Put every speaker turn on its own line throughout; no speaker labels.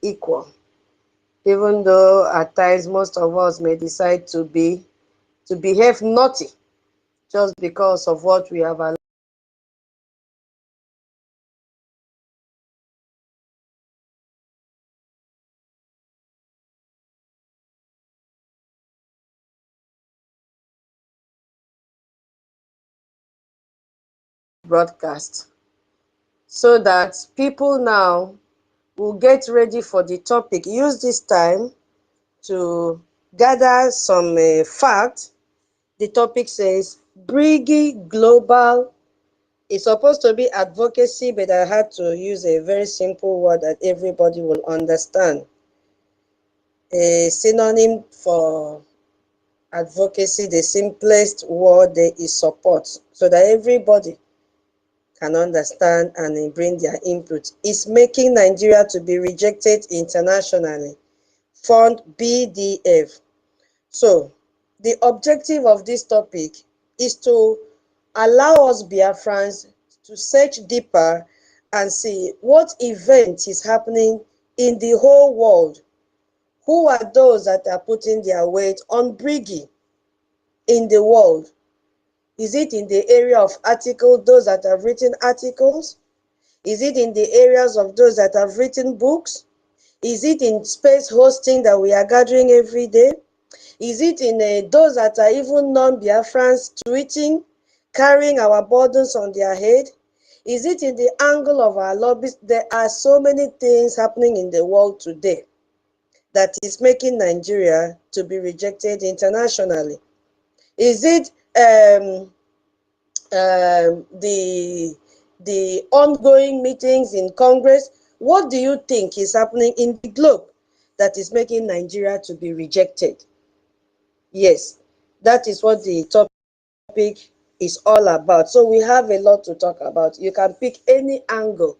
equal, even though at times most of us may decide to behave naughty just because of what we have allowed. Broadcast, so that people now will get ready for the topic. Use this time to gather some facts. The topic says Brgie Global. It's supposed to be advocacy, but I had to use a very simple word that everybody will understand. A synonym for advocacy, the simplest word there is support, so that everybody can understand and bring their input. Is making Nigeria to be rejected internationally. Fund BDF. So the objective of this topic is to allow us Biafrans to search deeper and see what event is happening in the whole world. Who are those that are putting their weight on Brgie in the world? Is it in the area of articles, those that have written articles? Is it in the areas of those that have written books? Is it in space hosting that we are gathering every day? Is it in those that are even non-Biafrans tweeting, carrying our burdens on their head? Is it in the angle of our lobbies? There are so many things happening in the world today that is making Nigeria to be rejected internationally. Is it the ongoing meetings in Congress? What do you think is happening in the globe that is making Nigeria to be rejected? Yes, that is what the topic is all about. So we have a lot to talk about. You can pick any angle.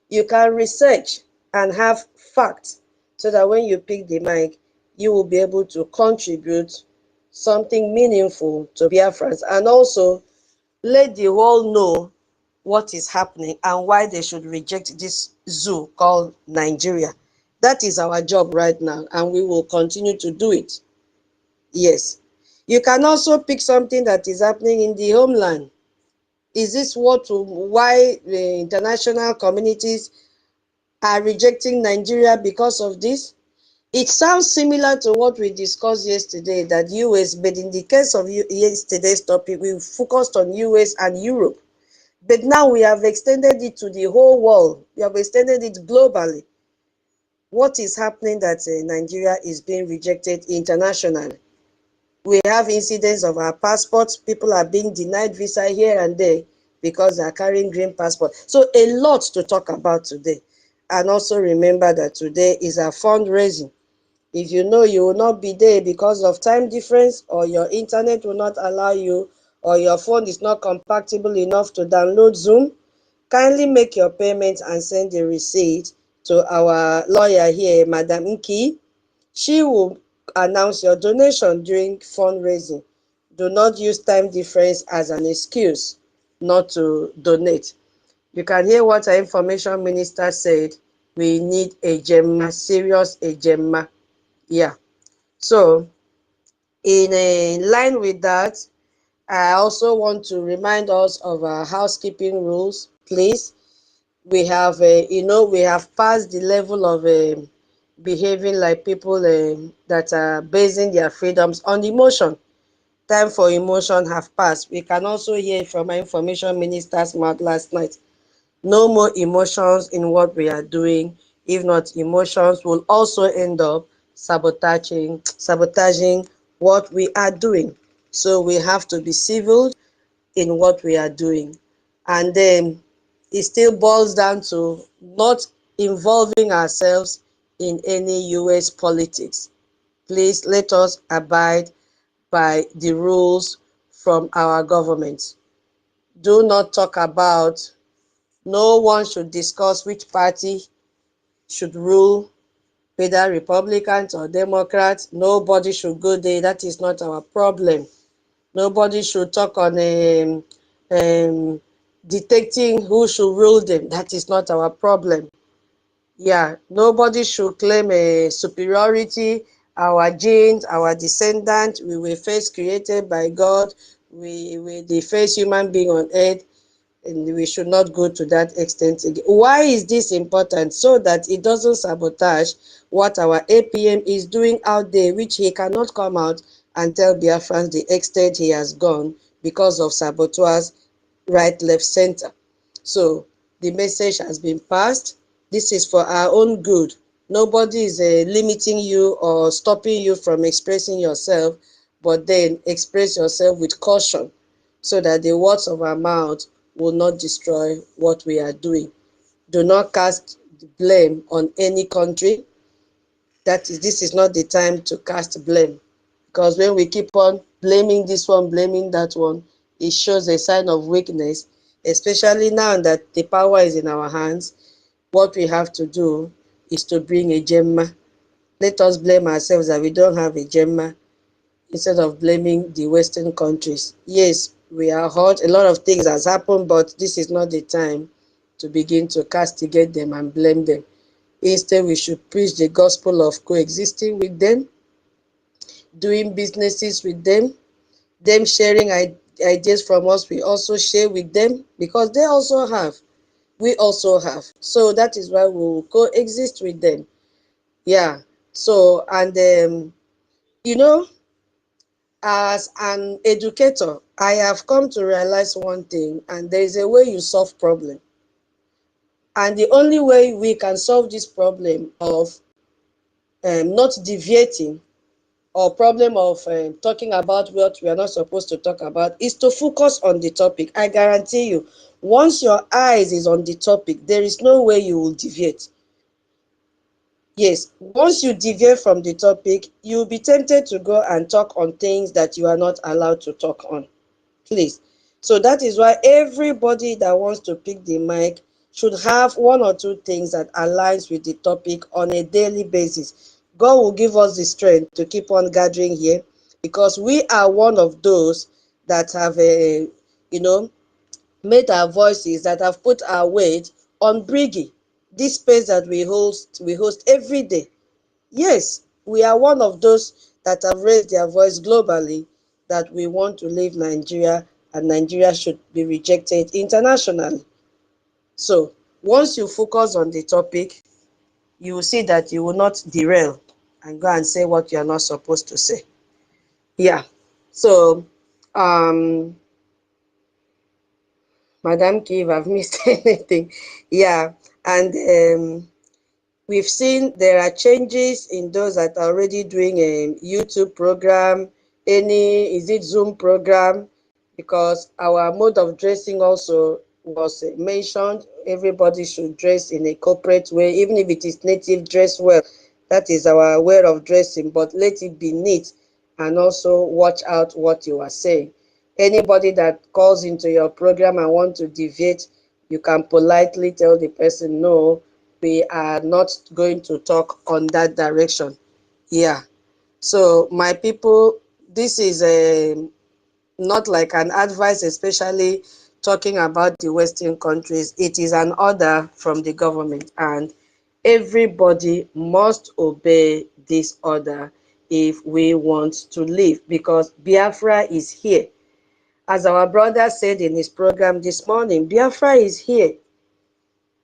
You can research and have facts so that when you pick the mic, you will be able to contribute something meaningful to Biafrans, and also let the world know what is happening and why they should reject this zoo called Nigeria. That is our job right now, and we will continue to do it. Yes. You can also pick something that is happening in the homeland. Is this why the international communities are rejecting Nigeria because of this? It sounds similar to what we discussed yesterday, that US, but in the case of yesterday's topic, we focused on US and Europe. But now we have extended it to the whole world. We have extended it globally. What is happening that Nigeria is being rejected internationally? We have incidents of our passports. People are being denied visa here and there because they are carrying green passport. So a lot to talk about today. And also remember that today is a fundraising. If you know you will not be there because of time difference, or your internet will not allow you, or your phone is not compatible enough to download Zoom, kindly make your payment and send the receipt to our lawyer here, Madam Nki. She will announce your donation during fundraising. Do not use time difference as an excuse not to donate. You can hear what our information minister said. We need a gemma, serious a gemma. Yeah. So in line with that, I also want to remind us of our housekeeping rules, please. We have, we have passed the level of behaving like people that are basing their freedoms on emotion. Time for emotion have passed. We can also hear from our information minister's mouth last night. No more emotions in what we are doing. If not, emotions will also end up sabotaging what we are doing. So we have to be civil in what we are doing. And then it still boils down to not involving ourselves in any US politics. Please let us abide by the rules from our government. Do not talk about, no one should discuss which party should rule, whether Republicans or Democrats. Nobody should go there. That is not our problem. Nobody should talk on dictating who should rule them. That is not our problem. Yeah, nobody should claim a superiority. Our genes, our descendants, we were first created by God. We were the first human being on earth, and we should not go to that extent again. Why is this important? So that it doesn't sabotage what our APM is doing out there, which he cannot come out and tell Biafrans the extent he has gone because of saboteurs right, left, center. So the message has been passed. This is for our own good. Nobody is limiting you or stopping you from expressing yourself, but then express yourself with caution so that the words of our mouth will not destroy what we are doing. Do not cast the blame on any country. This is not the time to cast blame, because when we keep on blaming this one, blaming that one, it shows a sign of weakness, especially now that the power is in our hands. What we have to do is to bring a Gemma. Let us blame ourselves that we don't have a Gemma instead of blaming the Western countries. Yes, we are hurt. A lot of things has happened, but this is not the time to begin to castigate them and blame them. Instead, we should preach the gospel of coexisting with them, doing businesses with them sharing ideas from us, we also share with them because they also have, we also have. So that is why we will coexist with them. Yeah. So, and you know, as an educator, I have come to realize one thing, and there is a way you solve problem. And the only way we can solve this problem of not deviating, or problem of talking about what we are not supposed to talk about, is to focus on the topic. I guarantee you, once your eyes is on the topic, there is no way you will deviate. Yes, once you deviate from the topic, you'll be tempted to go and talk on things that you are not allowed to talk on. Please. So that is why everybody that wants to pick the mic should have one or two things that aligns with the topic on a daily basis. God will give us the strength to keep on gathering here, because we are one of those that have you know, made our voices, that have put our weight on Brgie, this space that we host every day. Yes, we are one of those that have raised their voice globally that we want to leave Nigeria, and Nigeria should be rejected internationally. So once you focus on the topic, you will see that you will not derail and go and say what you are not supposed to say. Yeah. So, Madam K, if I've missed anything. Yeah. And we've seen there are changes in those that are already doing a YouTube program, is it Zoom program? Because our mode of dressing also was mentioned. Everybody should dress in a corporate way, even if it is native, dress well. That is our way of dressing, but let it be neat, and also watch out what you are saying. Anybody that calls into your program and want to deviate, you can politely tell the person, no, we are not going to talk on that direction. Yeah. So my people, this is not like an advice, especially talking about the Western countries. It is an order from the government, and everybody must obey this order if we want to live, because Biafra is here. As our brother said in his program this morning, Biafra is here.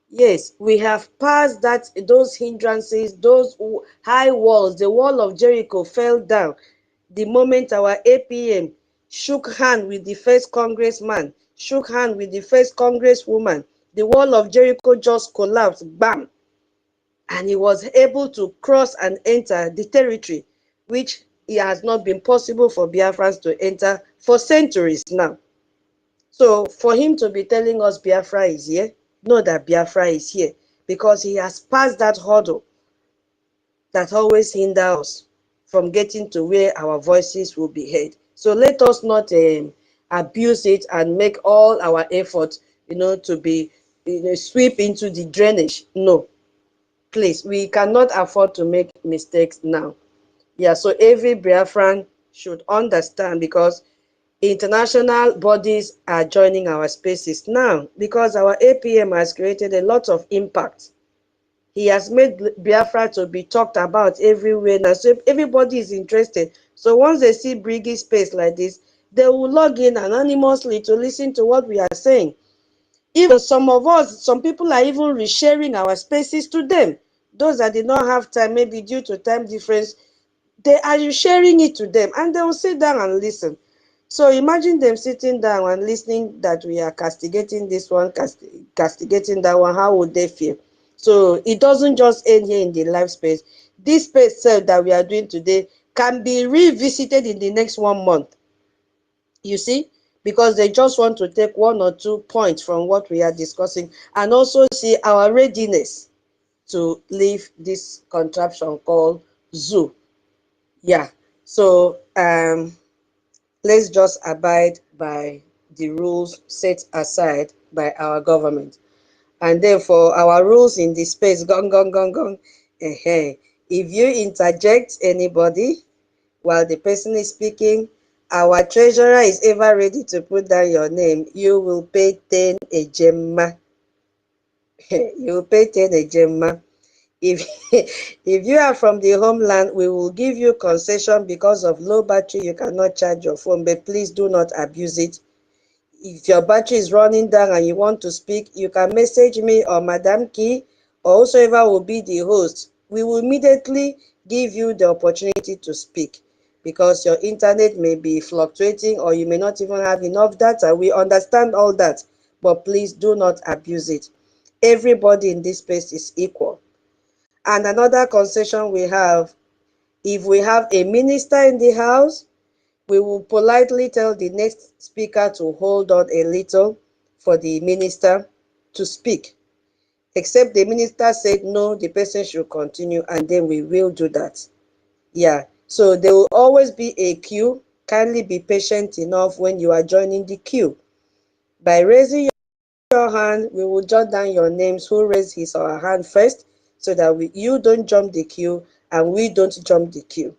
Yes, we have passed those hindrances, those high walls. The wall of Jericho fell down the moment our APM shook hand with the first congressman, shook hand with the first congresswoman. The wall of Jericho just collapsed, bam, and he was able to cross and enter the territory, which it has not been possible for Biafrans to enter for centuries now. So for him to be telling us Biafra is here, know that Biafra is here, because he has passed that hurdle that always hinders us from getting to where our voices will be heard. So let us not abuse it and make all our efforts, to be, sweep into the drainage. No, please, we cannot afford to make mistakes now. Yeah, so every Biafran should understand, because international bodies are joining our spaces now, because our APM has created a lot of impact. He has made Biafra to be talked about everywhere now. So everybody is interested. So once they see Brgie space like this, they will log in anonymously to listen to what we are saying. Even some of us, some people are even resharing our spaces to them. Those that did not have time, maybe due to time difference, they are sharing it to them and they will sit down and listen. So imagine them sitting down and listening that we are castigating this one, castigating that one. How would they feel? So it doesn't just end here in the live space. This space self that we are doing today can be revisited in the next 1 month. You see, because they just want to take 1 or 2 points from what we are discussing and also see our readiness to leave this contraption called zoo. Yeah. So let's just abide by the rules set aside by our government. And then for our rules in the space, gong, gong, gong, gong, if you interject anybody while the person is speaking, our treasurer is ever ready to put down your name. You will pay 10 ejema. You will pay 10 ejema. If, if you are from the homeland, we will give you concession because of low battery. You cannot charge your phone, but please do not abuse it. If your battery is running down and you want to speak, you can message me or Madam Key or whosoever will be the host. We will immediately give you the opportunity to speak because your internet may be fluctuating or you may not even have enough data. We understand all that, but please do not abuse it. Everybody in this space is equal. And another concession we have, if we have a minister in the house, we will politely tell the next speaker to hold on a little for the minister to speak. Except the minister said no, the person should continue, and then we will do that. Yeah, so there will always be a queue. Kindly be patient enough when you are joining the queue. By raising your hand, we will jot down your names, who raised his or her hand first, so that you don't jump the queue and we don't jump the queue.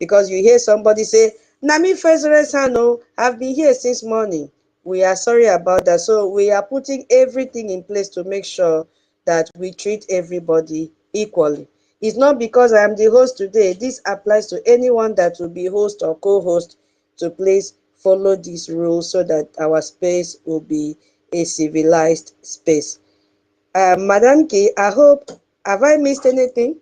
Because you hear somebody say, Nami first raise hand, oh, I've been here since morning. We are sorry about that. So we are putting everything in place to make sure that we treat everybody equally. It's not because I am the host today. This applies to anyone that will be host or co-host to please follow these rules so that our space will be a civilized space. Madam K, I hope, have I missed anything?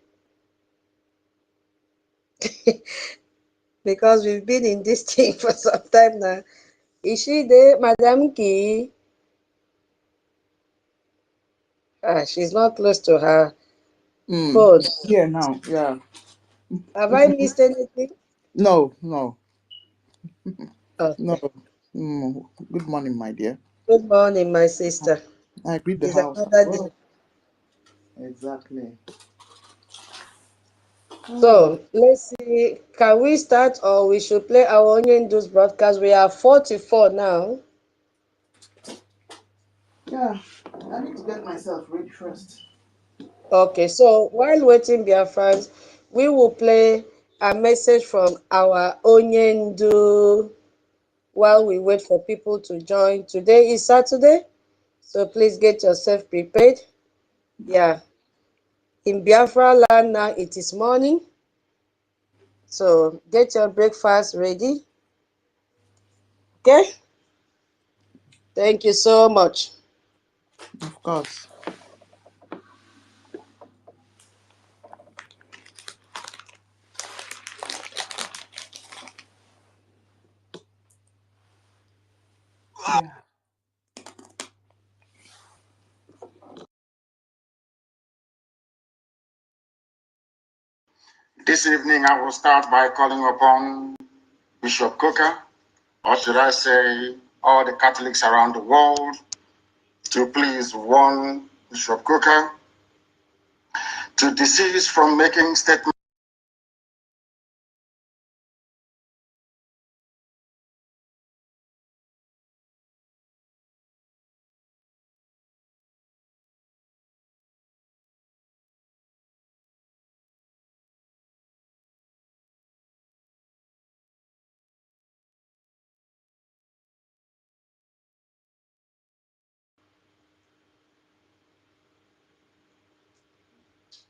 Because we've been in this thing for some time now. Is she there, Madam Key? She's not close to her phone.
Here now, yeah.
Have I missed anything?
No, no, no.
Okay.
Good morning, my dear.
Good morning, my sister.
I greet the
It's
house as
another day.
well. Exactly. Oh,
So let's see. Can we start or we should play our Onion News broadcast? We are 44 now.
yeah. I need to get myself ready first.
Okay, so while waiting, Biafrans, we will play a message from our Onyendo while we wait for people to join. Today is Saturday, so please get yourself prepared. Yeah, in Biafra land now it is morning, so get your breakfast ready. Okay, thank you so much.
Of course. Yeah.
This evening, I will start by calling upon Bishop Coker, or should I say, all the Catholics around the world, to please warn Bishop Coker to desist from making statements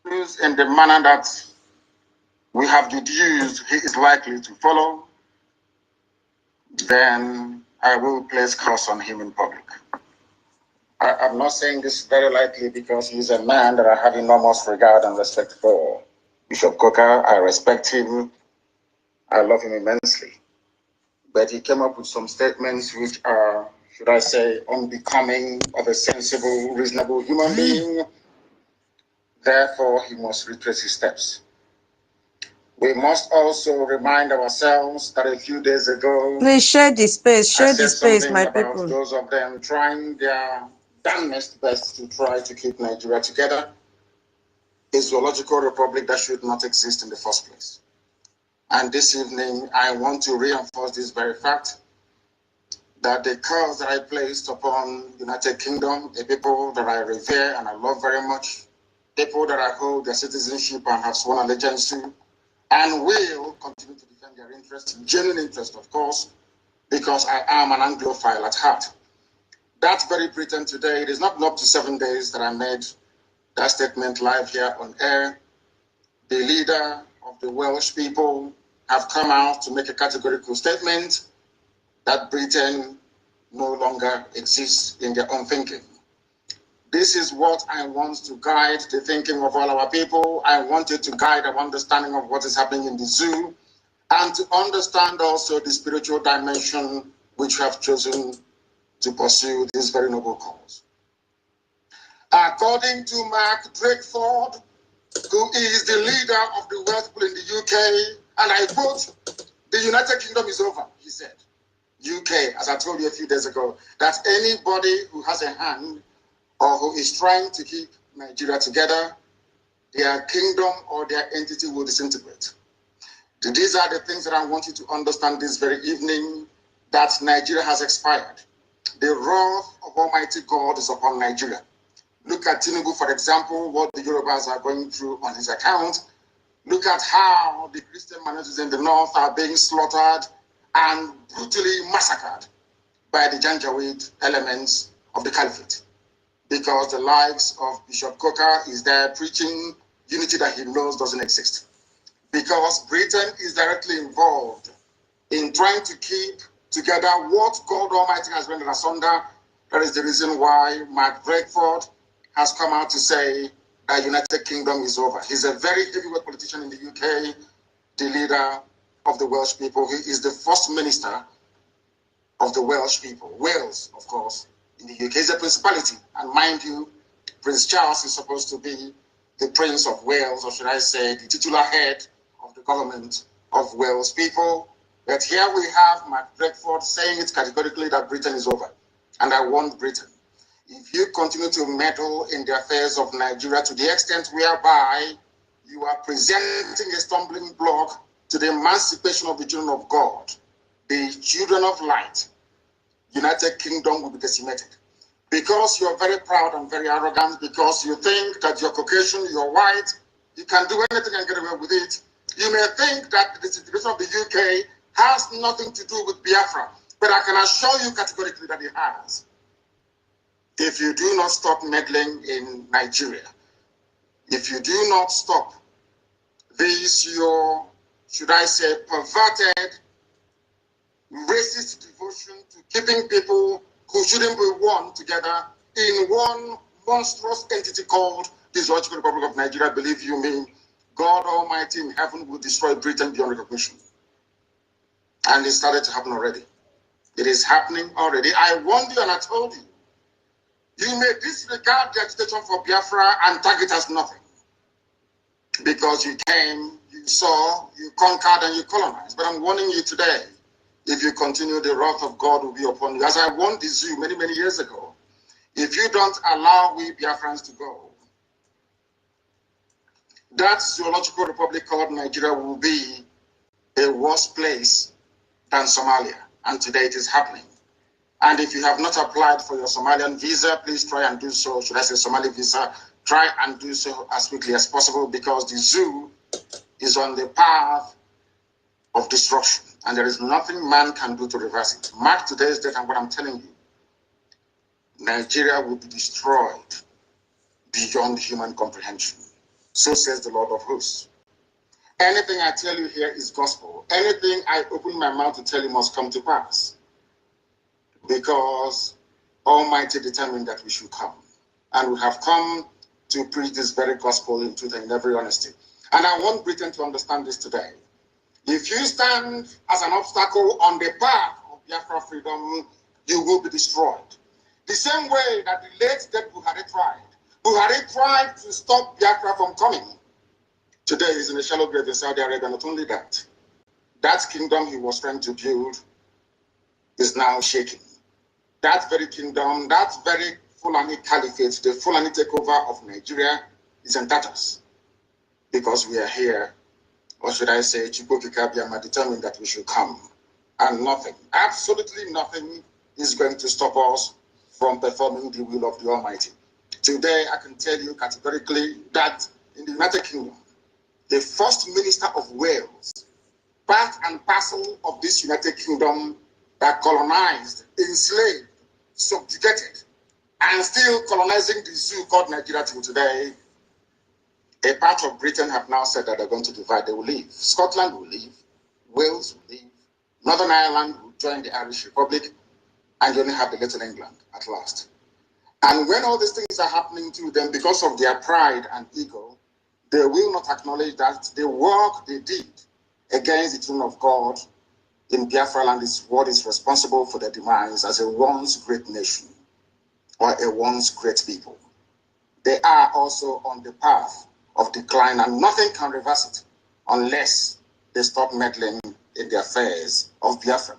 in the manner that we have deduced he is likely to follow, then I will place curse on him in public. I'm not saying this very lightly because he's a man that I have enormous regard and respect for. Bishop Coker, I respect him. I love him immensely. But he came up with some statements which are, should I say, unbecoming of a sensible, reasonable human being. Therefore, he must retrace his steps. We must also remind ourselves that a few days ago,
please share the space, my
about
people.
those of them trying their damnedest best to try to keep Nigeria together, a zoological republic that should not exist in the first place. And this evening, I want to reinforce this very fact that the curse that I placed upon United Kingdom, a people that I revere and I love very much, people that I hold their citizenship and have sworn allegiance to, and will continue to defend their interest, genuine interest, of course, because I am an Anglophile at heart. That very Britain today, it is not up to 7 days that I made that statement live here on air. The leader of the Welsh people have come out to make a categorical statement that Britain no longer exists in their own thinking. This is what I want to guide the thinking of all our people. I want it to guide our understanding of what is happening in the zoo and to understand also the spiritual dimension which we have chosen to pursue this very noble cause. According to Mark Drakeford, who is the leader of the Welsh people in the UK, and I quote, "The United Kingdom is over," he said. UK, as I told you a few days ago, that anybody who has a hand or who is trying to keep Nigeria together, their kingdom or their entity will disintegrate. These are the things that I want you to understand this very evening, that Nigeria has expired. The wrath of Almighty God is upon Nigeria. Look at Tinubu, for example, what the Yorubas are going through on his account. Look at how the Christian minorities in the north are being slaughtered and brutally massacred by the Janjaweed elements of the caliphate. Because the likes of Bishop Coker is there preaching unity that he knows doesn't exist. Because Britain is directly involved in trying to keep together what God Almighty has rendered asunder. That is the reason why Mark Drakeford has come out to say that United Kingdom is over. He's a very heavyweight politician in the UK, the leader of the Welsh people. He is the first minister of the Welsh people. Wales, of course, in the UK is a principality. And mind you, Prince Charles is supposed to be the Prince of Wales, or should I say, the titular head of the government of Wales people. But here we have Mark Drakeford saying it categorically that Britain is over. And I want Britain. If you continue to meddle in the affairs of Nigeria to the extent whereby you are presenting a stumbling block to the emancipation of the children of God, the children of light, United Kingdom will be decimated. Because you're very proud and very arrogant, because you think that you're Caucasian, you're white, you can do anything and get away with it, you may think that the situation of the UK has nothing to do with Biafra, but I can assure you categorically that it has. If you do not stop meddling in Nigeria, if you do not stop this, your, should I say, perverted, racist devotion to keeping people who shouldn't be one together in one monstrous entity called the Zoological Republic of Nigeria, believe you me, God Almighty in heaven will destroy Britain beyond recognition. And it started to happen already. It is happening already. I warned you and I told you. You may disregard the agitation for Biafra and tag it as nothing. Because you came, you saw, you conquered, and you colonized. But I'm warning you today, if you continue, the wrath of God will be upon you. As I warned the zoo many, many years ago, if you don't allow we Biafrans to go, that zoological republic called Nigeria will be a worse place than Somalia. And today it is happening. And if you have not applied for your Somalian visa, please try and do so. Should I say Somali visa? Try and do so as quickly as possible, because the zoo is on the path of destruction. And there is nothing man can do to reverse it. Mark today's date and what I'm telling you. Nigeria will be destroyed beyond human comprehension. So says the Lord of hosts. Anything I tell you here is gospel. Anything I open my mouth to tell you must come to pass. Because Almighty determined that we should come. And we have come to preach this very gospel in truth and in every honesty. And I want Britain to understand this today. If you stand as an obstacle on the path of Biafra freedom, you will be destroyed. The same way that the late dead Buhari tried. Buhari tried to stop Biafra from coming. Today he's in a shallow grave in Saudi Arabia. Not only that, that kingdom he was trying to build is now shaking. That very kingdom, that very Fulani caliphate, the Fulani takeover of Nigeria is in tatters. Because we are here, or should I say, Chukwu determined that we should come. And nothing, absolutely nothing is going to stop us from performing the will of the Almighty. Today, I can tell you categorically that in the United Kingdom, the First Minister of Wales, part and parcel of this United Kingdom that colonized, enslaved, subjugated, and still colonizing the zoo called Nigeria till today, a part of Britain have now said that they're going to divide. They will leave. Scotland will leave. Wales will leave. Northern Ireland will join the Irish Republic. And you only have the Little England at last. And when all these things are happening to them because of their pride and ego, they will not acknowledge that the work they did against the throne of God in Biafra land is what is responsible for their demise as a once great nation or a once great people. They are also on the path of decline, and nothing can reverse it unless they stop meddling in the affairs of Biafra.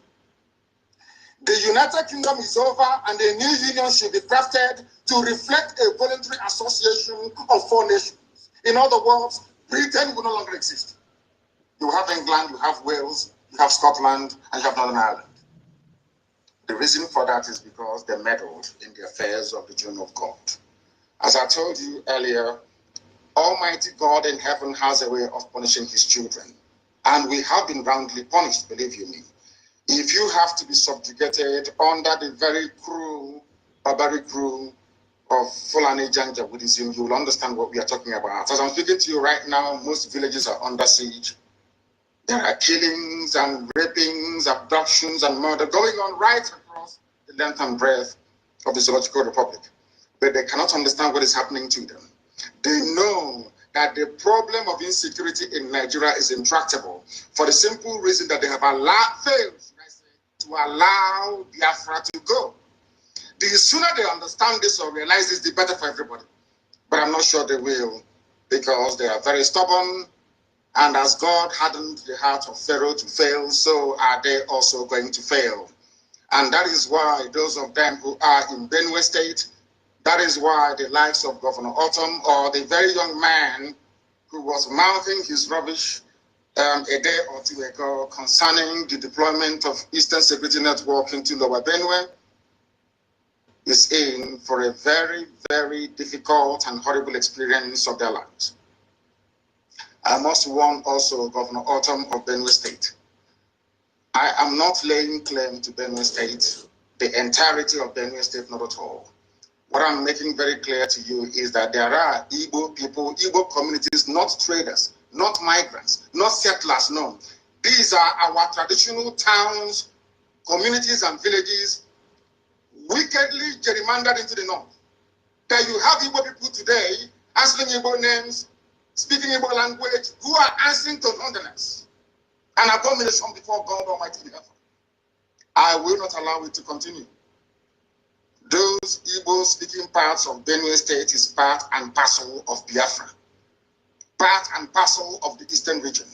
The United Kingdom is over, and a new union should be crafted to reflect a voluntary association of four nations. In other words, Britain will no longer exist. You have England, you have Wales, you have Scotland, and you have Northern Ireland. The reason for that is because they meddled in the affairs of the throne of God. As I told you earlier, Almighty God in heaven has a way of punishing his children. And we have been roundly punished, believe you me. If you have to be subjugated under the very cruel, barbaric rule of Fulani Janjaweedism, you will understand what we are talking about. As I'm speaking to you right now, most villages are under siege. There are killings and rapings, abductions and murder going on right across the length and breadth of the Zoological Republic. But they cannot understand what is happening to them. They know that the problem of insecurity in Nigeria is intractable for the simple reason that they have failed to allow Biafra to go. The sooner they understand this or realize this, the better for everybody. But I'm not sure they will, because they are very stubborn, and as God hardened the heart of Pharaoh to fail, so are they also going to fail. And that is why those of them who are in Benue State, that is why the likes of Governor Autumn or the very young man who was mouthing his rubbish a day or two ago concerning the deployment of Eastern Security Network into Lower Benue is in for a very, very difficult and horrible experience of their lives. I must warn also Governor Autumn of Benue State. I am not laying claim to Benue State, the entirety of Benue State, not at all. What I'm making very clear to you is that there are Igbo people, Igbo communities, not traders, not migrants, not settlers, no. These are our traditional towns, communities, and villages wickedly gerrymandered into the north. That you have Igbo people today answering Igbo names, speaking Igbo language, who are answering to nonetheless. An abomination before God Almighty in heaven. I will not allow it to continue. Those Igbo-speaking parts of Benue State is part and parcel of Biafra, part and parcel of the Eastern region.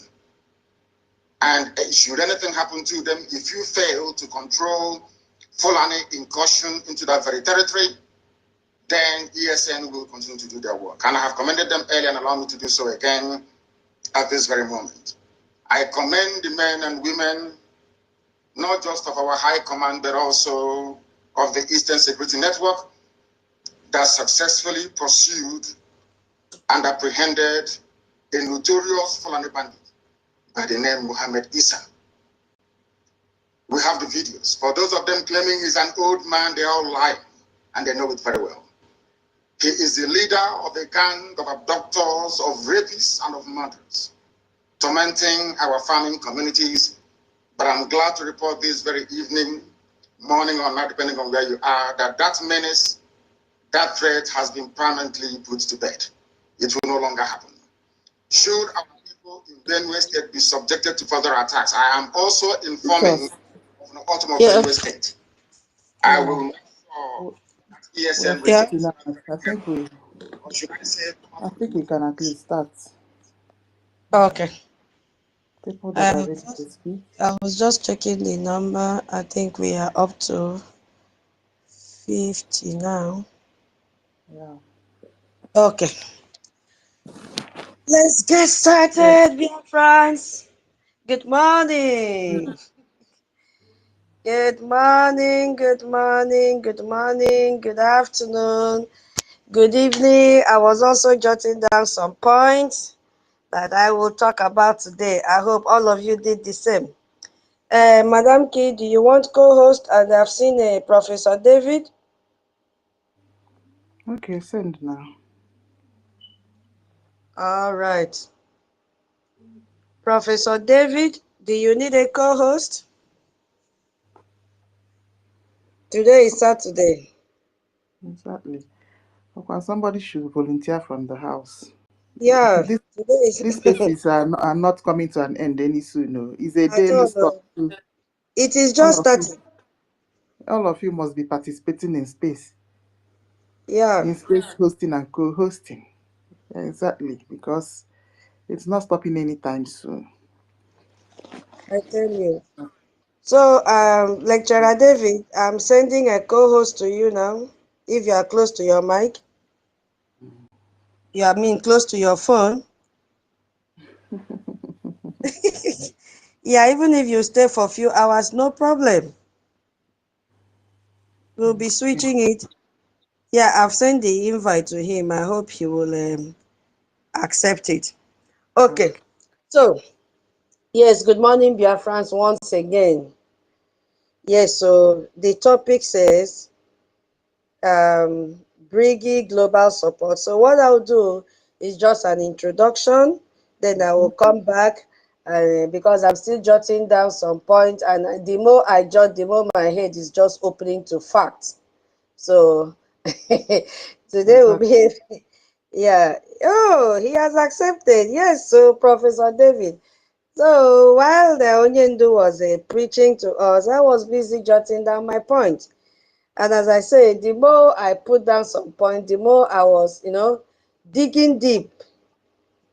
And should anything happen to them, if you fail to control Fulani incursion into that very territory, then ESN will continue to do their work. And I have commended them earlier and allow me to do so again at this very moment. I commend the men and women, not just of our high command, but also of the Eastern Security Network that successfully pursued and apprehended a notorious Fulani bandit by the name Muhammad Isa. We have the videos. For those of them claiming he's an old man, they are all lying, and they know it very well. He is the leader of a gang of abductors, of rapists, and of murderers, tormenting our farming communities. But I'm glad to report this very evening, morning or night, depending on where you are, that that menace, that threat has been permanently put to bed. It will no longer happen. Should our people in Benue State be subjected to further attacks, I am also informing of the autumn of Benue State. I will make sure that ESN receipts, or should I say,
I think we can at least start.
Okay.
People that are ready to speak.
I was just checking the number. I think we are up to 50 now.
Yeah.
Okay. Let's get started, BIAFRANS. Good morning. Good morning, good morning, good morning, good afternoon, good evening. I was also jotting down some points that I will talk about today. I hope all of you did the same. Madam K, do you want co-host? And I've seen Professor David.
Okay, send now.
All right. Professor David, do you need a co-host? Today is Saturday.
Exactly. Okay, somebody should volunteer from the house.
Yeah, today is
These cases are not coming to an end any soon. No. It's a
I
daily
don't
stop.
know. It is just starting.
All of you must be participating in space.
Yeah.
In space hosting and co-hosting. Exactly, because it's not stopping anytime soon.
I tell you. So, Lecturer David, I'm sending a co-host to you now. If you are close to your mic, close to your phone. Yeah, even if you stay for a few hours, no problem. We'll be switching it. Yeah, I've sent the invite to him. I hope he will accept it. Okay. So, yes, good morning, BIAFRANS, once again. Yes, so the topic says Brgie Global Support. So what I'll do is just an introduction, then I will come back because I'm still jotting down some points, and the more I jot, the more my head is just opening to facts. So today will be, yeah. Oh, he has accepted. Yes, so Professor David. So while the Onyendu was preaching to us, I was busy jotting down my points. And as I said, the more I put down some points, the more I was, digging deep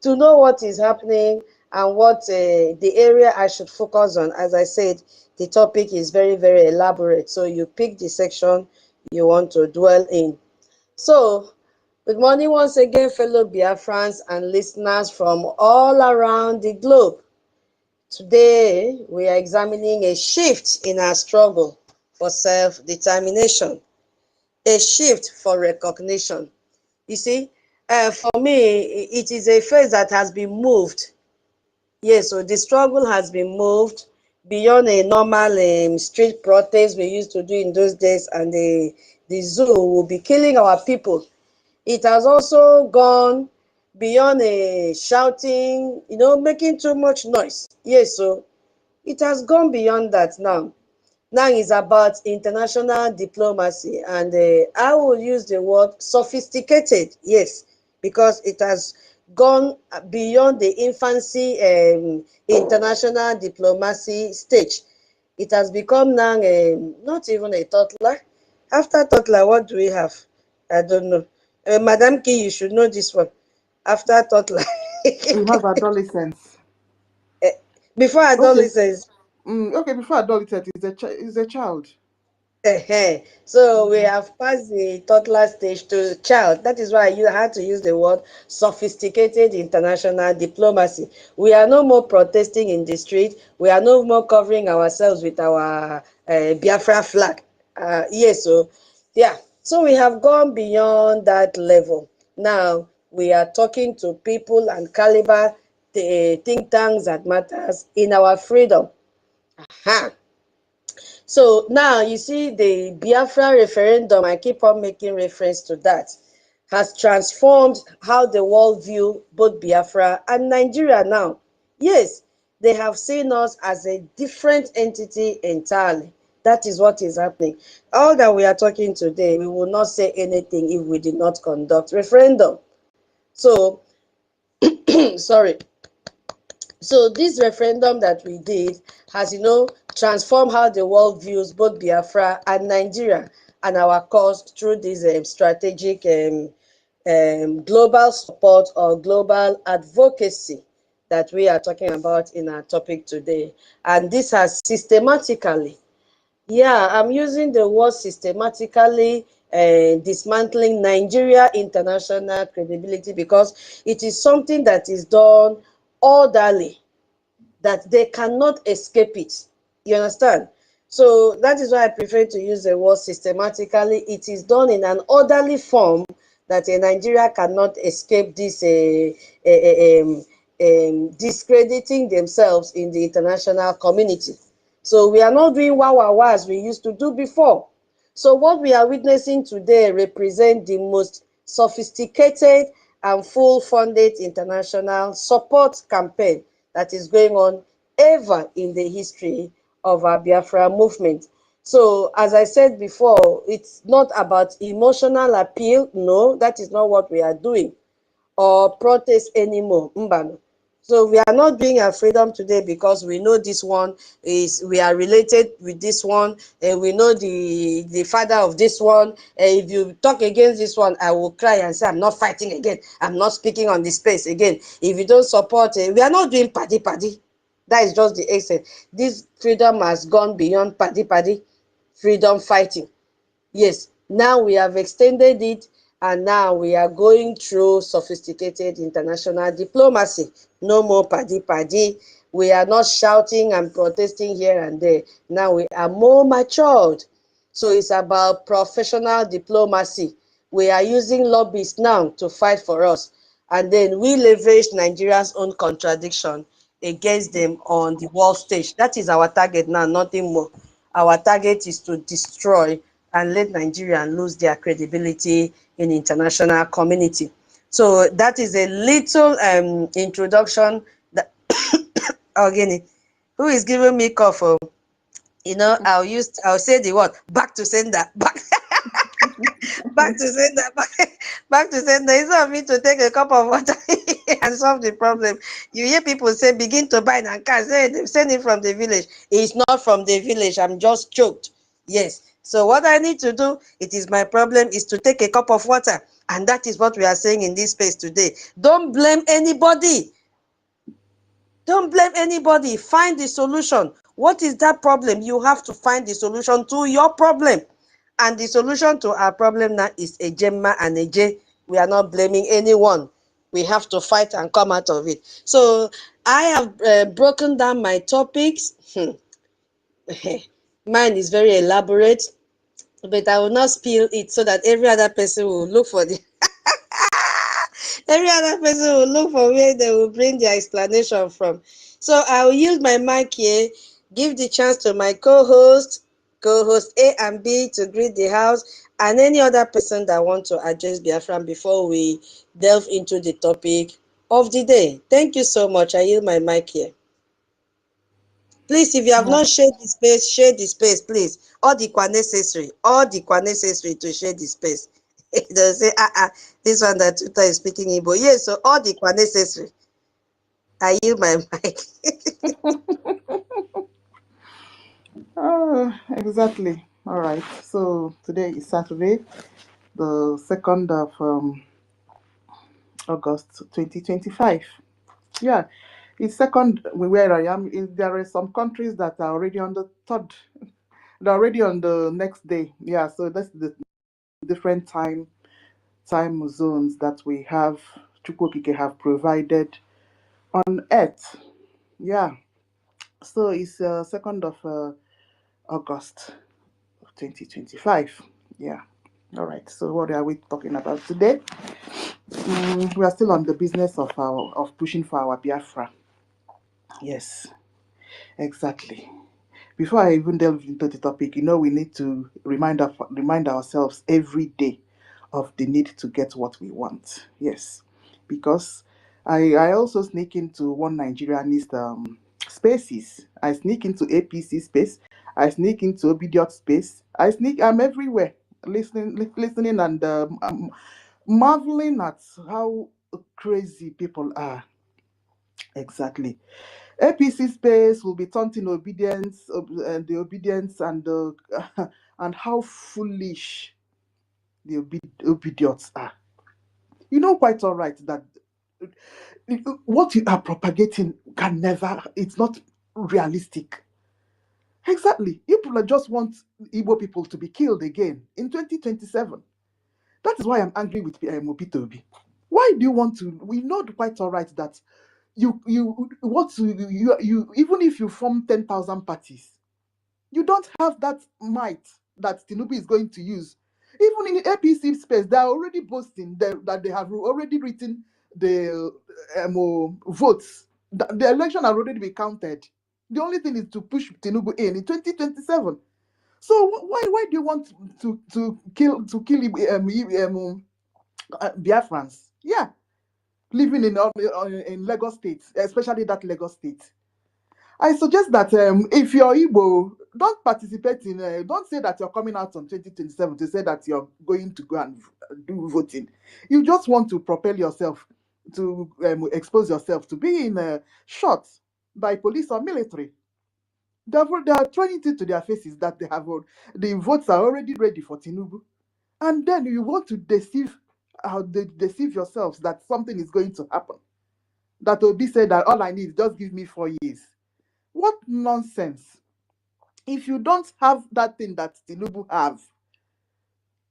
to know what is happening and what the area I should focus on. As I said, the topic is very, very elaborate. So you pick the section you want to dwell in. So, good morning once again, fellow BIAFRANS and listeners from all around the globe. Today, we are examining a shift in our struggle for self-determination, a shift for recognition. You see, for me, it is a phase that has been moved. Yes, so the struggle has been moved beyond a normal street protest we used to do in those days, and the zoo will be killing our people. It has also gone beyond a shouting, making too much noise. Yes, so it has gone beyond that now. Now it's about international diplomacy, and I will use the word sophisticated, yes, because it has gone beyond the infancy international diplomacy stage. It has become now not even a toddler. After toddler, what do we have? I don't know. Madam Key, you should know this one. After toddler.
We have adolescents.
Before adolescence.
Okay, before adolescent is a child.
So we have passed the toddler stage to child. That is why you had to use the word sophisticated international diplomacy. We are no more protesting in the street. We are no more covering ourselves with our Biafra flag. Yes, so yeah. So we have gone beyond that level. Now we are talking to people and caliber the think tanks that matters in our freedom. Aha. So now you see the Biafra referendum, I keep on making reference to that. has transformed how the world view both Biafra and Nigeria now. Yes, they have seen us as a different entity entirely. That is what is happening. All that we are talking today, we will not say anything if we did not conduct referendum. So, sorry. So this referendum that we did has, transformed how the world views both Biafra and Nigeria and our cause through this strategic global support or global advocacy that we are talking about in our topic today. And this has systematically, I'm using the word systematically, dismantling Nigeria international credibility, because it is something that is done orderly, that they cannot escape it. You understand? So that is why I prefer to use the word systematically. It is done in an orderly form that Nigeria cannot escape this discrediting themselves in the international community. So we are not doing wow as we used to do before. So what we are witnessing today represents the most sophisticated and full-funded international support campaign that is going on ever in the history of our Biafra movement. So, as I said before, it's not about emotional appeal. No, that is not what we are doing, or protest anymore. Mbano. So we are not doing our freedom today because we know this one we are related with this one, and we know the father of this one. And if you talk against this one, I will cry and say, I'm not fighting again. I'm not speaking on the space again. If you don't support it, we are not doing paddy. That is just the extent. This freedom has gone beyond paddy, freedom fighting. Yes, now we have extended it, and now we are going through sophisticated international diplomacy. No more paddy. We are not shouting and protesting here and there. Now we are more matured. So it's about professional diplomacy. We are using lobbyists now to fight for us. And then we leverage Nigeria's own contradiction against them on the world stage. That is our target now, nothing more. Our target is to destroy and let Nigeria lose their credibility in the international community. So that is a little introduction. That again, who is giving me cough? I'll say the word back to sender. Back to sender. Back to sender. Instead of me to take a cup of water and solve the problem, you hear people say, begin to buy and car. Say they send it from the village. It's not from the village. I'm just choked. Yes. So what I need to do, it is my problem, is to take a cup of water. And that is what we are saying in this space today. Don't blame anybody. Don't blame anybody. Find the solution. What is that problem? You have to find the solution to your problem. And the solution to our problem now is a Gemma and a J. We are not blaming anyone. We have to fight and come out of it. So I have broken down my topics. Mine is very elaborate, but I will not spill it so that every other person will look for the every other person will look for where they will bring their explanation from. So I will use my mic here, give the chance to my co-host A and B to greet the house, and any other person that want to address Biafran before we delve into the topic of the day. Thank you so much. I yield my mic here. Please, if you have not shared the space, share the space, please. All the necessary to share the space. They say, this one that Twitter is speaking Igbo. Yes, so all the necessary. I yield my mic.
Exactly. All right. So today is Saturday, the 2nd of August 2025. Yeah, it's second where I am. There are some countries that are already on the third. They're already on the next day. Yeah, so that's the different time zones that we have, Chukwokike have provided on Earth. Yeah, so it's 2nd of August 2025. Yeah. All right. So what are we talking about today? We are still on the business of pushing for our Biafra. Yes, exactly. Before I even delve into the topic, we need to remind ourselves every day of the need to get what we want. Yes, because I also sneak into one Nigerianist spaces. I sneak into APC space. I sneak into Obidiot space. I'm everywhere, listening, and I'm marveling at how crazy people are. Exactly. APC space will be taunting obedience, and the obedience, and the and how foolish the obidiots are. You know quite all right that what you are propagating can never, it's not realistic. Exactly. You people just want Igbo people to be killed again in 2027. That is why I'm angry with Mopitobi. Why do you want to? We know quite all right that you what you even if you form 10,000 parties, you don't have that might that Tinubu is going to use. Even in the APC space, they are already boasting that they have already written the votes. The election has already been counted. The only thing is to push Tinubu in 2027. So why do you want to kill Biafrans? Yeah, living in Lagos State, especially that Lagos State. I suggest that if you're Igbo, don't participate in, don't say that you're coming out on 2027 to say that you're going to go and do voting. You just want to propel yourself, to expose yourself to being shot by police or military. They are throwing it to their faces that the votes are already ready for Tinubu. And then you want to deceive yourselves that something is going to happen. That Obi said that all I need is just give me 4 years. What nonsense. If you don't have that thing that Tinubu have,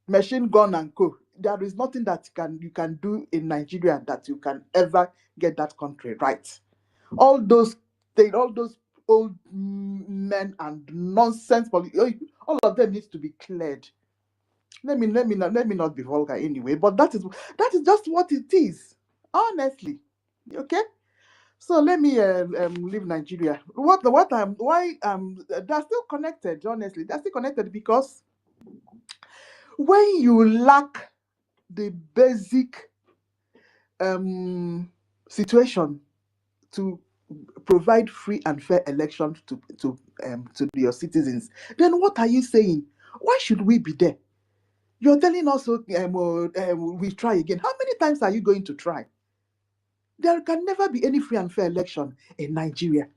machine gun and co, there is nothing that you can do in Nigeria that you can ever get that country right. All those old men and nonsense, all of them needs to be cleared. Let me not be vulgar anyway, but that is just what it is, honestly. Okay. So let me leave Nigeria. They're still connected. Honestly, they're still connected because when you lack the basic situation to provide free and fair elections to your citizens, then what are you saying? Why should we be there? You're telling us we try again. How many times are you going to try? There can never be any free and fair election in Nigeria.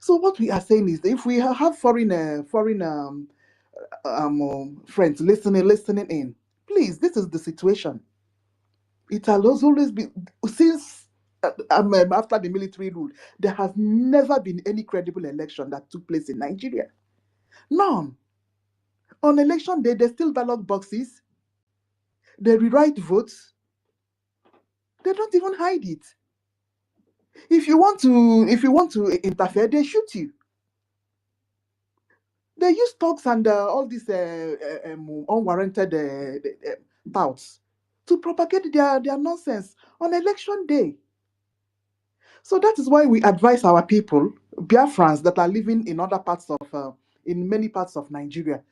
So what we are saying is that if we have foreign friends listening in, please, this is the situation. It has always been since after the military rule. There has never been any credible election that took place in Nigeria. None. On election day, they still ballot boxes. They rewrite votes. They don't even hide it. If you want to interfere, they shoot you. They use talks and all these unwarranted touts to propagate their nonsense on election day. So that is why we advise our people, Biafrans that are living in other parts of, in many parts of Nigeria,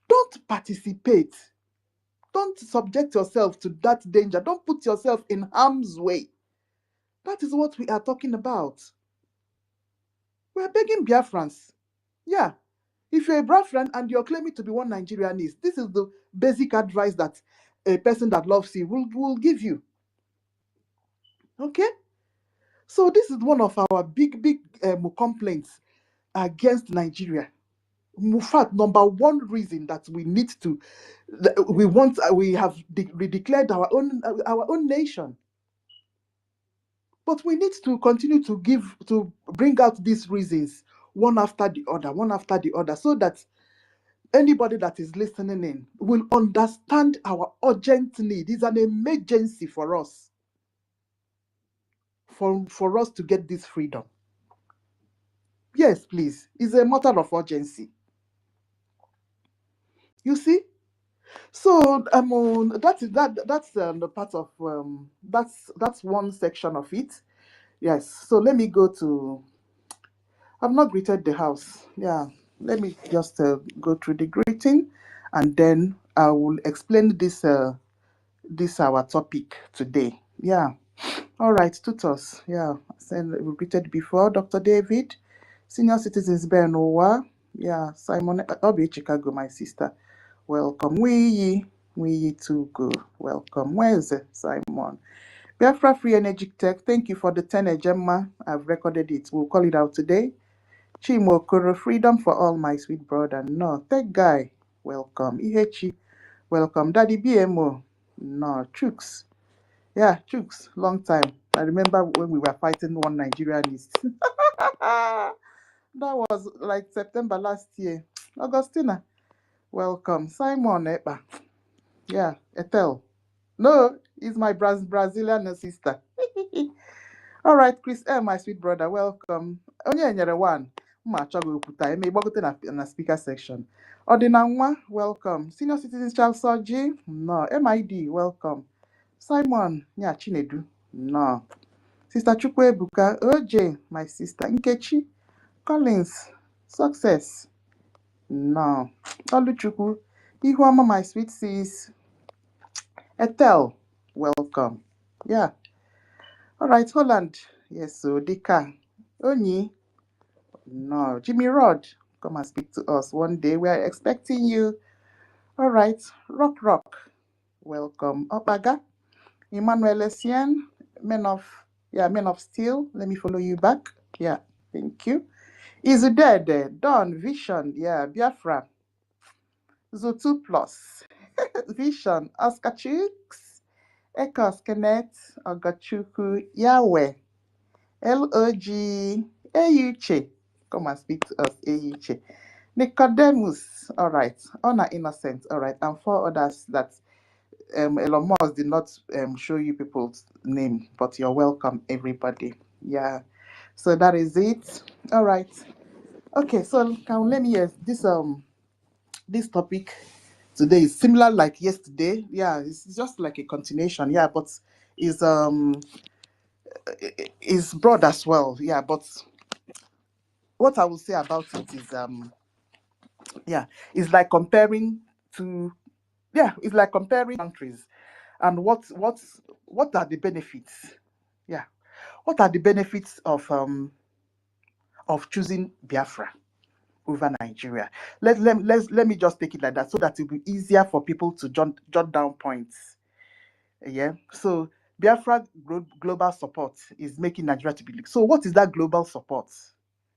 don't participate. Don't subject yourself to that danger. Don't put yourself in harm's way. That is what we are talking about. We are begging Biafrans. Yeah. If you're a Biafran and you're claiming to be one Nigerianist, this is the basic advice that a person that loves you will give you. Okay? So this is one of our big complaints against Nigeria. In fact, number one reason that we have declared our own nation. But we need to continue to bring out these reasons one after the other, so that anybody that is listening in will understand our urgent need. It's an emergency for us, for us to get this freedom. Yes, please. It's a matter of urgency. You see? So that's the part of that's one section of it. Yes. So let me go to. I've not greeted the house. Yeah. Let me just go through the greeting, and then I will explain this this our topic today. Yeah. All right, tutors. Yeah, said we greeted before. Dr. David, Senior Citizens Benowa. Yeah, Simon Obi Chicago, my sister. Welcome. We too go. Welcome. Where's Simon? Biafra Free Energy Tech. Thank you for the 10 Gemma. I've recorded it. We'll call it out today. Chimo Koro, Freedom for All, my sweet brother. No, Tech Guy. Welcome. Ihechi. Welcome. Daddy BMO. No, Chooks. Yeah, Chooks, long time. I remember when we were fighting one Nigerianist. That was like September last year. Augustina, welcome. Simon Ekpa. Yeah, Ethel. No, he's my Brazilian sister. All right, Chris M, my sweet brother, welcome. Onye nyere one. Mma achọghị okwuta eme ịgbagote na speaker section. Ọdịnanwa, welcome. Senior Citizens Child Soji, no. MID, welcome. Simon, yeah, Chinedu, no. Sister Chukwebuka, OJ, my sister. Nkechi, Collins, Success, no. Oluchukwu, Ihuama, my sweet sis. Ethel, welcome. Yeah. All right, Holland. Yes, so Dika. Onyi, no. Jimmy Rod, come and speak to us one day. We are expecting you. All right, Rock, welcome. Opaga, Emmanuel Essien, men of steel. Let me follow you back. Yeah, thank you. Is dead. Dawn, Vision, yeah, Biafra. Zo2 Plus, Vision, Oscar Chooks, Ekos Kenneth, Ogachuku, Yahweh, LOG, Eyuche. Come and speak to us, Eyuche. Nicodemus, all right. Honor Innocent, all right. And 4 others that Elon Musk did not show you people's name, but you're welcome, everybody. Yeah. So that is it. All right. Okay. So let me this topic today is similar like yesterday. Yeah, it's just like a continuation. Yeah, but is broad as well. Yeah, but what I will say about it is it's like comparing to it's like comparing countries and what are the benefits? Yeah, what are the benefits of choosing Biafra over Nigeria? Let me just take it like that so that it will be easier for people to jot down points. Yeah. So Biafra global support is making Nigeria to be. So what is that global support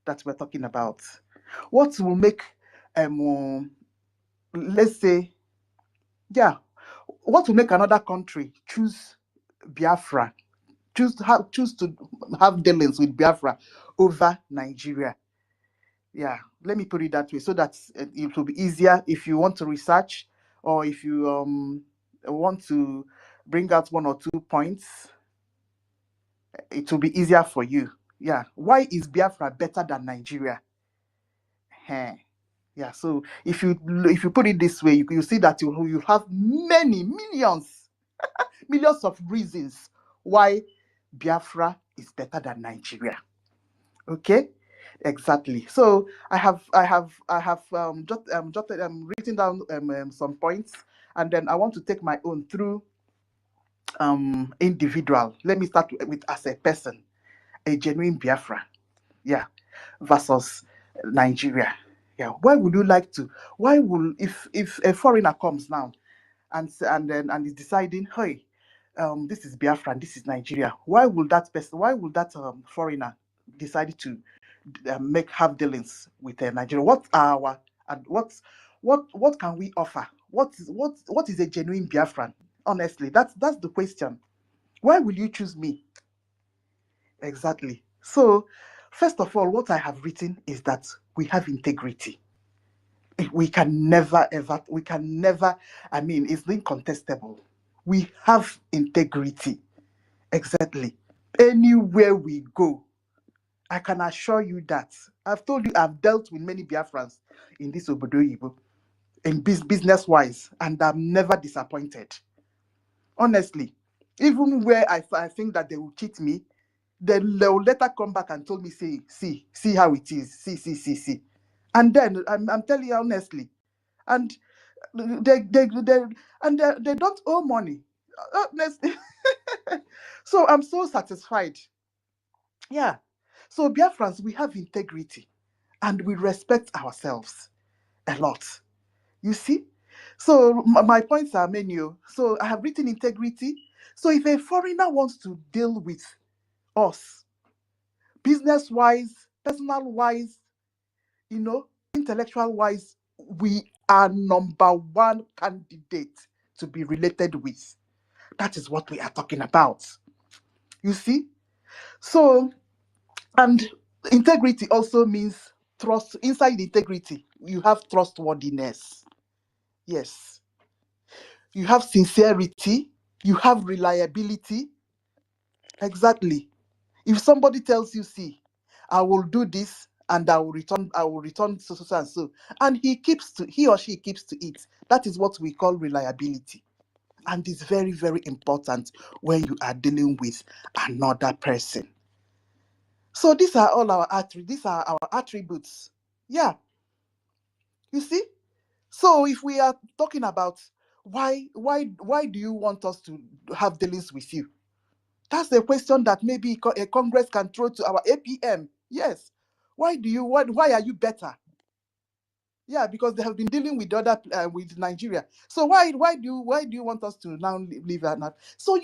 that we're talking about? What will make let's say what will make another country choose Biafra, choose to have dealings with Biafra over Nigeria? Yeah, let me put it that way so that it will be easier if you want to research or if you want to bring out 1 or 2 points. It will be easier for you. Yeah, why is Biafra better than Nigeria? Yeah, so if you put it this way, you see that you have many millions of reasons why Biafra is better than Nigeria. Okay, exactly. So I have written down some points, and then I want to take my own through individual. Let me start with as a person, a genuine Biafra, yeah, versus Nigeria. Yeah, why would you like to? Why will if a foreigner comes now and is deciding, hey, this is Biafra and this is Nigeria? Why will that foreigner decide to have dealings with Nigeria? What are our and what can we offer? What is a genuine Biafran? Honestly, that's the question. Why will you choose me? Exactly. So, first of all, what I have written is that we have integrity. We can never, I mean, it's incontestable. We have integrity. Exactly. Anywhere we go, I can assure you that. I've told you I've dealt with many Biafrans in this Obodo in business-wise, and I'm never disappointed. Honestly. Even where I think that they will cheat me, then they will later come back and told me, see how it is. See. And then I'm telling you honestly. And they don't owe money. So I'm so satisfied. Yeah. So Biafrans, we have integrity and we respect ourselves a lot. You see? So my points are many. So I have written integrity. So if a foreigner wants to deal with us, business-wise, personal-wise, intellectual-wise, we are number one candidate to be related with. That is what we are talking about. You see? So, and integrity also means trust. Inside integrity, you have trustworthiness. Yes. You have sincerity. You have reliability. Exactly. If somebody tells you, see, I will do this and I will return so and so, and he or she keeps to it. That is what we call reliability. And it's very, very important when you are dealing with another person. So these are all our attributes. These are our attributes. Yeah. You see? So if we are talking about why do you want us to have dealings with you? That's a question that maybe a Congress can throw to our APM. Yes. Why are you better? Yeah, because they have been dealing with with Nigeria. So why do you want us to now leave that now? So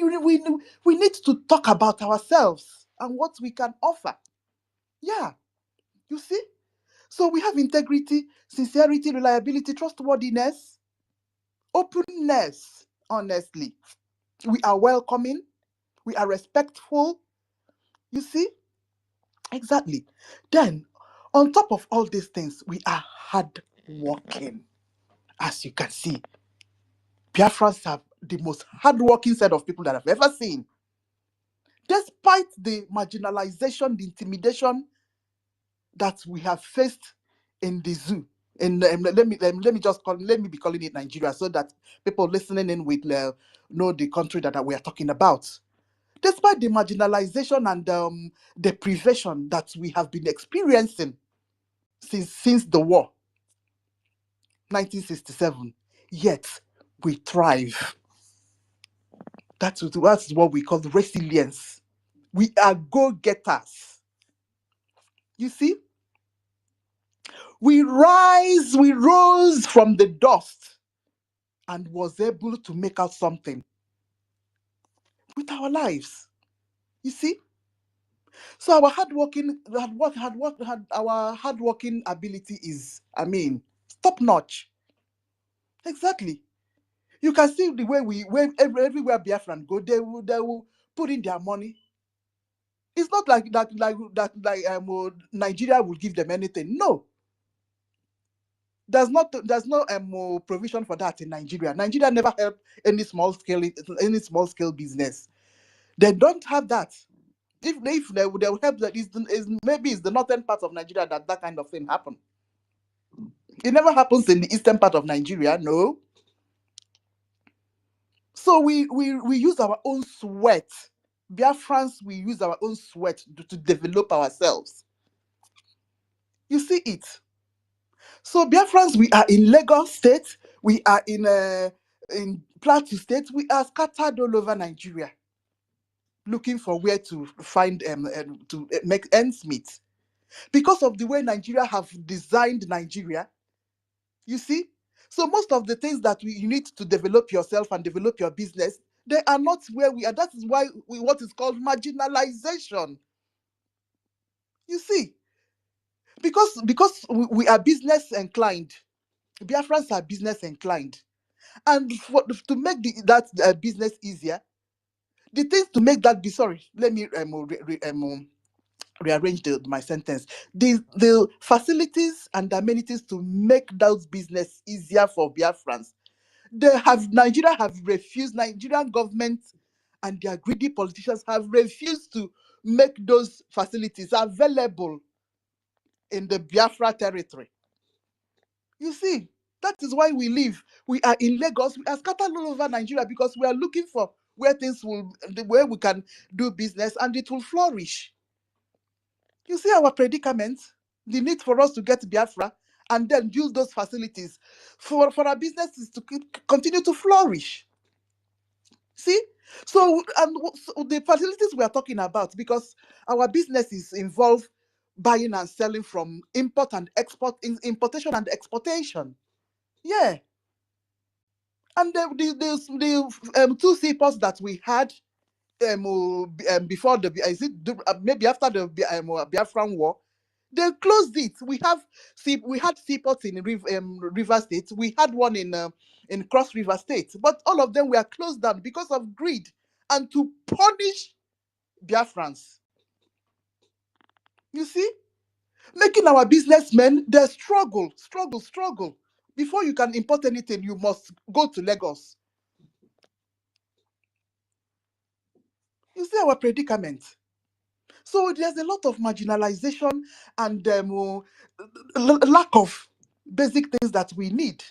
we need to talk about ourselves and what we can offer. Yeah, you see. So we have integrity, sincerity, reliability, trustworthiness, openness. Honestly, we are welcoming. We are respectful. You see. Exactly. Then, on top of all these things, we are hard working. As you can see, Biafrans have the most hardworking set of people that I've ever seen. Despite the marginalization, the intimidation that we have faced in the zoo, and let me be calling it Nigeria, so that people listening in will know the country that we are talking about. Despite the marginalization and deprivation that we have been experiencing since the war, 1967, yet we thrive. That's what we call resilience. We are go-getters. You see, we rose from the dust and was able to make out something with our lives. You see, so our our hardworking ability is, top notch. Exactly. You can see the way everywhere Biafran go, they will put in their money. It's not like Nigeria will give them anything. No, there's no provision for that in Nigeria. Nigeria never helped any small scale business. They don't have that. If they will help, that maybe it's the northern part of Nigeria that kind of thing happen. It never happens in the eastern part of Nigeria. No. So we use our own sweat. Biafrans, we use our own sweat to develop ourselves. You see it. So Biafrans, we are in Lagos State, we are in Plateau State, we are scattered all over Nigeria, looking for where to find to make ends meet. Because of the way Nigeria have designed Nigeria, you see. So most of the things that you need to develop yourself and develop your business, they are not where we are. That is why what is called marginalization. You see, because we are business inclined. Biafrans are business inclined. And to make that business easier, the things to make that be sorry, let me rearrange my sentence. The facilities and amenities to make those business easier for Biafrans. Nigeria have refused, Nigerian government and their greedy politicians have refused to make those facilities available in the Biafra territory. You see, that is why we live. We are in Lagos. We are scattered all over Nigeria because we are looking for where we can do business and it will flourish. You see our predicament, the need for us to get Biafra and then build those facilities for our businesses to continue to flourish. See? So, so the facilities we are talking about, because our businesses involve buying and selling from import and export, importation and exportation. Yeah. And the two seaports that we had before maybe after the Biafran War, they closed it. We had seaports in River State. We had one in Cross River State, but all of them were closed down because of greed and to punish Biafrans. You see, making our businessmen they struggle. Before you can import anything, you must go to Lagos. You see our predicament. So there's a lot of marginalization and lack of basic things that we need.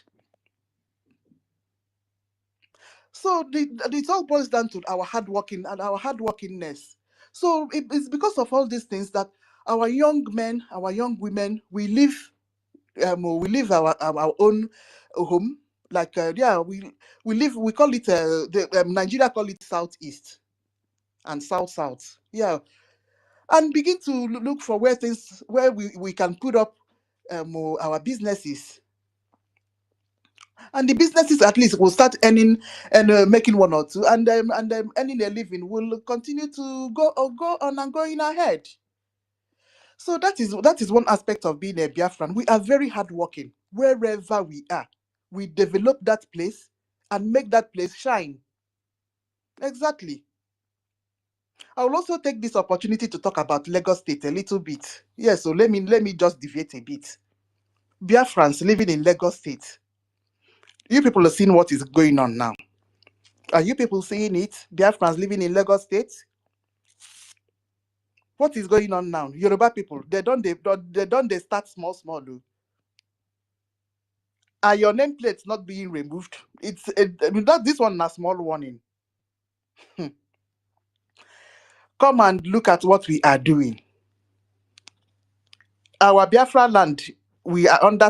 So it all boils down to our hard working and our hardworkingness. So it's because of all these things that our young men, our young women, we live our own home. Like we call it Nigeria call it Southeast and South. Yeah, and begin to look for where we can put up our businesses, and the businesses at least will start earning and making one or two, and earning a living will continue to go on and going ahead. So that is one aspect of being a Biafran. We are very hardworking. Wherever we are, we develop that place and make that place shine. Exactly. I will also take this opportunity to talk about Lagos State a little bit. Yeah, so let me just deviate a bit. Biafrans living in Lagos State. You people are seeing what is going on now. Are you people seeing it? Biafrans living in Lagos State? What is going on now? Yoruba people, they don't start small. Though. Are your nameplates not being removed? This one a small warning. Come and look at what we are doing. Our Biafra land, we are under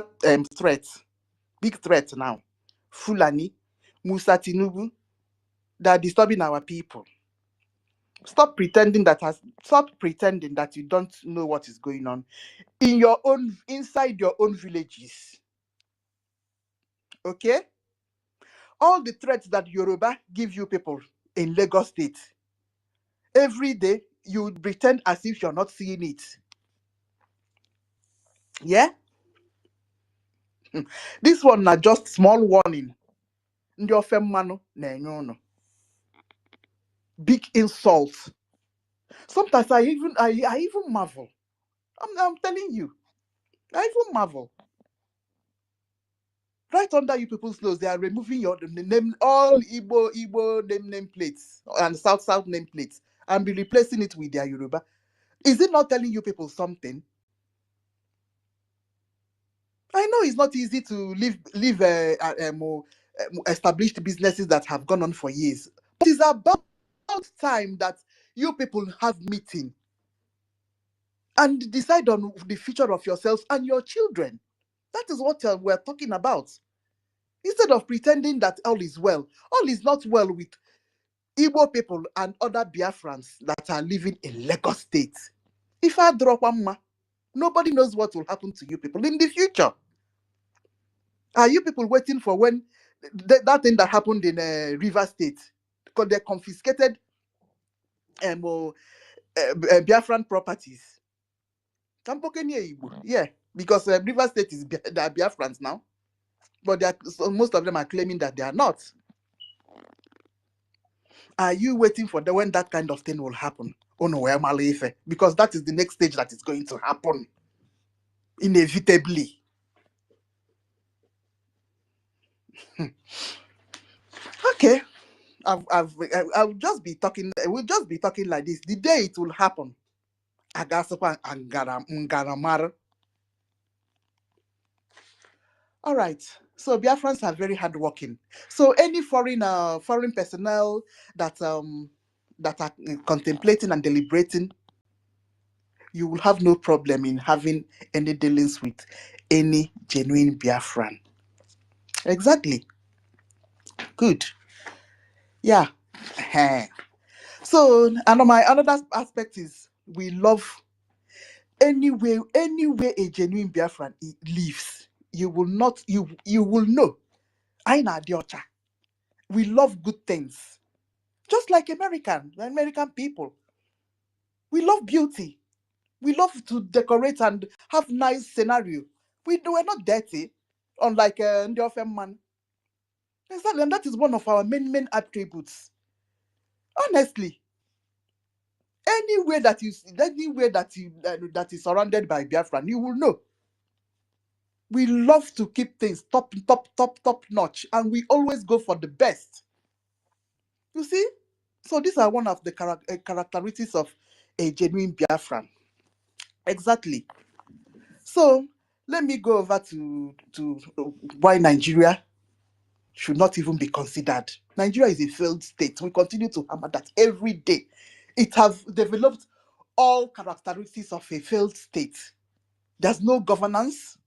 threat. Big threat now. Fulani, Musa Tinubu, they are disturbing our people. Stop pretending that you don't know what is going on inside your own villages. Okay? All the threats that Yoruba give you people in Lagos State, every day you pretend as if you're not seeing it. Yeah? This one na just small warning. Ndị ofe mmanụ na-enye unu. Big insults. Sometimes I even marvel. I'm telling you. I even marvel. Right under you people's nose, they are removing your name, all Igbo name plates and South name plates, and be replacing it with their Yoruba. Is it not telling you people something? I know it's not easy to leave established businesses that have gone on for years. But it's about time that you people have meeting and decide on the future of yourselves and your children. That is what we're talking about. Instead of pretending that all is well, all is not well with Igbo people and other Biafrans that are living in Lagos State. If I drop one ma, nobody knows what will happen to you people in the future. Are you people waiting for when that thing that happened in River State? Because they confiscated Biafran properties. Yeah, because River State is they are Biafrans now. But so most of them are claiming that they are not. Are you waiting for when that kind of thing will happen? Oh no, because that is the next stage that is going to happen. Inevitably. Okay. I'll just be talking. We'll just be talking like this. The day it will happen. All right. So Biafrans are very hardworking. So any foreign personnel that are contemplating and deliberating, you will have no problem in having any dealings with any genuine Biafran. Exactly. Good. Yeah. So, and my another aspect is we love anywhere a genuine Biafran lives. You will not, you will know. I know Diocha. We love good things. Just like American people. We love beauty. We love to decorate and have nice scenario. We're not dirty, unlike the Ofem man. Exactly, and that is one of our main attributes. Honestly, anywhere that that is surrounded by Biafran, you will know. We love to keep things top notch, and we always go for the best. You see, so these are one of the characteristics of a genuine Biafran. Exactly. So let me go over to why Nigeria should not even be considered. Nigeria is a failed state. We continue to hammer that every day. It has developed all characteristics of a failed state. There's no governance.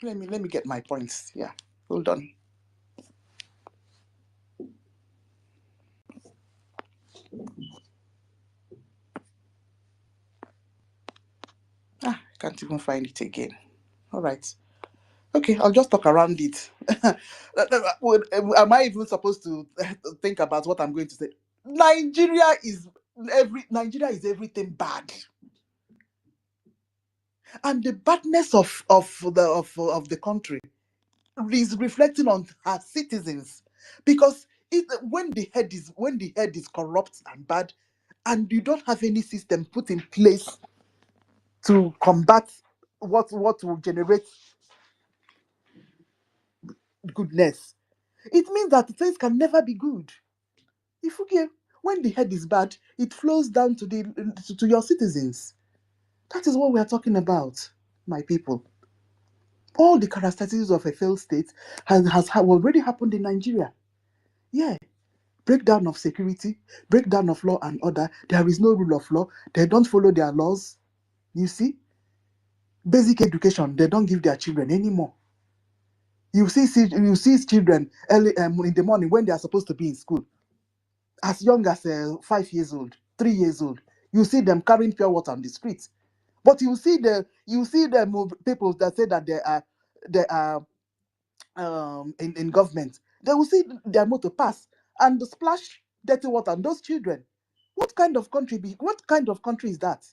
Let me get my points. Yeah, hold on. I can't even find it again. All right. Okay, I'll just talk around it. Am I even supposed to think about what I'm going to say? Nigeria is everything bad, and the badness of the country is reflecting on her citizens, because when the head is corrupt and bad, and you don't have any system put in place to combat what will generate goodness, it means that things can never be good. If you get When the head is bad, it flows down to your citizens. That is what we are talking about, my people. All the characteristics of a failed state has already happened in Nigeria. Yeah, breakdown of security, breakdown of law and order. There is no rule of law. They don't follow their laws. You see, basic education they don't give their children anymore. You see children early in the morning when they are supposed to be in school, as young as 5 years old, 3 years old. You see them carrying pure water on the streets. But you see them people that say that they are in government. They will see their motor pass and splash dirty water on those children. What kind of country is that?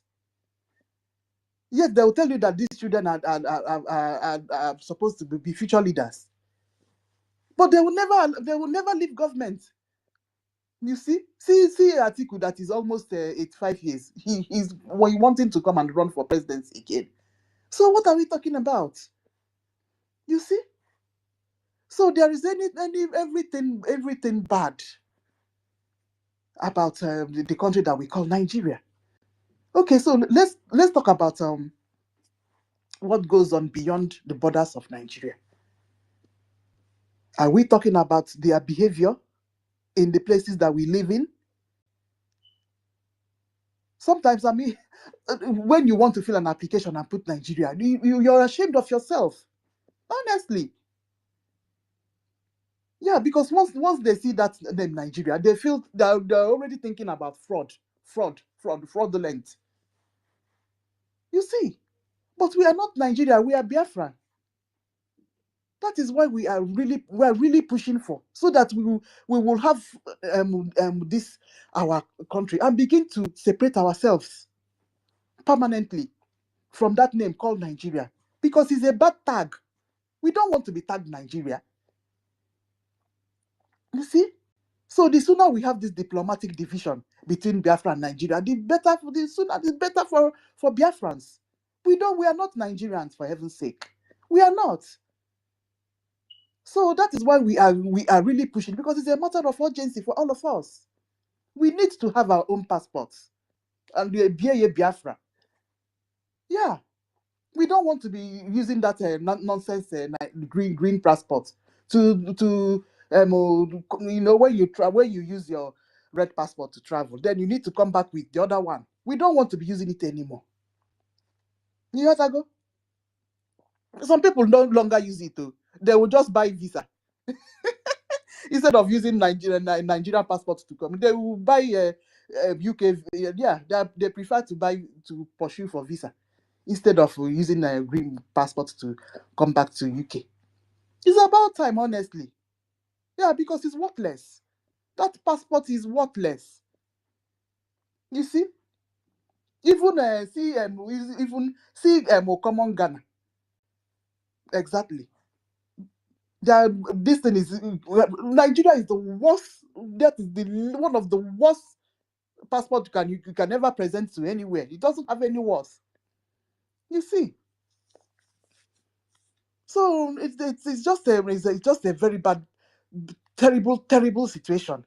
Yes, they will tell you that these children are supposed to be future leaders, but they will never leave government. You see Atiku that is almost 85 years. He's wanting to come and run for presidency again. So what are we talking about? You see? So there is everything bad about the country that we call Nigeria. Okay, so let's talk about what goes on beyond the borders of Nigeria. Are we talking about their behavior in the places that we live in? Sometimes, I mean, when you want to fill an application and put Nigeria, you're ashamed of yourself. Honestly. Yeah, because once they see that name Nigeria, they feel they're already thinking about fraudulent. You see, but we are not Nigeria, we are Biafra. That is why we are really pushing for, so that we will have this our country and begin to separate ourselves permanently from that name called Nigeria, because it's a bad tag. We don't want to be tagged Nigeria. You see? So the sooner we have this diplomatic division between Biafra and Nigeria, the sooner it's better for Biafrans. We are not Nigerians, for heaven's sake. We are not. So that is why we are really pushing, because it's a matter of urgency for all of us. We need to have our own passports and be a Biafra. Yeah. We don't want to be using that nonsense green passport to when you use your red passport to travel, then you need to come back with the other one. We don't want to be using it anymore. You heard that go? Some people no longer use it too. They will just buy visa. instead of using Nigerian passports to come, they will buy UK. Yeah, they prefer to pursue for visa instead of using a green passport to come back to UK. It's about time, honestly. Yeah, because it's worthless. That passport is worthless. You see, even common Ghana. Exactly. This thing is Nigeria is the worst. That is one of the worst passport you can ever present to anywhere. It doesn't have any worse. You see. So it's just a very bad, terrible situation.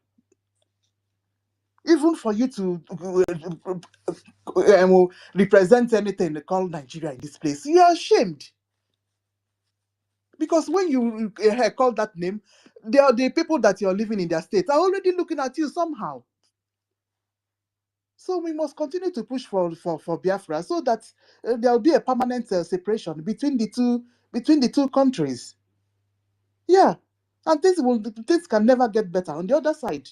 Even for you to represent anything called Nigeria in this place, you are ashamed. Because when you call that name, the people that you're living in their state are already looking at you somehow. So we must continue to push for Biafra so that there will be a permanent separation between the two countries. Yeah, and things can never get better on the other side.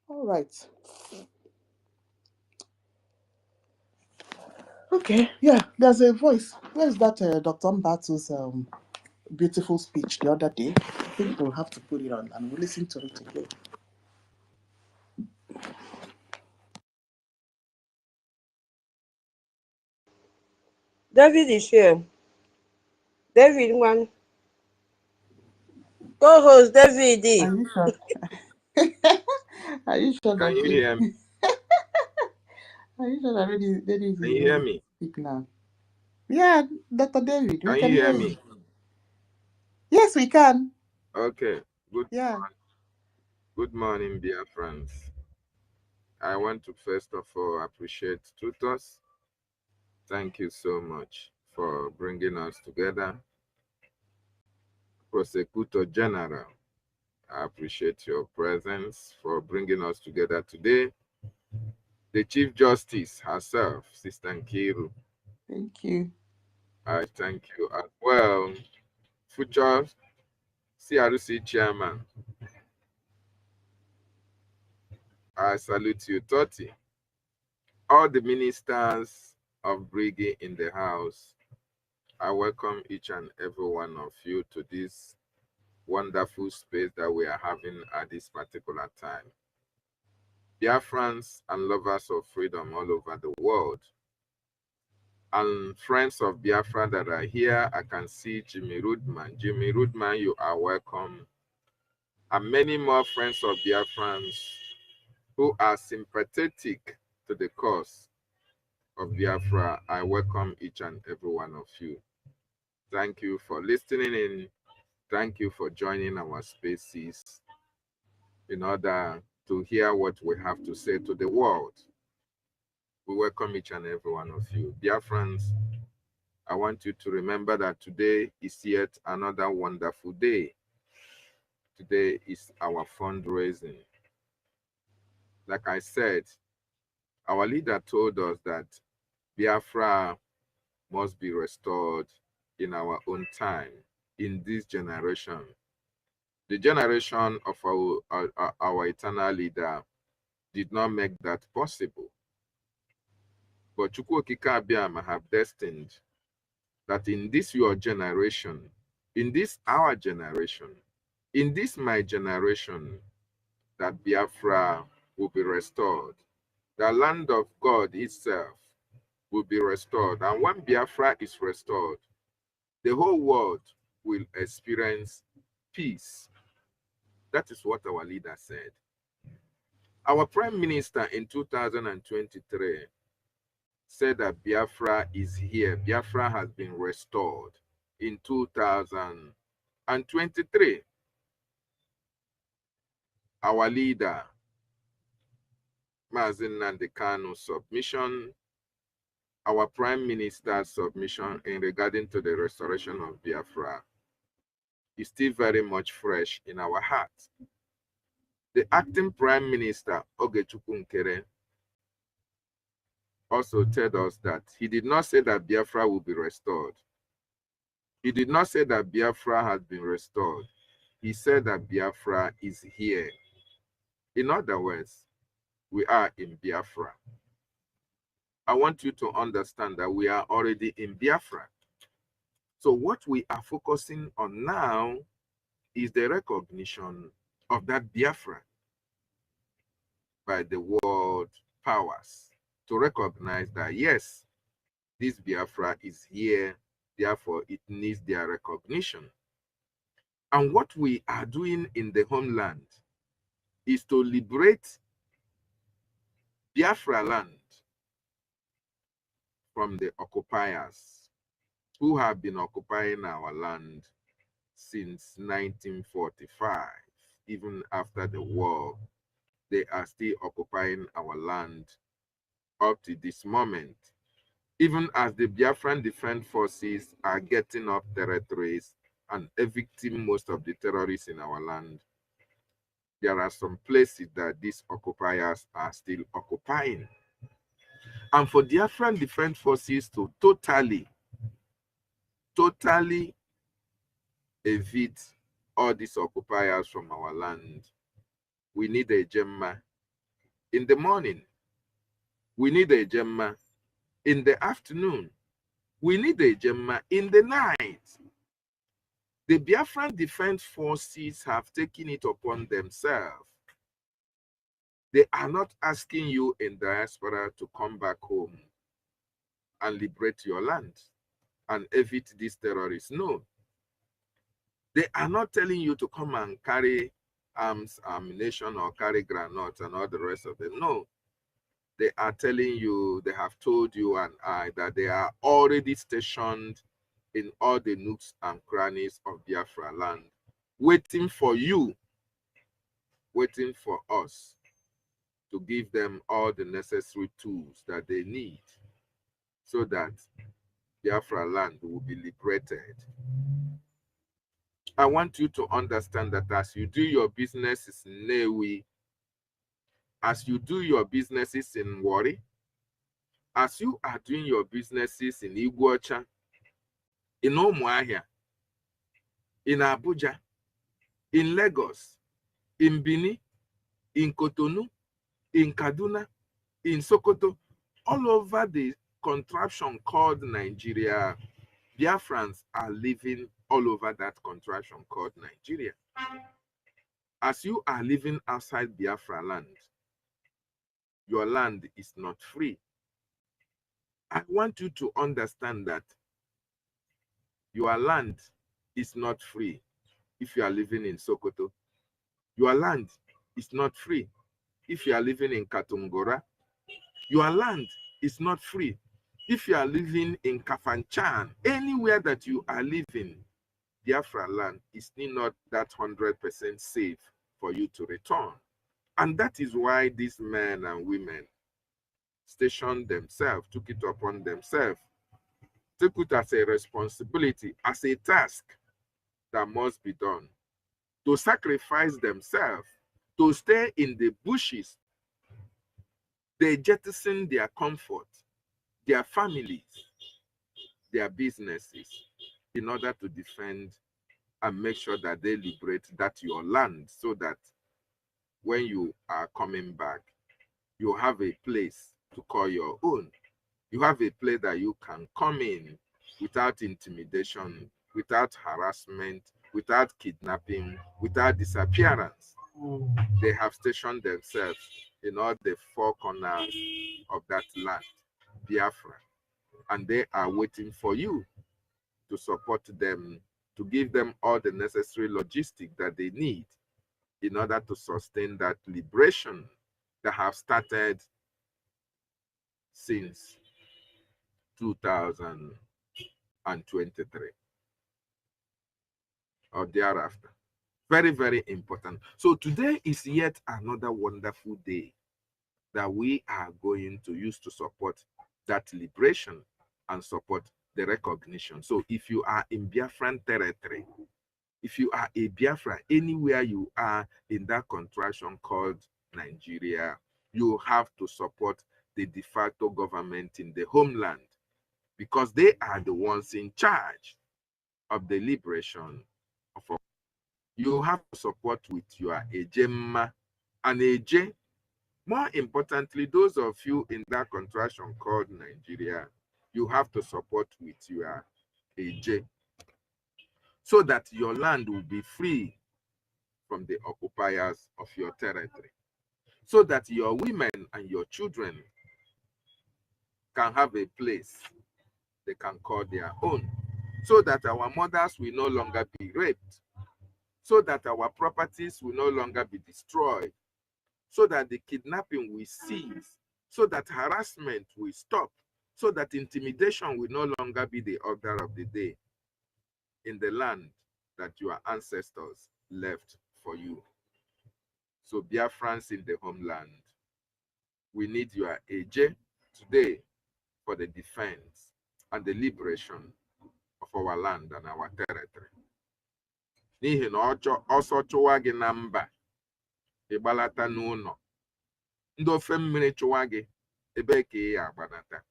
All right. Okay. Yeah, there's a voice. Where's that Dr. Mbatu's beautiful speech the other day? I think we'll have to put it on and we'll listen to it again.
David is here. David, one. Co-host David.
Are you sure? Are you sure
Can you hear me?
Are you sure that lady is
Can you hear
ready to
me?
speak now? Yeah, Dr. David, we
Can
can
you
hear
hear
you.
me?
Yes, we can.
Okay.
Yeah.
Good morning, dear friends. I want to first of all appreciate Tutos. Thank you so much for bringing us together. Prosecutor General, I appreciate your presence for bringing us together today. The Chief Justice herself, Sister Nkiru,
Thank you.
I thank you as well. Future CRC Chairman, I salute you, Toti. All the ministers of Brgie in the house, I welcome each and every one of you to this wonderful space that we are having at this particular time. Biafrans and lovers of freedom all over the world, and friends of Biafra that are here, I can see Jimmy Rudman. Jimmy Rudman, you are welcome. And many more friends of Biafrans who are sympathetic to the cause of Biafra, I welcome each and every one of you. Thank you for listening in. Thank you for joining our spaces in order to hear what we have to say to the world. We welcome each and every one of you. Dear friends, I want you to remember that today is yet another wonderful day. Today is our fundraising. Like I said, our leader told us that Biafra must be restored in our own time, in this generation. The generation of our eternal leader did not make that possible. But Chukwu Okike Abiama have destined that in this your generation, in this our generation, in this my generation, that Biafra will be restored. The land of God itself will be restored. And when Biafra is restored, the whole world will experience peace. That is what our leader said. Our Prime Minister in 2023 said that Biafra is here. Biafra has been restored in 2023. Our leader, Nnamdi Kanu's submission, our Prime Minister's submission in regarding to the restoration of Biafra is still very much fresh in our hearts. The acting Prime Minister, Ogechukwu Nkere, also told us that he did not say that Biafra will be restored. He did not say that Biafra has been restored. He said that Biafra is here. In other words, we are in Biafra. I want you to understand that we are already in Biafra. So what we are focusing on now is the recognition of that Biafra by the world powers to recognize that, yes, this Biafra is here, therefore it needs their recognition. And what we are doing in the homeland is to liberate Biafra land from the occupiers who have been occupying our land since 1945. Even after the war, they are still occupying our land up to this moment. Even as the Biafran Defense Forces are getting up territories and evicting most of the terrorists in our land, there are some places that these occupiers are still occupying. And for Biafran Defense Forces to totally evict all these occupiers from our land, we need a Gemma in the morning. We need a Gemma in the afternoon. We need a Gemma in the night. The Biafran Defense Forces have taken it upon themselves. They are not asking you in diaspora to come back home and liberate your land and evict these terrorists. No. They are not telling you to come and carry arms, ammunition, or carry granates and all the rest of it. No. They are telling you, they have told you and I that they are already stationed in all the nooks and crannies of Biafra land, waiting for you, waiting for us to give them all the necessary tools that they need so that Biafra land will be liberated. I want you to understand that as you do your businesses in Newi, as you do your businesses in Wari, as you are doing your businesses in Iguacha, in Umuahia, in Abuja, in Lagos, in Bini, in Cotonou, in Kaduna, in Sokoto, all over the contraption called Nigeria, Biafrans are living all over that contraption called Nigeria. As you are living outside Biafra land, your land is not free. I want you to understand that your land is not free if you are living in Sokoto. Your land is not free if you are living in Katungora. Your land is not free if you are living in Kafanchan. Anywhere that you are living, Biafra land is still not that 100% safe for you to return. And that is why these men and women stationed themselves, took it upon themselves, took it as a responsibility, as a task that must be done, to sacrifice themselves, to stay in the bushes. They jettison their comfort, their families, their businesses in order to defend and make sure that they liberate that your land, so that when you are coming back, you have a place to call your own. You have a place that you can come in without intimidation, without harassment, without kidnapping, without disappearance. They have stationed themselves in all the four corners of that land, Biafra, and they are waiting for you to support them, to give them all the necessary logistics that they need in order to sustain that liberation that have started since 2023 or thereafter. Very, very important. So today is yet another wonderful day that we are going to use to support that liberation and support the recognition. So if you are in Biafran territory, if you are a Biafra, anywhere you are in that contraction called Nigeria, you have to support the de facto government in the homeland, because they are the ones in charge. of the liberation of our. You have to support with your ejemma and eje. More importantly, those of you in that contraction called Nigeria, you have to support with your eje, so that your land will be free from the occupiers of your territory, so that your women and your children can have a place they can call their own, so that our mothers will no longer be raped, so that our properties will no longer be destroyed, so that the kidnapping will cease, so that harassment will stop, so that intimidation will no longer be the order of the day in the land that your ancestors left for you. So Biafrans in the homeland, we need your AJ today for the defense and the liberation of our land and our territory. N'ihi na ọsọ chụwa gị na mba, ịgbalata n'ụlọ. Ndị ofe mmiri chụwa gị, ebe ka ị agbanata.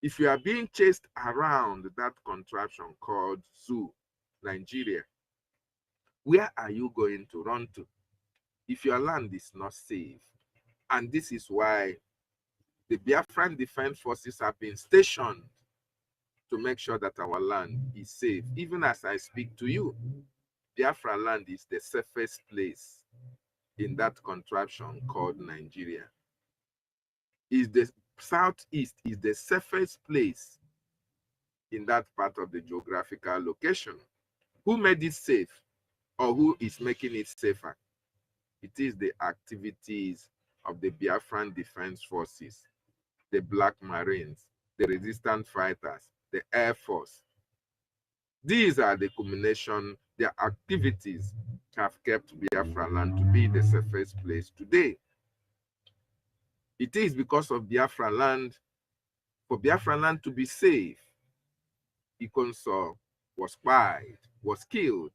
If you are being chased around that contraption called zoo, Nigeria, where are you going to run to if your land is not safe? And this is why the Biafran Defense Forces have been stationed to make sure that our land is safe. Even as I speak to you, Biafra land is the safest place in that contraption called Nigeria. Is the southeast is the safest place in that part of the geographical location. Who made it safe, or who is making it safer? It is the activities of the Biafran Defense Forces, the Black Marines, the resistance fighters, the Air Force. These are the culmination, their activities have kept Biafra land to be the safest place today. It is because of Biafra land, for Biafra land to be safe, IKOM was spied, was killed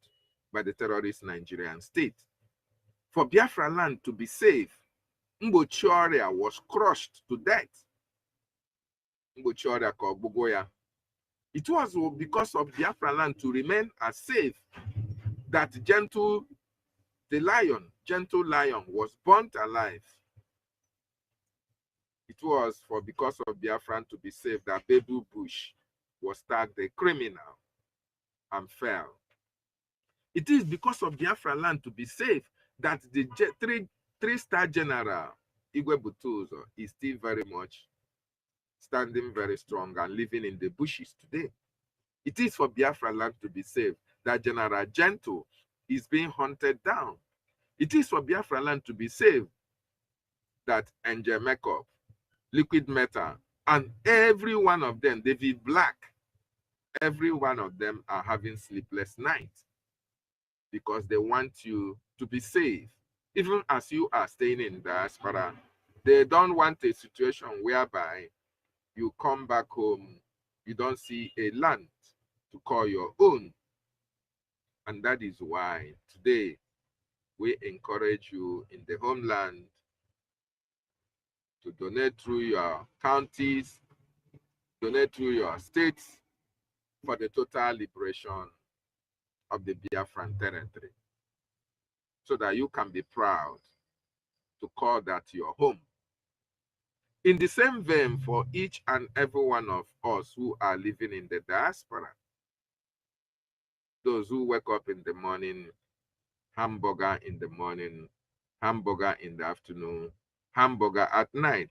by the terrorist Nigerian state. For Biafra land to be safe, Mgbochi Ọrịa was crushed to death. Mgbochi Ọrịa ka ọgbụgbọ ya. It was because of Biafra land to remain as safe that gentle lion was burnt alive. It was because of Biafran to be safe that Baby Bush was tagged a criminal and fell. It is because of Biafra land to be safe that the three-star general Igwe Butuzo is still very much standing very strong and living in the bushes today. It is for Biafra land to be safe that General Gento is being hunted down. It is for Biafra land to be safe that Angel Makeup, Liquid Metal, and every one of them, David Black, every one of them are having sleepless nights because they want you to be safe. Even as you are staying in diaspora, they don't want a situation whereby you come back home, you don't see a land to call your own. And that is why today we encourage you in the homeland to donate through your counties, donate through your states for the total liberation of the Biafran territory, so that you can be proud to call that your home. In the same vein, for each and every one of us who are living in the diaspora, those who wake up in the morning, hamburger in the morning, hamburger in the afternoon, hamburger at night.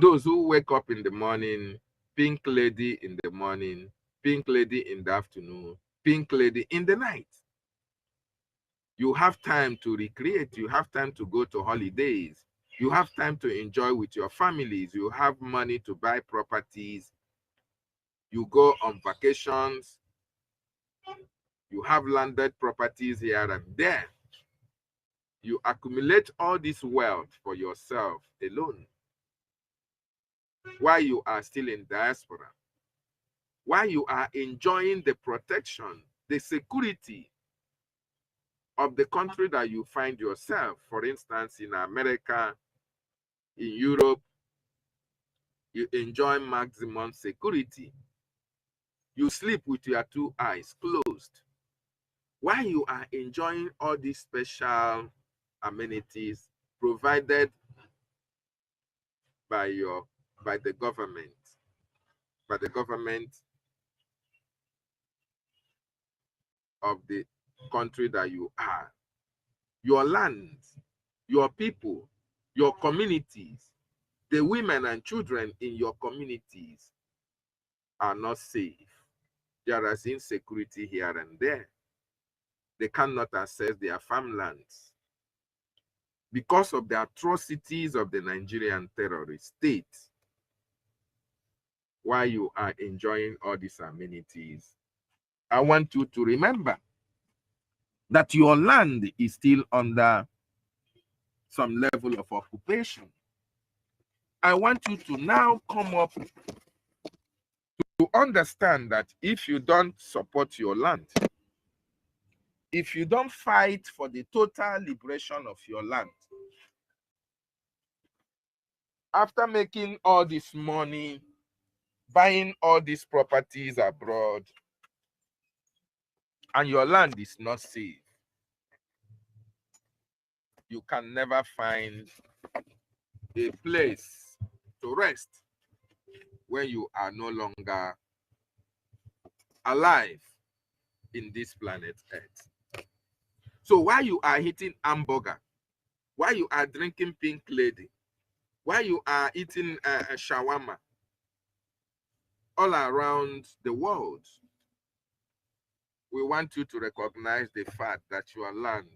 Those who wake up in the morning, pink lady in the morning, pink lady in the afternoon, pink lady in the night. You have time to recreate, you have time to go to holidays, you have time to enjoy with your families, you have money to buy properties, you go on vacations, you have landed properties here and there. You accumulate all this wealth for yourself alone while you are still in diaspora, while you are enjoying the protection, the security of the country that you find yourself. For instance, in America, in Europe, you enjoy maximum security. You sleep with your two eyes closed. While you are enjoying all these special amenities provided by the government, of the country that you are. Your land, your people, your communities, the women and children in your communities are not safe. There is insecurity here and there. They cannot access their farmlands because of the atrocities of the Nigerian terrorist state. While you are enjoying all these amenities, I want you to remember that your land is still under some level of occupation. I want you to now come up to understand that if you don't support your land, if you don't fight for the total liberation of your land, after making all this money, buying all these properties abroad, and your land is not safe, you can never find a place to rest when you are no longer alive in this planet Earth. So while you are eating hamburger, while you are drinking Pink Lady, while you are eating a shawarma all around the world, we want you to recognize the fact that your land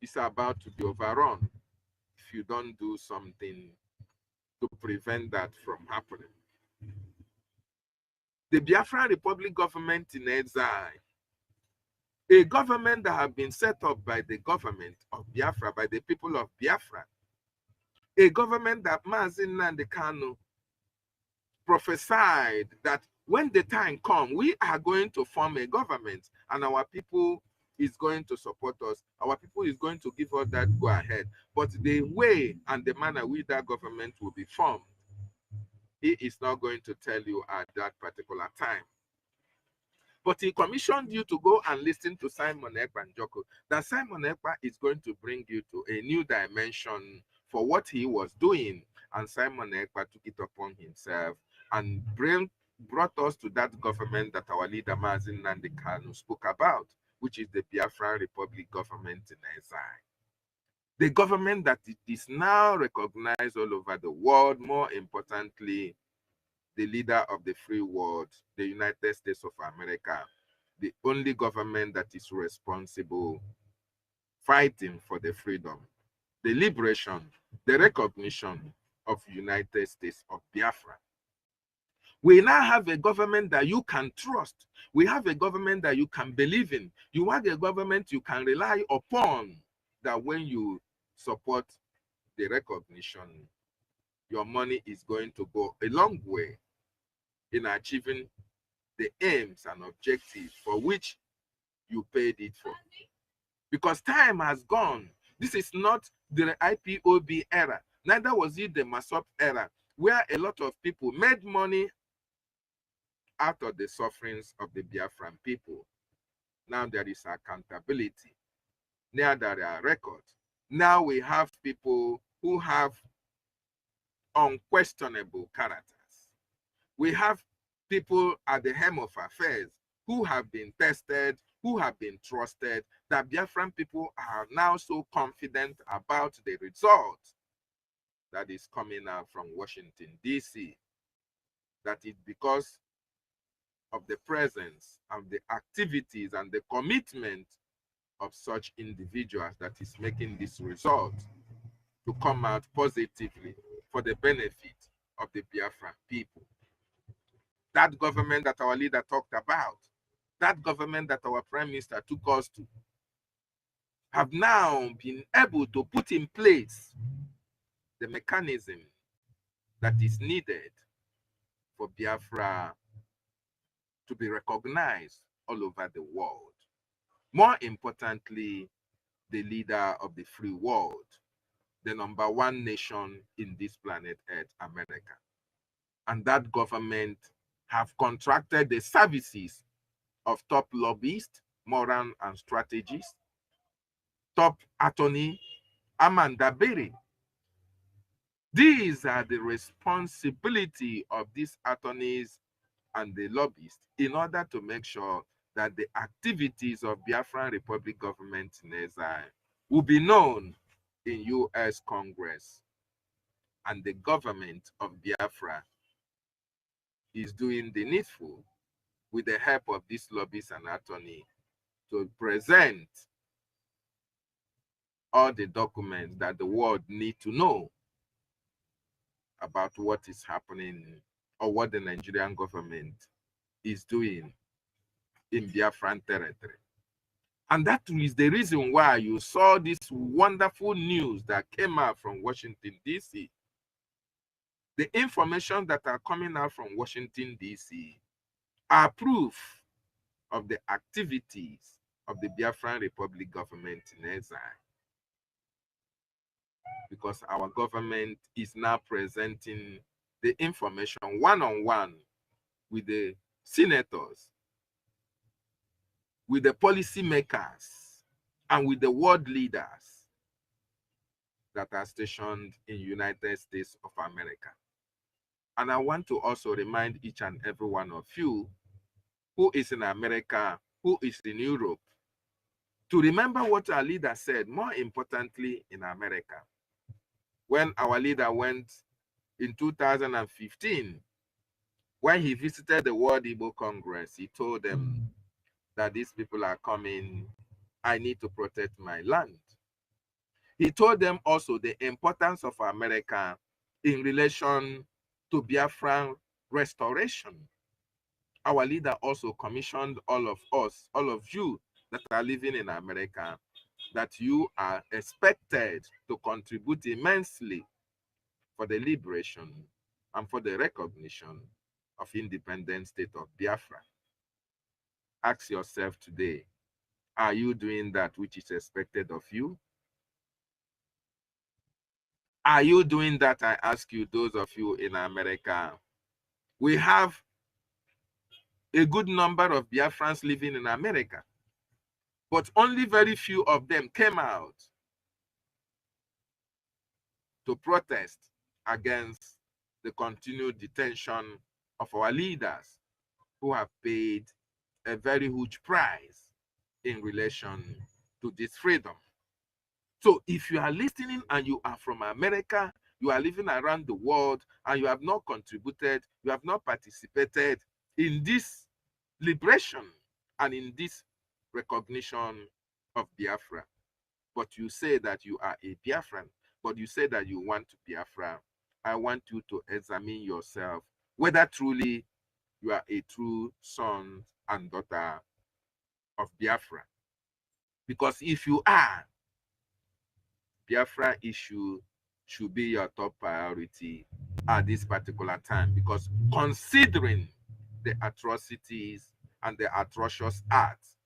is about to be overrun if you don't do something to prevent that from happening. The Biafran Republic government in exile, a government that has been set up by the government of Biafra, by the people of Biafra, a government that Nnamdi Kanu prophesied that when the time comes, we are going to form a government and our people is going to support us. Our people is going to give us that go ahead. But the way and the manner with that government will be formed, he is not going to tell you at that particular time. But he commissioned you to go and listen to Simon Ekpa and Joko, that Simon Ekpa is going to bring you to a new dimension for what he was doing. And Simon Ekpa took it upon himself and brought us to that government that our leader Nnamdi Kanu spoke about, which is the Biafran Republic government in exile. The government that it is now recognized all over the world, more importantly, the leader of the free world, the United States of America, the only government that is responsible fighting for the freedom, the liberation, the recognition of the United States of Biafra. We now have a government that you can trust. We have a government that you can believe in. You have a government you can rely upon, that when you support the recognition, your money is going to go a long way in achieving the aims and objectives for which you paid it for. Because time has gone. This is not the IPOB era. Neither was it the MASOP era, where a lot of people made money out of the sufferings of the Biafran people. Now there is accountability. Now there are records. Now we have people who have unquestionable characters. We have people at the helm of affairs who have been tested, who have been trusted, that Biafran people are now so confident about the result that is coming out from Washington, D.C., that it's because of the presence of the activities and the commitment of such individuals that is making this result to come out positively for the benefit of the Biafran people. That government that our leader talked about, that government that our prime minister took us to, have now been able to put in place the mechanism that is needed for Biafra to be recognized all over the world. More importantly, the leader of the free world, the #1 nation in this planet Earth, America. and that government have contracted the services of top lobbyists, moral and strategists, top attorney Amanda Berry. These are the responsibility of these attorneys and the lobbyists in order to make sure that the activities of Biafran Republic government in exile will be known in U.S. Congress. And the government of Biafra is doing the needful with the help of these lobbyists and attorney to present all the documents that the world need to know about what is happening or what the Nigerian government is doing in Biafran territory. And that is the reason why you saw this wonderful news that came out from Washington, D.C. The information that are coming out from Washington, D.C. are proof of the activities of the Biafran Republic government in exile. Because our government is now presenting the information one-on-one with the senators, with the policymakers, and with the world leaders that are stationed in United States of America. And I want to also remind each and every one of you who is in America, who is in Europe, to remember what our leader said, more importantly in America. When our leader went in 2015, when he visited the World Igbo Congress, he told them that these people are coming, I need to protect my land. He told them also the importance of America in relation to Biafran restoration. Our leader also commissioned all of us, all of you that are living in America, that you are expected to contribute immensely for the liberation and for the recognition of independent state of Biafra. Ask yourself today, are you doing that which is expected of you? Are you doing that? I ask you, those of you in America. We have a good number of Biafrans living in America, but only very few of them came out to protest against the continued detention of our leaders who have paid a very huge price in relation to this freedom. So if you are listening and you are from America, you are living around the world, and you have not contributed, you have not participated in this liberation and in this recognition of Biafra, but you say that you are a Biafran, but you say that you want to Biafra, I want you to examine yourself whether truly you are a true son and daughter of Biafra. Because if you are, Biafra issue should be your top priority at this particular time, because considering the atrocities and the atrocious acts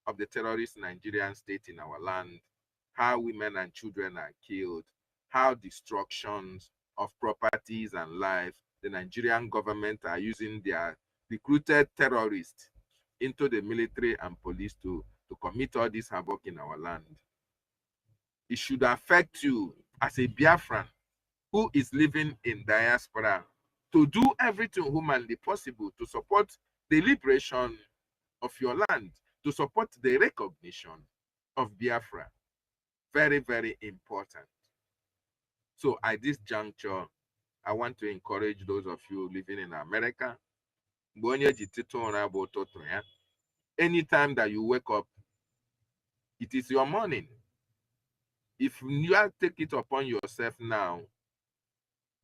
of the terrorist Nigerian state in our land, how women and children are killed, how destructions of properties and lives, the Nigerian government are using their recruited terrorists into the military and police to commit all this havoc in our land. It should affect you as a Biafran who is living in diaspora to do everything humanly possible to support the liberation of your land, to support the recognition of Biafra. Very, very important. So at this juncture, I want to encourage those of you living in America. Anytime that you wake up, it is your morning. If you take it upon yourself now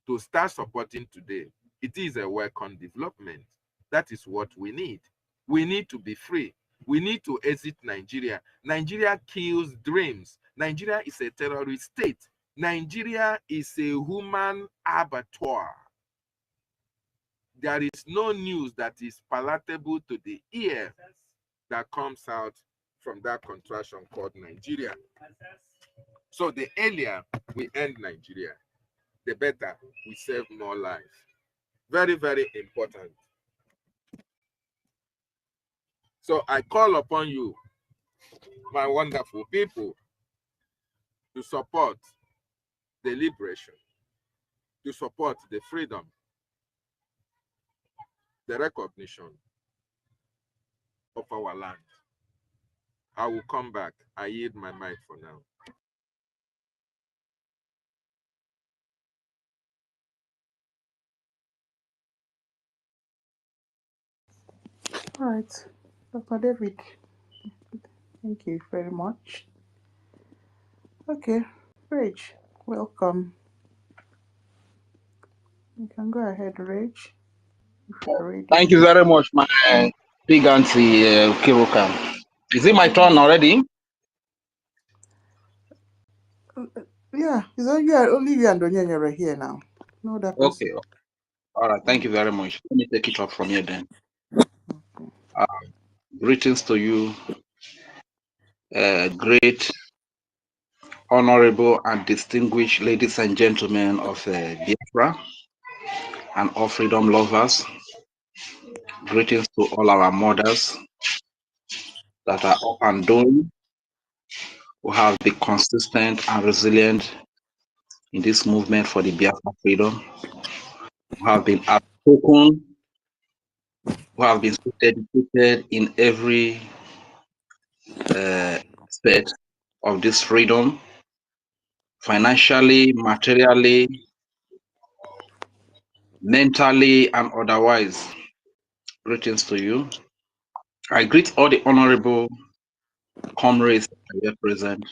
to start supporting today, it is a welcome development. That is what we need. We need to be free. We need to exit Nigeria. Nigeria kills dreams. Nigeria is a terrorist state. Nigeria is a human abattoir. There is no news that is palatable to the ear that comes out from that contraction called Nigeria. So the earlier we end Nigeria, the better we save more lives. Very, very important. So I call upon you, my wonderful people, to support the liberation, to support the freedom, the recognition of our land. I will come back. I yield my mic for now.
All right, Dr. David, thank you very much. Okay, Rach, welcome. You can go ahead, Rach, if you're ready.
Thank you very much, my big auntie Kiruka. Is it my turn already?
Yeah, it's only you and Onyenya are here now. No other person.
Okay. All right. Thank you very much. Let me take it up from here then. Greetings to you, great, honorable, and distinguished ladies and gentlemen of Biafra and all freedom lovers. Greetings to all our mothers that are up and doing, who have been consistent and resilient in this movement for the Biafra freedom, who have been outspoken, who have been so dedicated in every aspect of this freedom, financially, materially, mentally, and otherwise. Greetings to you. I greet all the honorable comrades that are present,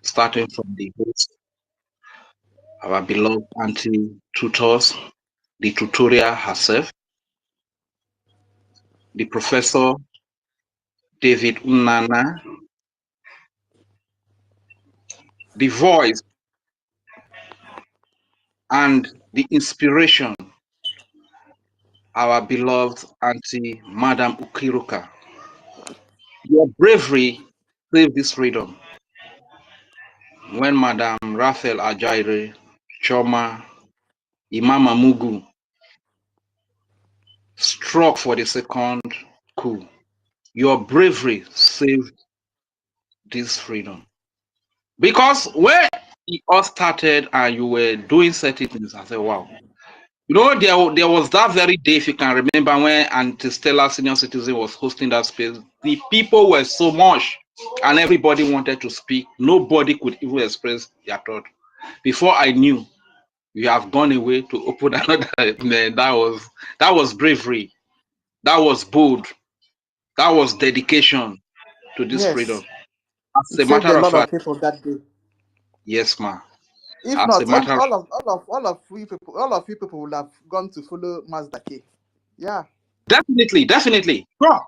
starting from the host, our beloved auntie tutors, the tutorial herself, the professor David Unana, the voice and the inspiration, our beloved auntie Madam Ukiruka. Your bravery saved this freedom. When Madam Raphael Ajaire, Choma, Imama Mugu struck for the second coup, your bravery saved this freedom. Because when it all started and you were doing certain things, I said, wow. You know, there was that very day, if you can remember, when Anti-Stellar Senior Citizen was hosting that space, the people were so much and everybody wanted to speak. Nobody could even express their thought. Before I knew, you have gone away to open another. That was bravery. That was bold. That was dedication to this freedom. As
It
a
saved
matter
a
of
lot of
fact,
people that day.
yes, ma.
If
As a
not,
matter of
all of you people would have gone to follow Mazda K. Yeah.
definitely. Sure.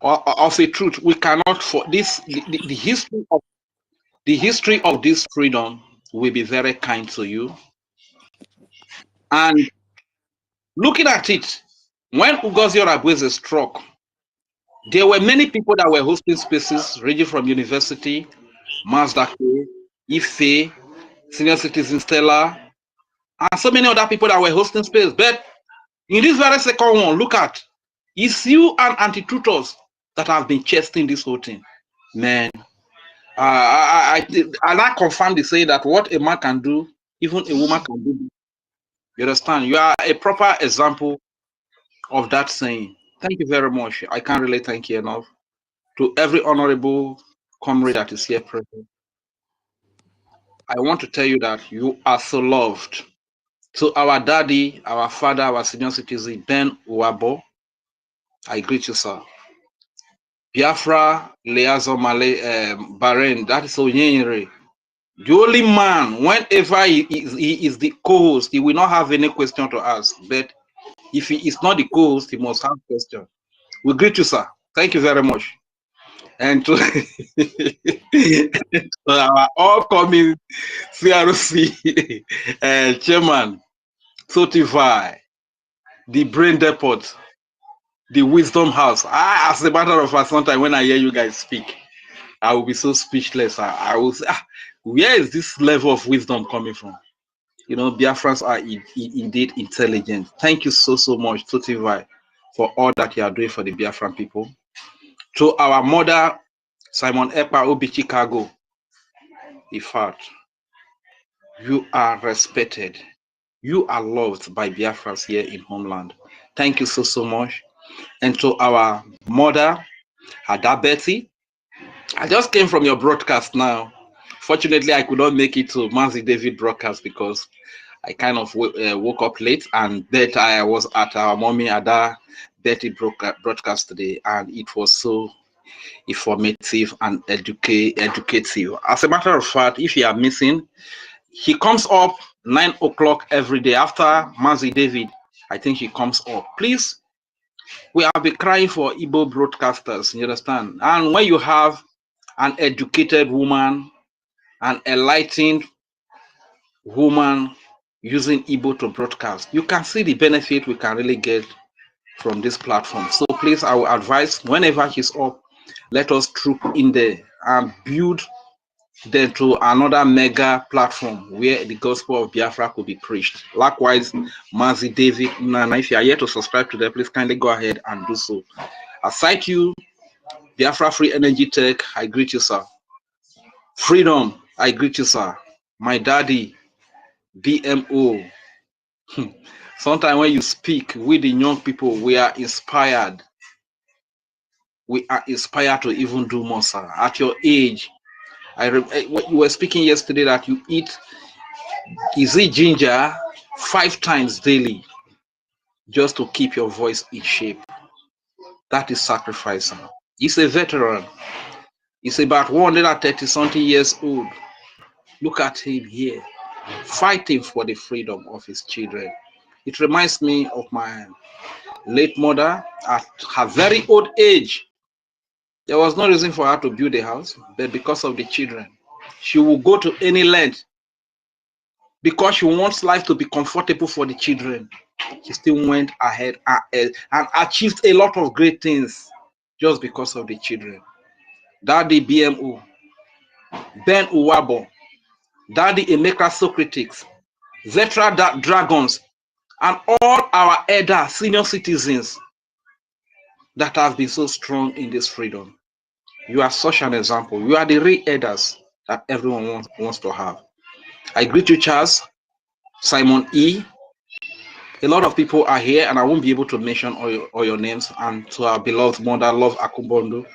Of a truth, we cannot for this the history of this freedom will be very kind to you. And looking at it, when Ngozi Orabueze struck, there were many people that were hosting spaces ranging from university, Mazda K, Ife, Senior Citizen Stella, and so many other people that were hosting space. But in this very second one, look at, it's you and anti-tutors that have been chesting this whole thing. Man, I confirm the say that what a man can do, even a woman can do. You understand? You are a proper example of that saying. Thank you very much. I can't really thank you enough. To every honorable comrade that is here present, I want to tell you that you are so loved. To our daddy, our father, our senior citizen, Ben Uwabo, I greet you, sir. Biafra, Leazo Male, Bahrain, that is Onyenyere. The only man, whenever he is the co-host, he will not have any question to ask. But if he is not the co-host, he must have question. We greet you, sir. Thank you very much. And to, to our upcoming CRC chairman, Sotivai, the Brain Depot, the Wisdom House. As a matter of fact, sometimes when I hear you guys speak, I will be so speechless. I will say, where is this level of wisdom coming from? You know, Biafrans are indeed intelligent. Thank you so much, Tutivai, for all that you are doing for the Biafran people. To our mother, Simon Ekpa Obi Chicago, in fact, you are respected. You are loved by Biafrans here in homeland. Thank you so much. And to our mother, Ada Betty, I just came from your broadcast now. Fortunately, I could not make it to Mazi David broadcast because I kind of woke up late, and that I was at our mommy Ada Betty broadcast today, and it was so informative and educative. As a matter of fact, if you are missing, he comes up 9 o'clock every day after Mazi David. I think he comes up. Please, we have been crying for Igbo broadcasters, you understand? And when you have an educated woman, an enlightened woman using Igbo to broadcast, you can see the benefit we can really get from this platform. So please, I will advise whenever he's up, let us troop in there and build them to another mega platform where the gospel of Biafra could be preached. Likewise, Mazi David, Nana, if you are yet to subscribe to them, please kindly go ahead and do so. Aside you, Biafra Free Energy Tech, I greet you, sir. Freedom, I greet you, sir. My daddy, BMO. Sometimes when you speak with the young people, we are inspired. We are inspired to even do more, sir. At your age, what you were speaking yesterday that you eat, is it ginger 5 times daily just to keep your voice in shape? That is sacrifice, sir. He's a veteran. He's about 130 something years old. Look at him here, fighting for the freedom of his children. It reminds me of my late mother at her very old age. There was no reason for her to build a house, but because of the children, she will go to any length because she wants life to be comfortable for the children. She still went ahead and achieved a lot of great things just because of the children. Daddy BMO, Ben Uwabo, Daddy Emeka Socrates, Zetra Dragons, and all our elder senior citizens that have been so strong in this freedom. You are such an example. You are the real elders that everyone wants to have. I greet you, Charles, Simon E. A lot of people are here, and I won't be able to mention all your names. And to our beloved mother, Love Akumbondo,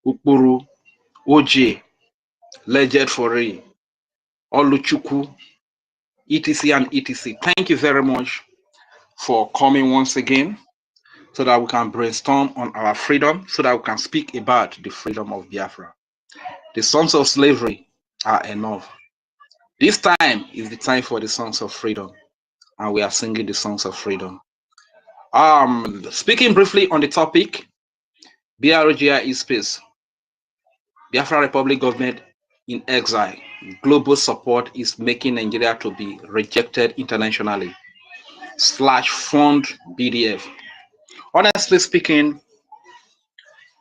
Ukpuru, OJ, Legend Fore, Oluchuku, etc. and etc. Thank you very much for coming once again, so that we can brainstorm on our freedom, so that we can speak about the freedom of Biafra. The sons of slavery are enough. This time is the time for the songs of freedom, and we are singing the songs of freedom. Speaking briefly on the topic, BRGI is space. Biafra Republic government in exile. Global support is making Nigeria to be rejected internationally. /fund BDF. Honestly speaking,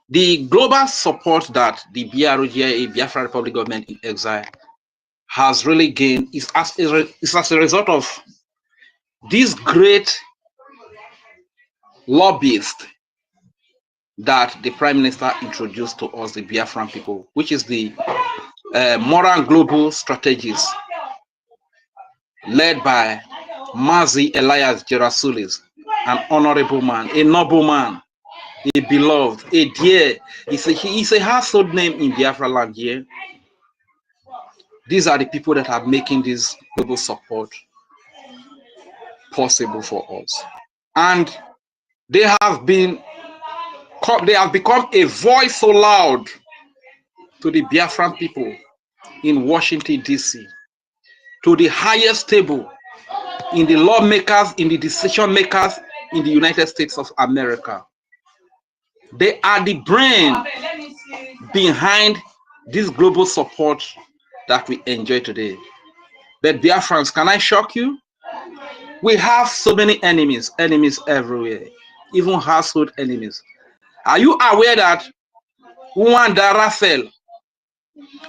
the global support that the BRGI, Biafra Republic government in exile, has really gained is as a result of this great lobbyist that the Prime Minister introduced to us, the Biafran people, which is the Moral Global Strategies, led by Mazi Elias Gerasulis, an honorable man, a noble man, a beloved, a dear. He's a household name in Biafra land here. These are the people that are making this global support possible for us. And they have become a voice so loud to the Biafran people in Washington, D.C., to the highest table in the lawmakers, in the decision makers in the United States of America. They are the brain behind this global support that we enjoy today. But Biafrans, can I shock you? We have so many enemies everywhere, even household enemies. Are you aware that Wanda Raphael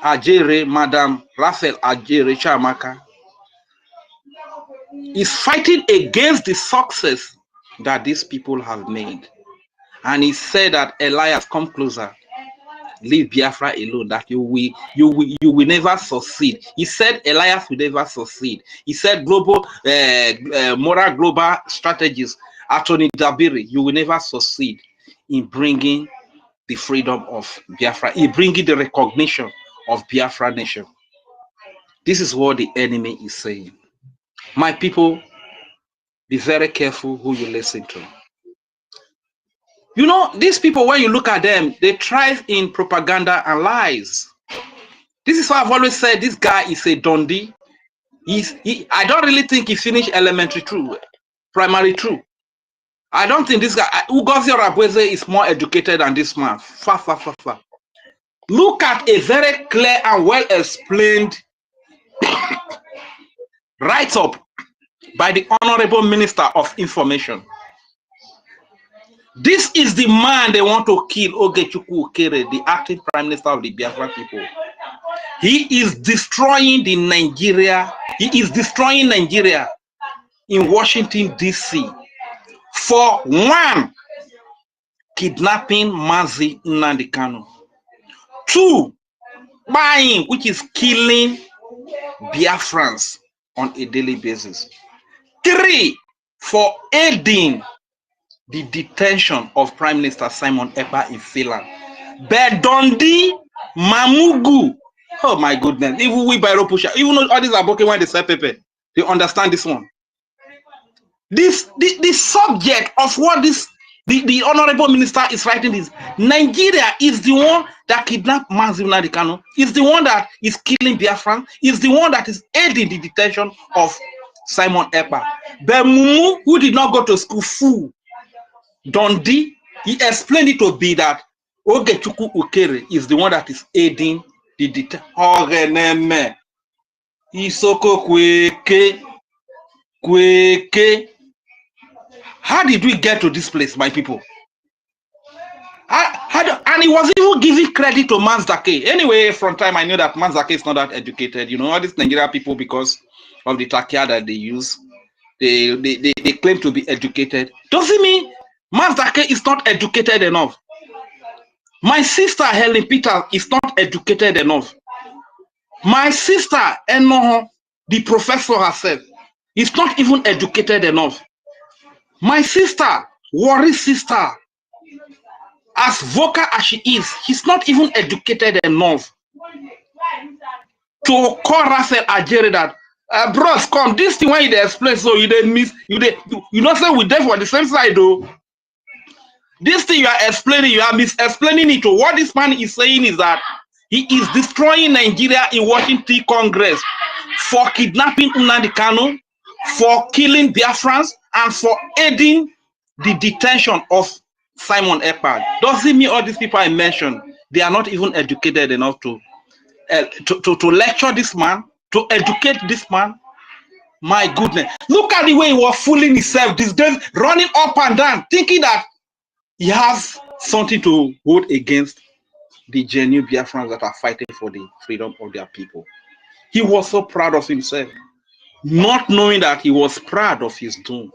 Ajere, Madam Raphael Ajere Chamaka, is fighting against the success that these people have made. And he said that Elias, come closer, leave Biafra alone, that you will never succeed. He said Elias will never succeed. He said global moral global strategies, Attorney Dabiri, you will never succeed in bringing the freedom of Biafra, in bringing the recognition of Biafra nation. This is what the enemy is saying. My people, be very careful who you listen to. You know, these people, when you look at them, they thrive in propaganda and lies. This is why I've always said this guy is a Dundee. I don't really think he finished elementary true, primary true. I don't think this guy, Ngozi Oruabweze, is more educated than this man. Far. Look at a very clear and well explained write-up by the Honorable Minister of Information. This is the man they want to kill, Ogechukwu Ukere, the acting Prime Minister of the Biafra people. He is destroying Nigeria in Washington, D.C. for one, kidnapping Mazi Nnamdi Kanu. Two, buying, which is killing Biafrans on a daily basis. Three, for aiding the detention of Prime Minister Simon Ekpa in Finland. Bedondi Mamugu. Oh my goodness. Even we by Pusha, even though all these are broken when they sell paper, they understand this one. The subject of what the Honorable Minister is writing is Nigeria is the one that kidnapped Mazi Nnamdi Kanu, is the one that is killing Biafran, is the one that is aiding the detention of Simon Ekpa. But Mumu, who did not go to school, fool, Dundee, he explained it to be that Ogechukwu Ukere is the one that is aiding the detention. Isoko Kweke. How did we get to this place, my people? And he was even giving credit to Manzake. Anyway, from time I knew that Manzake is not that educated. You know, all these Nigerian people, because of the takia that they use, they claim to be educated. Doesn't mean Manzake is not educated enough. My sister Helen Peter is not educated enough. My sister Enoho, the professor herself, is not even educated enough. My sister, Warri's sister, as vocal as she is, she's not even educated enough to call Russell Ajere that, bros, come, this thing when you explain, so you didn't miss, you don't say we're there for the same side, though. This thing you are explaining, you are mis-explaining it. What this man is saying is that he is destroying Nigeria in Washington Congress for kidnapping Nnamdi Kanu, for killing Biafrans, and for aiding the detention of Simon Ekpa. Doesn't mean all these people I mentioned, they are not even educated enough to lecture this man, to educate this man. My goodness. Look at the way he was fooling himself these days, running up and down, thinking that he has something to hold against the genuine Biafrans that are fighting for the freedom of their people. He was so proud of himself, not knowing that he was proud of his doom.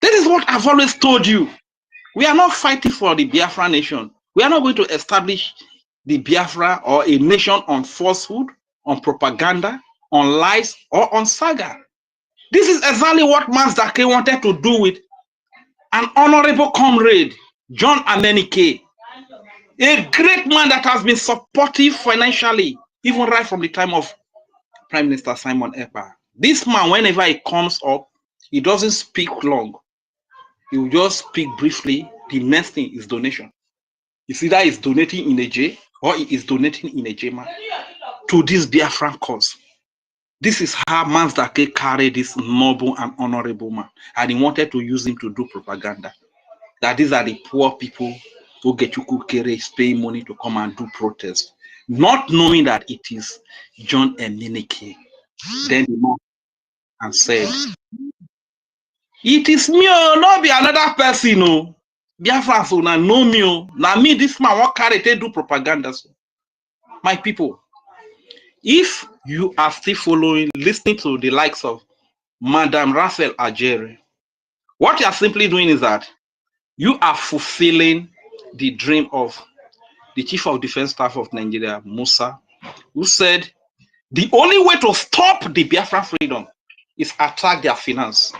This is what I've always told you. We are not fighting for the Biafra nation. We are not going to establish the Biafra or a nation on falsehood, on propaganda, on lies, or on saga. This is exactly what Manzake wanted to do with an honorable comrade, John Amenike, a great man that has been supportive financially, even right from the time of Prime Minister Simon Ekpa. This man, whenever he comes up, he doesn't speak long. He will just speak briefly. The next thing is donation. It's either he's donating in a J or he is donating in a J man to this Biafran cause. This is how Manzake carried this noble and honorable man, and he wanted to use him to do propaganda. That these are the poor people who Ogechukwu Ukere is paying money to come and do protest, not knowing that it is John Emenike. Then the man and said, "It is me, not be another person, no. Biafra so na no me, na me this man what carry to do propaganda." So, my people, if you are still following, listening to the likes of Madam Raphael Ajere, what you are simply doing is that you are fulfilling the dream of the Chief of Defense Staff of Nigeria, Musa, who said the only way to stop the Biafran freedom is attack their finance.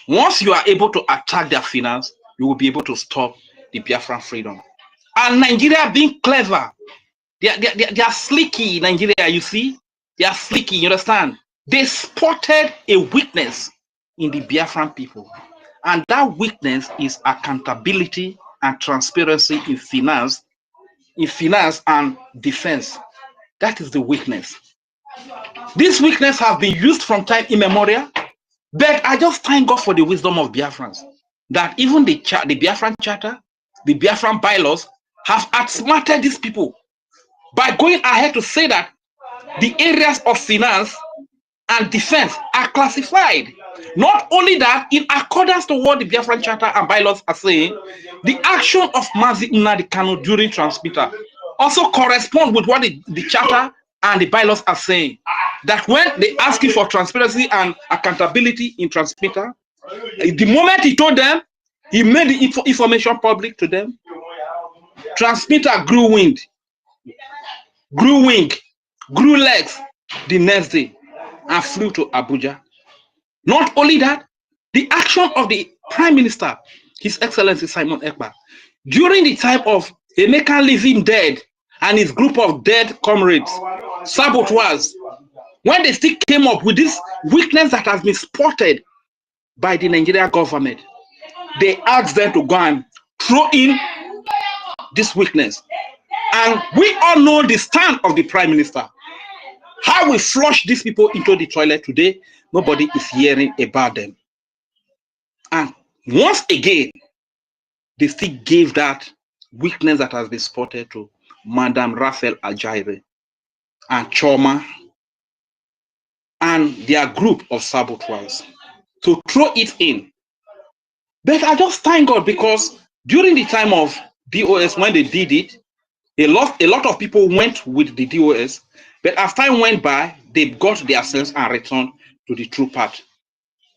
Once you are able to attack their finance, you will be able to stop the Biafran freedom. And Nigeria being clever, they are slicky, Nigeria, you see? They are slicky, you understand? They spotted a weakness in the Biafran people. And that weakness is accountability and transparency in finance and defense. That is the weakness. This weakness has been used from time immemorial, but I just thank God for the wisdom of Biafrans, that even the Biafran Charter, the Biafran bylaws have outsmarted these people by going ahead to say that the areas of finance and defense are classified. Not only that, in accordance to what the Biafran Charter and bylaws are saying, the action of Mazi Nnamdi Kanu during transmitter also correspond with what the Charter and the bylaws are saying. That when they ask you for transparency and accountability in transmitter, the moment he told them, he made the information public to them, transmitter grew wind, grew wing, grew legs the next day and flew to Abuja. Not only that, the action of the Prime Minister, His Excellency Simon Ekpa, during the time of Emeka living dead and his group of dead comrades, saboteurs, when they still came up with this weakness that has been spotted by the Nigerian government, they asked them to go and throw in this weakness. And we all know the stand of the Prime Minister. How we flush these people into the toilet today, nobody is hearing about them. And once again, they still gave that weakness that has been spotted to Madam Raphael Ajere and Choma and their group of saboteurs to throw it in. But I just thank God, because during the time of DOS, when they did it, a lot of people went with the DOS, but as time went by, they got their sense and returned to the true path.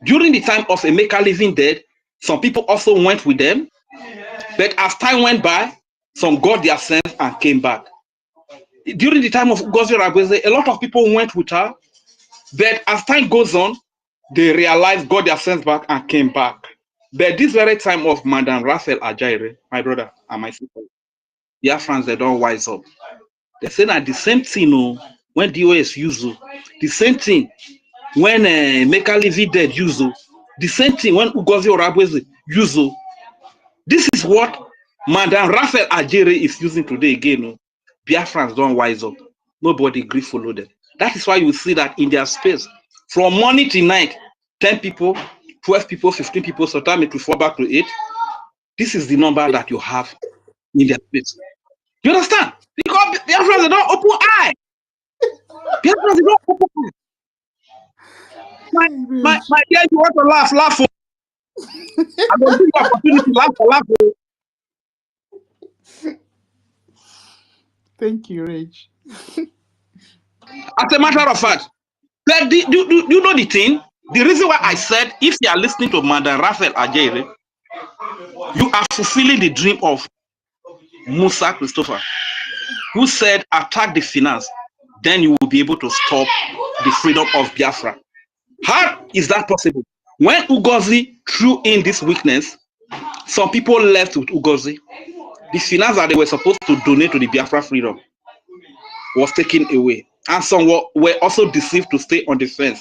During the time of Emeka living dead, some people also went with them, but as time went by, some got their sense and came back. During the time of NGOZI, a lot of people went with her, but as time goes on, they realized, got their sense back and came back. But this very time of Madam Raphael Ajere, my brother and my sister, BIAFRANS, they don't wise up. They say that the same thing when DOS use the same thing when Emeka living dead use the same thing when OGOJA use. This is what Madam Raphael Ajere is using today again. BIAFRANS don't wise up. Nobody agree follow them. That is why you see that in their space, from morning to night, 10 people, 12 people, 15 people, sometimes it will fall back to 8. This is the number that you have in their space. You understand? Because BIAFRANS, they don't open eye. BIAFRANS, they don't open eye. My dear, you want to laugh, laugh. I'm going to give you opportunity, laugh.
Thank you, Rage.
As a matter of fact, do you know the thing? The reason why I said, if you are listening to Madam Raphael Ajere, you are fulfilling the dream of Musa Christopher, who said, attack the finance, then you will be able to stop the freedom of Biafra. How is that possible? When OGOJA threw in this weakness, some people left with OGOJA. The finance that they were supposed to donate to the Biafra freedom was taken away. And some were also deceived to stay on the fence.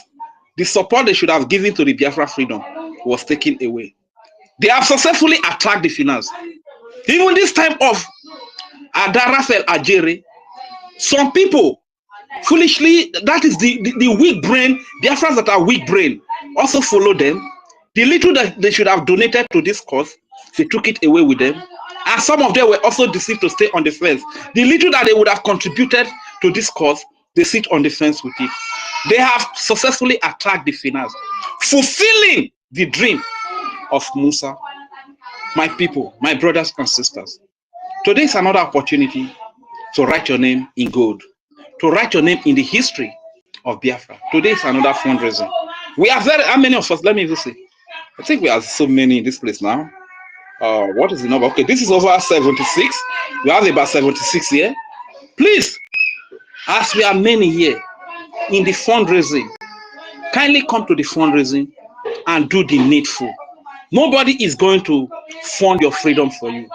The support they should have given to the Biafra freedom was taken away. They have successfully attacked the finance. Even this time of Raphael Ajere, some people foolishly, that is the weak brain, Biafrans that are weak brain, also follow them. The little that they should have donated to this cause, they took it away with them. And some of them were also deceived to stay on the fence. The little that they would have contributed to this cause, they sit on the fence with it. They have successfully attacked the finance, fulfilling the dream of Musa. My people, my brothers and sisters, today is another opportunity to write your name in gold. to write your name in the history of Biafra. Today is another fundraising. We are very, how many of us? Let me even see. I think we are so many in this place now. What is the number? Okay, this is over 76. We have about 76 here. Please, as we are many here in the fundraising, kindly come to the fundraising and do the needful. Nobody is going to fund your freedom for you.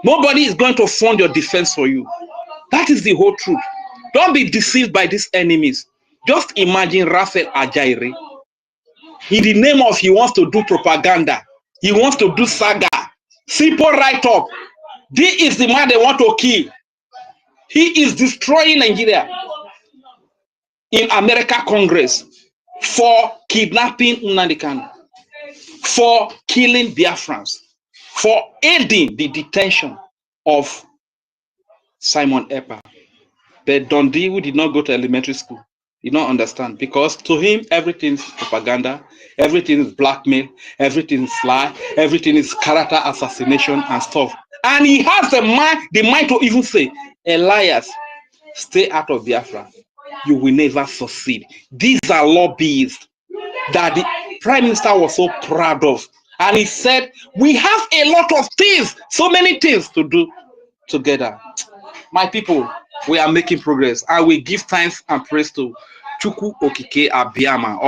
Nobody is going to fund your defense for you. That is the whole truth. Don't be deceived by these enemies. Just imagine Raphael Ajaire. In the name of he wants to do propaganda. He wants to do saga. Simple write-up. This is the man they want to kill. He is destroying Nigeria in America Congress for kidnapping Nnamdi Kanu, for killing Biafrans, for aiding the detention of Simon Ekpa. But Dundee, who did not go to elementary school, did not understand, because to him everything is propaganda, everything is blackmail, everything is lie, everything is character assassination and stuff. And he has the mind to even say, Elias, stay out of Biafra. You will never succeed. These are lobbyists that the Prime Minister was so proud of. And he said, we have a lot of things, so many things to do together. My people, we are making progress. I will give thanks and praise to Chukwu Okike Abiyama.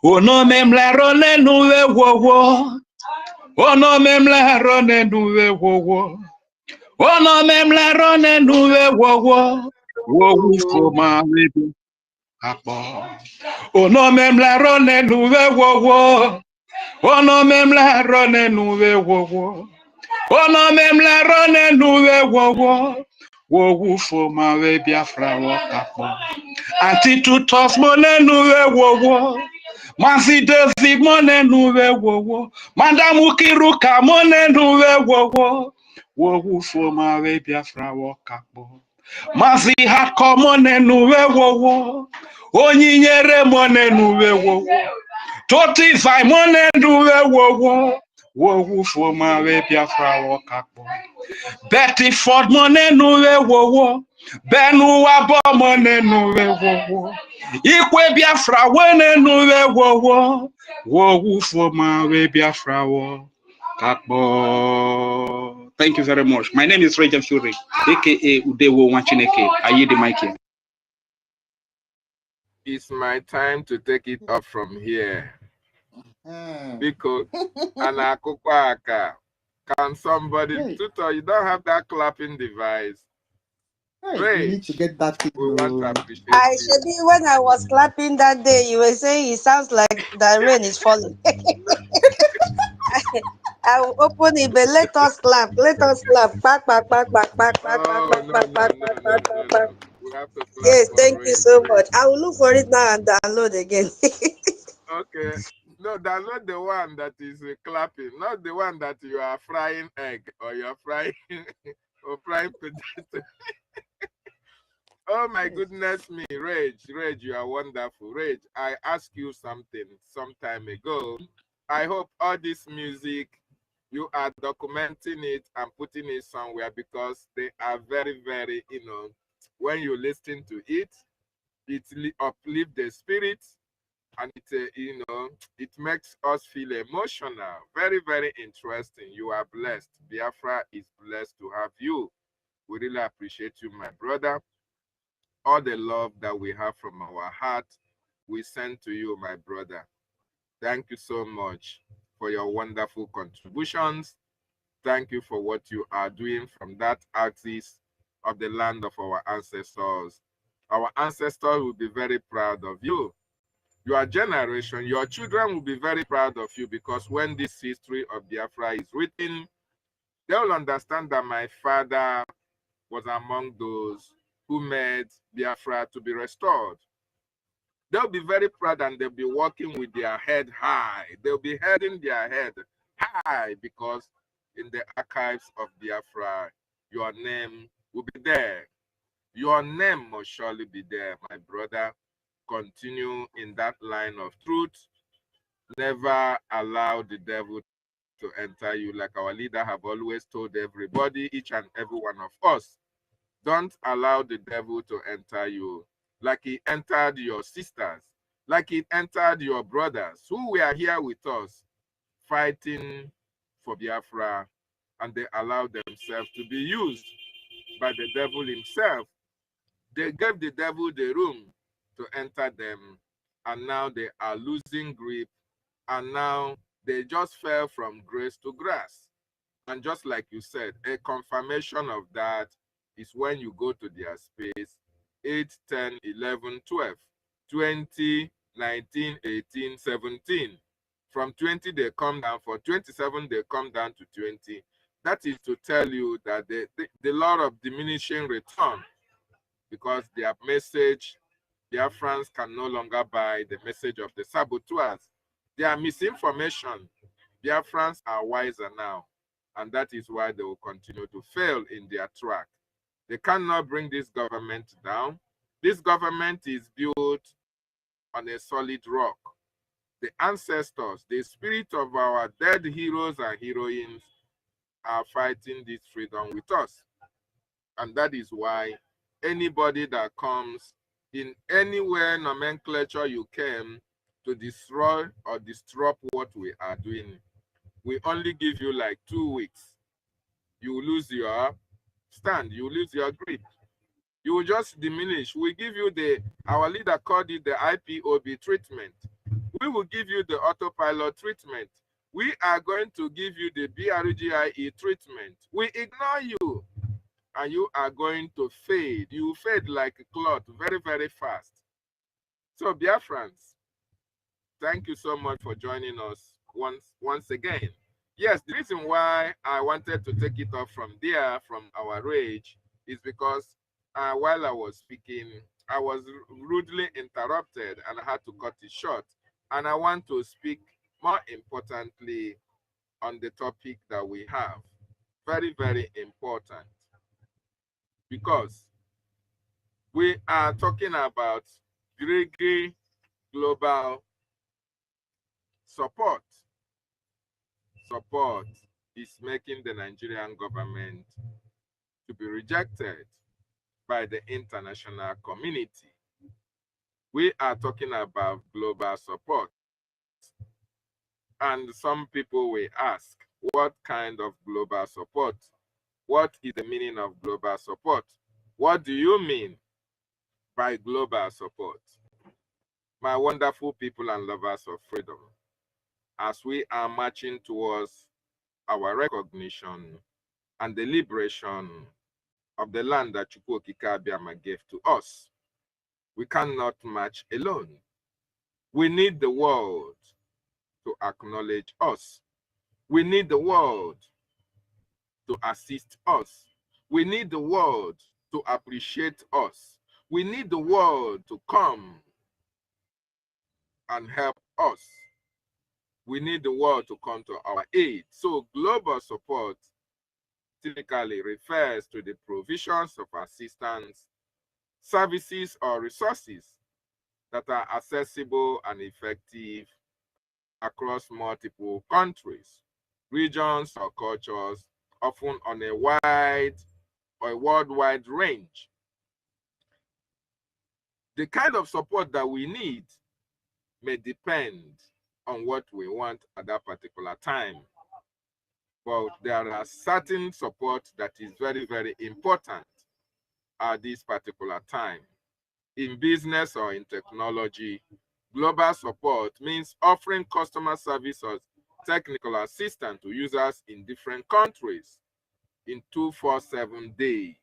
Ono memla rone nuwe wowo. Ono memla rone nuwe wowo. Ono memla rone nuwe wowo. Wowu foma webi akpo. Ono memla rone nuwe wowo. Ono memla rone nuwe wowo. Ono memla rone nuwe wowo. Wowu foma webi akpo. Anti-tutos mone nuwe wowo. Mansi David mone nuwe wowo. Madam Ukiruka mone nuwe wowo. Wowu foma we Biafra wakakbo. Mansi Hako mone nuwe wowo. Onyinyere mone nuwe wowo. Toti Vai mone nuwe wowo. Wowu foma we Biafra wakakbo. Betty Ford mone nuwe wowo. Benu wabo mone nuwe wowo. Ikwe Biafra wene nuwe wowo. Wowu foma we Biafra wakakbo. Thank you very much. My name is Regent Fury, aka Udewo Wanchineke. I yield the mic here.
It's my time to take it up from here. Because Anakukwaka, can somebody tutor? You don't have that clapping device.
Hey, you need to get that thing.
We want to appreciate
I should be, when I was clapping that day, you were saying it sounds like the rain is falling. I will open it, but let us clap. Let us clap. Back.
We have to clap.
Yes, thank you so much. I will look for it now and download again.
Okay. No, download the one that is clapping, not the one that you are frying egg or you are frying or frying potato. Oh my goodness me, Rage, you are wonderful. Rage, I asked you something some time ago. I hope all this music, you are documenting it and putting it somewhere, because they are very, very, when you listen to it, it uplifts the spirit, and it, it makes us feel emotional. Very, very interesting. You are blessed. Biafra is blessed to have you. We really appreciate you, my brother. All the love that we have from our heart, we send to you, my brother. Thank you so much for your wonderful contributions. Thank you for what you are doing from that axis of the land of our ancestors. Our ancestors will be very proud of you. Your generation, your children will be very proud of you, because when this history of Biafra is written, they will understand that my father was among those who made Biafra to be restored. They'll be very proud, and they'll be walking with their head high. They'll be heading their head high, because in the archives of Biafra, your name will be there. Your name must surely be there, my brother. Continue in that line of truth. Never allow the devil to enter you, like our leader have always told everybody, each and every one of us. Don't allow the devil to enter you like he entered your sisters, like he entered your brothers who were here with us fighting for Biafra, and they allowed themselves to be used by the devil himself. They gave the devil the room to enter them, and now they are losing grip, and now they just fell from grace to grass. And just like you said, a confirmation of that is when you go to their space 8, 10, 11, 12, 20, 19, 18, 17. From 20, they come down. For 27, they come down to 20. That is to tell you that the law of diminishing return, because their message, Biafrans can no longer buy the message of the saboteurs. Their misinformation, Biafrans are wiser now, and that is why they will continue to fail in their track. They cannot bring this government down. This government is built on a solid rock. The ancestors, the spirit of our dead heroes and heroines are fighting this freedom with us. And that is why anybody that comes in anywhere nomenclature you came to destroy or disrupt what we are doing, we only give you like 2 weeks. You will lose your stand, you will lose your grip. You will just diminish. We give you our leader called it the IPOB treatment. We will give you the autopilot treatment. We are going to give you the BRGIE treatment. We ignore you, and you are going to fade. You fade like a cloth very, very fast. So, Biafrans, thank you so much for joining us once again. Yes, the reason why I wanted to take it off from there, from our rage, is because while I was speaking, I was rudely interrupted and I had to cut it short. And I want to speak more importantly on the topic that we have. Very, very important. Because we are talking about Brgie global support. Support is making the Nigerian government to be rejected by the international community. We are talking about global support. And some people will ask, what kind of global support? What is the meaning of global support? What do you mean by global support? My wonderful people and lovers of freedom, as we are marching towards our recognition and the liberation of the land that Chukwu Okike Abiama gave to us, we cannot march alone. We need the world to acknowledge us. We need the world to assist us. We need the world to appreciate us. We need the world to come and help us. We need the world to come to our aid. So global support typically refers to the provisions of assistance, services, or resources that are accessible and effective across multiple countries, regions, or cultures, often on a wide or a worldwide range. The kind of support that we need may depend on what we want at that particular time. But there are certain support that is very, very important at this particular time. In business or in technology, global support means offering customer service or technical assistance to users in different countries in 247 days,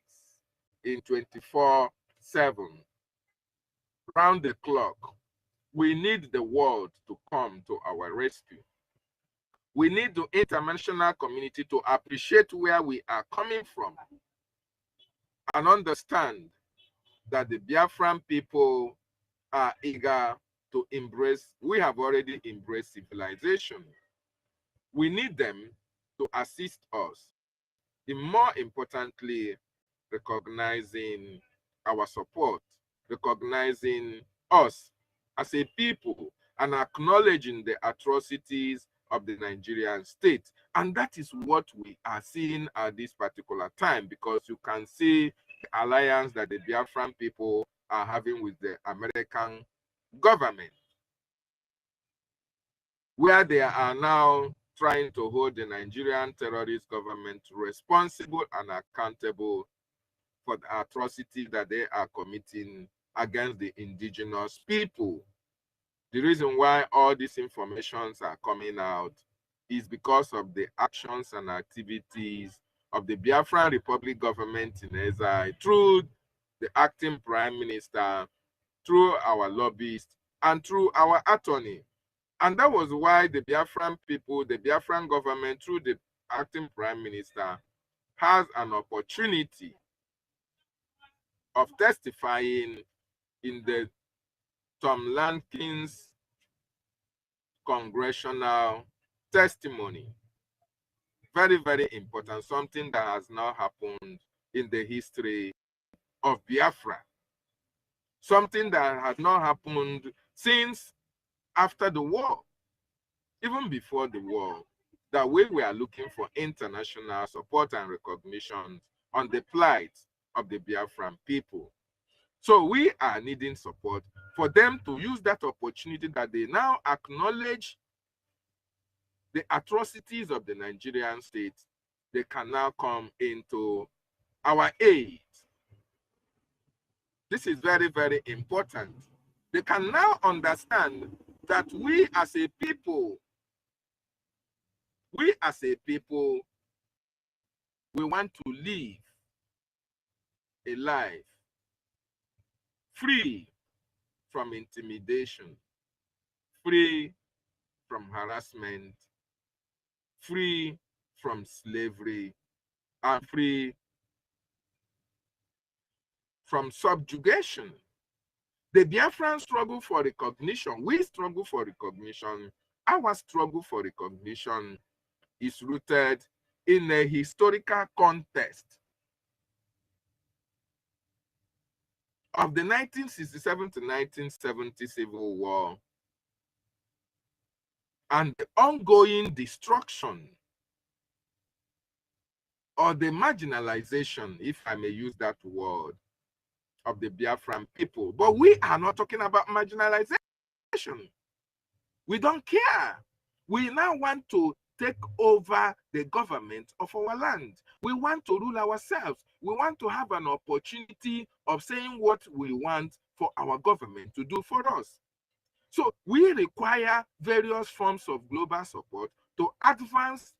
in 24/7, round the clock. We need the world to come to our rescue. We need the international community to appreciate where we are coming from and understand that the Biafran people are eager to embrace. We have already embraced civilization. We need them to assist us in, more importantly, recognizing our support, recognizing us as a people, and acknowledging the atrocities of the Nigerian state. And that is what we are seeing at this particular time, because you can see alliance that the Biafran people are having with the American government, where they are now trying to hold the Nigerian terrorist government responsible and accountable for the atrocities that they are committing against the indigenous people. The reason why all these informations are coming out is because of the actions and activities of the Biafran Republic government in exile, through the acting prime minister, through our lobbyists, and through our attorney. And that was why the Biafran people, the Biafran government, through the acting prime minister, has an opportunity of testifying in the Tom Lankins congressional testimony. Very, very important, something that has not happened in the history of Biafra. Something that has not happened since after the war, even before the war, that we were looking for international support and recognition on the plight of the Biafran people. So we are needing support for them to use that opportunity that they now acknowledge the atrocities of the Nigerian state. They can now come into our aid. This is very, very important. They can now understand that we as a people, we want to live a life free from intimidation, free from harassment, free from slavery, and free from subjugation. The Biafran struggle for recognition, we struggle for recognition. Our struggle for recognition is rooted in a historical context of the 1967 to 1970 Civil War and the ongoing destruction or the marginalization, if I may use that word, of the Biafran people. But we are not talking about marginalization. We don't care. We now want to take over the government of our land. We want to rule ourselves. We want to have an opportunity of saying what we want for our government to do for us. So we require various forms of global support to advance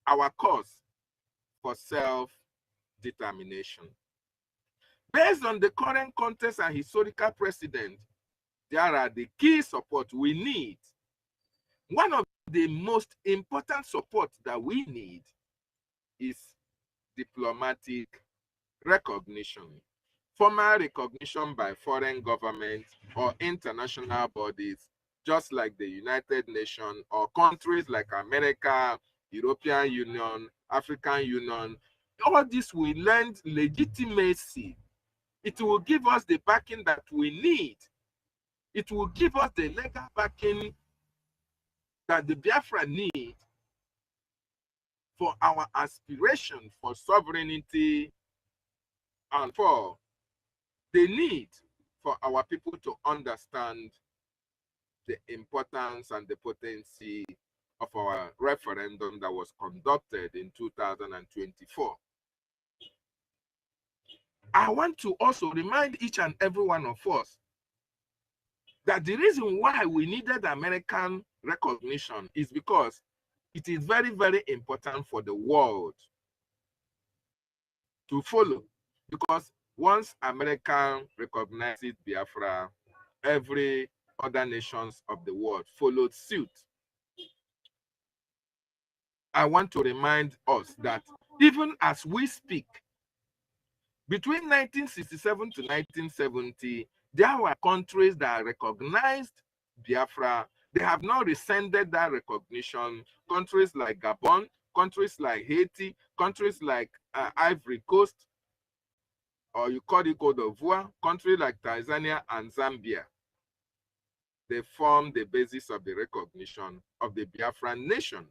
our cause for self-determination. Based on the current context and historical precedent, there are the key support we need. One of the most important support that we need is diplomatic recognition. Formal recognition by foreign governments or international bodies, just like the United Nations or countries like America, European Union, African Union. All this will lend legitimacy. It will give us the backing that we need. It will give us the legal backing that the Biafra need for our aspiration for sovereignty and for the need for our people to understand the importance and the potency of our referendum that was conducted in 2024. I want to also remind each and every one of us that the reason why we needed American recognition is because it is very, very important for the world to follow. Because once America recognizes Biafra, every other nations of the world followed suit. I want to remind us that even as we speak, between 1967 to 1970, there were countries that recognized Biafra. They have not rescinded that recognition. Countries like Gabon, countries like Haiti, countries like Ivory Coast, or you call it Cote d'Ivoire, countries like Tanzania and Zambia. They form the basis of the recognition of the Biafran nation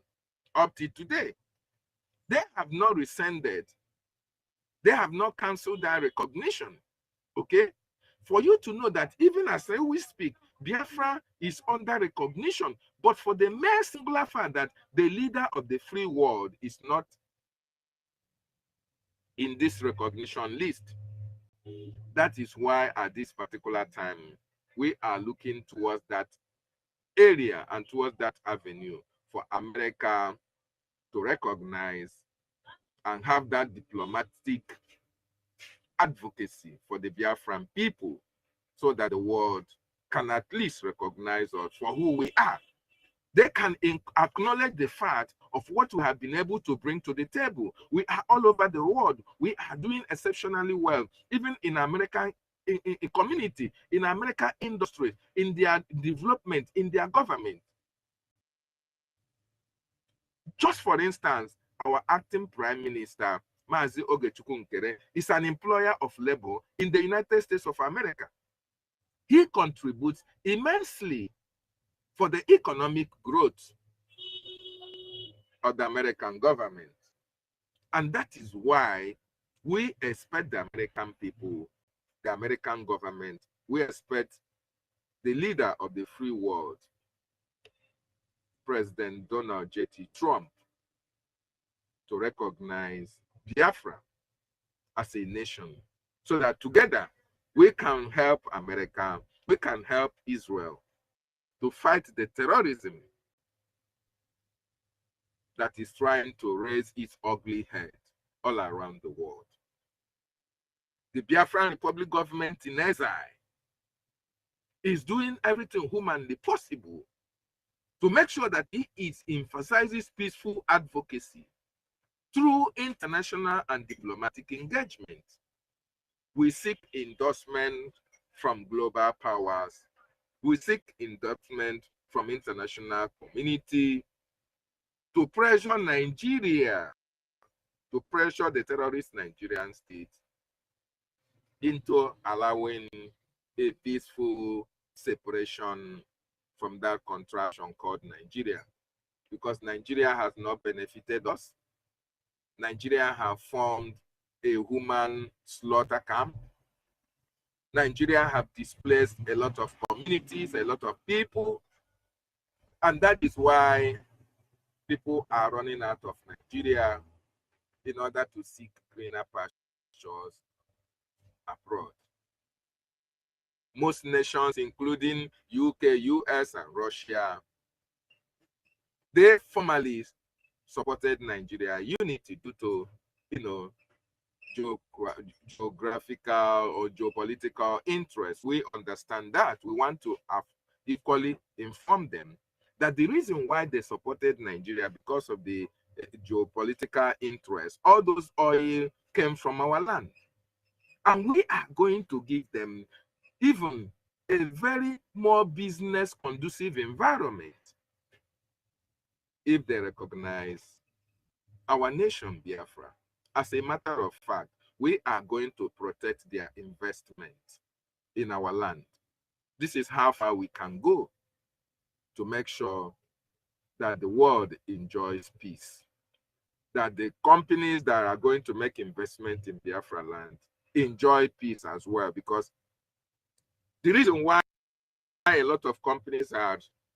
up to today. They have not rescinded They have not canceled that recognition. Okay? For you to know that even as we speak, Biafra is under recognition, but for the mere singular fact that the leader of the free world is not in this recognition list. That is why at this particular time, we are looking towards that area and towards that avenue for America to recognize and have that diplomatic advocacy for the Biafran people, so that the world can at least recognize us for who we are. They can acknowledge the fact of what we have been able to bring to the table. We are all over the world. We are doing exceptionally well, even in American community, in American industry, in their development, in their government. Just for instance, our acting Prime Minister, Mazi Ogechukwu Nkere, is an employer of labor in the United States of America. He contributes immensely for the economic growth of the American government. And that is why we expect the American people, the American government, we expect the leader of the free world, President Donald J.T. Trump, to recognize Biafra as a nation, so that together we can help America, we can help Israel to fight the terrorism that is trying to raise its ugly head all around the world. The Biafran Republic government in exile is doing everything humanly possible to make sure that it emphasizes peaceful advocacy through international and diplomatic engagement. We seek endorsement from global powers. We seek endorsement from international community to pressure Nigeria, to pressure the terrorist Nigerian state into allowing a peaceful separation from that contraction called Nigeria. Because Nigeria has not benefited us. Nigeria have formed a human slaughter camp. Nigeria have displaced a lot of communities, a lot of people, and that is why people are running out of Nigeria in order to seek greener pastures abroad. Most nations, including UK, US, and Russia, they formally supported Nigeria unity due to, geographical or geopolitical interests. We understand that. We want to equally inform them that the reason why they supported Nigeria because of the geopolitical interests, all those oil came from our land. And we are going to give them even a very more business conducive environment if they recognize our nation, Biafra. As a matter of fact, we are going to protect their investment in our land. This is how far we can go to make sure that the world enjoys peace, that the companies that are going to make investment in Biafra land enjoy peace as well. Because the reason why a lot of companies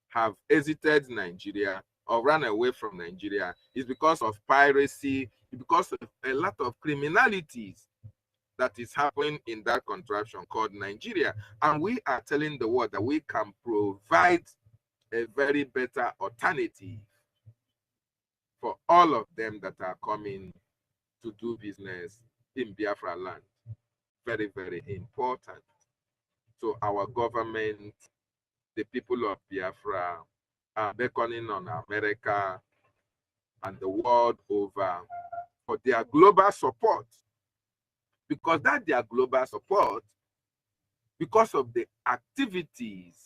have exited Nigeria or run away from Nigeria is because of piracy, because of a lot of criminalities that is happening in that contraption called Nigeria. And we are telling the world that we can provide a very better alternative for all of them that are coming to do business in Biafra land. Very, very important. So our government, the people of Biafra, are beckoning on America and the world over for their global support. Because that their global support, because of the activities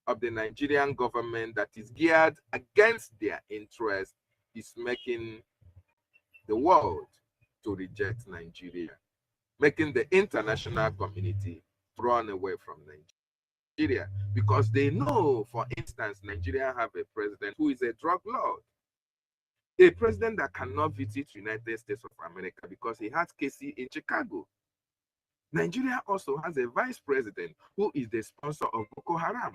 of the Nigerian government that is geared against their interests, is making the world to reject Nigeria, making the international community run away from Nigeria, because they know, for instance, Nigeria have a president who is a drug lord. A president that cannot visit United States of America because he has cases in Chicago. Nigeria also has a vice president who is the sponsor of Boko Haram.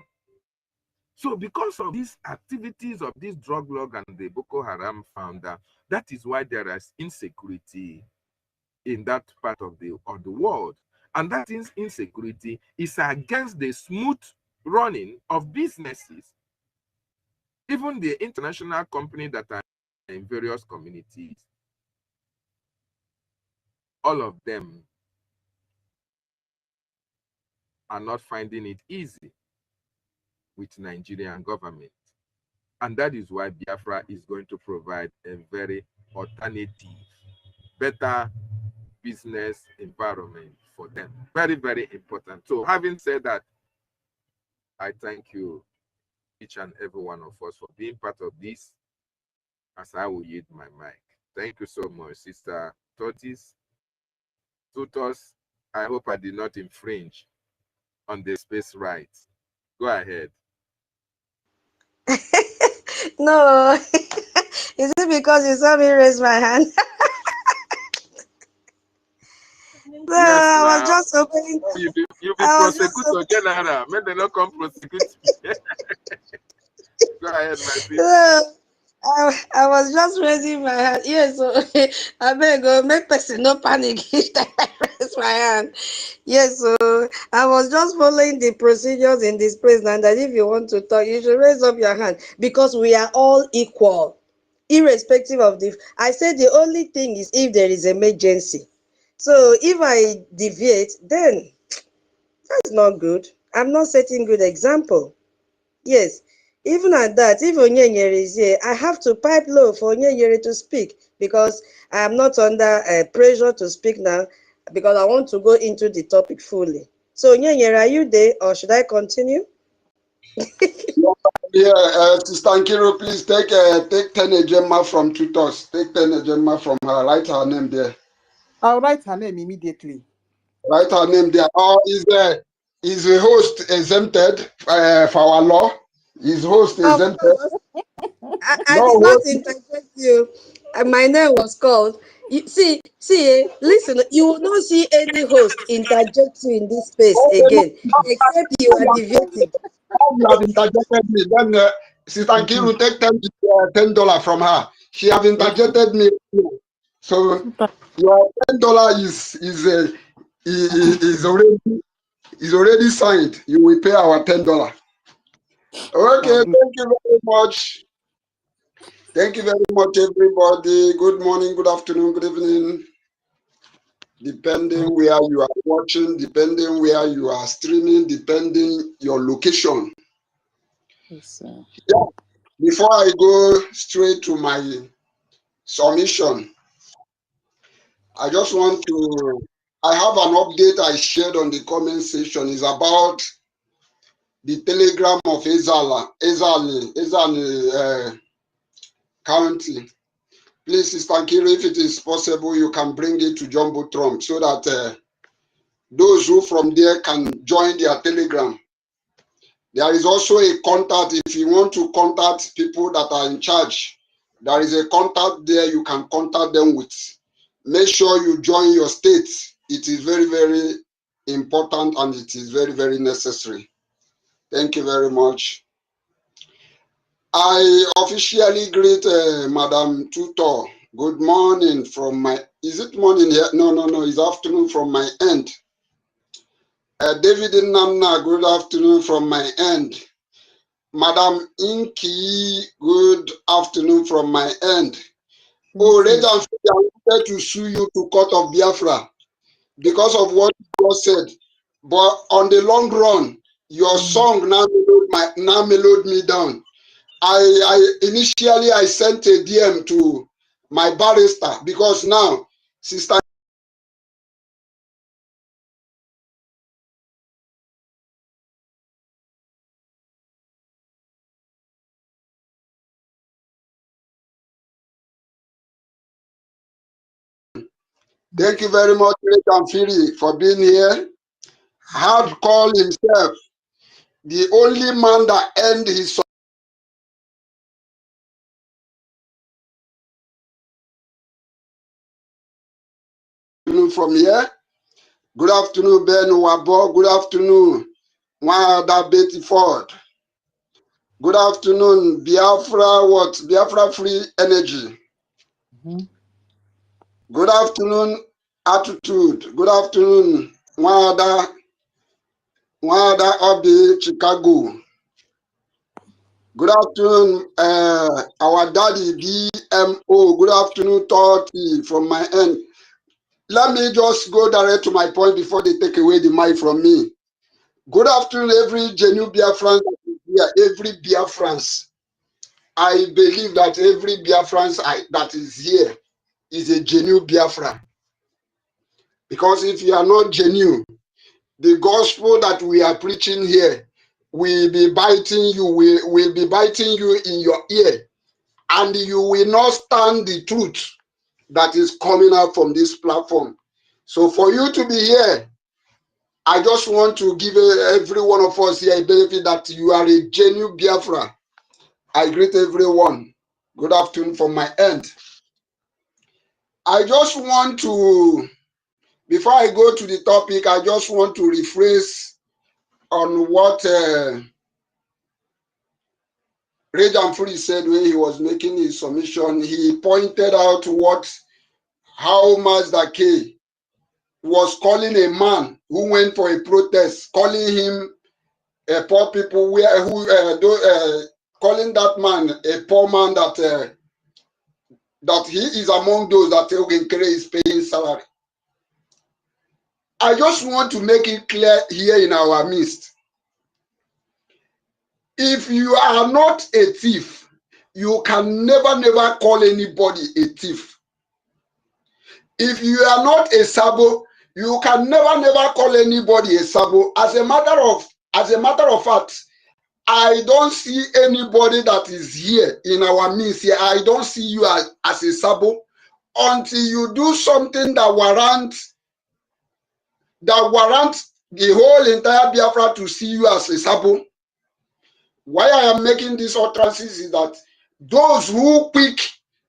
So because of these activities of this drug lord and the Boko Haram founder, that is why there is insecurity in that part of the world. And that insecurity is against the smooth running of businesses. Even the international companies that are in various communities, all of them are not finding it easy with Nigerian government. And that is why Biafra is going to provide a very alternative, better business environment for them. Very, very important. So having said that, I thank you, each and every one of us, for being part of this, as I will yield my mic. Thank you so much, Sister Tortis. Tutors, I hope I did not infringe on the space rights. Go ahead.
No, is it because you saw me raise my hand? No,
Yes,
I was
now.
just hoping.
You be
I was just
prosecutor general. May they not come prosecute me. Go ahead, my sister.
no, I was just raising my hand. Yes, so I beg go make person no panic if I raise my hand. Yes, so I was just following the procedures in this place, and that if you want to talk, you should raise up your hand because we are all equal, irrespective of the. I said the only thing is if there is emergency. So if I deviate, then that's not good. I'm not setting good example. Yes. Even at that, if Onyenyere is here, I have to pipe low for Onyenyere to speak because I am not under pressure to speak now because I want to go into the topic fully. So Onyenyere, are you there or should I continue?
Yeah, Sister Nkiru, please take 10 Ejema from Tutos. Take 10 Ejema from her. Write her name there.
I'll write her name immediately.
Write her name there. Is the host exempted for our law? Is host
Of
exempted?
course, I
No
did not
host.
interject you. My name was called. See, listen, you will not see any host interject you in this space again, except you are deviating.
You have interjected me. Then Sister Nkiru, take $10 from her. She have interjected me. So your $10 is already signed. You will pay our $10. Okay, thank you very much. Thank you very much, everybody. Good morning, good afternoon, good evening. Depending where you are watching, depending where you are streaming, depending your location.
Yes,
Yeah. Before I go straight to my submission, I just want to, I have an update I shared on the comment section. Is about the telegram of Ezali County. Please, Sister Nkiru, if it is possible, you can bring it to Jumbotron so that those who from there can join their telegram. There is also a contact. If you want to contact people that are in charge, there is a contact there you can contact them with. Make sure you join your state. It is very, very important and it is very, very necessary. Thank you very much. I officially greet Madam Tutor. Good morning from my, is it morning here? No, it's afternoon from my end. David Nnamdi, good afternoon from my end. Madam Inki, good afternoon from my end. Oh, Red and I wanted to sue you to court of Biafra because of what you just said. But on the long run, your song now mellowed me down. I initially sent a DM to my barrister because now, Sister. Thank you very much, Red Fury, for being here. Hard call himself, the only man that ended his from here. Good afternoon, Ben Wabo. Good afternoon, Wada Betty Ford. Good afternoon, Biafra, Biafra Free Energy. Good afternoon, Attitude. Good afternoon, Wada Obi, Chicago. Good afternoon, our daddy BMO. Good afternoon, Toti, from my end. Let me just go direct to my point before they take away the mic from me. Good afternoon, every genuine Biafran that is here, every Biafrans. I believe that every Biafrans that is here is a genuine Biafra. Because if you are not genuine, the gospel that we are preaching here will be biting you, will be biting you in your ear, and you will not stand the truth that is coming out from this platform. So for you to be here, I just want to give every one of us here a benefit that you are a genuine Biafra. I greet everyone. Good afternoon from my end. I just want to, before I go to the topic, I just want to rephrase on what Rejan Free said when he was making his submission. He pointed out how Master K was calling a man who went for a protest, calling him a poor people, calling that man a poor man that he is among those that Ogenkere is paying salary. I just want to make it clear here in our midst. If you are not a thief, you can never call anybody a thief. If you are not a sabo, you can never call anybody a sabo. As a matter of fact, I don't see anybody that is here in our midst here. I don't see you as a sabo until you do something that warrants the whole entire Biafra to see you as a sabo. Why I am making these utterances is that those who quick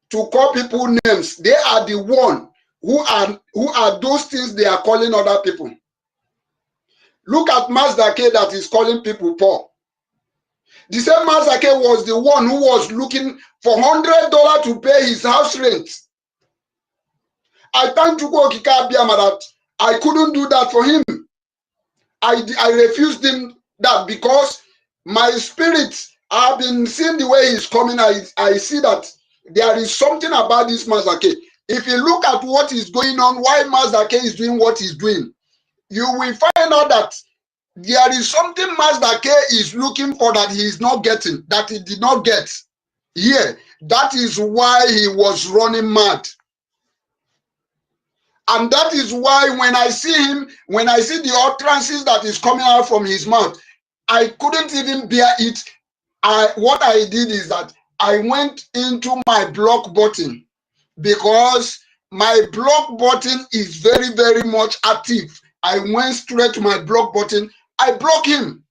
to call people names, they are the one who are those things they are calling other people. Look at Master K that is calling people poor. The same Master K was the one who was looking for $100 to pay his house rent. I thank Chukwu Okike Abiyama that I couldn't do that for him. I refused him that because my spirit, I've been seeing the way he's coming. I see that there is something about this Master K. If you look at what is going on, why Master K is doing what he's doing, you will find out that there is something Master K is looking for that he is not getting, that he did not get here. That is why he was running mad. And that is why when I see him, when I see the utterances that is coming out from his mouth, I couldn't even bear it. What I did is that I went into my block button, because my block button is very much active. I went straight to my block button. I block him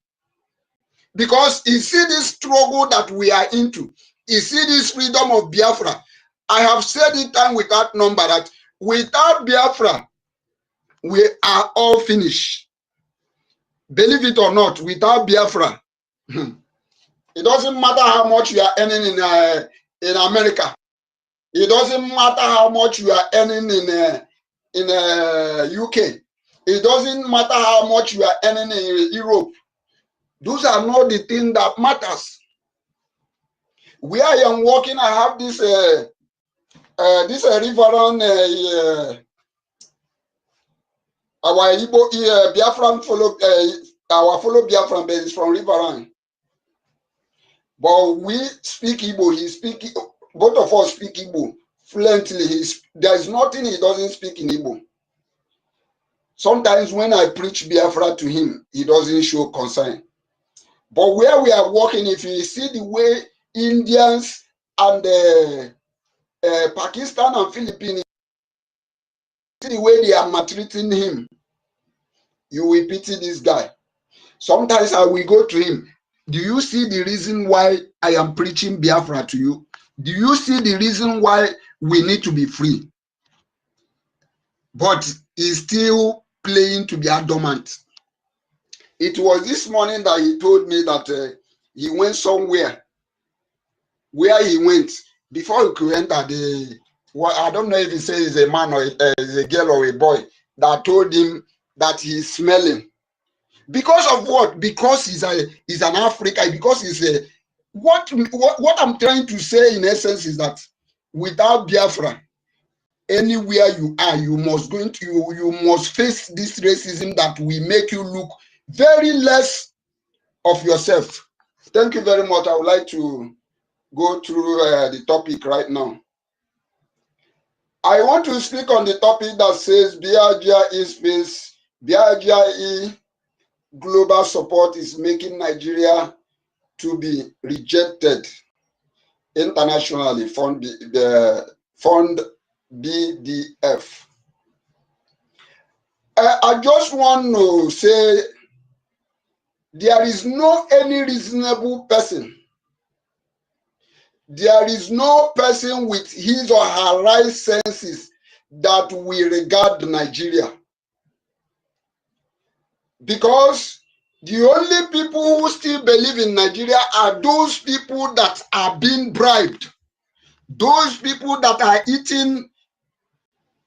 because you see this struggle that we are into. You see this freedom of Biafra. I have said it time without number that without Biafra, we are all finished. Believe it or not, without Biafra, it doesn't matter how much you are earning in America. It doesn't matter how much you are earning in UK. It doesn't matter how much you are earning in Europe. Those are not the thing that matters. Where I am working, I have this Reverend our Igbo Biafran follow our fellow Biafran is from Reverend. But we speak Igbo. He speak. Both of us speak Igbo fluently. There is nothing he doesn't speak in Igbo. Sometimes when I preach Biafra to him, he doesn't show concern. But where we are working, if you see the way Indians and Pakistan and Philippines, see the way they are maltreating him, you will pity this guy. Sometimes I will go to him. Do you see the reason why I am preaching Biafra to you? Do you see the reason why we need to be free? but he's still playing to be adamant. It was this morning that he told me that he went somewhere. Where he went, before he could enter, I don't know if he says a man or a girl or a boy, that told him that he's smelling. Because of what? Because he's an African, because he's a what I'm trying to say in essence is that without Biafra, anywhere you are, you must face this racism that will make you look very less of yourself. Thank you very much. I would like to go through the topic right now. I want to speak on the topic that says BIAFRACOIN global support is making Nigeria to be rejected internationally. Fund BDF. I just want to say there is no any reasonable person. There is no person with his or her right senses that will regard Nigeria. Because the only people who still believe in Nigeria are those people that are being bribed. Those people that are eating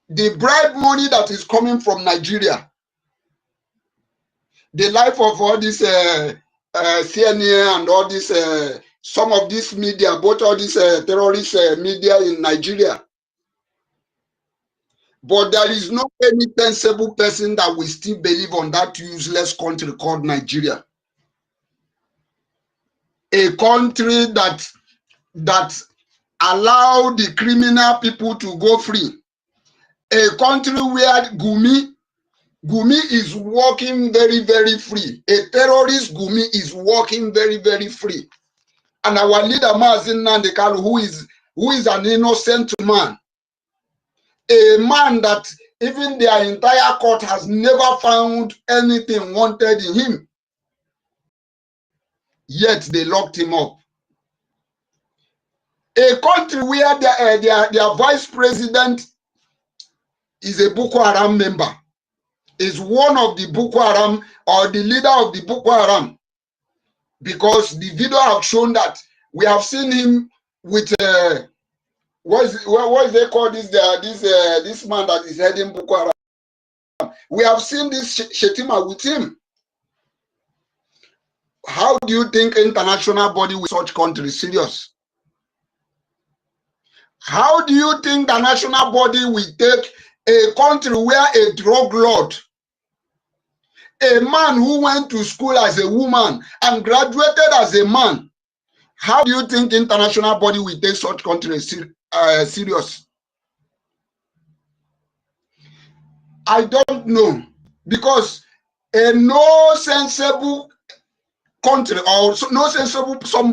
the bribe money that is coming from Nigeria. The life of all this CNN and all this, some of this media, both all this terrorist media in Nigeria. But there is no any sensible person that will still believe on that useless country called Nigeria. A country that allow the criminal people to go free. A country where Gumi is working very, very free. A terrorist Gumi is working very, very free. And our leader, Nnamdi Kanu, who is an innocent man. A man that even their entire court has never found anything wanted in him. Yet they locked him up. A country where their vice president is a Boko Haram member, is one of the Boko Haram or the leader of the Boko Haram, because the video have shown that we have seen him with what is they call this man that is heading Boko Haram. We have seen this Shetima with him. How do you think international body with such countries serious? How do you think the national body will take a country where a drug lord, a man who went to school as a woman and graduated as a man, how do you think international body will take such countries serious? I don't know, because a no sensible country or no sensible person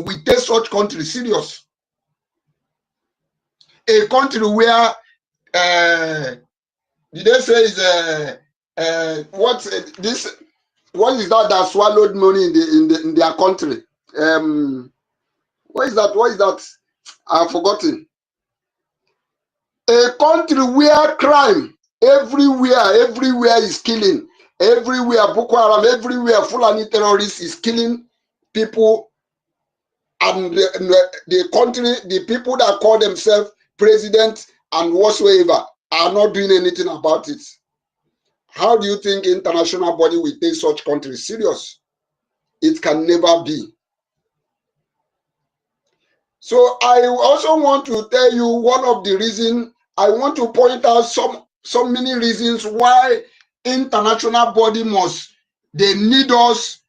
will take such country serious. A country where did they say is what is that swallowed money in their country? What is that? I've forgotten. A country where crime everywhere is killing, everywhere Boko Haram, everywhere Fulani terrorists is killing people, and the country, the people that call themselves president and whatsoever are not doing anything about it. How do you think international body will take such countries serious? It can never be. So I also want to tell you one of the reasons. I want to point out so many reasons why international body they need us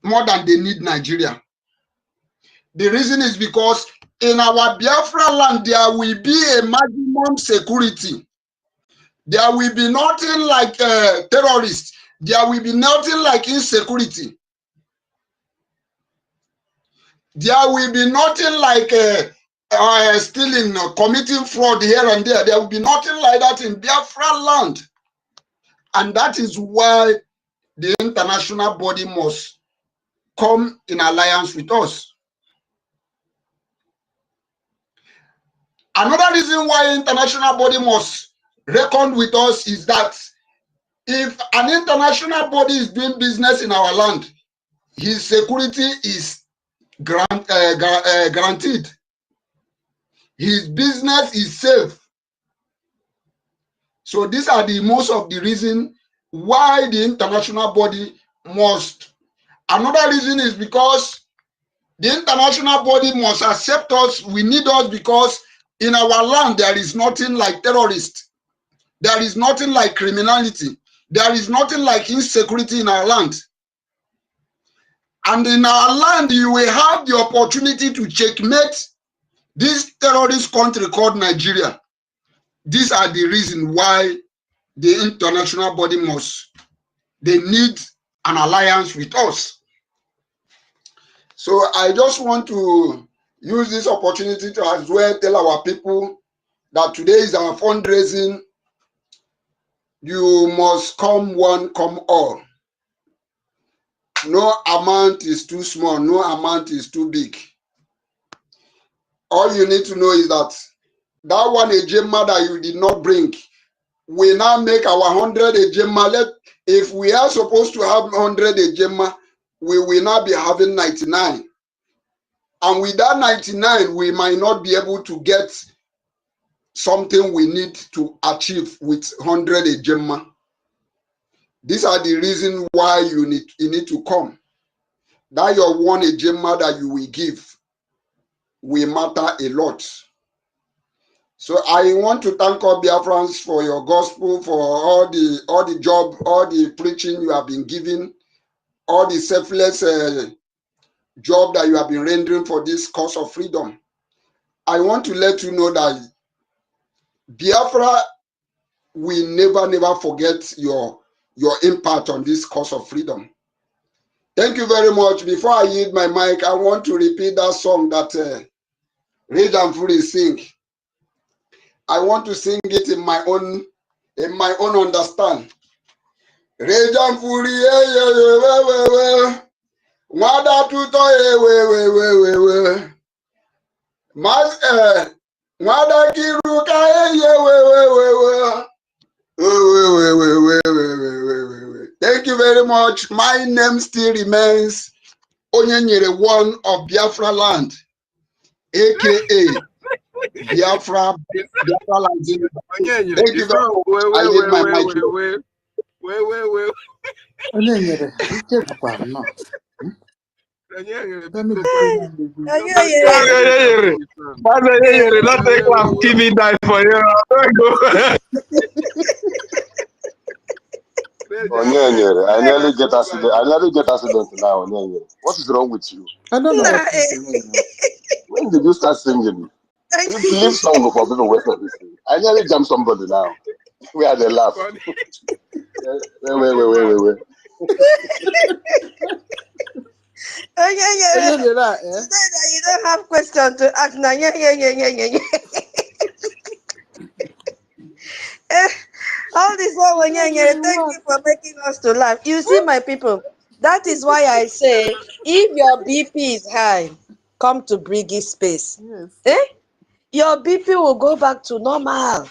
more than they need Nigeria. The reason is because in our Biafra land there will be a maximum security. There will be nothing like terrorists. There will be nothing like insecurity. There will be nothing like stealing, committing fraud here and there. There will be nothing like that in Biafra land. And that is why the international body must come in alliance with us. Another reason why international body must reckon with us is that if an international body is doing business in our land, his security is guaranteed. His business is safe. So these are the most of the reason why the international body must. Another reason is because the international body must accept us. We need us because in our land there is nothing like terrorists. There is nothing like criminality. There is nothing like insecurity in our land. And in our land, you will have the opportunity to checkmate this terrorist country called Nigeria. These are the reasons why the international body they need an alliance with us. So I just want to use this opportunity to as well tell our people that today is our fundraising. You must come one, come all. No amount is too small, no amount is too big. All you need to know is that that one ejema that you did not bring, we now make our 100 ejema. If we are supposed to have 100 ejema, we will now be having 99. And with that 99, we might not be able to get something we need to achieve with 100 ejema. These are the reasons why you need to come. That your one ejema that you will give will matter a lot. So I want to thank all Biafrans for your gospel, for all the job, all the preaching you have been giving, all the selfless job that you have been rendering for this cause of freedom. I want to let you know that Biafra will never forget your impact on this cause of freedom. Thank you very much. Before I yield my mic, I want to repeat that song that Rage and Fury sing. I want to sing it in my own understand. Rage and Fury, Wada tuto Mas Wada kiruka Thank you very much. My name still remains Onyenyere, one of Biafra land, aka Biafra land. Thank you very much. I leave my mic.
Not take one TV die for you. I nearly get accident. I nearly get accident now. What is wrong with you?
I don't know.
When did you start singing? You leave song for people wait for this thing. I nearly jumped somebody now. We had a laugh. Wait.
You don't have question to ask now. All this one, thank you for making us to laugh. You see, my people, that is why I say, if your BP is high, come to Brgie space.
Yes.
Your BP will go back to normal.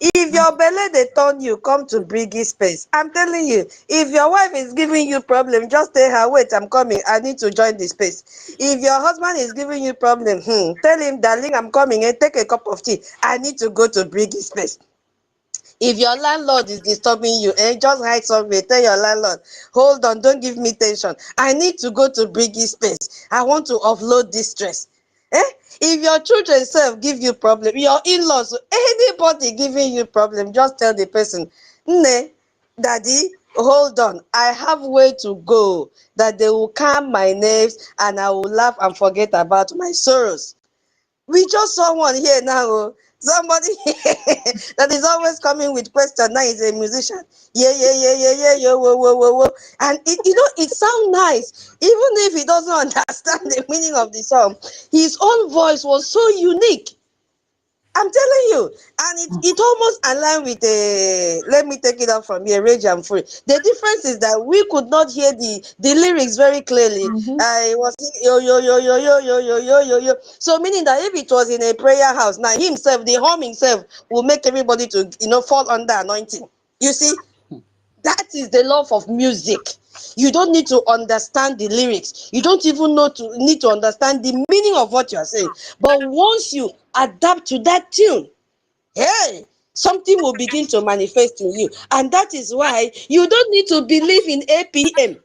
If your belly they turn you, come to Brgie space. I'm telling you, if your wife is giving you problem, just tell her, wait, I'm coming. I need to join the space. If your husband is giving you problem, tell him, darling, I'm coming and take a cup of tea. I need to go to Brgie space. If your landlord is disturbing you, just hide somewhere, tell your landlord, hold on, don't give me tension. I need to go to Brgie space. I want to offload this stress. If your children self give you problem, your in-laws, anybody giving you problem, just tell the person, Nne, daddy, hold on, I have way to go, that they will calm my nerves and I will laugh and forget about my sorrows. We just saw one here now. Somebody that is always coming with question. Now is a musician. Yeah, whoa. And it sounds nice. Even if he doesn't understand the meaning of the song, his own voice was so unique. I'm telling you, and it almost aligned with let me take it out from here, Rage and Free. The difference is that we could not hear the lyrics very clearly. I was singing, yo yo yo yo yo yo yo yo yo yo. So meaning that if it was in a prayer house, now himself, the hum himself will make everybody to fall under anointing. You see, that is the love of music. You don't need to understand the lyrics. You don't even need to understand the meaning of what you are saying. But once you adapt to that tune, hey, something will begin to manifest in you. And that is why you don't need to believe in APM.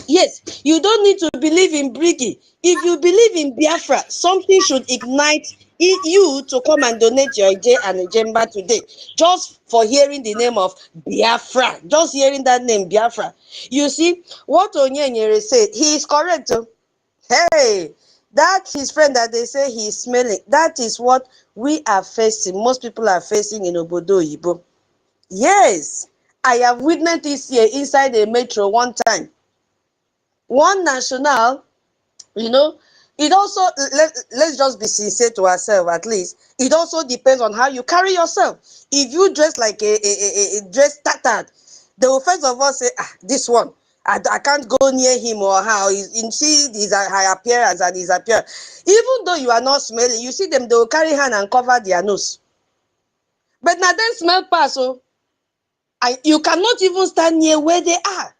Yes, you don't need to believe in Brgie. If you believe in Biafra, something should ignite you to come and donate your J and Ejemba today. Just for hearing the name of Biafra. Just hearing that name, Biafra. You see, what Onyenyere said, he is correct. Hey, that his friend that they say he is smelling, that is what we are facing. Most people are facing in Obodo Oyibo. Yes, I have witnessed this here inside a metro one time. One national, it also, let's just be sincere to ourselves at least. It also depends on how you carry yourself. If you dress like a dress tattered, they will first of all say, this one, I can't go near him or how. You see his appearance and his appearance. Even though you are not smelling, you see them, they will carry hand and cover their nose. But now then smell pass, you cannot even stand near where they are.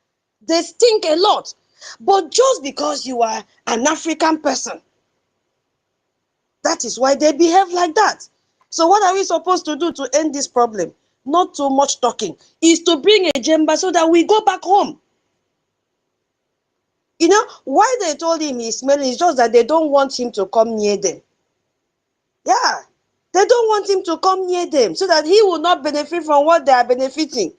They stink a lot. But just because you are an African person, that is why they behave like that. So what are we supposed to do to end this problem? Not too much talking. Is to bring a Jemba so that we go back home. Why they told him he's smelling is just that they don't want him to come near them. Yeah. They don't want him to come near them so that he will not benefit from what they are benefiting.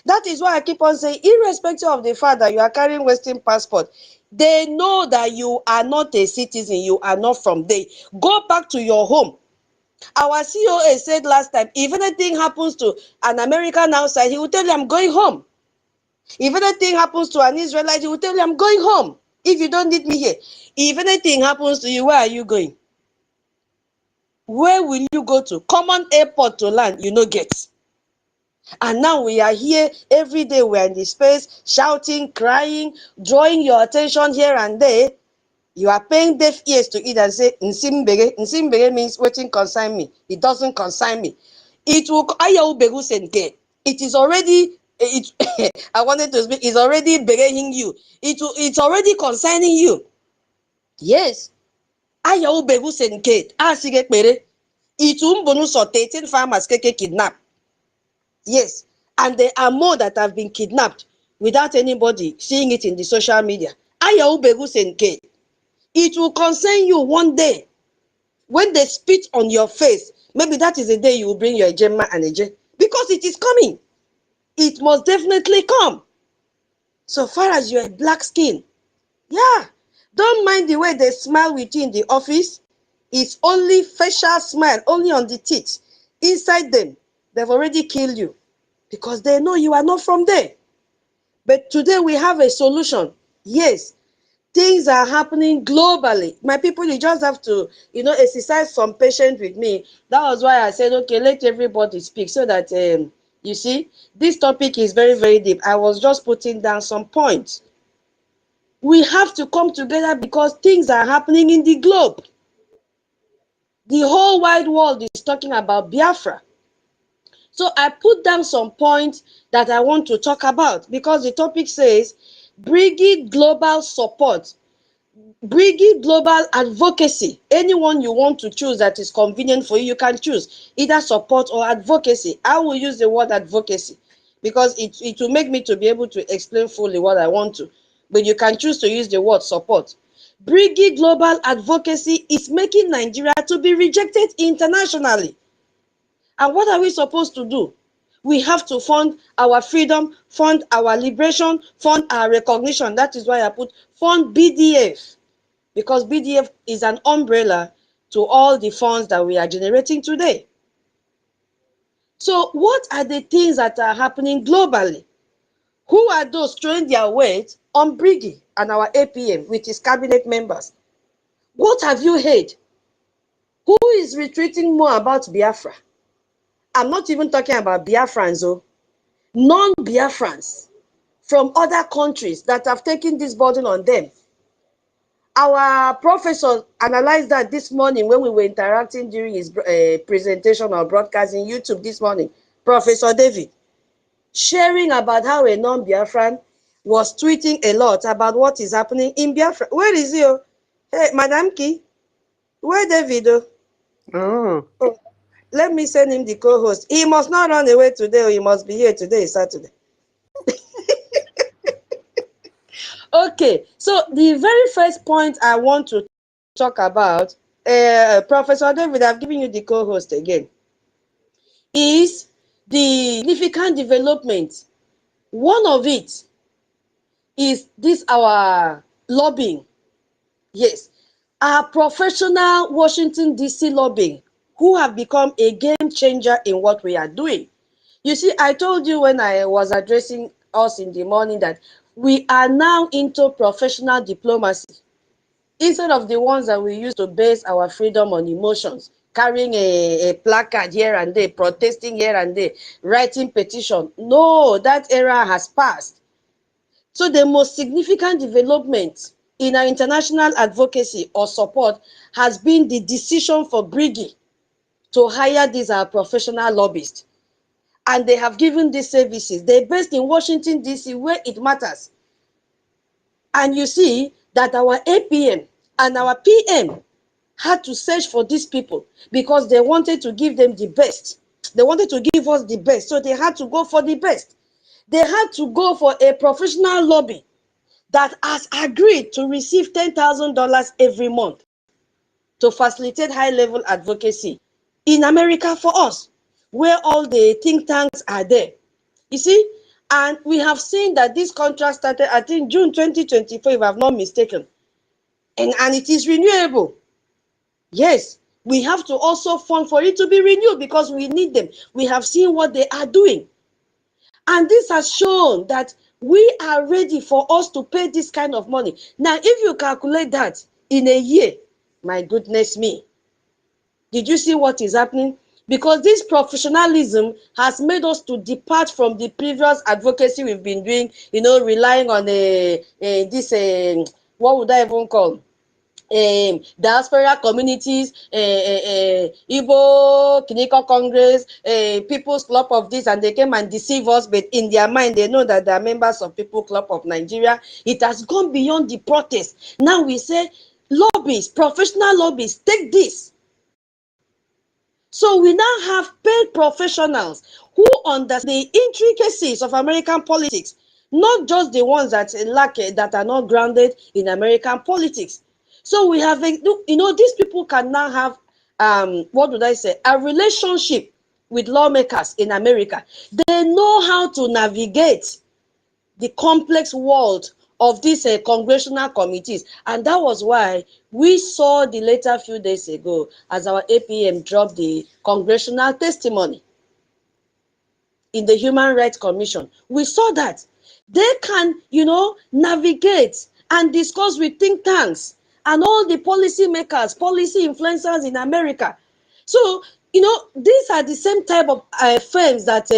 That is why I keep on saying, irrespective of the fact that you are carrying Western passport, they know that you are not a citizen, you are not from there. Go back to your home. Our COA said last time, if anything happens to an American outside, he will tell you, I'm going home. If anything happens to an Israelite, he will tell you, I'm going home. If you don't need me here. If anything happens to you, where are you going? Where will you go to? Common airport to land, you know, get. And now we are here every day. We're in the space, shouting, crying, drawing your attention here and there. You are paying deaf ears to it and say, Nsimbege. Nsimbege means waiting concern me. It doesn't concern me. It will, it is already, I wanted to speak, it's already begging you. It's already concerning you. Yes. Ayahu begu senke. Asige pere. Itumbonu so 13 farmers kidnapped. Yes, and there are more that have been kidnapped without anybody seeing it in the social media. It will concern you one day. When they spit on your face, maybe that is the day you will bring your Ejema and Eje. Because it is coming. It must definitely come. So far as you're black skin, yeah, don't mind the way they smile with you in the office. It's only facial smile, only on the teeth. Inside them, they've already killed you. Because they know you are not from there. But today we have a solution. Yes, things are happening globally. My people, you just have to, exercise some patience with me. That was why I said, okay, let everybody speak so that, you see, this topic is very, very deep. I was just putting down some points. We have to come together because things are happening in the globe. The whole wide world is talking about Biafra. So I put down some points that I want to talk about because the topic says, Brgie global support, Brgie global advocacy. Anyone you want to choose that is convenient for you, you can choose either support or advocacy. I will use the word advocacy because it will make me to be able to explain fully what I want to. But you can choose to use the word support. Brgie global advocacy is making Nigeria to be rejected internationally. And what are we supposed to do? We have to fund our freedom, fund our liberation, fund our recognition. That is why I put fund BDF. Because BDF is an umbrella to all the funds that we are generating today. So what are the things that are happening globally? Who are those throwing their weight on Brgie and our APM with his cabinet members? What have you heard? Who is retweeting more about Biafra? I'm not even talking about Biafrans, oh. Non-Biafrans from other countries that have taken this burden on them. Our professor analyzed that this morning when we were interacting during his presentation or broadcast in YouTube this morning. Professor David, sharing about how a non-Biafran was tweeting a lot about what is happening in Biafra. Where is he? Hey, Madam Key, where David?
Oh.
Oh, let me send him the co-host. He must not run away today, or he must be here today, Saturday. Okay, so the very first point I want to talk about, Professor David, I've given you the co-host again, is the significant development. One of it is this our lobbying. Yes, our professional Washington, D.C. lobbying, who have become a game changer in what we are doing. You see, I told you when I was addressing us in the morning that we are now into professional diplomacy. Instead of the ones that we used to base our freedom on emotions, carrying a placard here and there, protesting here and there, writing petition. No, that era has passed. So the most significant development in our international advocacy or support has been the decision for Brgie to hire these professional lobbyists. And they have given these services. They're based in Washington, D.C., where it matters. And you see that our APM and our PM had to search for these people because they wanted to give them the best. They wanted to give us the best. So they had to go for the best. They had to go for a professional lobby that has agreed to receive $10,000 every month to facilitate high-level advocacy in America for us, where all the think tanks are there. You see, and we have seen that this contract started, I think, June 2024, if I'm not mistaken, and it is renewable. Yes, we have to also fund for it to be renewed because we need them. We have seen what they are doing. And this has shown that we are ready for us to pay this kind of money. Now, if you calculate that in a year, my goodness me, did you see what is happening? Because this professionalism has made us to depart from the previous advocacy we've been doing, you know, relying on what would I even call? Diaspora communities, Igbo Clinical Congress, People's Club of this, and they came and deceive us, but in their mind, they know that they are members of People Club of Nigeria. It has gone beyond the protest. Now we say, lobbyists, professional lobbyists, take this. So we now have paid professionals who understand the intricacies of American politics, not just the ones that lack that are not grounded in American politics. So we have, you know, these people can now have, what would I say, a relationship with lawmakers in America. They know how to navigate the complex world of these congressional committees. And that was why we saw the later few days ago as our APM dropped the congressional testimony in the Human Rights Commission. We saw that they can, you know, navigate and discuss with think tanks and all the policy makers, policy influencers in America. So, you know, these are the same type of firms that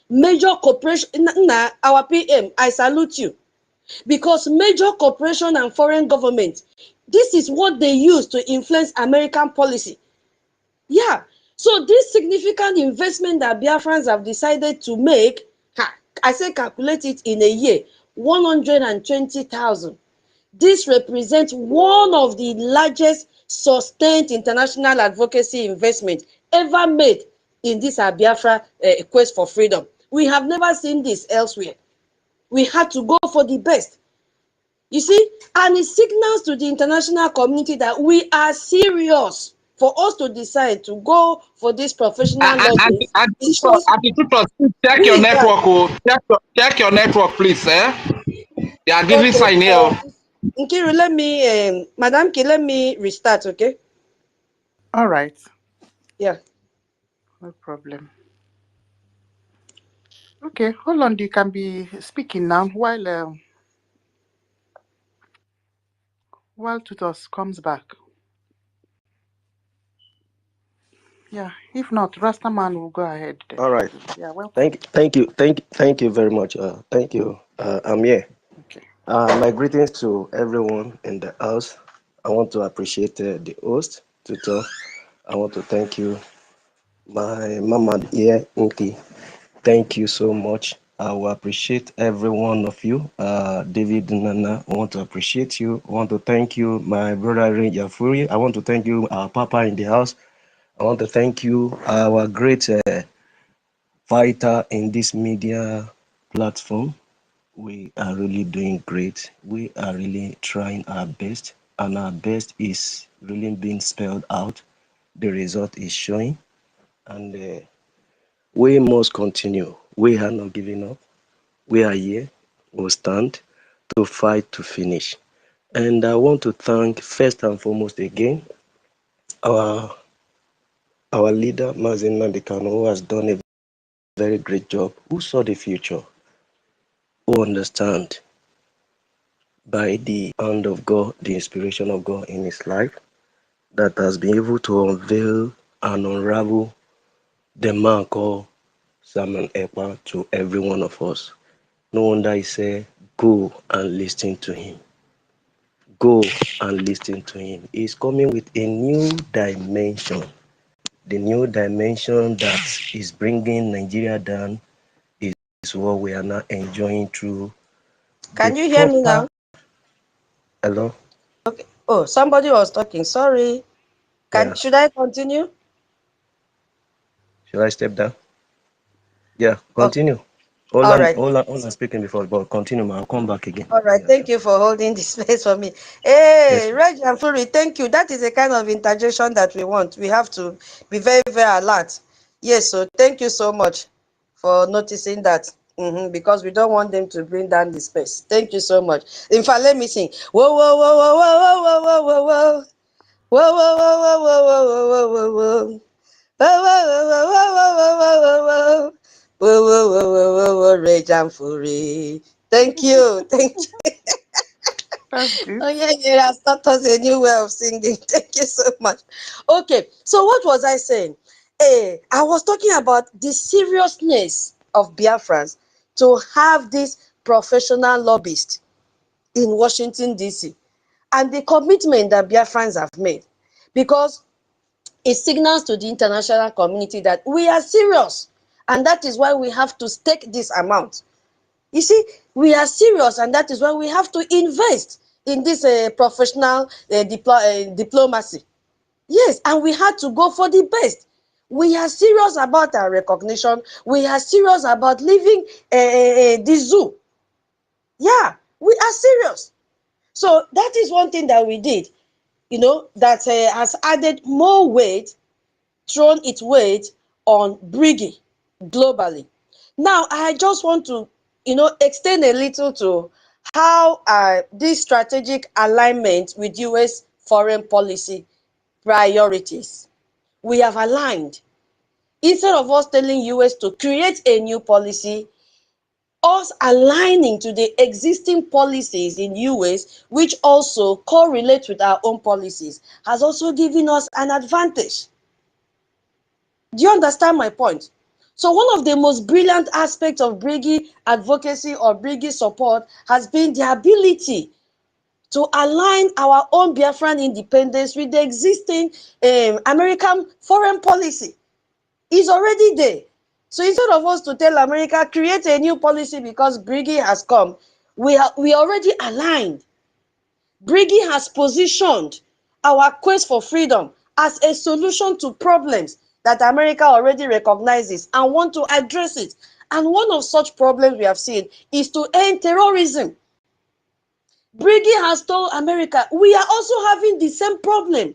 major corporation, our PM, I salute you. Because major corporation and foreign government, this is what they use to influence American policy. Yeah. So this significant investment that Biafrans have decided to make, I say calculate it in a year, 120,000. This represents one of the largest sustained international advocacy investment ever made in this Biafra quest for freedom. We have never seen this elsewhere. We had to go for the best. You see, and it signals to the international community that we are serious. For us to decide to go for this professional lobby, it shows
check
who
your
is that?
network. Oh. Check your network, please. They are giving
Okay,
sign here.
Nkiru, let me, Madam Ki, let me restart, okay?
All right.
Yeah.
No problem. Okay, hold on. You can be speaking now while Tutos comes back. Yeah, if not, Rastaman will go ahead then.
All right.
Yeah, welcome.
Thank you very much. Thank you. I'm here.
Okay.
My greetings to everyone in the house. I want to appreciate the host, Tutor. I want to thank you, my mama here, Unki. Thank you so much. I will appreciate every one of you. David Nana, I want to appreciate you. I want to thank you, my brother Ranger Fury. I want to thank you, our Papa in the house. I want to thank you, our great fighter in this media platform. We are really doing great. We are really trying our best, and our best is really being spelled out. The result is showing, and we must continue. We are not giving up. We are here. We'll stand to fight to finish. And I want to thank first and foremost again our leader, Nnamdi Kanu, who has done a very great job, who saw the future, who understand by the hand of God, the inspiration of God in his life, that has been able to unveil and unravel the man called Simon Ekpa to every one of us. No wonder he said, go and listen to him. Go and listen to him. He's coming with a new dimension. The new dimension that is bringing Nigeria down is what we are now enjoying through the
Can you hear me
proper.
now?
Hello?
Okay. Oh, somebody was talking. Sorry.
Yeah.
Should I continue?
Should I step down? Yeah,
Okay.
continue.
All right.
All I'm speaking before, but continue, ma. I'll come back again.
All right,
Yeah.
thank you for holding the space for me.
Yes,
Hey,
ma'am.
Reg and Fury, thank you. That is the kind of interjection that we want. We have to be very, very alert. Yes, so thank you so much for noticing that. Because we don't want them to bring down the space. Thank you so much. In fact, let me sing. Whoa, whoa, whoa, whoa, whoa, whoa, whoa, whoa, whoa. Whoa, whoa, whoa, whoa, whoa, whoa, whoa, whoa, whoa. Whoa, whoa, whoa, whoa, whoa, whoa, whoa, whoa, whoa. Whoa, whoa, whoa, whoa, whoa, whoa, Reg and Fury. Thank you. Thank you.
That's good.
Oh, yeah, yeah, has taught us a new way of singing. Thank you so much. Okay, so what was I saying? I was talking about the seriousness of Biafrans to have this professional lobbyist in Washington, D.C., and the commitment that Biafrans have made, because it signals to the international community that we are serious, and that is why we have to stake this amount. You see, we are serious, and that is why we have to invest in this professional diplomacy. Yes, and we had to go for the best. We are serious about our recognition. We are serious about leaving the zoo. Yeah, we are serious. So that is one thing that we did, that has added more weight, thrown its weight on Brgie globally. Now, I just want to, extend a little to how this strategic alignment with U.S. foreign policy priorities. We have aligned. Instead of us telling U.S. to create a new policy, us aligning to the existing policies in US, which also correlate with our own policies, has also given us an advantage. Do you understand my point? So one of the most brilliant aspects of Brgie advocacy or Brgie support has been the ability to align our own Biafran independence with the existing American foreign policy. It's already there. So instead of us to tell America, create a new policy because Brgie has come, we already aligned. Brgie has positioned our quest for freedom as a solution to problems that America already recognizes and want to address it. And one of such problems we have seen is to end terrorism. Brgie has told America, we are also having the same problem.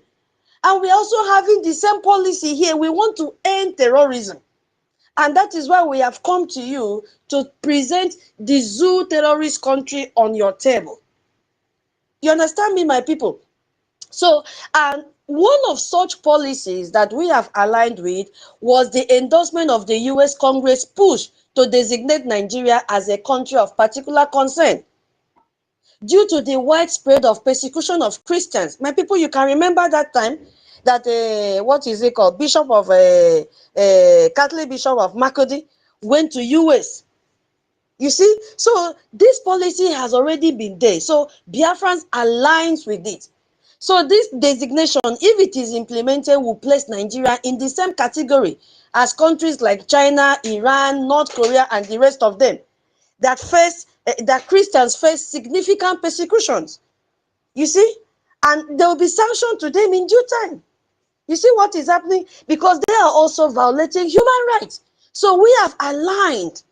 And we are also having the same policy here. We want to end terrorism. And that is why we have come to you to present the zoo terrorist country on your table. You understand me, my people? So, and one of such policies that we have aligned with was the endorsement of the US Congress push to designate Nigeria as a country of particular concern due to the widespread of persecution of Christians. My people, you can remember that time that what is it called? Bishop of Catholic Bishop of Makodi went to US. You see, so this policy has already been there. So Biafrans aligns with it. So this designation, if it is implemented, will place Nigeria in the same category as countries like China, Iran, North Korea, and the rest of them that that Christians face significant persecutions. You see, and there will be sanctions to them in due time. You see what is happening? Because they are also violating human rights. So we have aligned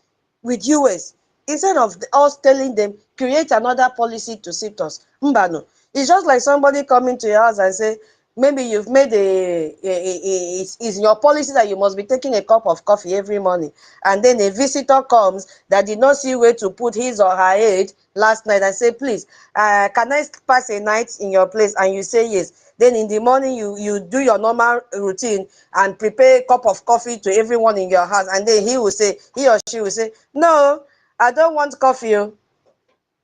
with US instead of us telling them create another policy to suit us. Mbano. It's just like somebody coming to your house and say, maybe you've made it's your policy that you must be taking a cup of coffee every morning. And then a visitor comes that did not see where to put his or her head last night and say, please, can I pass a night in your place? And you say yes. Then in the morning, you do your normal routine and prepare a cup of coffee to everyone in your house. And then he or she will say, no, I don't want coffee.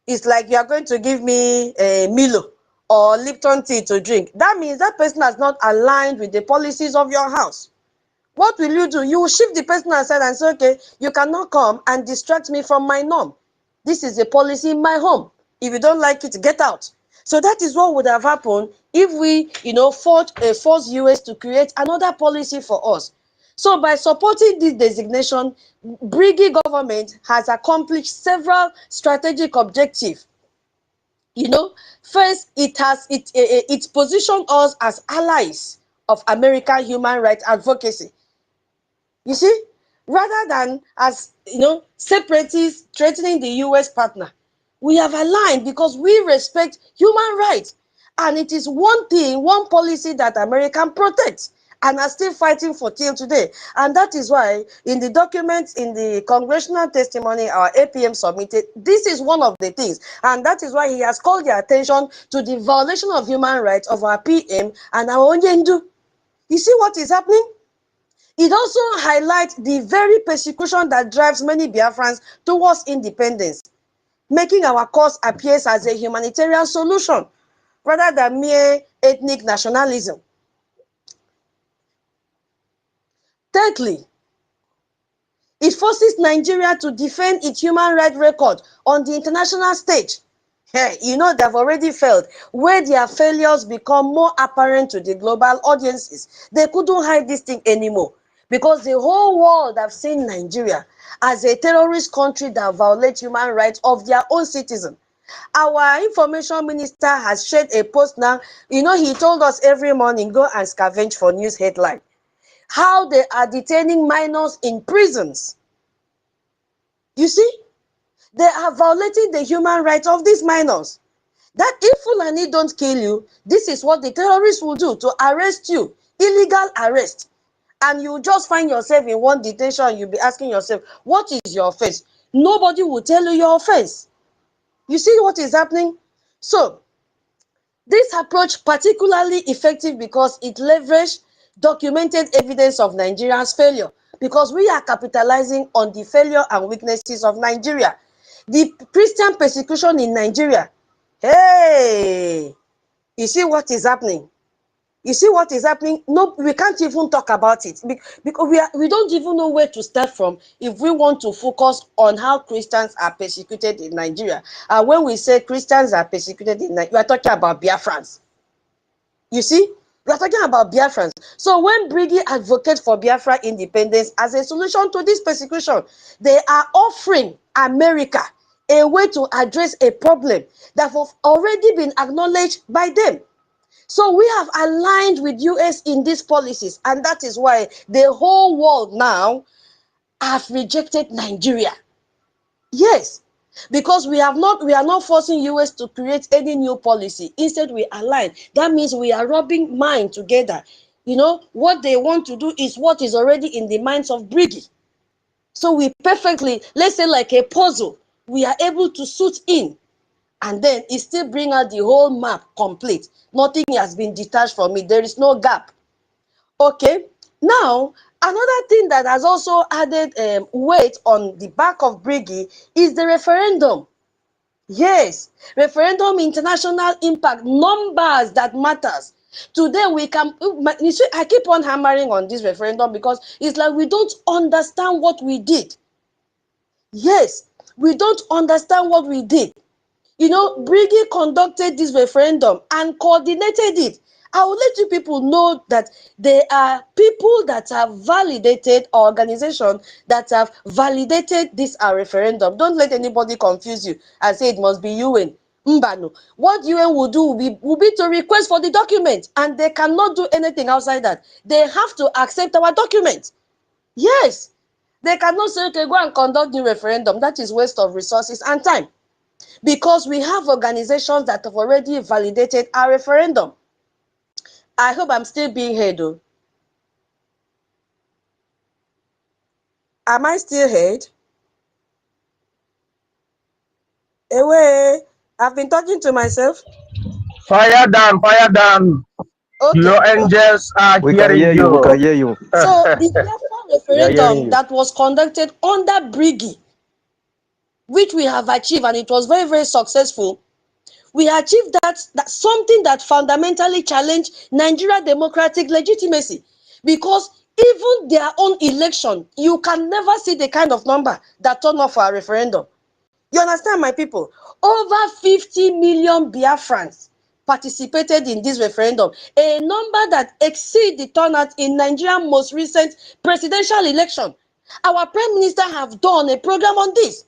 It's like you are going to give me a Milo or Lipton tea to drink. That means that person has not aligned with the policies of your house. What will you do? You will shift the person aside and say, okay, you cannot come and distract me from my norm. This is a policy in my home. If you don't like it, get out. So that is what would have happened if we, force US to create another policy for us. So by supporting this designation, Brgie government has accomplished several strategic objectives. First, it positioned us as allies of American human rights advocacy. You see, rather than as separatists threatening the US partner, we have aligned because we respect human rights. And it is one policy that America protects and are still fighting for till today. And that is why in the documents, in the congressional testimony our APM submitted, this is one of the things. And that is why he has called the attention to the violation of human rights of our PM and our Onyendu. You see what is happening? It also highlights the very persecution that drives many Biafrans towards independence, making our cause appear as a humanitarian solution rather than mere ethnic nationalism. Thirdly, it forces Nigeria to defend its human rights record on the international stage. Hey, they've already failed. Where their failures become more apparent to the global audiences, they couldn't hide this thing anymore because the whole world have seen Nigeria as a terrorist country that violates human rights of their own citizens. Our information minister has shared a post now. He told us every morning, go and scavenge for news headline. How they are detaining minors in prisons. You see, they are violating the human rights of these minors. That if Fulani don't kill you, this is what the terrorists will do to arrest you. Illegal arrest. And you just find yourself in one detention, you'll be asking yourself, what is your offense? Nobody will tell you your offense. You see what is happening? So, this approach particularly effective because it leveraged documented evidence of Nigeria's failure because we are capitalizing on the failure and weaknesses of Nigeria. The Christian persecution in Nigeria. Hey, you see what is happening? You see what is happening? No, we can't even talk about it because we don't even know where to start from if we want to focus on how Christians are persecuted in Nigeria. And when we say Christians are persecuted in Nigeria, we are talking about Biafrans. You see? We are talking about Biafrans. So when Brgie advocates for Biafra independence as a solution to this persecution, they are offering America a way to address a problem that has already been acknowledged by them. So we have aligned with US in these policies, and that is why the whole world now have rejected Nigeria. Yes, because we are not forcing US to create any new policy. Instead, we align. That means we are rubbing mind together. What they want to do is what is already in the minds of Brgie. So we perfectly, let's say like a puzzle, we are able to suit in. And then it still bring out the whole map complete. Nothing has been detached from it. There is no gap. Okay. Now, another thing that has also added weight on the back of Brgie is the referendum. Yes, referendum international impact, numbers that matters. Today we can, you see, I keep on hammering on this referendum because it's like we don't understand what we did. Yes, we don't understand what we did. You know, Brgie conducted this referendum and coordinated it. I will let you people know that there are people that have validated, organizations that have validated this referendum. Don't let anybody confuse you and say it must be UN. Mbano. What UN will do will be to request for the document, and they cannot do anything outside that. They have to accept our document. Yes. They cannot say, okay, go and conduct the referendum. That is waste of resources and time. Because we have organizations that have already validated our referendum. I hope I'm still being heard, though. Am I still heard? Away. I've been talking to myself.
Fire down, fire down.
Okay.
Your angels are
We can
hearing
hear you. We
you.
can hear you.
So the Biafra
We are hearing
referendum
you.
that was conducted under Brgie, which we have achieved, and it was very, very successful. We achieved that something that fundamentally challenged Nigeria democratic legitimacy, because even their own election, you can never see the kind of number that turned up for a referendum. You understand, my people? Over 50 million Biafrans participated in this referendum, a number that exceeds the turnout in Nigeria's most recent presidential election. Our Prime Minister have done a program on this.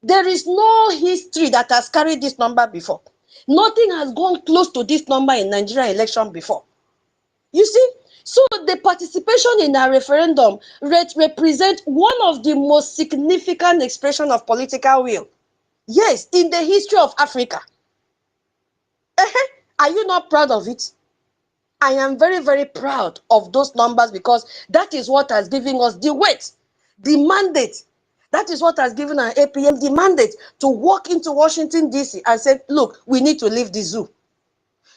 There is no history that has carried this number before. Nothing has gone close to this number in Nigerian election before. You see? So the participation in a referendum represents one of the most significant expression of political will. Yes, in the history of Africa. Are you not proud of it? I am very, very proud of those numbers, because that is what has given us the weight, the mandate. That is what has given our APM the mandate to walk into Washington, D.C. and say, look, we need to leave the zoo.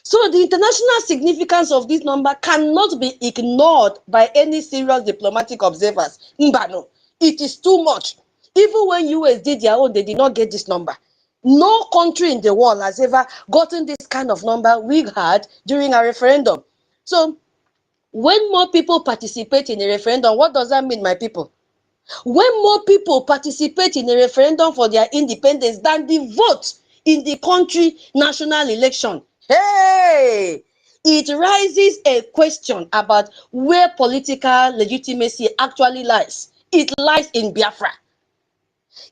So the international significance of this number cannot be ignored by any serious diplomatic observers. Mbano, it is too much. Even when US did their own, they did not get this number. No country in the world has ever gotten this kind of number we had during a referendum. So when more people participate in a referendum, what does that mean, my people? When more people participate in a referendum for their independence than the vote in the country national election, hey, it raises a question about where political legitimacy actually lies. It lies in Biafra.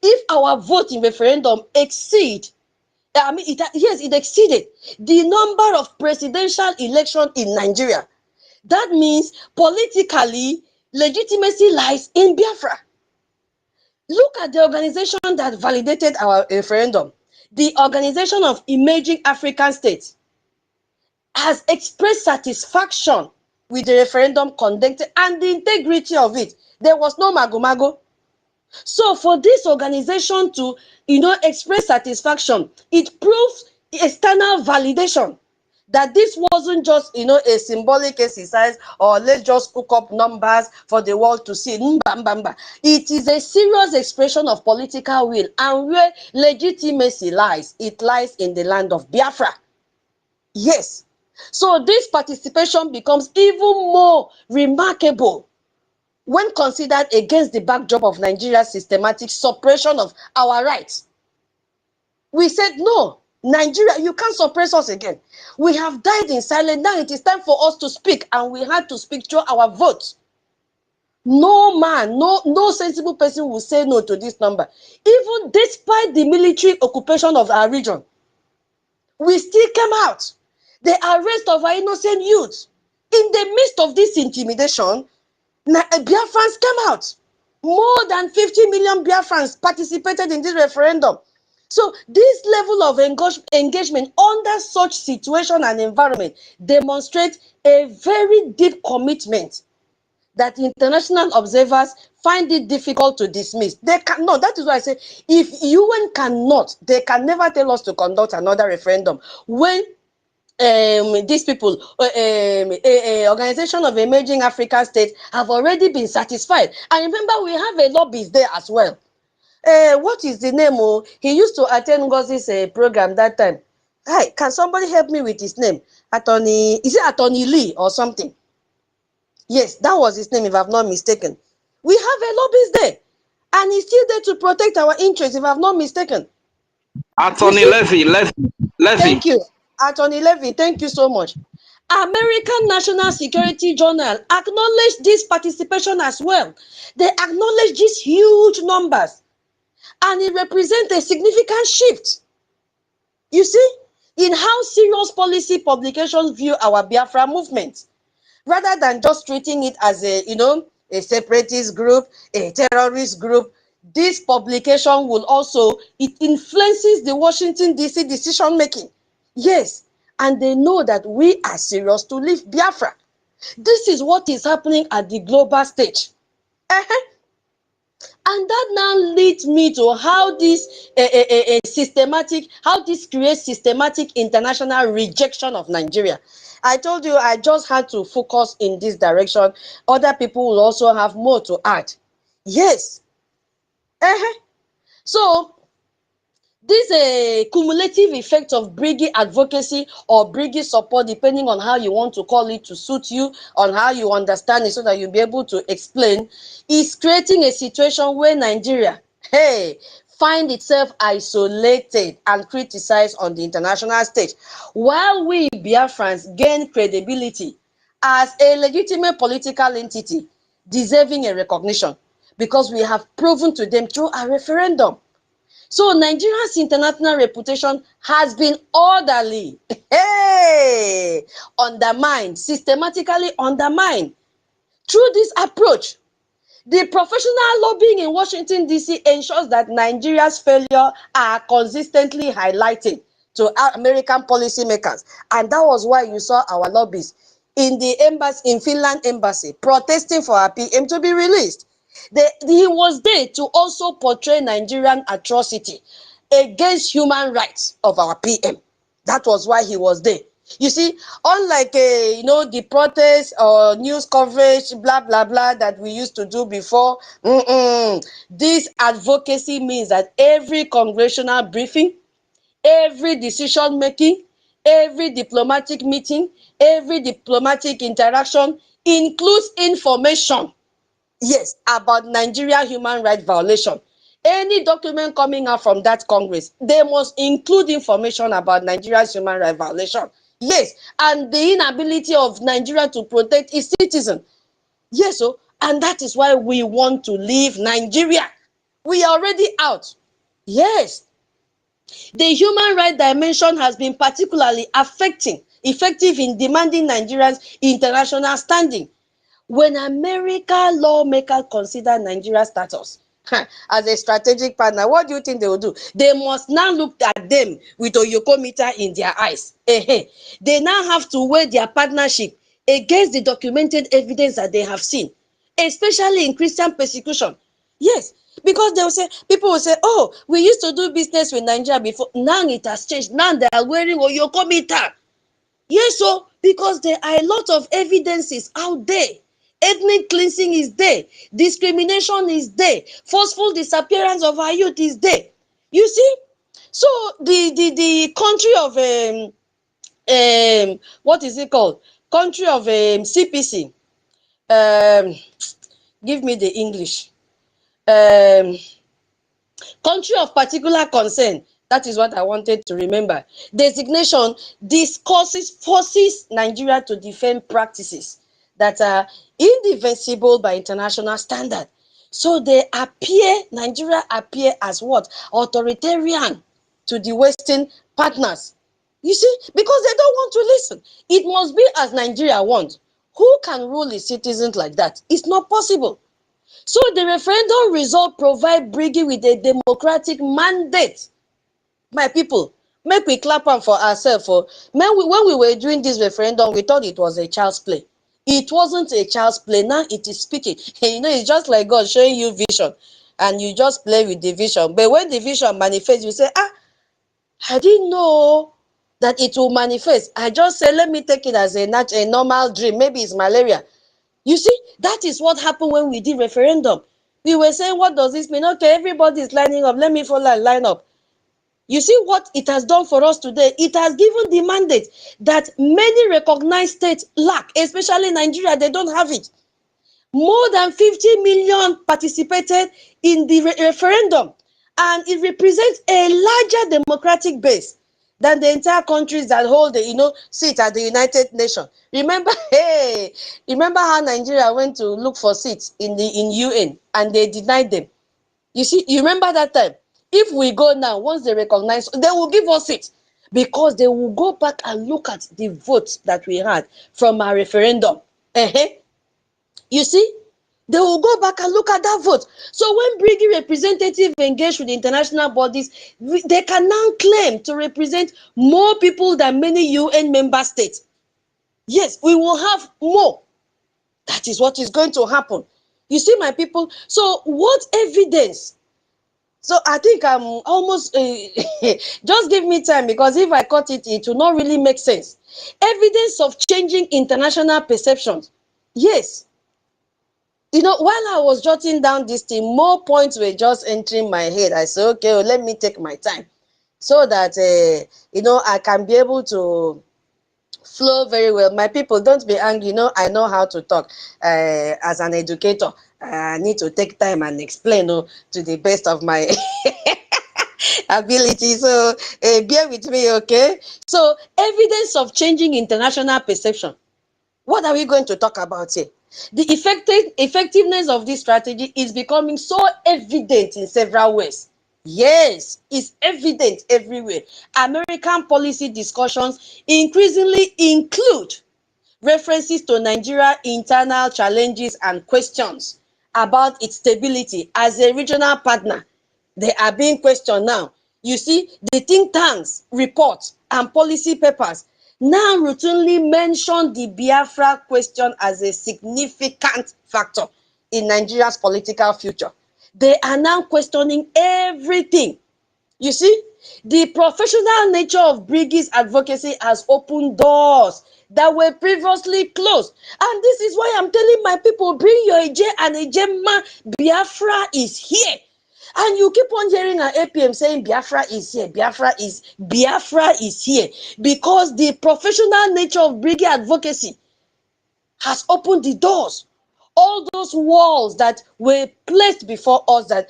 If our vote in referendum exceeded the number of presidential elections in Nigeria, that means politically legitimacy lies in Biafra. Look at the organization that validated our referendum. The Organization of Emerging African States has expressed satisfaction with the referendum conducted and the integrity of it. There was no mago-mago. So for this organization to, express satisfaction, it proves external validation that this wasn't just, a symbolic exercise, or let's just cook up numbers for the world to see. It is a serious expression of political will, and where legitimacy lies, it lies in the land of Biafra. Yes. So this participation becomes even more remarkable when considered against the backdrop of Nigeria's systematic suppression of our rights. We said, no, Nigeria, you can't suppress us again. We have died in silence. Now it is time for us to speak, and we had to speak through our vote. No man, no sensible person will say no to this number. Even despite the military occupation of our region, we still came out. The arrest of our innocent youth. In the midst of this intimidation, Biafrans came out. More than 50 million Biafrans participated in this referendum. So this level of engagement under such situation and environment demonstrates a very deep commitment that international observers find it difficult to dismiss. They cannot. That is why I say, if UN cannot, they can never tell us to conduct another referendum. When these people, Organization of Emerging African States, have already been satisfied. And remember, we have a lobbyist there as well. What is the name? He used to attend NGOZI's program that time. Hi, can somebody help me with his name? Attorney, is it Attorney Lee or something? Yes, that was his name, if I'm not mistaken. We have a lobbyist there, and he's still there to protect our interests, if I'm not mistaken.
Attorney Levy.
Thank you, Attorney Levy. Thank you so much. American National Security Journal acknowledged this participation as well. They acknowledged these huge numbers, and it represents a significant shift. You see, in how serious policy publications view our Biafra movement, rather than just treating it as a, a separatist group, a terrorist group. This publication will also, it influences the Washington DC decision making. Yes, and they know that we are serious to leave Biafra. This is what is happening at the global stage. And that now leads me to how this how this creates systematic international rejection of Nigeria. I told you I just had to focus in this direction. Other people will also have more to add. Yes. So this cumulative effect of Brgie advocacy or Brgie support, depending on how you want to call it to suit you, on how you understand it so that you'll be able to explain, is creating a situation where Nigeria, find itself isolated and criticized on the international stage, while we Biafrans gain credibility as a legitimate political entity deserving a recognition because we have proven to them through a referendum. So Nigeria's international reputation has been orderly, undermined, systematically undermined. Through this approach, the professional lobbying in Washington, D.C. ensures that Nigeria's failure are consistently highlighted to American policymakers. And that was why you saw our lobbyists in the embassy, in Finland embassy, protesting for our PM to be released. He was there to also portray Nigerian atrocity against human rights of our PM. That was why he was there. You see, unlike the protests or news coverage, blah blah blah, that we used to do before, this advocacy means that every congressional briefing, every decision making, every diplomatic meeting, every diplomatic interaction includes information. Yes, about Nigeria human rights violation. Any document coming out from that Congress, they must include information about Nigeria's human rights violation. Yes, and the inability of Nigeria to protect its citizens. Yes, and that is why we want to leave Nigeria. We are already out. Yes, the human rights dimension has been particularly effective in demanding Nigeria's international standing. When America lawmakers consider Nigeria's status as a strategic partner, what do you think they will do? They must now look at them with Oyoko meter in their eyes. They now have to weigh their partnership against the documented evidence that they have seen, especially in Christian persecution. Yes, because they will say, people will say, oh, we used to do business with Nigeria before. Now it has changed. Now they are wearing Oyoko meter. Yes, so because there are a lot of evidences out there. Ethnic cleansing is there. Discrimination is there. Forceful disappearance of our youth is there. You see? So the country of what is it called? Country of CPC. Give me the English. Country of particular concern. That is what I wanted to remember. Designation forces Nigeria to defend practices that are indefensible by international standard. So Nigeria appear as what? Authoritarian to the Western partners. You see, because they don't want to listen. It must be as Nigeria wants. Who can rule its citizens like that? It's not possible. So the referendum result provide Brgie with a democratic mandate. My people, make we clap on for ourselves. When we were doing this referendum, we thought it was a child's play. It wasn't a child's play. Now it is speaking. It's just like God showing you vision, and you just play with the vision. But when the vision manifests, you say, I didn't know that it will manifest. I just say, let me take it as a normal dream. Maybe it's malaria. You see, that is what happened when we did referendum. We were saying, what does this mean? Okay, everybody is lining up. Let me follow and line up. You see what it has done for us today? It has given the mandate that many recognized states lack, especially Nigeria. They don't have it. More than 50 million participated in the referendum, and it represents a larger democratic base than the entire countries that hold the seat at the United Nations. Remember, hey, remember how Nigeria went to look for seats in UN and they denied them. You see, you remember that time? If we go now, once they recognize, they will give us it, because they will go back and look at the votes that we had from our referendum. You see, they will go back and look at that vote. So when Brgie representatives engage with international bodies, they can now claim to represent more people than many UN member states. Yes, we will have more. That is what is going to happen. You see, my people, so what evidence? So I think I'm almost, just give me time, because if I cut it, it will not really make sense. Evidence of changing international perceptions. Yes. While I was jotting down this thing, more points were just entering my head. I said, okay, well, let me take my time so that, I can be able to flow very well. My people, don't be angry. I know how to talk. As an educator, I need to take time and explain to the best of my ability. So bear with me, okay? So evidence of changing international perception. What are we going to talk about here? The effectiveness of this strategy is becoming so evident in several ways. Yes, it's evident everywhere. American policy discussions increasingly include references to Nigeria's internal challenges and questions about its stability as a regional partner. They are being questioned now. You see, the think tanks, reports, and policy papers now routinely mention the Biafra question as a significant factor in Nigeria's political future. They are now questioning everything. You see, the professional nature of Brigie's advocacy has opened doors that were previously closed. And this is why I'm telling my people, bring your Eje and Ejema. Biafra is here. And you keep on hearing an APM saying Biafra is here, Biafra is here. Because the professional nature of Briggie advocacy has opened the doors. All those walls that were placed before us, that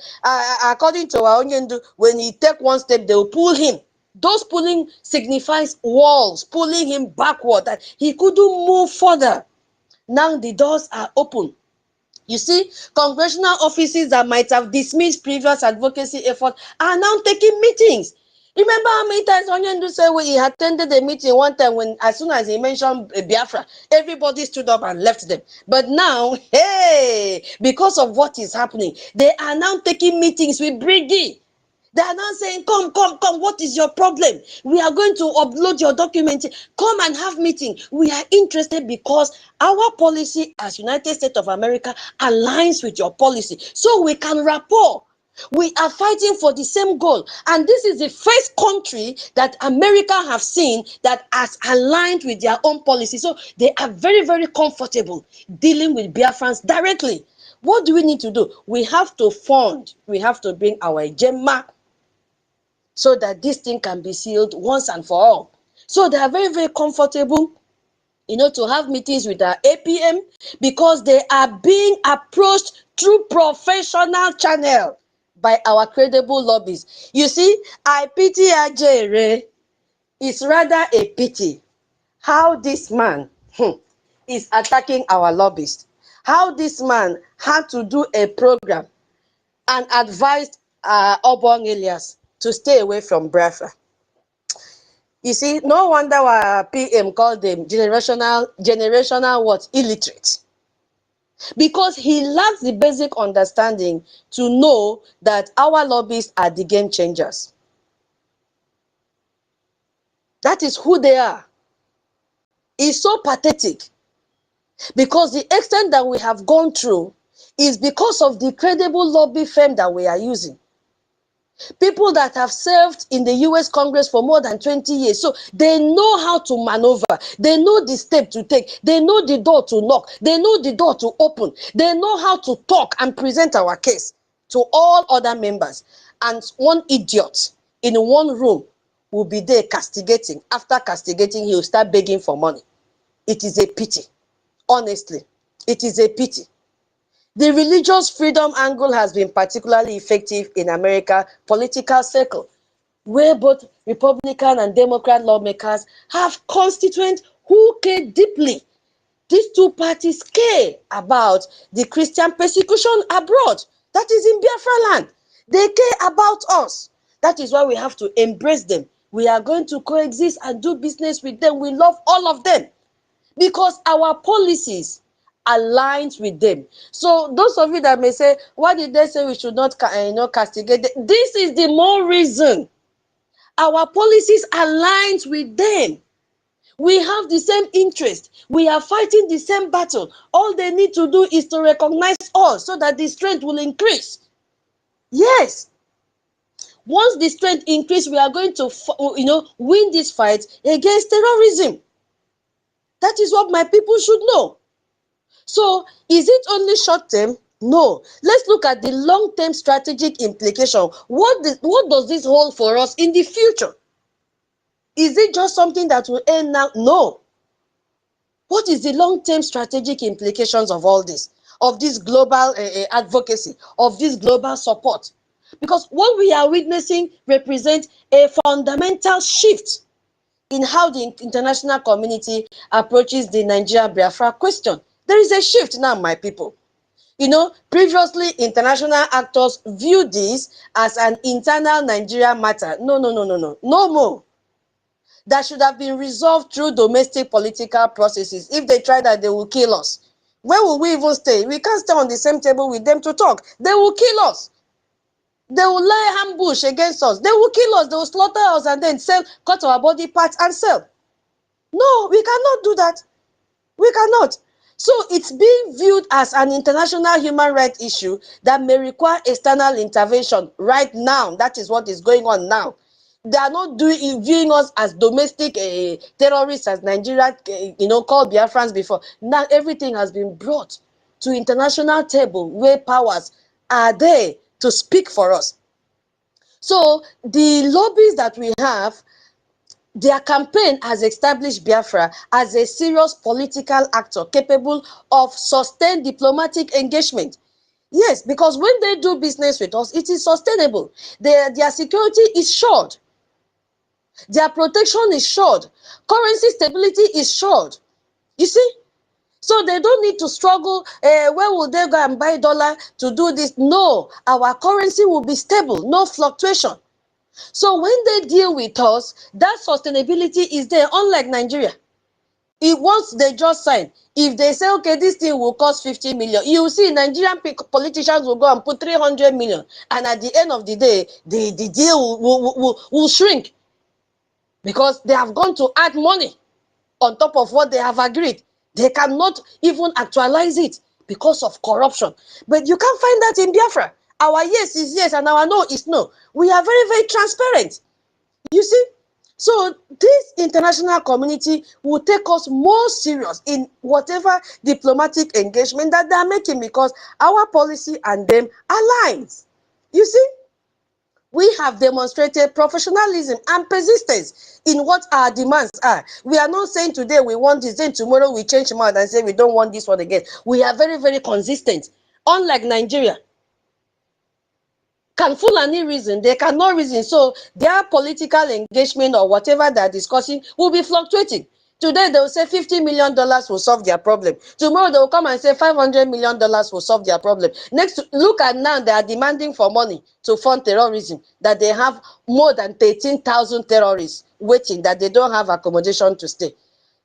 according to our Onyendu, when he take one step, they will pull him. Those pulling signifies walls, pulling him backward, that he couldn't move further. Now the doors are open. You see, congressional offices that might have dismissed previous advocacy efforts are now taking meetings. Remember how many times Onyendu said when he attended a meeting one time, when as soon as he mentioned Biafra, everybody stood up and left them. But now, hey, because of what is happening, they are now taking meetings with Brigi. They are now saying, come, what is your problem? We are going to upload your document. Come and have meeting. We are interested because our policy as United States of America aligns with your policy. So we can rapport. We are fighting for the same goal. And this is the first country that America have seen that has aligned with their own policy. So they are very, very comfortable dealing with Biafrans directly. What do we need to do? We have to fund. We have to bring our Gemma so that this thing can be sealed once and for all. So they are very, very comfortable, to have meetings with our APM, because they are being approached through professional channel by our credible lobbies. You see, I pity Ajere. It's rather a pity how this man is attacking our lobbyists. How this man had to do a program and advised Obong Elias to stay away from Biafra. You see, no wonder our PM called them generational what? Illiterate. Because he lacks the basic understanding to know that our lobbyists are the game changers. That is who they are. It's so pathetic, because the extent that we have gone through is because of the credible lobby firm that we are using. People that have served in the US Congress for more than 20 years. So they know how to maneuver. They know the step to take. They know the door to knock. They know the door to open. They know how to talk and present our case to all other members. And one idiot in one room will be there castigating. After castigating, he will start begging for money. It is a pity. Honestly, it is a pity. The religious freedom angle has been particularly effective in America political circle, where both Republican and Democrat lawmakers have constituents who care deeply. These two parties care about the Christian persecution abroad. That is in Biafra land. They care about us. That is why we have to embrace them. We are going to coexist and do business with them. We love all of them because our policies aligns with them. So those of you that may say, why did they say we should not castigate them? This is the more reason. Our policies aligns with them. We have the same interest. We are fighting the same battle. All they need to do is to recognize us so that the strength will increase. Yes. Once the strength increases, we are going to win this fight against terrorism. That is what my people should know. So, is it only short term? No. Let's look at the long-term strategic implication. What does this hold for us in the future? Is it just something that will end now? No. What is the long-term strategic implications of all this? Of this global advocacy, of this global support? Because what we are witnessing represents a fundamental shift in how the international community approaches the Nigeria-Biafra question. There is a shift now, my people. You know, previously, international actors viewed this as an internal Nigeria matter. No more. That should have been resolved through domestic political processes. If they try that, they will kill us. Where will we even stay? We can't stay on the same table with them to talk. They will kill us. They will lie ambush against us. They will kill us. They will slaughter us and then cut our body parts and sell. No, we cannot do that. We cannot. So it's being viewed as an international human rights issue that may require external intervention right now. That is what is going on now. They are not viewing us as domestic terrorists, as Nigeria, called Biafrans before. Now everything has been brought to international table where powers are there to speak for us. So the lobbies that we have, their campaign has established Biafra as a serious political actor capable of sustained diplomatic engagement. Yes, because when they do business with us, it is sustainable. Their security is assured. Their protection is assured. Currency stability is assured. You see? So they don't need to struggle. Where will they go and buy dollar to do this? No, our currency will be stable, no fluctuation. So when they deal with us, that sustainability is there, unlike Nigeria. Once they just sign, if they say, okay, this thing will cost 50 million, you will see Nigerian politicians will go and put 300 million. And at the end of the day, the deal will shrink. Because they have gone to add money on top of what they have agreed. They cannot even actualize it because of corruption. But you can't find that in Biafra. Our yes is yes and our no is no. We are very, very transparent. You see? So this international community will take us more serious in whatever diplomatic engagement that they are making because our policy and them aligns. You see? We have demonstrated professionalism and persistence in what our demands are. We are not saying today we want this, then tomorrow we change mind and say we don't want this one again. We are very, very consistent. Unlike Nigeria. Can Fulani reason? They cannot reason. So their political engagement or whatever they're discussing will be fluctuating. Today they will say $50 million will solve their problem. Tomorrow they will come and say $500 million will solve their problem. Next, look at now they are demanding for money to fund terrorism. That they have more than 13,000 terrorists waiting, that they don't have accommodation to stay.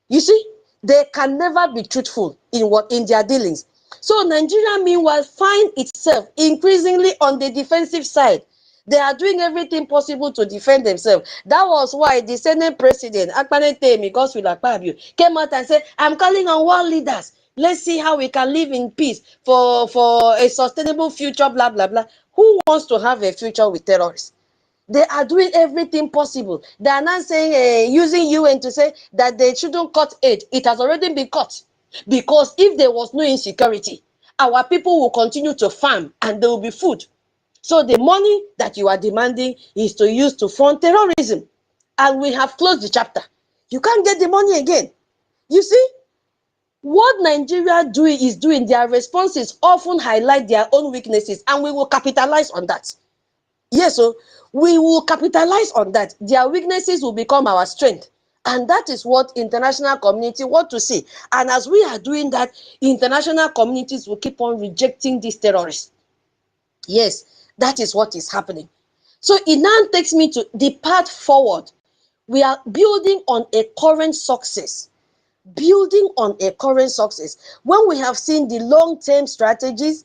You see, they can never be truthful in their dealings. So Nigeria, meanwhile, finds itself increasingly on the defensive side. They are doing everything possible to defend themselves. That was why the Senate President, Ekpa, came out and said, I'm calling on world leaders. Let's see how we can live in peace for a sustainable future, blah, blah, blah. Who wants to have a future with terrorists? They are doing everything possible. They are not saying, using UN to say that they shouldn't cut aid. It has already been cut. Because if there was no insecurity, our people will continue to farm and there will be food. So the money that you are demanding is to use to fund terrorism. And we have closed the chapter. You can't get the money again. You see, what Nigeria is doing, their responses often highlight their own weaknesses, and we will capitalize on that. Yes, so we will capitalize on that. Their weaknesses will become our strength. And that is what international community want to see. And as we are doing that, international communities will keep on rejecting these terrorists. Yes, that is what is happening. So it now takes me to the path forward. We are building on a current success. Building on a current success. When we have seen the long-term strategies,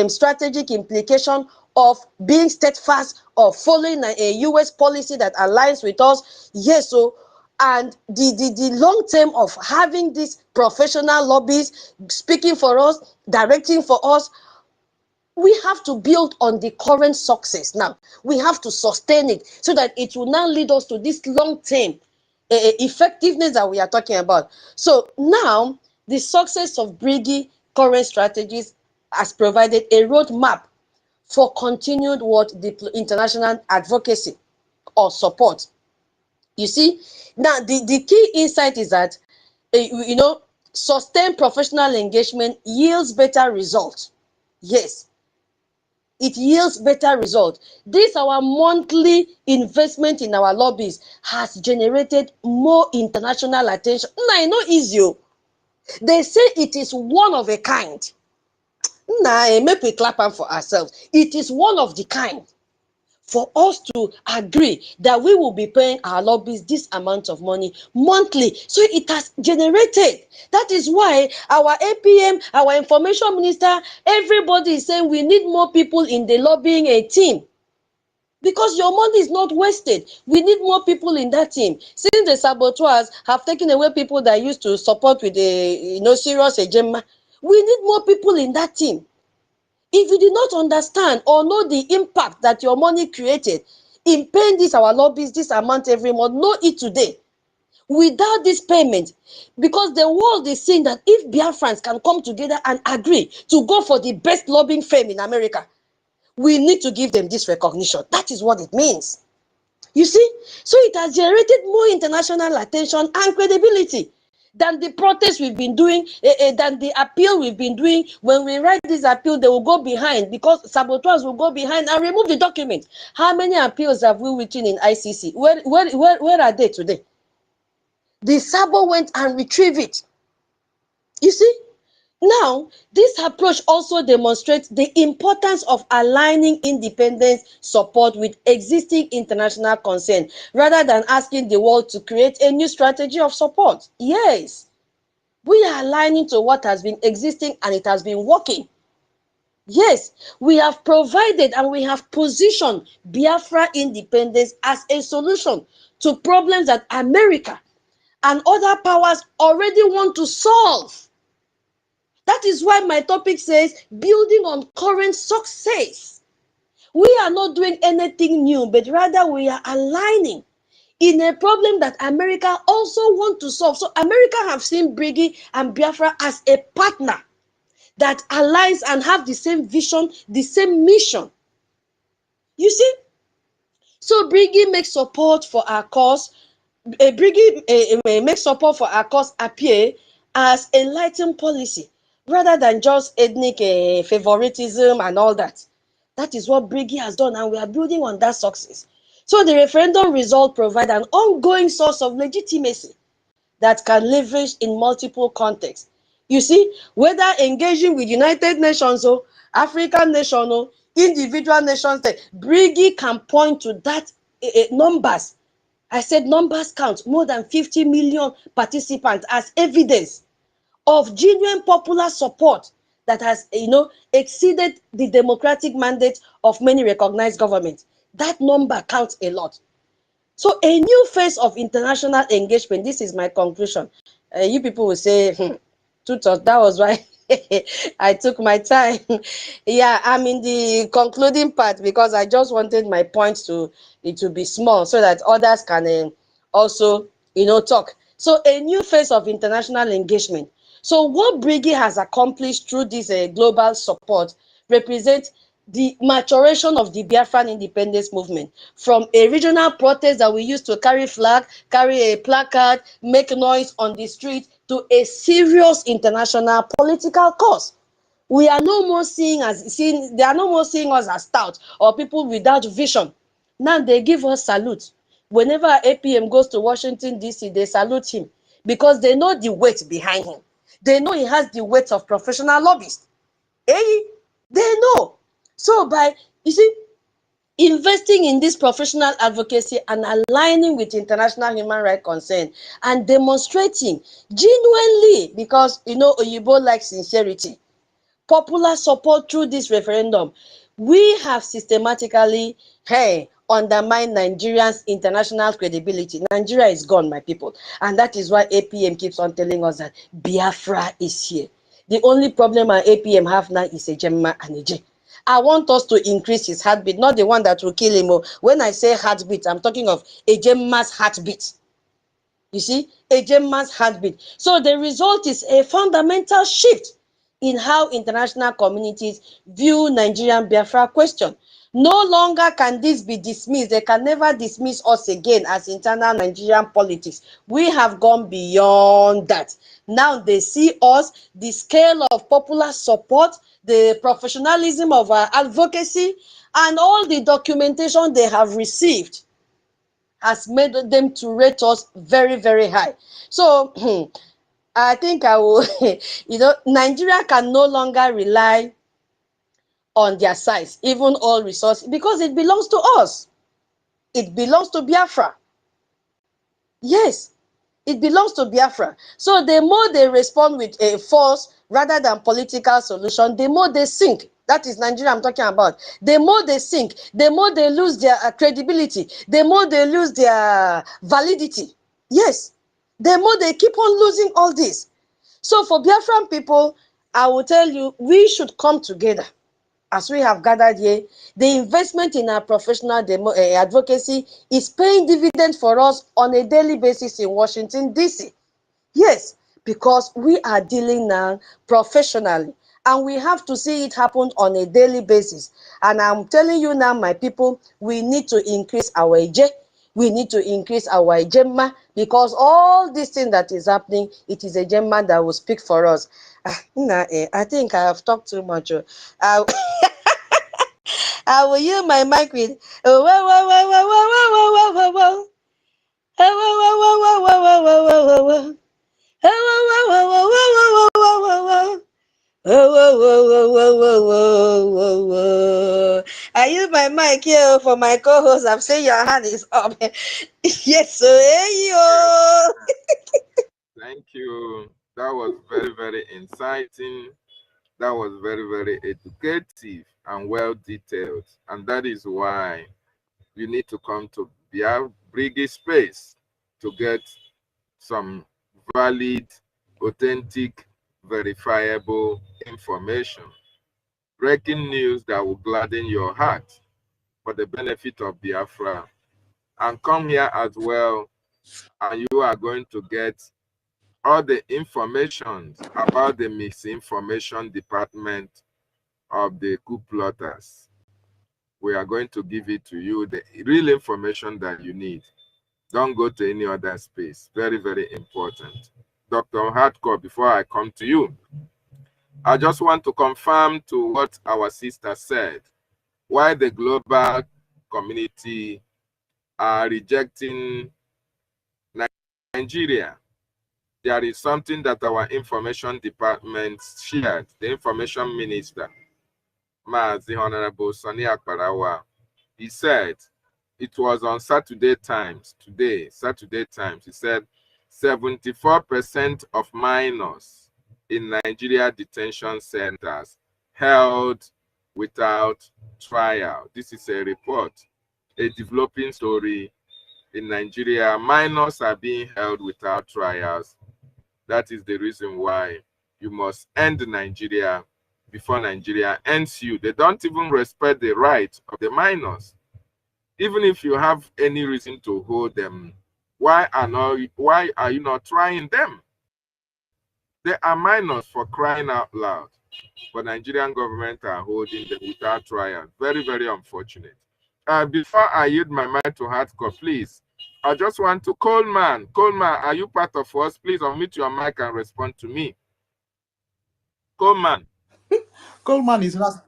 strategic implication of being steadfast, of following a U.S. policy that aligns with us, yes, so, and the long term of having these professional lobbies speaking for us, directing for us, we have to build on the current success now. We have to sustain it so that it will now lead us to this long-term effectiveness that we are talking about. So now, the success of Brgie current strategies has provided a roadmap for continued international advocacy or support. You see, now the key insight is that, sustained professional engagement yields better results. Yes, it yields better results. This our monthly investment in our lobbies has generated more international attention. Nah, no easy. They say it is one of a kind. Nah, make we clap on for ourselves. It is one of the kind. For us to agree that we will be paying our lobbies this amount of money monthly. So it has generated. That is why our APM, our information minister, everybody is saying we need more people in the lobbying team. Because your money is not wasted. We need more people in that team. Since the saboteurs have taken away people that used to support with the serious agenda, we need more people in that team. If you did not understand or know the impact that your money created in paying this our lobbies, this amount every month, know it today. Without this payment, because the world is saying that if Biafrans can come together and agree to go for the best lobbying firm in America, we need to give them this recognition. That is what it means. You see? So it has generated more international attention and credibility than the protest we've been doing, than the appeal we've been doing. When we write this appeal, they will go behind, because saboteurs will go behind and remove the document. How many appeals have we written in ICC? Where are they today? The Sabo went and retrieved it. You see? Now, this approach also demonstrates the importance of aligning independence support with existing international concern, rather than asking the world to create a new strategy of support. Yes, we are aligning to what has been existing and it has been working. Yes, we have provided and we have positioned Biafra independence as a solution to problems that America and other powers already want to solve. That is why my topic says building on current success. We are not doing anything new, but rather we are aligning in a problem that America also wants to solve. So America have seen Brgie and Biafra as a partner that aligns and have the same vision, the same mission. You see? So Brgie makes support for our cause. Brgie makes support for our cause appear as enlightened policy, rather than just ethnic favoritism and all that. That is what Brgie has done, and we are building on that success. So the referendum result provides an ongoing source of legitimacy that can leverage in multiple contexts. You see, whether engaging with United Nations or African nations or individual nations, Brgie can point to that numbers. I said numbers count, more than 50 million participants as evidence of genuine popular support that has, exceeded the democratic mandate of many recognized governments. That number counts a lot. So a new phase of international engagement, this is my conclusion. You people will say, that was why I took my time. Yeah, I'm in the concluding part because I just wanted my points to be small so that others can also, talk. So a new phase of international engagement. So what Brgie has accomplished through this global support represents the maturation of the Biafran independence movement from a regional protest that we used to carry flag, carry a placard, make noise on the street, to a serious international political cause. We are no more they are no more seeing us as stout or people without vision. Now they give us salute. Whenever APM goes to Washington, D.C., they salute him because they know the weight behind him. They know he has the weight of professional lobbyists. They know. So by, you see, investing in this professional advocacy and aligning with international human rights concern and demonstrating genuinely, because, you know, Oyibo likes sincerity, popular support through this referendum, we have systematically, undermined Nigerians' international credibility. Nigeria is gone, my people. And that is why APM keeps on telling us that Biafra is here. The only problem our APM have now is a Gemma and a J. I want us to increase his heartbeat, not the one that will kill him. When I say heartbeat, I'm talking of a Gemma's heartbeat. You see, a Gemma's heartbeat. So the result is a fundamental shift in how international communities view Nigerian Biafra question. No longer can this be dismissed. They can never dismiss us again as internal Nigerian politics. We have gone beyond that. Now they see us, the scale of popular support, the professionalism of our advocacy, and all the documentation they have received has made them to rate us very, very high. So I think I will, Nigeria can no longer rely on their size, even all resources, because it belongs to us. It belongs to Biafra. Yes, it belongs to Biafra. So the more they respond with a force rather than political solution, the more they sink. That is Nigeria I'm talking about. The more they sink, the more they lose their credibility, the more they lose their validity. Yes, the more they keep on losing all this. So for Biafran people, I will tell you, we should come together as we have gathered here. The investment in our professional advocacy is paying dividends for us on a daily basis in Washington, D.C. Yes, because we are dealing now professionally, and we have to see it happen on a daily basis. And I'm telling you now, my people, we need to increase our EJ. We need to increase our Ejemma, because all this thing that is happening, it is Ejemma that will speak for us. I think I have talked too much. I will use my mic with I use my mic here for my co-host. I'm saying your hand is up. Yes, so hey yo.
Thank you. That was very, very inciting. That was very, very educative and well detailed. And that is why you need to come to Brgie space to get some valid, authentic, verifiable information. Breaking news that will gladden your heart for the benefit of Biafra. And come here as well, and you are going to get all the information about the misinformation department of the coup plotters. We are going to give it to you, the real information that you need. Don't go to any other space. Very, very important. Dr. Hardcore, before I come to you, I just want to confirm to what our sister said, why the global community are rejecting Nigeria. There is something that our information department shared, the information minister, the Honorable Sonny Akbarawa. He said, it was on Saturday Times, today, Saturday Times, he said 74% of minors in Nigeria detention centers held without trial. This is a report, a developing story. In Nigeria, minors are being held without trials. That is the reason why you must end Nigeria before Nigeria ends you. They don't even respect the rights of the minors. Even if you have any reason to hold them, why are you not trying them? They are minors, for crying out loud. but Nigerian government are holding them without trial. Very, very unfortunate. Before I yield my mind to Hardcore, please, I just want to, Coleman, are you part of us? Please unmute your mic and respond to me. Coleman.
Coleman is Rasta.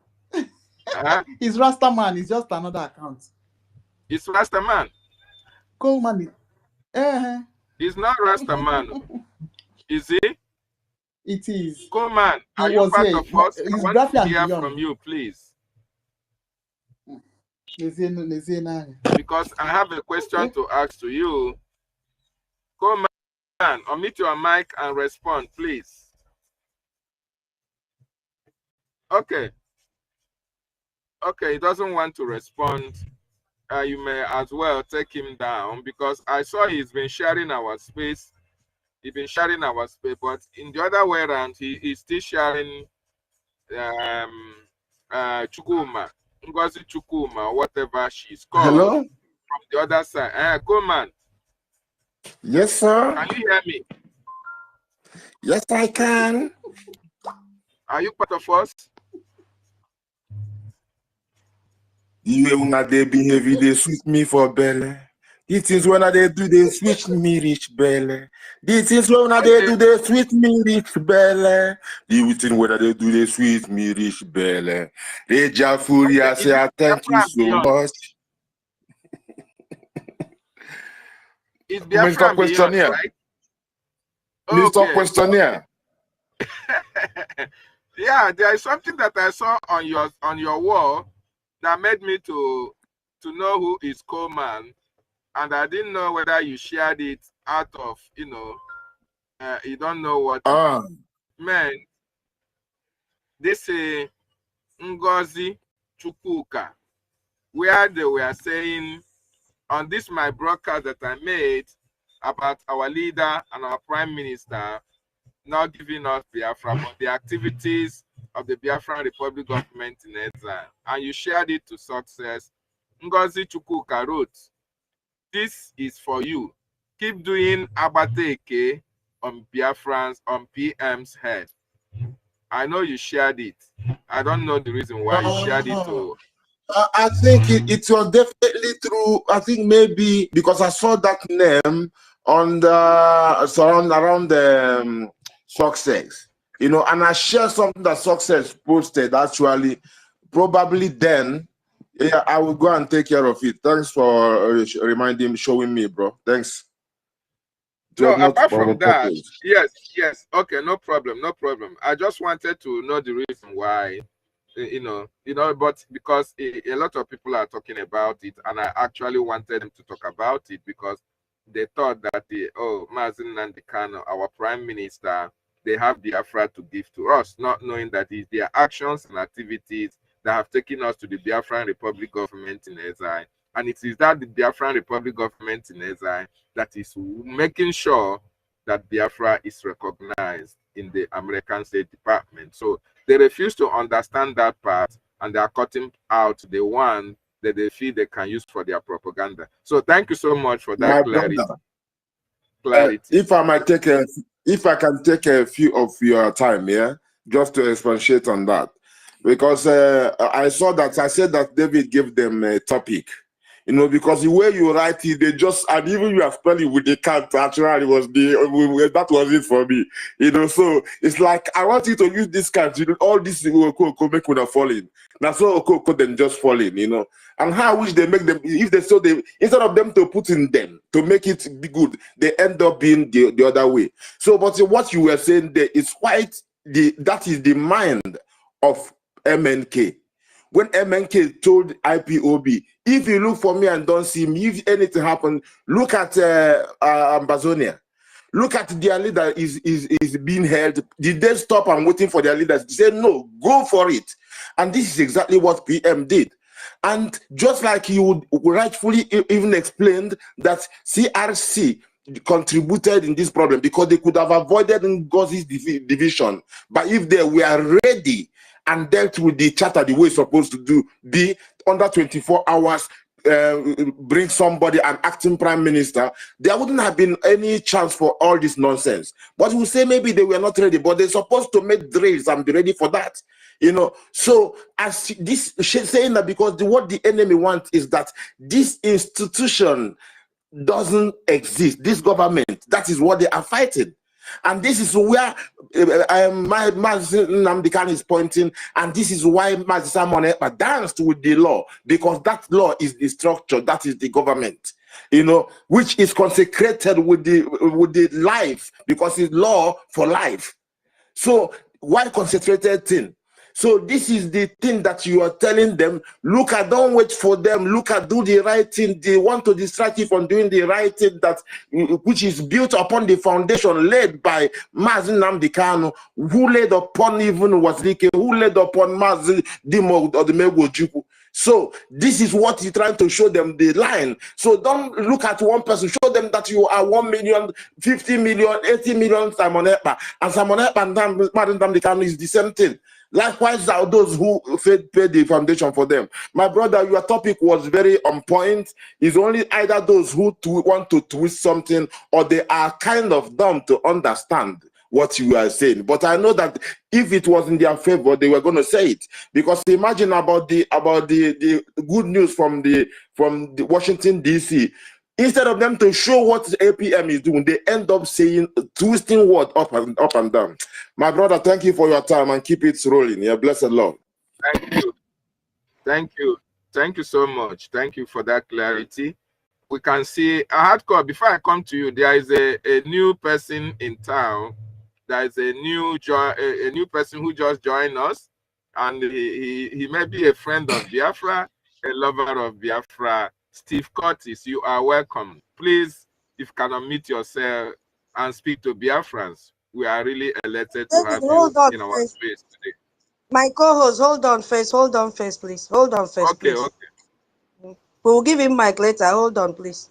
He's Rasta man. It's just another account.
It's Rasta man.
Coleman is.
He's not Rasta man. Is he?
It is.
Coleman, are you part of us? I want to hear from you, please. Because I have a question to ask to you. Coleman, unmute your mic and respond, please. Okay. Okay, he doesn't want to respond. You may as well take him down because I saw he's been sharing our space. He's been sharing our space, but in the other way around, he's still sharing Chukuma, Ngozi Chukuma, whatever she's called.
Hello?
From the other side. Coleman.
Yes, sir.
Can you hear me?
Yes, I can.
Are you part of us?
The way when they behave, they switch me for belly. It is when they do, they switch me rich belly. This is when they do, they switch me rich belly. The thing when they do, they switch me rich belly. They just furia say, I thank you so much.
It's Mr. Questionnaire, right?
Mr. Questionnaire.
Yeah, there is something that I saw on your wall that made me to know who is Coleman, and I didn't know whether you shared it out of, you don't know what it meant. This is Ngozi Chukwuka, where they were saying on this my broadcast that I made about our leader and our prime minister not giving us Biafra, but the activities of the Biafran Republic government in exile, and you shared it to success. Ngozi Chukwuka wrote, "This is for you. Keep doing Abateke on Biafrans on PM's head." I know you shared it. I don't know the reason why you shared it to.
I think it was definitely true. I think maybe because I saw that name on the around the success, and I shared something that success posted actually. Probably then, yeah, I will go and take care of it. Thanks for reminding, showing me, bro. Thanks.
No, apart from that, yes, okay, no problem. I just wanted to know the reason why, but because a lot of people are talking about it, and I actually wanted them to talk about it because they thought that Mazen Nnamdi Kanu, our prime minister, they have Biafra to give to us, not knowing that it's their actions and activities that have taken us to the Biafran Republic government in exile. And it is that the Biafran Republic government in exile that is making sure that Biafra is recognized in the American State Department. So they refuse to understand that part, and they are cutting out the one that they feel they can use for their propaganda. So thank you so much for that clarity.
If I can take a few of your time, just to expatiate on that, because I saw that I said that David gave them a topic. Because the way you write it, they just, and even you are spelling with the cat, actually that was it for me. So it's like, I want you to use this cat, all this make would have fallen. Now so then just falling, and how I wish they make them, if they instead of them to put in them, to make it be good, they end up being the other way. So, but what you were saying there is quite, that is the mind of MNK. When MNK told IPOB, if you look for me and don't see me, if anything happened, look at Ambazonia. Look at their leader is being held. Did they stop and waiting for their leaders? They said, no, go for it. And this is exactly what PM did. And just like you rightfully even explained that CRC contributed in this problem because they could have avoided NGOZI's division. But if they were ready and dealt with the charter the way it's supposed to be under 24 hours, bring somebody, an acting prime minister, there wouldn't have been any chance for all this nonsense. But we say maybe they were not ready, but they're supposed to make drills and be ready for that. You know, so as this saying that because what the enemy wants is that this institution doesn't exist, this government, that is what they are fighting. And this is where Nnamdi Kanu is pointing, and this is why Simon Ekpa danced with the law, because that law is the structure, that is the government, you know, which is consecrated with the life, because it's law for life. So why concentrated thing? So this is the thing that you are telling them, look at, don't wait for them, look at, do the right thing. They want to distract you from doing the right thing, that which is built upon the foundation laid by Nnamdi Kanu, who laid upon even Wazirike, who laid upon Dimo or the Megojuku. So this is what you're trying to show them, the line. So don't look at one person, show them that you are 1 million, 50 million, 80 million Simon Ekpa. And Simon Ekpa and Nnamdi Kanu is the same thing. Likewise, are those who pay the foundation for them. My brother, your topic was very on point. It's only either those who want to twist something, or they are kind of dumb to understand what you are saying. But I know that if it was in their favor, they were going to say it. Because imagine about the good news from the Washington DC. Instead of them to show what APM is doing, they end up saying, twisting word up and down. My brother, thank you for your time, and keep it rolling. Yeah, blessed Lord.
Thank you. Thank you. Thank you so much. Thank you for that clarity. We can see a hardcore. Before I come to you, there is a new person in town. There is a new person who just joined us, and he may be a friend of Biafra, a lover of Biafra. Steve Curtis, you are welcome. Please, if you can unmute yourself and speak to Biafrans, we are really elated to have you in our space today.
My co-host, hold on first, please. Hold on first,
okay,
please.
Okay.
We'll give him mic later. Hold on, please.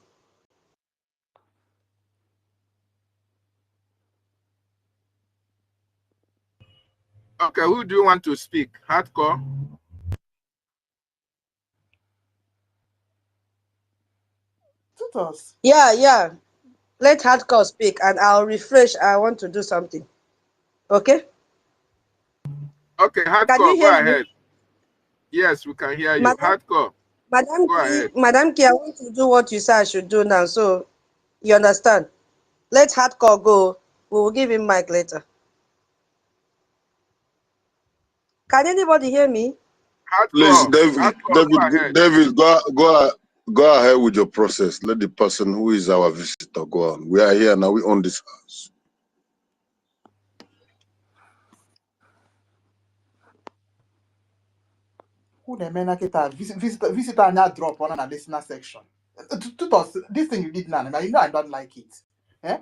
Okay, who do you want to speak? Hardcore?
Tutos.
Yeah. Let Hardcore speak, and I'll refresh. I want to do something. Okay?
Okay, Hardcore, go ahead. Yes, we can hear you. Hardcore.
Madam Ki, I want to do what you say I should do now, so you understand. Let Hardcore go. We will give him mic later. Can anybody hear me?
Hardcore.
Please, David,
Hardcore,
go ahead with your process. Let the person who is our visitor go on. We are here now. We own this house.
Who the men visitor now drop on a listener section. Tutos, this thing you did now, you know I don't like it. Eh?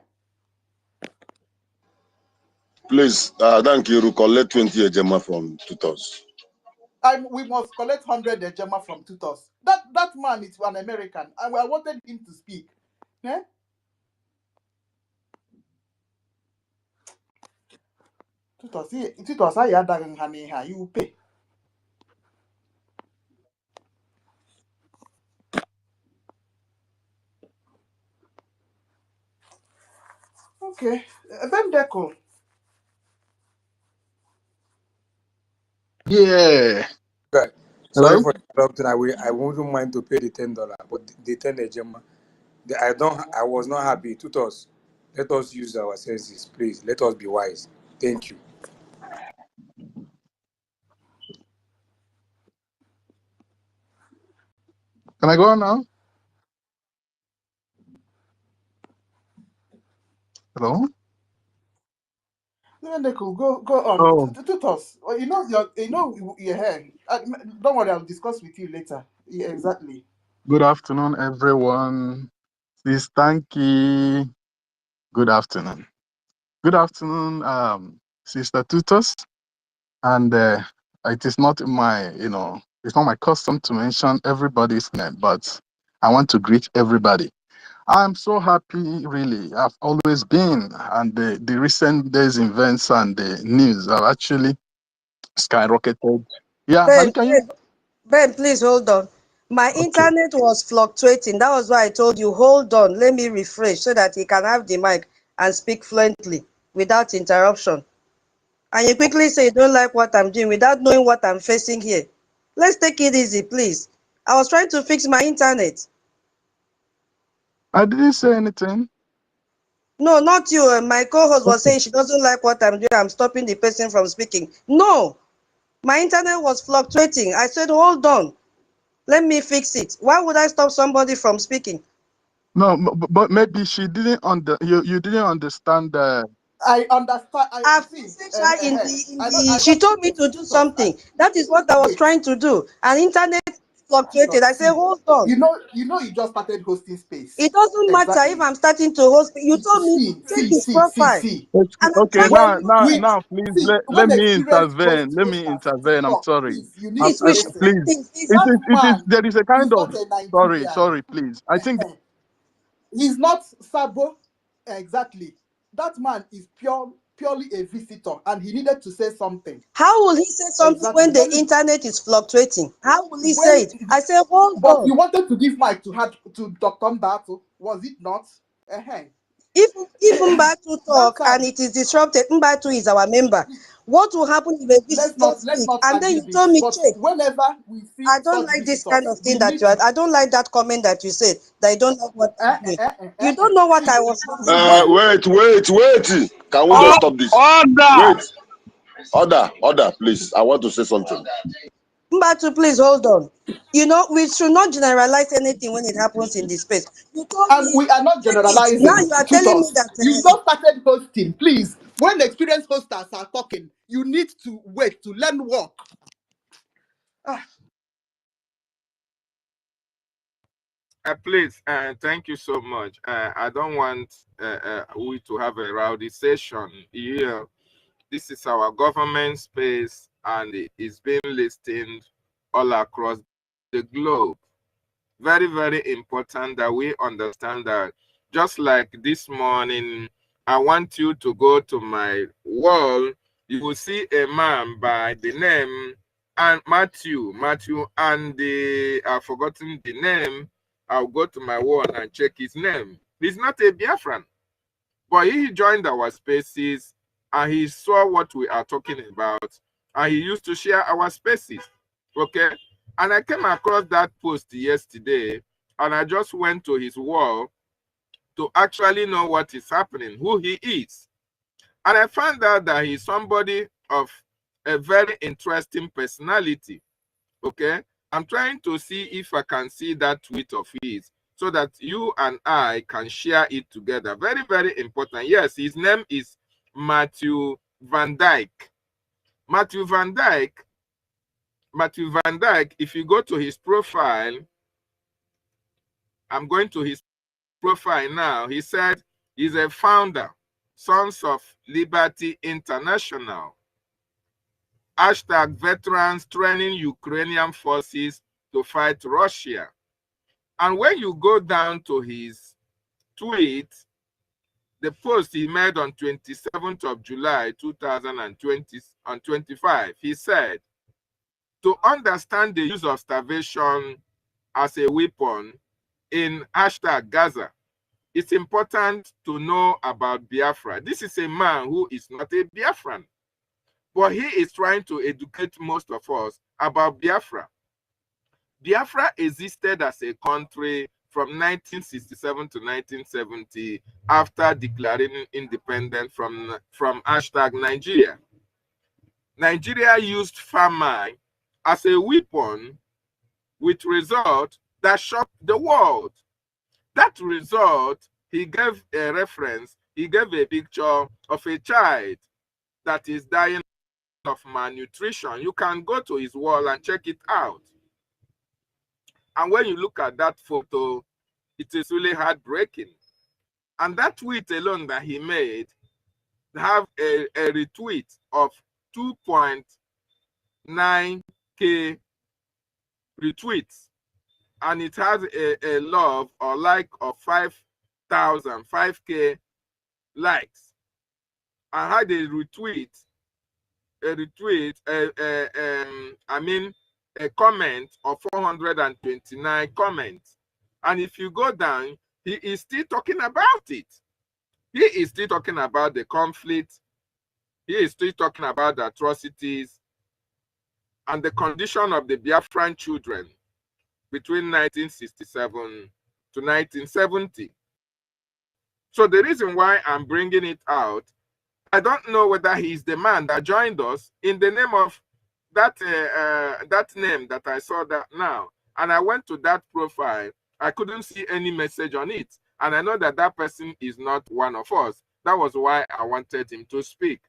Please, thank you. Collect 20 Ejema from Tutos.
We must collect 100 Ejema from Tutos. That man is an American, and I wanted him to speak. Eh? Tutos, I had you pay. Okay, Deco.
Yeah.
Right. Sorry for interrupting. I wouldn't mind to pay the $10, but the 10 Ejema, I was not happy. Tutos, let us use our senses, please. Let us be wise. Thank you.
Can I go on now? Hello?
Go on.
Oh.
Tutos, your hair. Don't worry, I'll discuss with you later. Yeah, exactly.
Good afternoon, everyone. Please, thank you. Good afternoon. Good afternoon, Sister Tutos. And it is not my, it's not my custom to mention everybody's name, but I want to greet everybody. I'm so happy, really. I've always been, and the recent days events and the news have actually skyrocketed. Yeah,
Ben, please hold on. My
Okay.
internet was fluctuating. That was why I told you, hold on, let me refresh so that he can have the mic and speak fluently without interruption. And you quickly say you don't like what I'm doing without knowing what I'm facing here. Let's take it easy, please. I was trying to fix my internet.
I didn't say anything.
No, not you. My co-host was
Okay.
saying she doesn't like what I'm doing. I'm stopping the person from speaking. No, my internet was fluctuating. I said, hold on, let me fix it. Why would I stop somebody from speaking?
No, but maybe she didn't you didn't understand
I understand.
I messaged her she
I
told me to do something. That is what I was
wait,
trying to do. And internet fluctuated. I said,
see,
hold on.
you just started hosting space.
It doesn't matter if
Exactly.
I'm starting to host. You told me, check his profile. And I'm
Okay,
trying to do that.
now, please let
When
me
experienced
intervene. Let me
hosters
intervene. I'm
talk,
sorry.
please, you need to
We should
listen.
take
Please,
things easy.
That
it is.
man
There is a kind
is
of
not a Nigerian.
sorry. Please. I think
He's not Sabo. Exactly. That man is purely a visitor, and he needed to say something.
How will he say something
Exactly.
when the internet is fluctuating? How will he say
When
it? I said, hold
but
on.
you wanted to give mic to Dr. Mbato, was it not?
If Mbatu
That
talk and
time,
it is disrupted, Mbatu is our member. What will happen if a visitor
let's
speak?
not
And then
argue
you told
this.
me,
But
check.
whenever we see
I don't
such
like this kind
visitors,
of thing
we
that
need
you are.
to
I don't like that comment that you said that you don't like what I'm doing. You don't know what
see.
I was saying.
Wait. Can we just stop this? Wait. Order, please. I want to say something.
Mbatu, please hold on. You know, we should not generalize anything when it happens in this space. You told
And
me,
we are not
check it. Now
generalizing.
you are telling me
Tutors,
that
you just started hosting. Please, when experienced hosters are talking, you need to wait to learn work.
Please, thank you so much. I don't want we to have a rowdy session here. This is our government space, and it's being listened all across the globe. Very, very important that we understand that. Just like this morning, I want you to go to my wall. You will see a man by the name and Matthew, and I've forgotten the name. I'll go to my wall and check his name. He's not a Biafran, but he joined our spaces and he saw what we are talking about, and he used to share our spaces. Okay, and I came across that post yesterday, and I just went to his wall to actually know what is happening, who he is. And I found out that he's somebody of a very interesting personality. Okay, I'm trying to see if I can see that tweet of his so that you and I can share it together. Very, very important. Yes, his name is Matthew Van Dyke. Matthew Van Dyke, if you go to his profile, I'm going to his profile now. He said he's a founder, Sons of Liberty International. Hashtag veterans training Ukrainian forces to fight Russia. And when you go down to his tweet, the post he made on 27th of July 2025, he said, to understand the use of starvation as a weapon in hashtag Gaza, it's important to know about Biafra. This is a man who is not a Biafran, but he is trying to educate most of us about Biafra. Biafra existed as a country from 1967 to 1970 after declaring independence from hashtag Nigeria. Nigeria used famine as a weapon with result that shocked the world. That result, he gave a reference, he gave a picture of a child that is dying of malnutrition. You can go to his wall and check it out. And when you look at that photo, it is really heartbreaking. And that tweet alone that he made have a retweet of 2.9K retweets. And it has a love or like of 5K likes. I had a a comment of 429 comments. And if you go down, he is still talking about it. He is still talking about the conflict. He is still talking about the atrocities and the condition of the Biafran children between 1967 to 1970. So the reason why I'm bringing it out, I don't know whether he's the man that joined us in the name of that name that I saw that now. And I went to that profile. I couldn't see any message on it. And I know that that person is not one of us. That was why I wanted him to speak.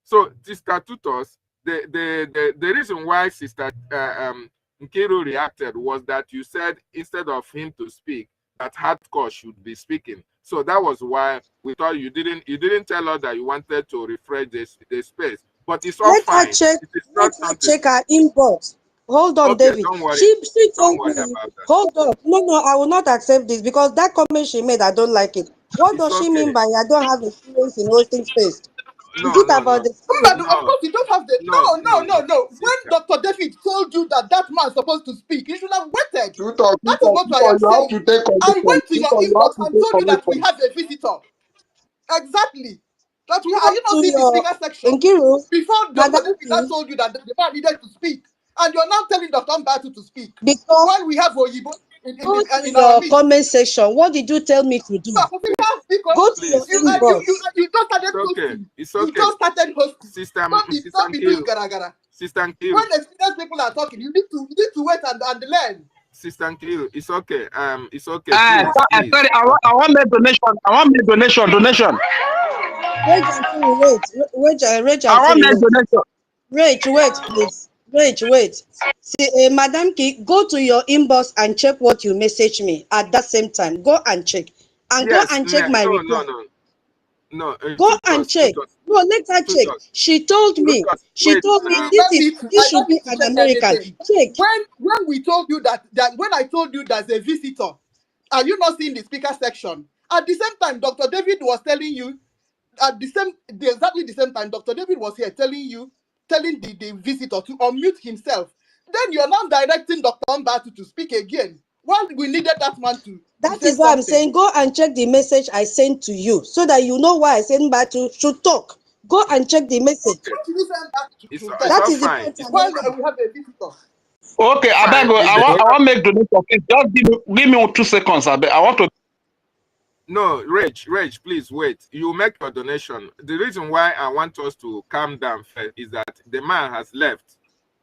So, Sister Tutos, the reason why Sister Nkiru reacted was that you said instead of him to speak, that hardcore should be speaking. So that was why we thought you didn't tell us that you wanted to refresh the space. But it's all fine.
Let her check her inbox. Hold on,
okay,
David.
Don't worry.
She
Don't
told
worry
me.
about that.
Hold on. No, I will not accept this because that comment she made, I don't like it. What
It's
does she
okay.
mean by I don't have experience in hosting space?
No,
Is it about the
But of course, you don't have the no.
Sister.
When Dr. David told you that man is supposed to speak, you should have waited.
Tutor,
That is what I am
you have
saying.
to take
I
commitment.
went to your
Tutor, you have
inbox
to
and
take
told you that we
commitment.
have a visitor. Exactly. That we
Go
are you not
to
seeing the
your
speaker section?
Nkiru,
Before Dr.
Madam
David had told you that the man needed to speak, and you're now telling Dr. Mbatu to speak.
because
While we have Oyibo
go to
in our
your
midst.
comment section. What did you tell me to do? Go to your inbox.
You just started
It's okay.
hosting.
It's
You
okay.
just started hosting.
Sister
Don't be doing gara.
Sister Nkiru.
When experienced people are talking, you need to wait and learn.
Sister Nkiru, it's okay. It's okay.
Sorry,
Please.
I want make donation. I want make donation.
Wait,
I want make donation.
wait, please. Wait. See, Madam Ki, go to your inbox and check what you message me at that same time. Go and check. And
Yes,
go and check my reply.
No.
Go and check. No, let her check. She told me. This should be an American. Check.
When we told you that when I told you there's a visitor, are you not seeing the speaker section? At the same time, Dr. David was telling you exactly the same time, Dr. David was here telling the visitor to unmute himself. Then you're now directing Dr. Mbatu to speak again. Well, we needed that man to
That
say
is why I'm
something.
saying go and check the message I sent to you so that you know why I sent Mbatu should talk. Go and check the message.
What did you send that to
That is the point I'm
while
making.
we have a visitor.
Okay, I want make donation. Please just give me 2 seconds. I want to.
No, Reg, please wait. You make your donation. The reason why I want us to calm down first is that the man has left.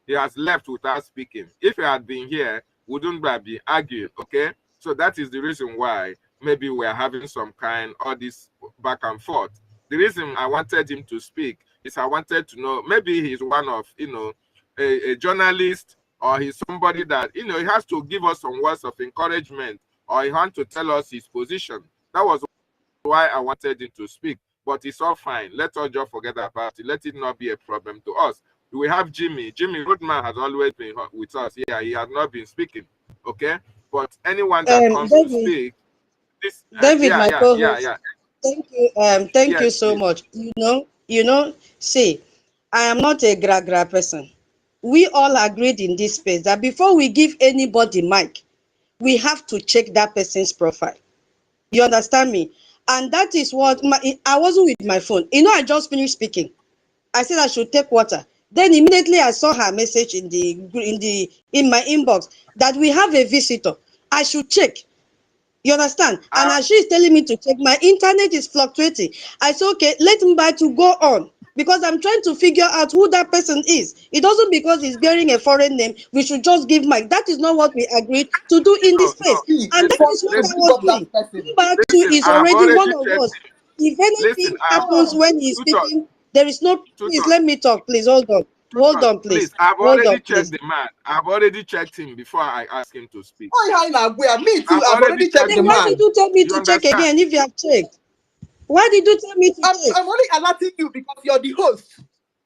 He has left without speaking. If he had been here, we wouldn't be arguing, okay? So that is the reason why maybe we're having some kind of this back and forth. The reason I wanted him to speak is I wanted to know, maybe he's one of, a journalist, or he's somebody that, he has to give us some words of encouragement, or he wants to tell us his position. That was why I wanted him to speak. But it's all fine. Let us just forget about it. Let it not be a problem to us. We have Jimmy. Jimmy Roadman has always been with us. Yeah, he has not been speaking. Okay? But anyone that comes
David,
to speak,
David, my co-host.
Yeah.
Thank you. Thank you so much. See, I am not a gra person. We all agreed in this space that before we give anybody mic, we have to check that person's profile. You understand me? And that is what I wasn't with my phone. I just finished speaking. I said I should take water. Then immediately I saw her message in my inbox that we have a visitor. I should check. You understand? And as she's telling me to check, my internet is fluctuating. I said, okay, let Mbatu go on. Because I'm trying to figure out who that person is. It doesn't because he's bearing a foreign name, we should just give mic. That is not what we agreed to do in this space. And that is what I was doing. Mbatu is already one of us. If anything happens when he's speaking, there is no, please let me talk, please, hold on. Hold on, please.
I've already checked the man. I've already checked him before I asked him to speak.
Me too. I've already checked the man.
Why did you tell me to check again if you have checked? Why did you tell me to check?
I'm only alerting you because you're the host.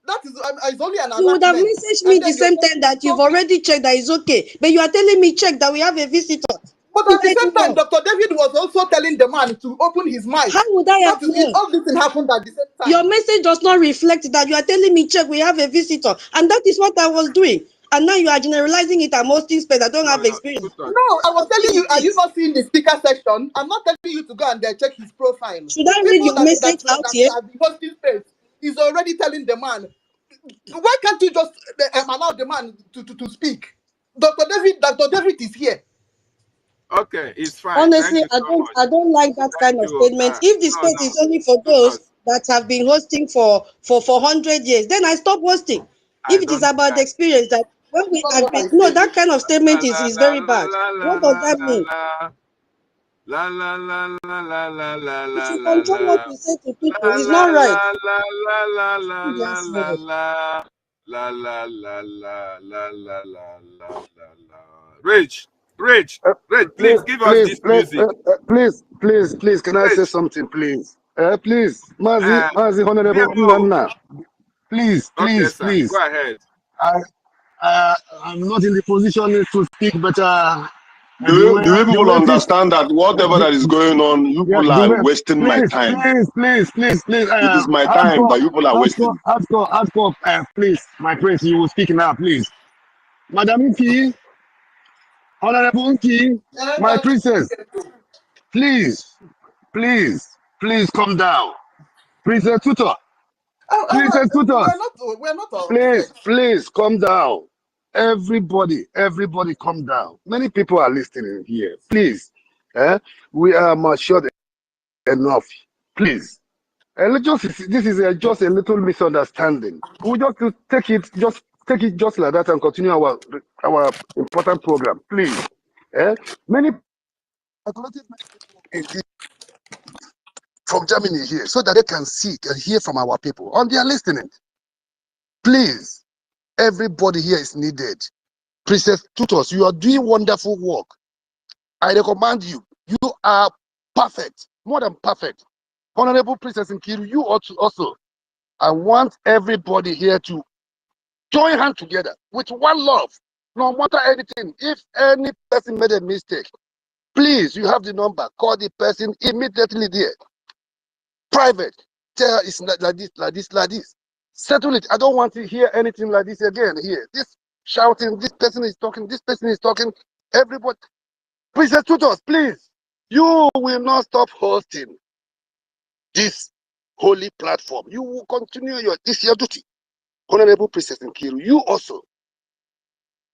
That is, it's only an alert.
You would have messaged me the same time that you've already checked that it's okay. But you are telling me check that we have a visitor.
But at the same time, Dr. David was also telling the man to open his mic.
How would I have known?
All this happened at the same time.
Your message does not reflect that. You are telling me check we have a visitor. And that is what I was doing. And now you are generalizing it. I'm hosting space. I don't have experience.
No, I was telling you, are you not seeing the speaker section? I'm not telling you to go and check his profile.
Should I read your message out here?
The hosting space is already telling the man. Why can't you just allow the man to speak? Dr. David is here.
Okay, it's fine.
Honestly, I don't like that kind of statement. If the space is only for those that have been hosting for 400 years, then I stop hosting. If it is about the experience that when we agree, no, that kind of statement is very bad. What does that mean?
La la la la la la la la.
If you control what you say to people, it's not right.
La la la la la la la. La la la la la la la la la. Rich, please give us this music.
Please, can I say something, please? Please, Mazi Honorable Nana. Please.
Go ahead.
I'm not in the position to speak, but
do you people understand that whatever that is going on, you people are wasting my time?
Please.
It is my time that you people are wasting.
Hardcore, please, my prince, you will speak now, please. Madam Nki, Honorable Nki, my princess, please, calm down. Princess Tutor.
We're not
Please, calm down. Everybody, calm down. Many people are listening here. Please, we are matured enough. Please, this is just a little misunderstanding. We just to take it just like that and continue our important program. Please, many from Germany here, so that they can see and hear from our people, and they are listening. Please, everybody here is needed. Princess Tutors, you are doing wonderful work. I recommend you. You are perfect, more than perfect. Honorable Princess Nkiru, you also. I want everybody here to join hands together with one love. No matter anything, if any person made a mistake, please, you have the number. Call the person immediately there. Private. Tell it's like this. Settle it. I don't want to hear anything like this again here. This shouting, this person is talking, everybody. Princess Tutors, please. You will not stop hosting this holy platform. You will continue this your duty. Honorable Princess Nkiru, you also.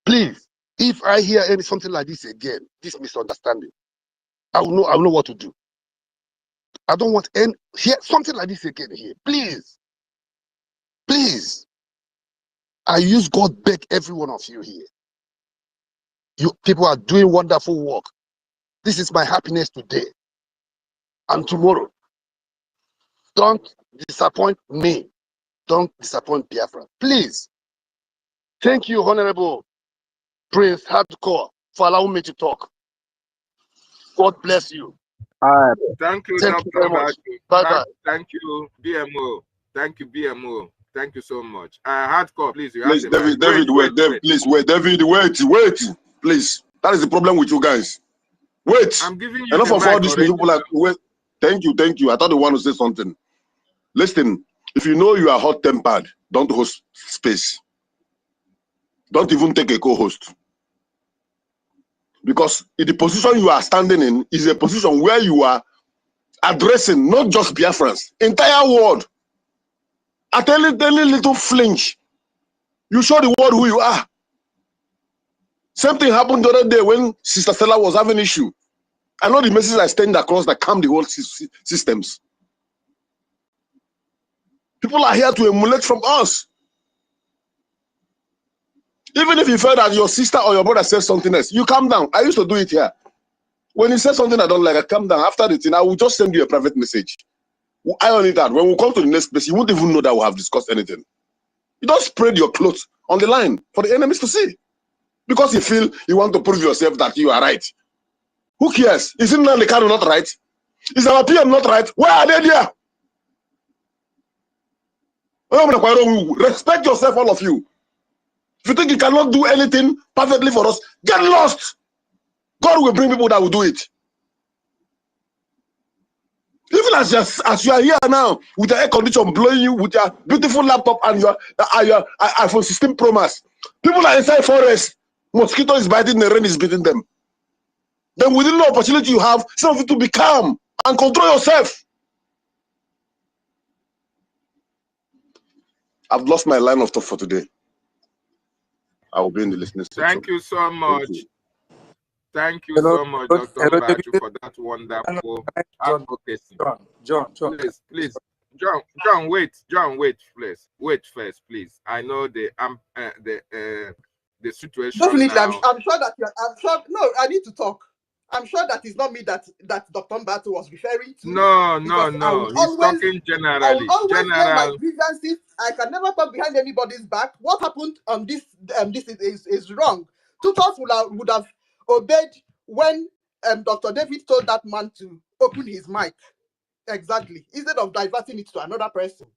Please, if I hear something like this again, this misunderstanding, I will know what to do. I don't want hear something like this again here. Please. I use God beg every one of you here. You people are doing wonderful work. This is my happiness today and tomorrow. Don't disappoint me. Don't disappoint Biafra. Please. Thank you, Honorable Prince Hardcore, for allowing me to talk. God bless you.
Thank you,
Thank you very much. Bye-bye.
Thank you, BMO. Thank you, BMO. Thank you so much. Hardcore, please.
Please, David, wait. David, wait. Please. That is the problem with you guys. Wait.
I'm giving you
enough
the
of
mic
all these
already.
people. Wait. Thank you. I thought you want to say something. Listen, if you know you are hot-tempered, don't host space. Don't even take a co-host. Because in the position you are standing in is a position where you are addressing not just Biafrans, entire world. At any little flinch, you show the world who you are. Same thing happened the other day when Sister Stella was having issue. I know the messages I stand across that calm the whole systems. People are here to emulate from us. Even if you feel that your sister or your brother says something else, you calm down. I used to do it here. When you say something I don't like, I calm down. After the thing, I will just send you a private message. I only that when we come to the next place, you won't even know that we have discussed anything. You don't spread your clothes on the line for the enemies to see. Because you feel you want to prove yourself that you are right. Who cares? Is Nnamdi Kanu not right? Is our PM not right? Where are they there? Respect yourself, all of you. If you think you cannot do anything perfectly for us, get lost. God will bring people that will do it. Even Even as you are here now with the air condition blowing you with your beautiful laptop and your iPhone 16 Pro Max, people are inside forest. Mosquito is biting, the rain is beating them. Then within the opportunity you have, some of you to be calm and control yourself. I've lost my line of thought for today. I will be in the listening section.
Thank you so much. Thank you so much, Dr. Mbachu, for that wonderful advocacy.
John.
Please, John, wait, please. Wait first, please. I know the situation.
Definitely,
now.
I'm sure that I'm sure. No, I need to talk. I'm sure that it's not me that Dr. Mbachu was referring to.
No. He's talking generally.
I will always lay my grievances. I can never talk behind anybody's back. What happened on this is wrong. Tutors would have obeyed when Dr. David told that man to open his mic. Exactly. Instead of diverting it to another person.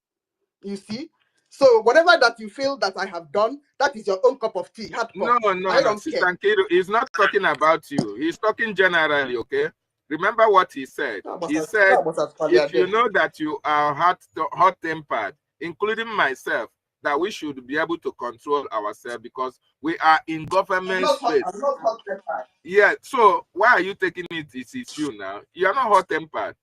You see? So whatever that you feel that I have done, that is your own cup of tea.
No. Sister Nkiru, he's not talking about you. He's talking generally, okay? Remember what he said. He said, if you know that you are hot-tempered, including myself, that we should be able to control ourselves because we are in government space.
I'm not hot-tempered.
Yeah, so why are you taking it's you now? You are not hot-tempered.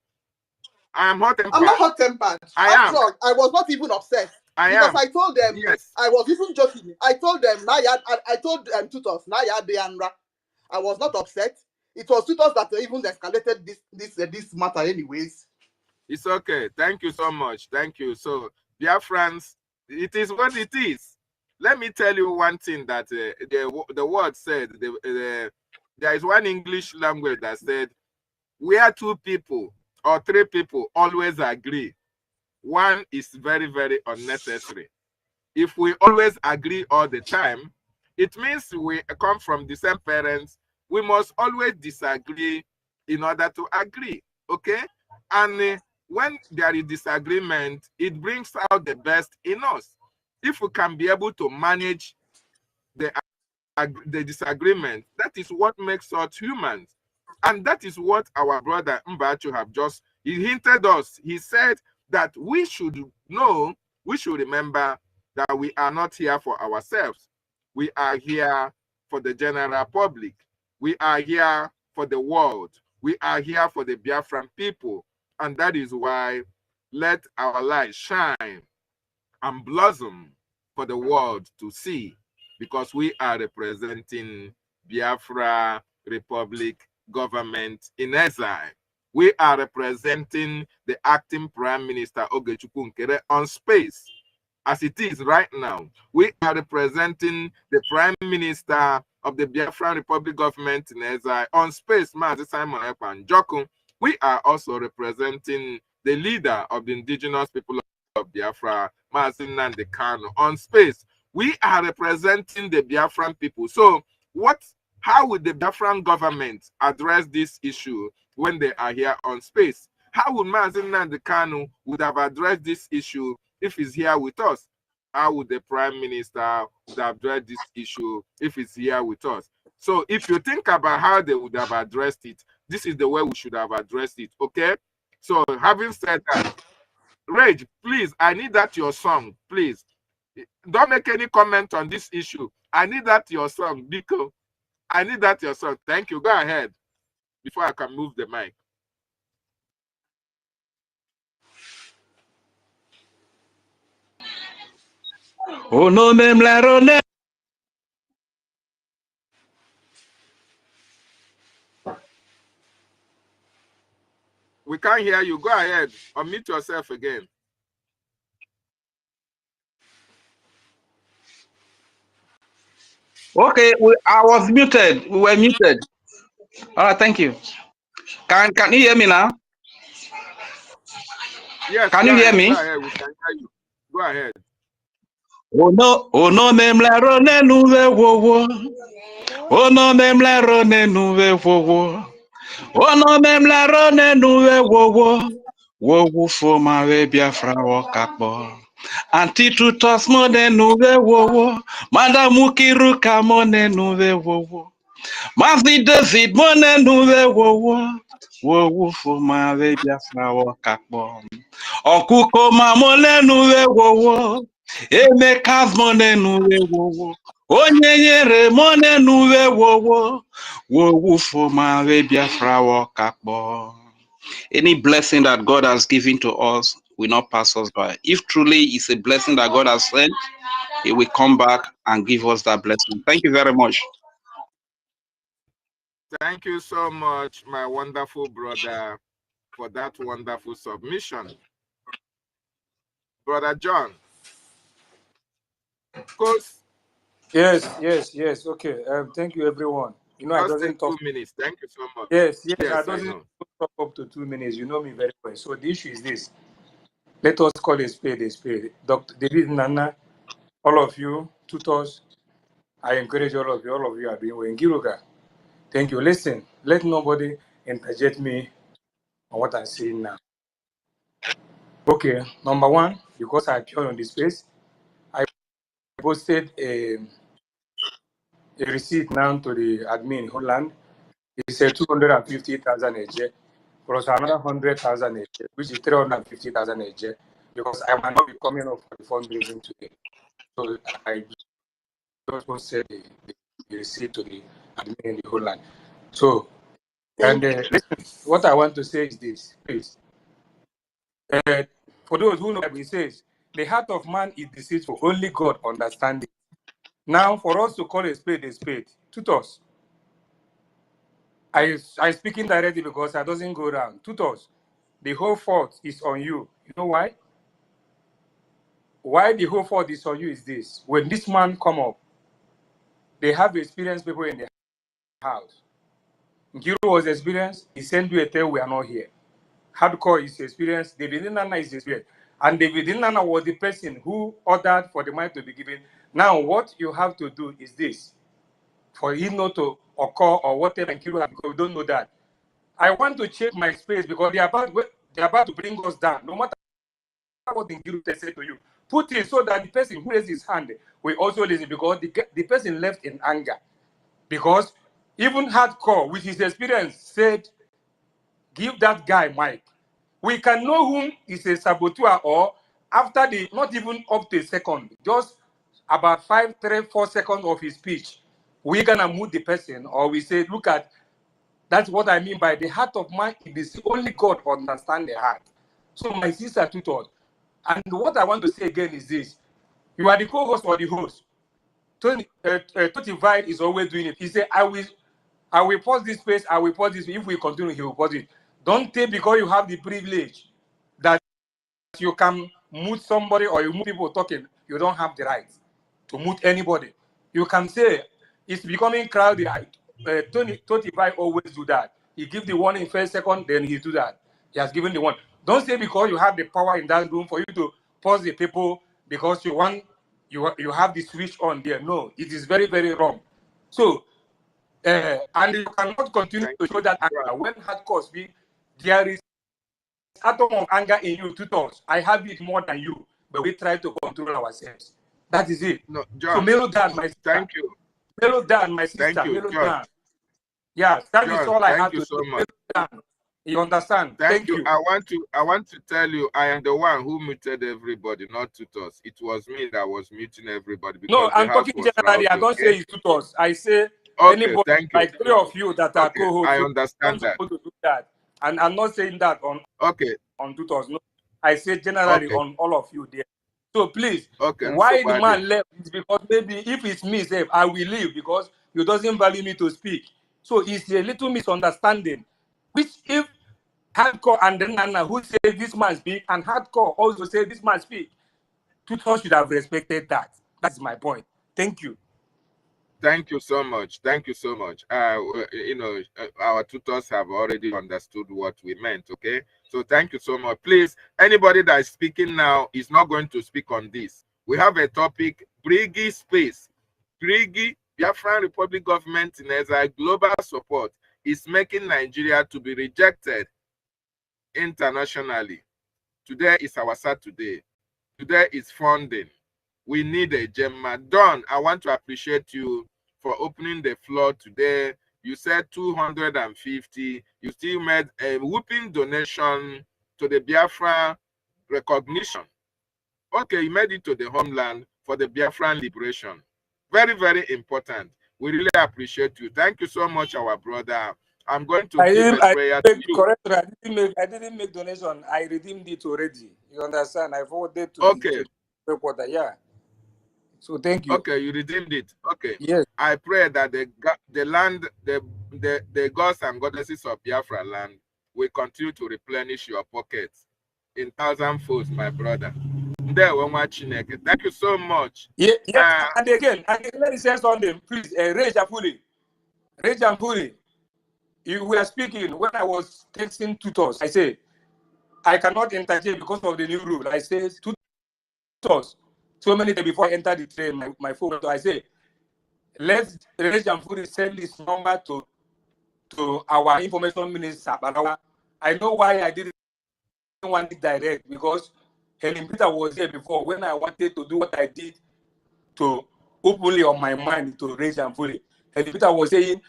I am hot-tempered.
I'm not hot-tempered.
I
was not even upset. I told them, yes. I was even joking. I told them, I told tutors, I was not upset. It was tutors that even escalated this matter anyways.
It's okay. Thank you so much. Thank you. So, BIAFRANS, it is what it is. Let me tell you one thing that the word said. There is one English language that said, where two people or three people always agree, one is very, very unnecessary. If we always agree all the time, it means we come from the same parents. We must always disagree in order to agree, okay? And when there is disagreement, it brings out the best in us. If we can be able to manage the disagreement, that is what makes us humans. And that is what our brother Mbachu have just, he hinted us. He said that we should know, we should remember that we are not here for ourselves. We are here for the general public. We are here for the world. We are here for the Biafran people. And that is why let our light shine and blossom for the world to see, because we are representing Biafra Republic government in exile. We are representing the acting Prime Minister Ogechukwu on space. As it is right now, we are representing the Prime Minister of the Biafran Republic government in exile on space, Mazi Simon Ekpa and Jokun. We are also representing the leader of the indigenous people of Biafra, Mazi Nnamdi Kanu, on space. We are representing the Biafran people. So how would the Biafran government address this issue when they are here on space? How would Mazi Nnamdi Kanu would have addressed this issue if he's here with us? How would the Prime Minister would have addressed this issue if he's here with us? So if you think about how they would have addressed it, this is the way we should have addressed it, okay? So having said that, Rage, please, I need that your song, please. Don't make any comment on this issue. I need that your song, Biko. I need that your song. Thank you. Go ahead before I can move the mic.
Oh no, mem.
We can't hear you. Go ahead. Unmute yourself again.
Okay, I was muted. We were muted. All right, thank you. Can you hear me now?
Yes.
Can you hear me?
Go ahead. We can hear you. Go ahead.
Oh no, mem la rone nuve wo. Oh no, mem la rone nuve wo. Oh no, mem la rone nuve wo. Wo for my Biafra wakakbo. Anti tutos mone nuve wo. Madam Mukiruka mone nuve wo. Mazi David mone nuve wo. Wowu ma we Biafra wakakbo. Okuko ma monenu we wowo. Emeka monenu we wowo. Onye nyere monenu we wowo. Wowu ma we Biafra wakakbo. Any blessing that God has given to us will not pass us by. If truly it's a blessing that God has sent, He will come back and give us that blessing. Thank you very much.
Thank you so much, my wonderful brother, for that wonderful submission. Brother John.
Course. Yes. Okay. Thank you, everyone. You know,
Just
I doesn't talk
2 minutes. Thank you so much.
Yes,
yes,
I doesn't talk up to 2 minutes. You know me very well. So the issue is this. Let us call a spade a spade. Dr. David Nana, all of you, tutors, I encourage all of you are doing well. Ngiruka, thank you. Listen, let nobody interject me on what I'm saying now. Okay, number one, because I appeared on this space, I posted a receipt now to the admin in Holland. It's a 250,000 a year plus another 100,000 a year, which is 350,000 a year, because I might not be coming up for the fundraising today. So I just posted the receipt to the admin in the Holland. So, and listen, what I want to say is this, please. For those who know what it says, the heart of man is deceitful, only God understands it. Now, for us to call a spade, tutors. I speaking directly because I doesn't go around. Tutors, the whole fault is on you. You know why? Why the whole fault is on you is this. When this man come up, they have experienced people in the house. Nkiru was experienced. He sent you a tell we are not here. Hardcore is experienced. David Nana is experienced. And David Nana was the person who ordered for the money to be given. Now, what you have to do is this. For him not to occur or whatever, because we don't know that. I want to check my space because they're about to bring us down. No matter what the Nkiru said to you, put it so that the person who raised his hand will also listen, because the person left in anger. Because even Hardcore, with his experience, said, give that guy mic. We can know whom is a saboteur, or after the, not even up to a second, just about 5, 3, 4 seconds of his speech, we're gonna move the person, or we say, look at, that's what I mean by the heart of man. It is only God understands the heart. So my sister tutored. And what I want to say again is this. You are the co-host or the host. Tony Vide is always doing it. He said, I will pause this space, I will pause this. If we continue, he will pause it. Don't take because you have the privilege that you can mute somebody or you mute people talking. You don't have the right to mute anybody. You can say it's becoming crowded. Tony Vide always do that. He give the one in first second, then he do that. He has given the one. Don't say because you have the power in that room for you to pause the people because you want you have the switch on there. No, it is very, very wrong. So and you cannot continue to show that anger when hardcore speak. There is atom of anger in you, tutors. I have it more than you, but we try to control ourselves. That is it.
No, John,
so mellow down, my sister.
Thank you.
Mellow down, my sister.
Thank you,
mellow
John.
down. Yeah, that
John,
is all I have
thank you
to
so
say.
much.
Down. You understand?
Thank you. I want to tell you, I am the one who muted everybody, not tutors. It was me that was muting everybody because
no, I'm
the house
talking
was
generally.
rowdy,
I don't
okay?
say it's tutors. I say
Okay,
anybody,
thank you.
like 3 of you that are
Okay,
co-hosts.
I
You're
understand that.
supposed to do that. And I'm not saying that on tutors. No, I say generally on all of you there. So please, why the man left is because maybe if it's me, say, I will leave because you doesn't value me to speak. So it's a little misunderstanding. Which if Hardcore and then Nana who say this man speak and Hardcore also say this man speak, tutors should have respected that. That's my point. Thank you.
Thank you so much. Thank you so much. Our tutors have already understood what we meant, okay? So thank you so much. Please, anybody that is speaking now is not going to speak on this. We have a topic, Brgie space. Brgie, Biafran Republic government in exile, global support is making Nigeria to be rejected internationally. Today is our Saturday. Today is funding. We need a Gemma. Don, I want to appreciate you for opening the floor today. You said 250. You still made a whooping donation to the Biafra recognition. Okay, you made it to the homeland for the Biafran liberation. Very, very important. We really appreciate you. Thank you so much, our brother. I'm going to give a prayer to you.
Correct. I didn't make donation. I redeemed it already. You understand? I forwarded to
Okay.
the reporter. Yeah. So thank you.
Okay, you redeemed it. Okay.
Yes.
I pray that the land, the gods and goddesses of Biafra land will continue to replenish your pockets in 1,000 folds, my brother. Thank you so much.
Yeah. And again, let me say something, please. Rage and Fully. You were speaking when I was texting tutors. I say I cannot entertain because of the new rule. I say tutors. So many days before I enter the train, my phone. So I say, let's Rage and Fully send this number to our information minister. But I know why I didn't want it direct, because Helen Peter was here before when I wanted to do what I did to openly on my mind to Rage and Fully. Helen Peter was saying,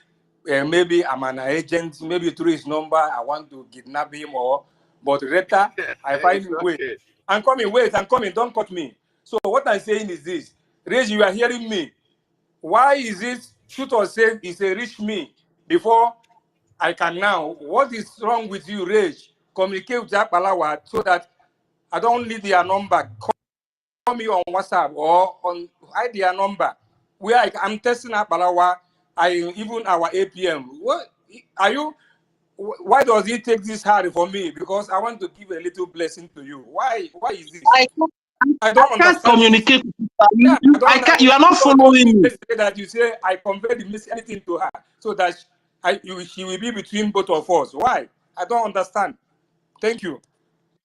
maybe I'm an agent, maybe through his number, I want to kidnap him, but later I find him, wait, I'm coming, don't cut me. So what I'm saying is this, Rage, you are hearing me. Why is it tutor said it's a reach me before I can now? What is wrong with you, Rage? Communicate with Jack Balawa so that I don't need their number. Call me on WhatsApp or on hide their number. Where I'm testing out Balawa, even our APM. What are you? Why does it take this hard for me? Because I want to give a little blessing to you. Why is this? I don't understand.
Communicate.
Yeah,
You are not following me.
That you say I convey the message anything to her so that she will be between both of us. Why? I don't understand. Thank you.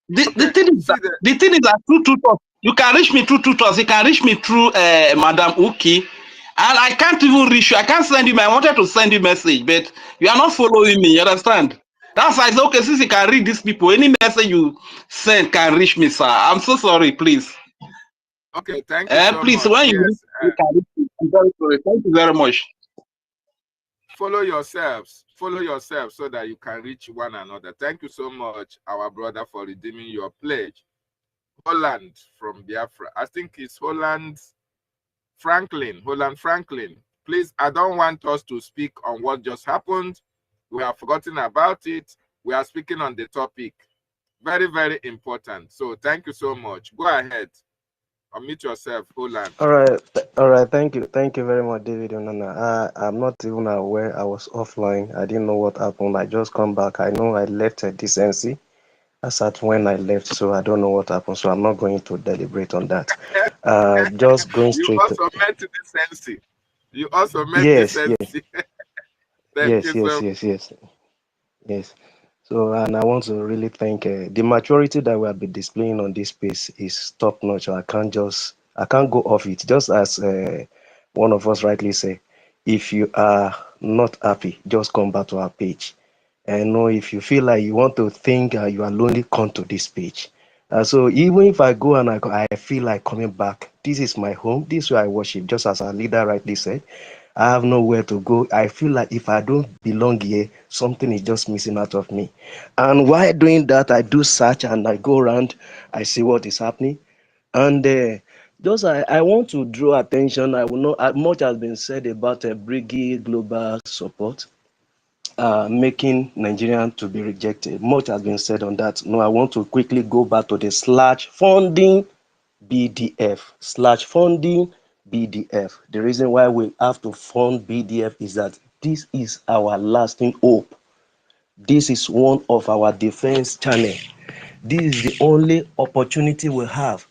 The thing is that through tutors, you can reach me through tutors. You can reach me through Madam Uki, and I can't even reach you. I can't send you. I wanted to send you a message, but you are not following me. You understand? That's why I said, okay, since you can read these people, any message you send can reach me, sir. I'm so sorry, please.
Okay, thank you so
please,
much.
when you reach, you can reach me. I'm very sorry. Thank you very much.
Follow yourselves so that you can reach one another. Thank you so much, our brother, for redeeming your pledge. Holland from Biafra. I think it's Holland Franklin. Please, I don't want us to speak on what just happened. We have forgotten about it. We are speaking on the topic. Very, very important. So thank you so much. Go ahead. Unmute yourself, Holland.
All right. Thank you very much, David and Nana. I'm not even aware. I was offline. I didn't know what happened. I just come back. I know I left a decency as at when I left, so I don't know what happened. So I'm not going to deliberate on that. Just going straight.
You also meant decency. You also meant decency.
Yes. So, and I want to really thank the maturity that we have been displaying on this space is top notch. I can't go off it. Just as one of us rightly said, if you are not happy, just come back to our page. And know if you feel like you want to think you are lonely, come to this page. So even if I go and I feel like coming back, this is my home. This is where I worship. Just as our leader rightly said, I have nowhere to go. I feel like if I don't belong here, something is just missing out of me. And while doing that, I do search and I go around, I see what is happening. And I want to draw attention. I will know much has been said about Brgie global support, making Nigerian to be rejected. Much has been said on that. No, I want to quickly go back to the /funding BDF /funding BDF. The reason why we have to fund BDF is that this is our lasting hope. This is one of our defense channel. This is the only opportunity we have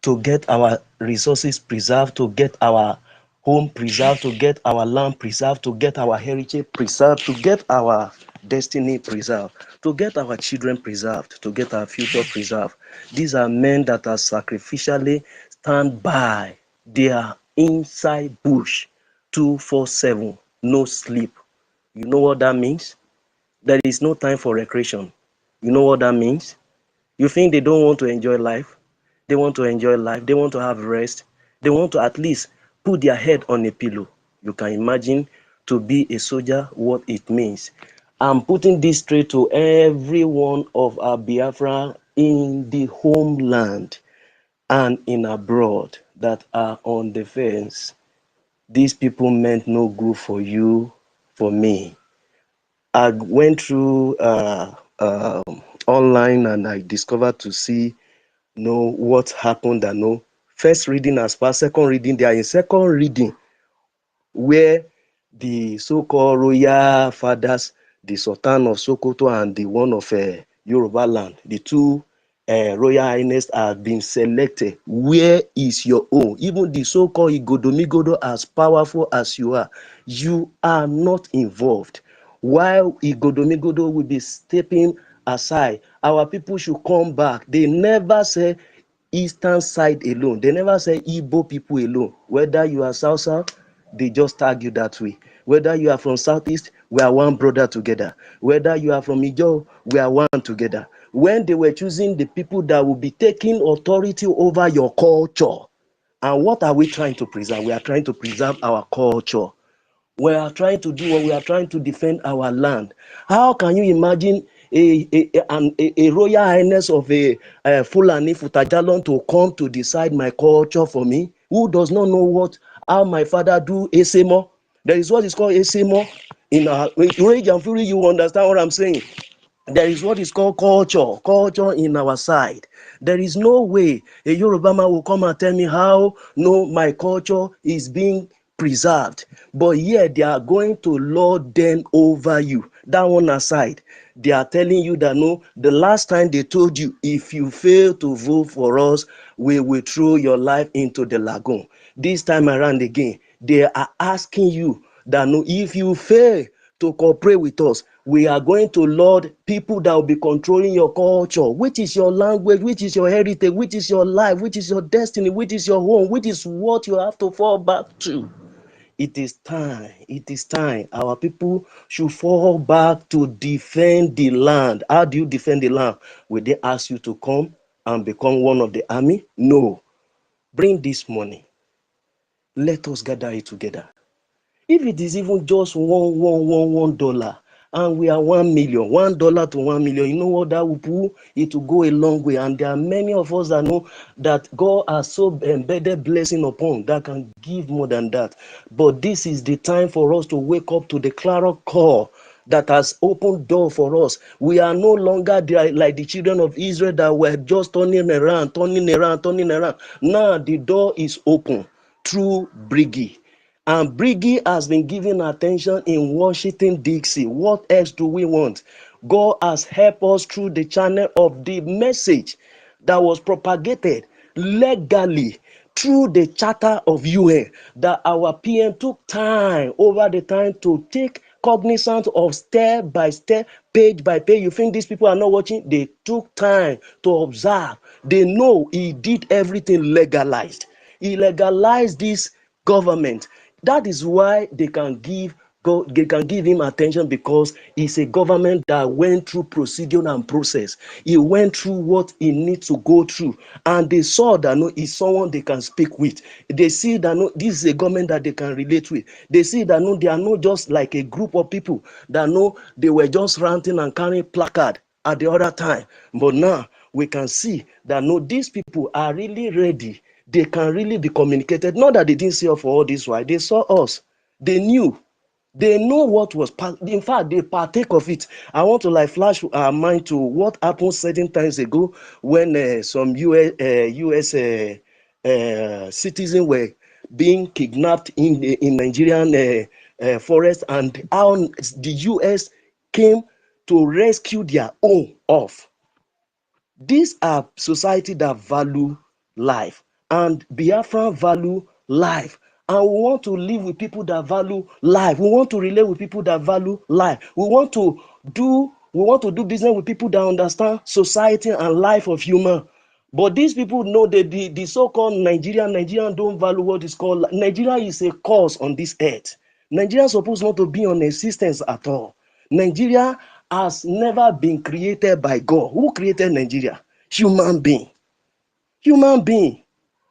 to get our resources preserved, to get our home preserved, to get our land preserved, to get our heritage preserved, to get our destiny preserved, to get our children preserved, to get our future preserved. These are men that are sacrificially stand by. They are inside bush 247, no sleep. You know what that means? There is no time for recreation. You know what that means? You think they don't want to enjoy life? They want to enjoy life. They want to have rest. They want to at least put their head on a pillow. You can imagine to be a soldier, what it means. I'm putting this straight to every one of our Biafra in the homeland and in abroad that are on the fence. These people meant no good for you, for me. I went through online and I discovered to see what happened. I first reading as far, second reading, they are in second reading where the so-called royal fathers, the Sultan of Sokoto and the one of Yoruba land, the two royal highness have been selected. Where is your own? Even the so-called Igodomigodo, as powerful as you are not involved. While Igodomigodo will be stepping aside, our people should come back. They never say eastern side alone. They never say Igbo people alone. Whether you are South, they just tag you that way. Whether you are from Southeast, we are one brother together. Whether you are from Ijo, we are one together. When they were choosing the people that will be taking authority over your culture, and what are we trying to preserve? We are trying to preserve our culture. We are trying to do what we are trying to defend our land. How can you imagine a royal highness of a Fulani Futajalon to come to decide my culture for me? Who does not know how my father do Esemo? There is what is called Esemo in our Rage and Fury. You understand what I'm saying? There is what is called culture in our side. There is no way a Yoruba man will come and tell me how my culture is being preserved. But yet they are going to lord them over you. That one aside, they are telling you that the last time they told you, if you fail to vote for us, we will throw your life into the lagoon. This time around again, they are asking you that if you fail to cooperate with us, we are going to lord people that will be controlling your culture, which is your language, which is your heritage, which is your life, which is your destiny, which is your home, which is what you have to fall back to. It is time. Our people should fall back to defend the land. How do you defend the land? Will they ask you to come and become one of the army? No. Bring this money. Let us gather it together. If it is even just $1 and we are 1 million, $1 to 1 million, you know what that will do? It will go a long way. And there are many of us that know that God has so embedded blessing upon that can give more than that. But this is the time for us to wake up to the clearer call that has opened door for us. We are no longer there like the children of Israel that were just turning around. Now the door is open through Brgie. And Brgie has been given attention in Washington, D.C. What else do we want? God has helped us through the channel of the message that was propagated legally through the Charter of UN, that our PM took time over the time to take cognizance of step by step, page by page. You think these people are not watching? They took time to observe. They know he did everything legalized. He legalized this government. That is why they can give him attention, because it's a government that went through procedure and process. He went through what he needs to go through, and they saw that he's someone they can speak with. They see that this is a government that they can relate with. They see that they are not just like a group of people that they were just ranting and carrying placard at the other time. But now we can see that these people are really ready. They can really be communicated. Not that they didn't see us for all this while. They saw us. They knew. They know what was, in fact, they partake of it. I want to flash our mind to what happened certain times ago when some US citizens were being kidnapped in Nigerian forest, and how the US came to rescue their own off. These are society that value life, and Biafran value life. And we want to live with people that value life. We want to relate with people that value life. We want to do business with people that understand society and life of human. But these people know that the so-called Nigerian don't value what is called. Nigeria is a cause on this earth. Nigeria is supposed not to be on existence at all. Nigeria has never been created by God. Who created Nigeria? Human being. Human being.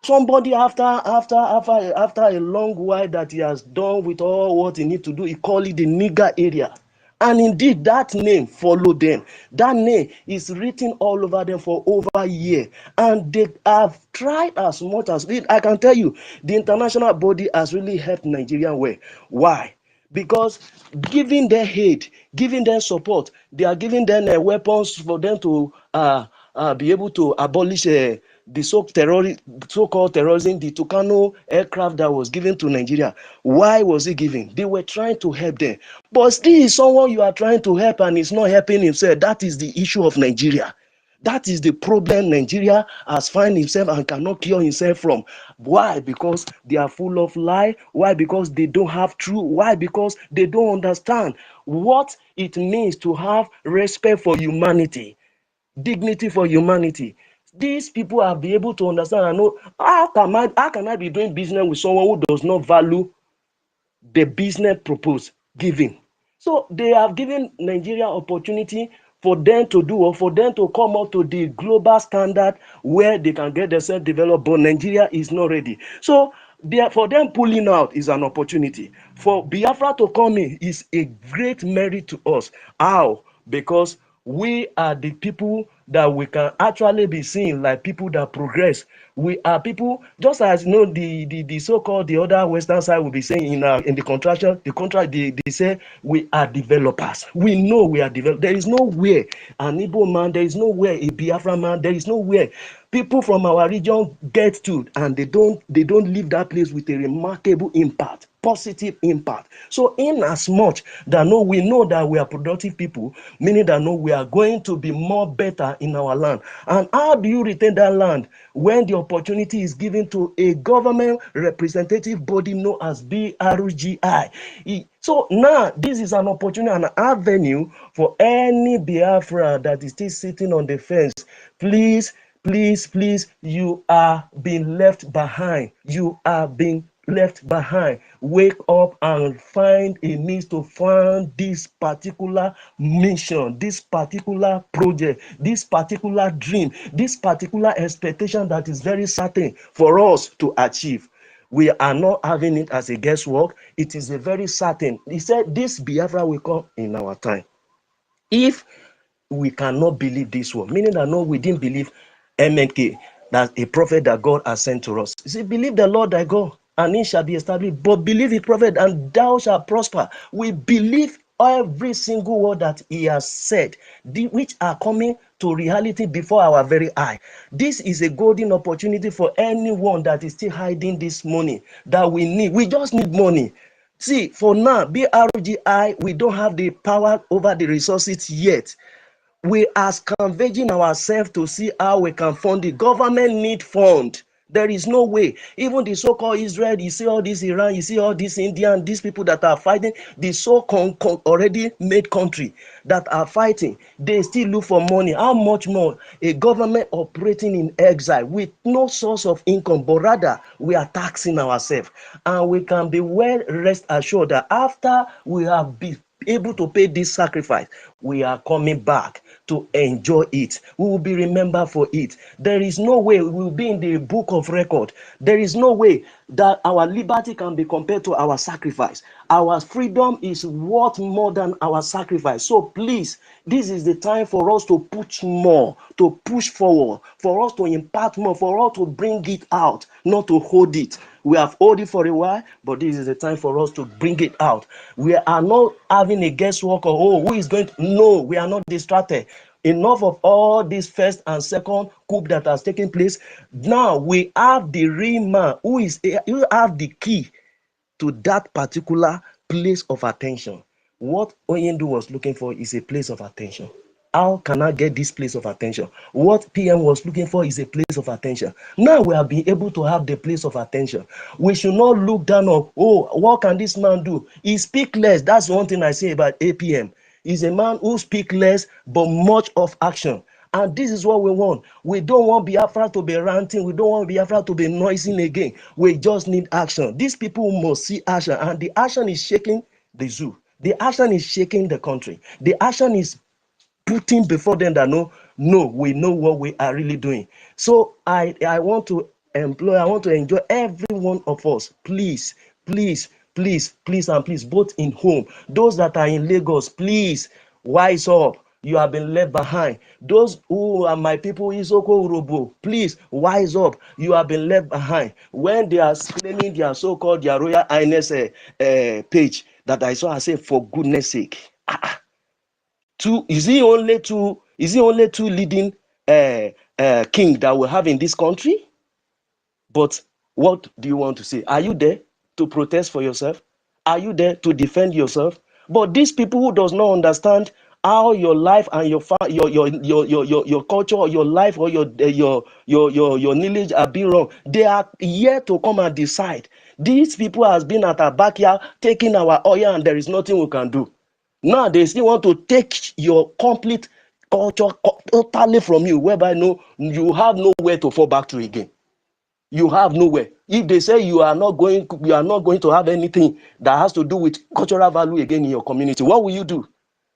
Somebody after a long while that he has done with all what he need to do, he call it the nigger area. And indeed, that name followed them. That name is written all over them for over a year. And they have tried as much as, I can tell you, the international body has really helped Nigeria well. Why? Because giving them aid, giving them support, they are giving them weapons for them to be able to abolish the so-called terrorism, the Kanu aircraft that was given to Nigeria. Why was it given? They were trying to help them. But still is someone you are trying to help and is not helping himself. That is the issue of Nigeria. That is the problem Nigeria has found himself and cannot cure himself from. Why? Because they are full of lie. Why? Because they don't have truth. Why? Because they don't understand what it means to have respect for humanity, dignity for humanity. These people have been able to understand and know how can I be doing business with someone who does not value the business proposed giving. So they have given Nigeria opportunity for them to do or for them to come up to the global standard where they can get themselves developed, but Nigeria is not ready. So for them pulling out is an opportunity. For Biafra to come in is a great merit to us. How? Because we are the people that we can actually be seen like people that progress. We are people, just as you know, the so-called the other Western side will be saying in the contraction, they say we are developers. We know we are developers. There is nowhere an Igbo man, there is nowhere a Biafra man, there is nowhere people from our region get to, and they don't leave that place with a remarkable impact, positive impact. So in as much that we know that we are productive people, meaning that we are going to be more better in our land. And how do you retain that land when the opportunity is given to a government representative body known as BRGI? So now this is an opportunity, an avenue for any Biafra that is still sitting on the fence. Please, you are being left behind. You are being left behind. Wake up and find a means to fund this particular mission, this particular project, this particular dream, this particular expectation that is very certain for us to achieve. We are not having it as a guesswork. It is a very certain. He said this Biafra will come in our time. If we cannot believe this one, meaning that we didn't believe MNK, that a prophet that God has sent to us. He said, believe the Lord thy God, and he shall be established. But believe his prophet, and thou shalt prosper. We believe every single word that he has said, which are coming to reality before our very eye. This is a golden opportunity for anyone that is still hiding this money that we need. We just need money. See, for now, BRGI, we don't have the power over the resources yet. We are converging ourselves to see how we can fund the government need fund. There is no way. Even the so-called Israel, you see all this Iran, you see all this India, these people that are fighting, the so-called already made country that are fighting, they still look for money. How much more a government operating in exile with no source of income, but rather we are taxing ourselves. And we can be well rest assured that after we have been able to pay this sacrifice, we are coming back to enjoy it. We will be remembered for it. There is no way we will be in the book of record. There is no way that our liberty can be compared to our sacrifice. Our freedom is worth more than our sacrifice. So please, this is the time for us to push more, to push forward, for us to impart more, for us to bring it out, not to hold it. We have hold it for a while, but this is the time for us to bring it out. We are not having a guesswork of, who is going to, no, we are not distracted. Enough of all this first and second coup that has taken place. Now we have the real man who have the key to that particular place of attention. What Oyendu was looking for is a place of attention. How can I get this place of attention? What PM was looking for is a place of attention. Now we have been able to have the place of attention. We should not look down on, what can this man do? He speaks less. That's one thing I say about APM. He's a man who speaks less, but much of action. And this is what we want. We don't want Biafra to be ranting. We don't want Biafra to be noising again. We just need action. These people must see action. And the action is shaking the zoo. The action is shaking the country. The action is putting before them that no, we know what we are really doing. So I want to employ, I want to enjoy every one of us. Please, please, please, please, and please, both in home. Those that are in Lagos, please, wise up. You have been left behind. Those who are my people, Isoko Urobo, please wise up. You have been left behind. When they are claiming their so-called their Royal Highness page that I saw, I say, for goodness sake. Is he only two leading king that we have in this country? But what do you want to say? Are you there to protest for yourself? Are you there to defend yourself? But these people who does not understand how your life and your culture or your life or your knowledge are being wrong, they are here to come and decide. These people has been at our backyard taking our oil and there is nothing we can do. Now they still want to take your complete culture totally from you, whereby no, you have nowhere to fall back to again. You have nowhere. If they say you are not going to have anything that has to do with cultural value again in your community, what will you do?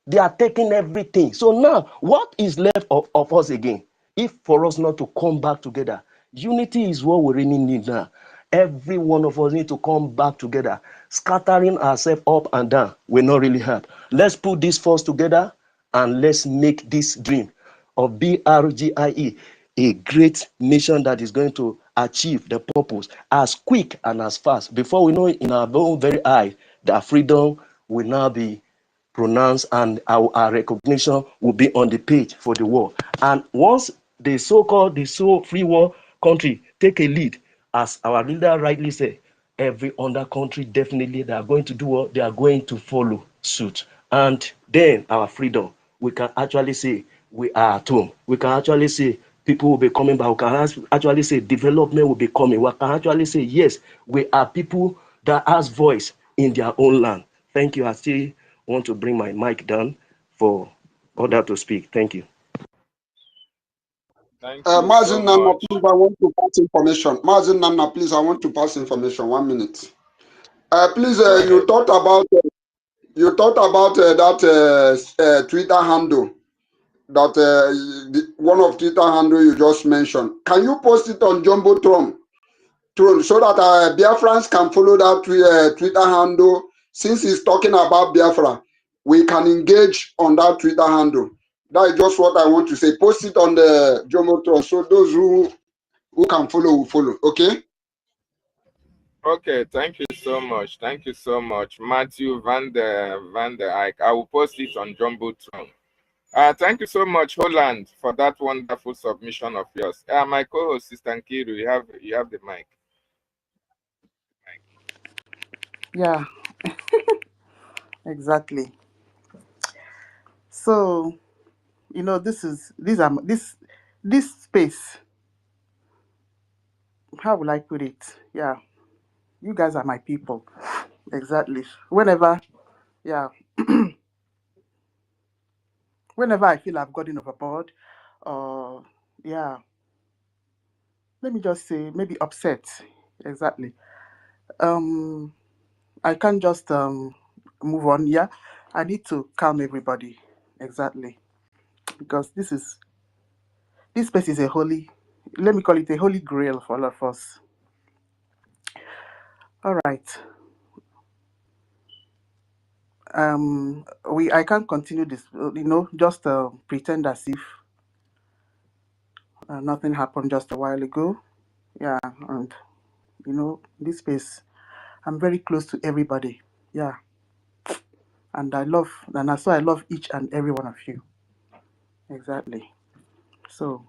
They are taking everything. So now, what is left of us again? If for us not to come back together, unity is what we really need now. Every one of us need to come back together. Scattering ourselves up and down will not really help. Let's put this force together and let's make this dream of BRGIE a great mission that is going to achieve the purpose as quick and as fast. Before we know it, in our own very eye, that freedom will now be pronounced and our recognition will be on the page for the world. And once the so-called free world country take a lead, as our leader rightly said, every other country definitely they are going to do what they are going to follow suit. And then our freedom, we can actually say we are at home. We can actually say people will be coming back. We can actually say development will be coming. We can actually say yes, we are people that has voice in their own land. Thank you. I still want to bring my mic down for others to speak. Thank you.
Thank you
Mazin
so
Nana,
much.
please, I want to pass information. Mazin Nana, please, I want to pass information. 1 minute. Please,
Go ahead.
you talked about that Twitter handle, that one of Twitter handle you just mentioned. Can you post it on Jumbotron so that Biafrans can follow that Twitter handle? Since he's talking about Biafra, we can engage on that Twitter handle. That is just what I want to say. Post it on the Jumbotron so those who can follow will follow. Okay.
Okay, thank you so much. Thank you so much, Matthew Van der Eyck. I will post it on Jumbotron. Thank you so much, Holland, for that wonderful submission of yours. My co-host, Sister Nkiru, you have the mic.
Yeah, exactly. So, you know, this space. How will I put it? Yeah, you guys are my people. Exactly. Whenever I feel I've gotten overboard, or let me just say maybe upset. Exactly. I can't just move on. Yeah, I need to calm everybody. Exactly, because this space is a holy. Let me call it a holy grail for all of us. All right. I can't continue this. Just pretend as if nothing happened just a while ago. Yeah, and this space, I'm very close to everybody. Yeah, and I love each and every one of you. Exactly. So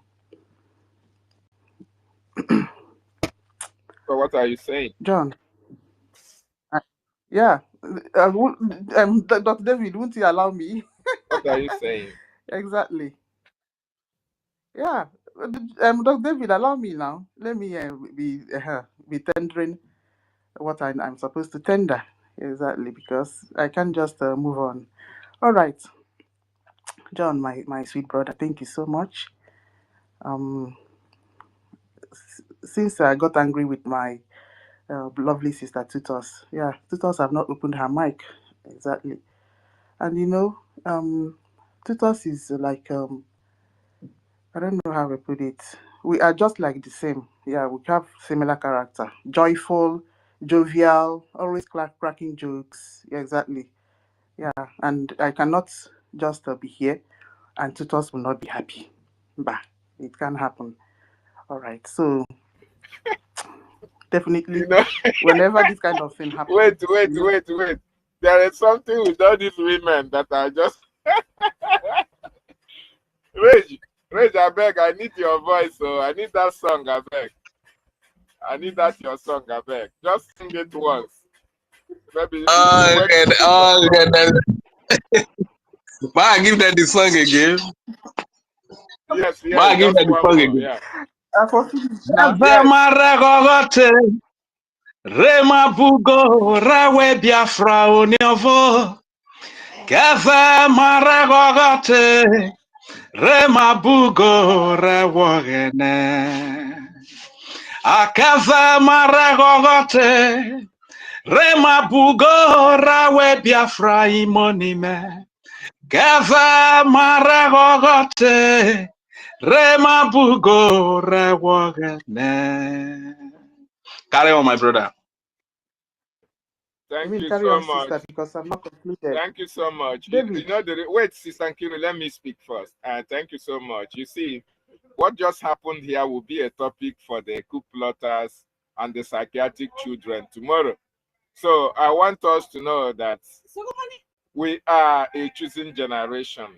what are you saying?
John, Dr. David, won't you allow me?
What are you saying?
Exactly. Yeah, Dr. David, allow me now. Let me be tendering what I'm supposed to tender. Exactly, because I can't just move on. All right, John, my sweet brother, thank you so much. Since I got angry with my lovely sister Tutos, Tutos have not opened her mic. Exactly. And Tutos is like, I don't know how to put it. we are just like the same. Yeah, we have similar character. Joyful, jovial, always cracking jokes. Yeah, exactly. Yeah, and I cannot just be here and tutors will not be happy. Bah, it can happen. All right, so definitely,
You know,
whenever this kind of thing happens.
wait. There is something with all these women that are just Rage, I beg, I need your voice, so I need that song, I beg. I need that your song, I beg. Just sing it once. Maybe
But I give them the song again.
Yes,
But I give
just
them the
one
song
more,
again.
yeah.
Yes. Rema bugo rawe Biafra oniovo. Keve maragogote. Rema bugo rewogene. Akeve maragogote. Rema bugo rawe Biafra imonime. Keve maragogote. Rema bugo rewogene. Carry on, my brother.
Thank you
carry
so
on,
much.
Sister, because I'm not concluded.
Thank you so much.
David.
You know, wait, Sister Nkiru, let me speak first. Thank you so much. You see, what just happened here will be a topic for the coup plotters and the psychiatric children tomorrow. So I want us to know that we are a choosing generation.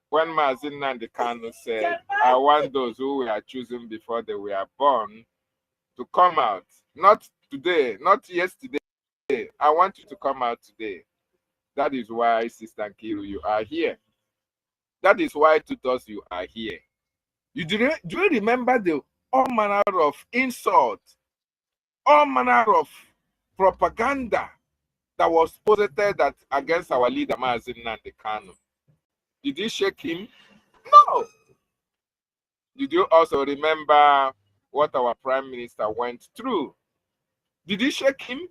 When Nnamdi Kanu said, I want those who were chosen before they were born to come out. Not today, not yesterday. I want you to come out today. That is why, Sister Nkiru, you are here. That is why, tutors, you are here. Do you remember the all manner of insult, all manner of propaganda that was posited against our leader, Nnamdi Kanu? Did you shake him? No. Did you also remember what our Prime Minister went through? Did you shake him?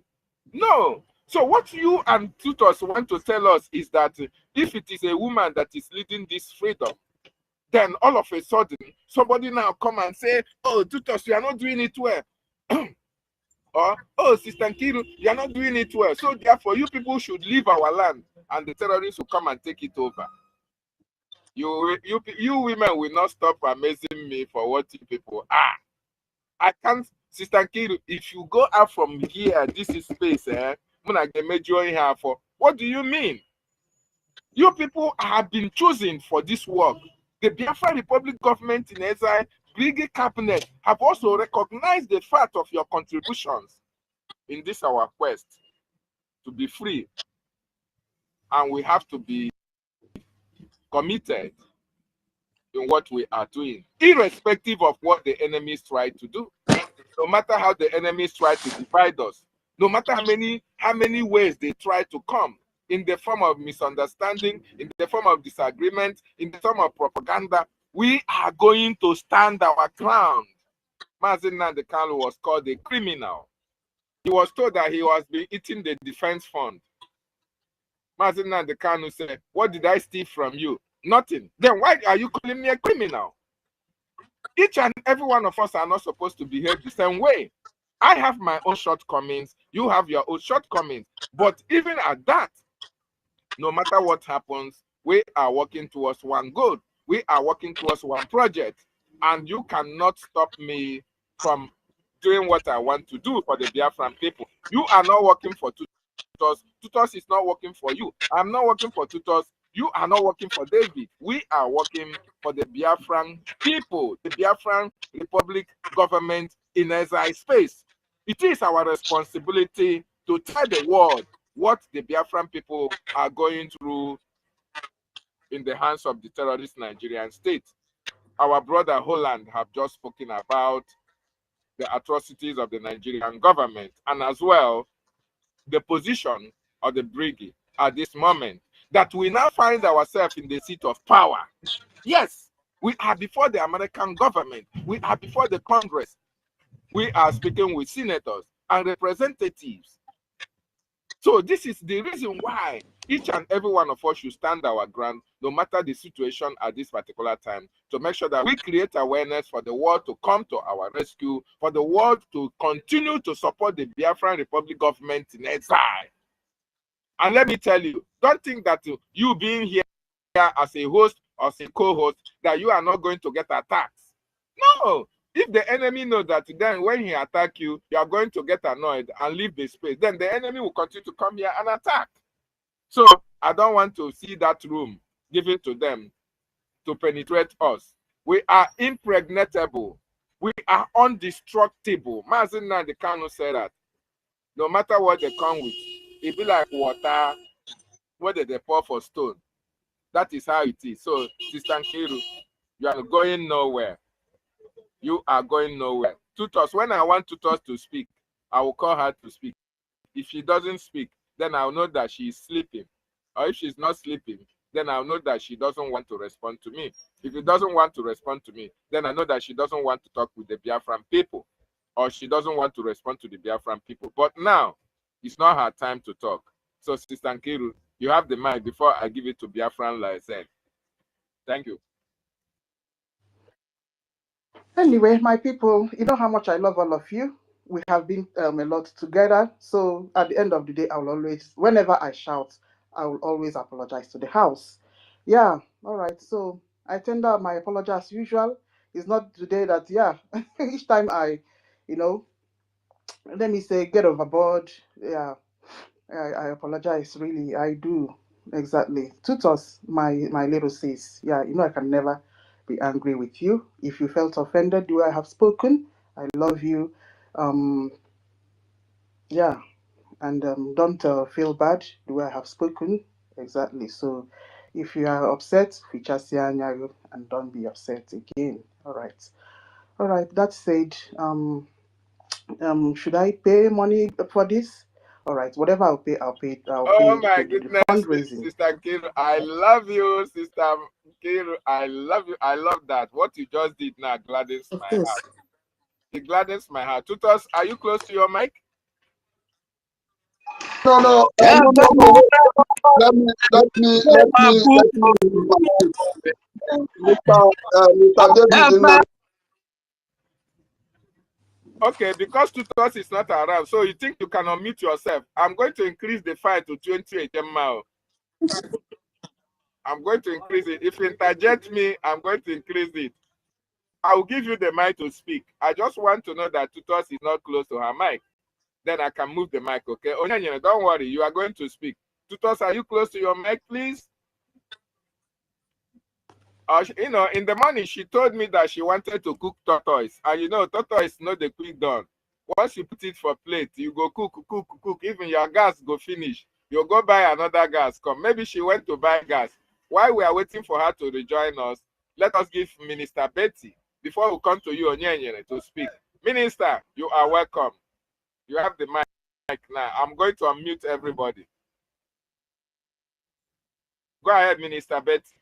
No. So what you and tutors want to tell us is that if it is a woman that is leading this freedom, then all of a sudden, somebody now come and say, oh, tutors, you are not doing it well. Or, oh, Sister Nkiru, you are not doing it well. So therefore, you people should leave our land and the terrorists will come and take it over. You women will not stop amazing me for what you people are. I can't, Sister Nkiru, if you go out from here, this is space, what do you mean? You people have been chosen for this work. The Biafra Republic government in exile, Brgie cabinet have also recognized the fact of your contributions in this our quest to be free. And we have to be committed in what we are doing, irrespective of what the enemies try to do. No matter how the enemies try to divide us, no matter how many ways they try to come, in the form of misunderstanding, in the form of disagreement, in the form of propaganda, we are going to stand our ground. Nnamdi Kanu was called a criminal. He was told that he was being eating the defense fund. Nnamdi Kanu said, what did I steal from you? Nothing. Then why are you calling me a criminal? Each and every one of us are not supposed to behave the same way. I have my own shortcomings. You have your own shortcomings. But even at that, no matter what happens, we are working towards one goal. We are working towards one project. And you cannot stop me from doing what I want to do for the Biafran people. You are not working for tutors. Tutors is not working for you. I'm not working for tutors. You are not working for David. We are working for the Biafran people, the Biafran Republic government in exile space. It is our responsibility to tell the world what the Biafran people are going through in the hands of the terrorist Nigerian state. Our brother Holland have just spoken about the atrocities of the Nigerian government and as well the position of the Brgie at this moment, that we now find ourselves in the seat of power. Yes, we are before the American government. We are before the Congress. We are speaking with senators and representatives. So this is the reason why each and every one of us should stand our ground, no matter the situation at this particular time, to make sure that we create awareness for the world to come to our rescue, for the world to continue to support the Biafran Republic government in exile. And let me tell you, don't think that you being here as a host or as a co-host, that you are not going to get attacked. No. If the enemy knows that, then when he attacks you, you are going to get annoyed and leave the space. Then the enemy will continue to come here and attack. So I don't want to see that room given to them to penetrate us. We are impregnable. We are indestructible. Mazen Nnamdi Kanu said that. No matter what they come with, it be like water, whether they pour for stone. That is how it is. So, Sister Nkiru, you are going nowhere. You are going nowhere. Tutos, when I want Tutos to speak, I will call her to speak. If she doesn't speak, then I'll know that she is sleeping. Or if she's not sleeping, then I'll know that she doesn't want to respond to me. If she doesn't want to respond to me, then I know that she doesn't want to talk with the Biafran people. Or she doesn't want to respond to the Biafran people. But now, it's not her time to talk. So, Sister Nkiru, you have the mic before I give it to Biafran, like I said. Thank you.
Anyway, my people, you know how much I love all of you. We have been a lot together. So at the end of the day, I will always, whenever I shout, I will always apologize to the house. Yeah, all right. So I tender my apology as usual. It's not today that, yeah, each time let me say, get overboard. Yeah, I apologize. Really, I do. Exactly. Tutos, my little sis. Yeah, I can never be angry with you. If you felt offended, do I have spoken? I love you. Yeah, and don't feel bad. Do I have spoken? Exactly. So, if you are upset, and don't be upset again. All right. All right. That said, should I pay money for this? All right, whatever I'll pay,
Oh
pay
my
to do the
goodness,
fundraising.
Sister Kiru, I love you, Sister Kiru. I love you. I love that. What you just did now gladdens my heart. It gladdens my heart. Tutos, are you close to your mic?
No. Let me. Mr. David,
okay, because Tutos is not around, so you think you can unmute yourself. I'm going to increase the file to 20 HML. I'm going to increase it. If you interject me, I'm going to increase it. I will give you the mic to speak. I just want to know that Tutos is not close to her mic. Then I can move the mic, okay? Onyanya, don't worry, you are going to speak. Tutos, are you close to your mic, please? In the morning, she told me that she wanted to cook tortoise. And tortoise not the quick done. Once you put it for plate, you go cook. Even your gas go finish. You go buy another gas. Come. Maybe she went to buy gas. While we are waiting for her to rejoin us, let us give Minister Betty, before we come to you, Onyanya, to speak. Minister, you are welcome. You have the mic now. I'm going to unmute everybody. Go ahead, Minister Betty.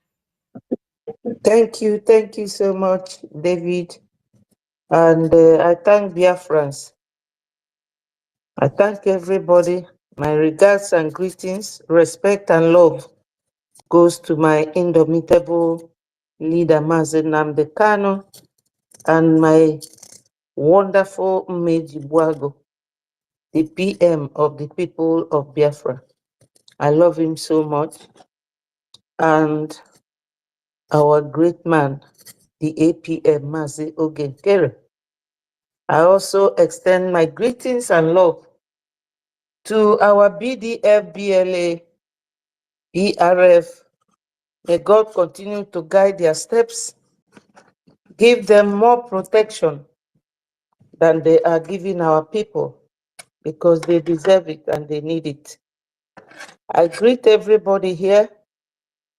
Thank you so much, David. And I thank Biafrans. I thank everybody. My regards and greetings, respect and love goes to my indomitable leader, Nnamdi Kanu, and my wonderful Meji Buago, the PM of the people of Biafra. I love him so much. And our great man, the APM, Mazi Ogenkere. I also extend my greetings and love to our BDF, BLA, ERF. May God continue to guide their steps, give them more protection than they are giving our people, because they deserve it and they need it. I greet everybody here.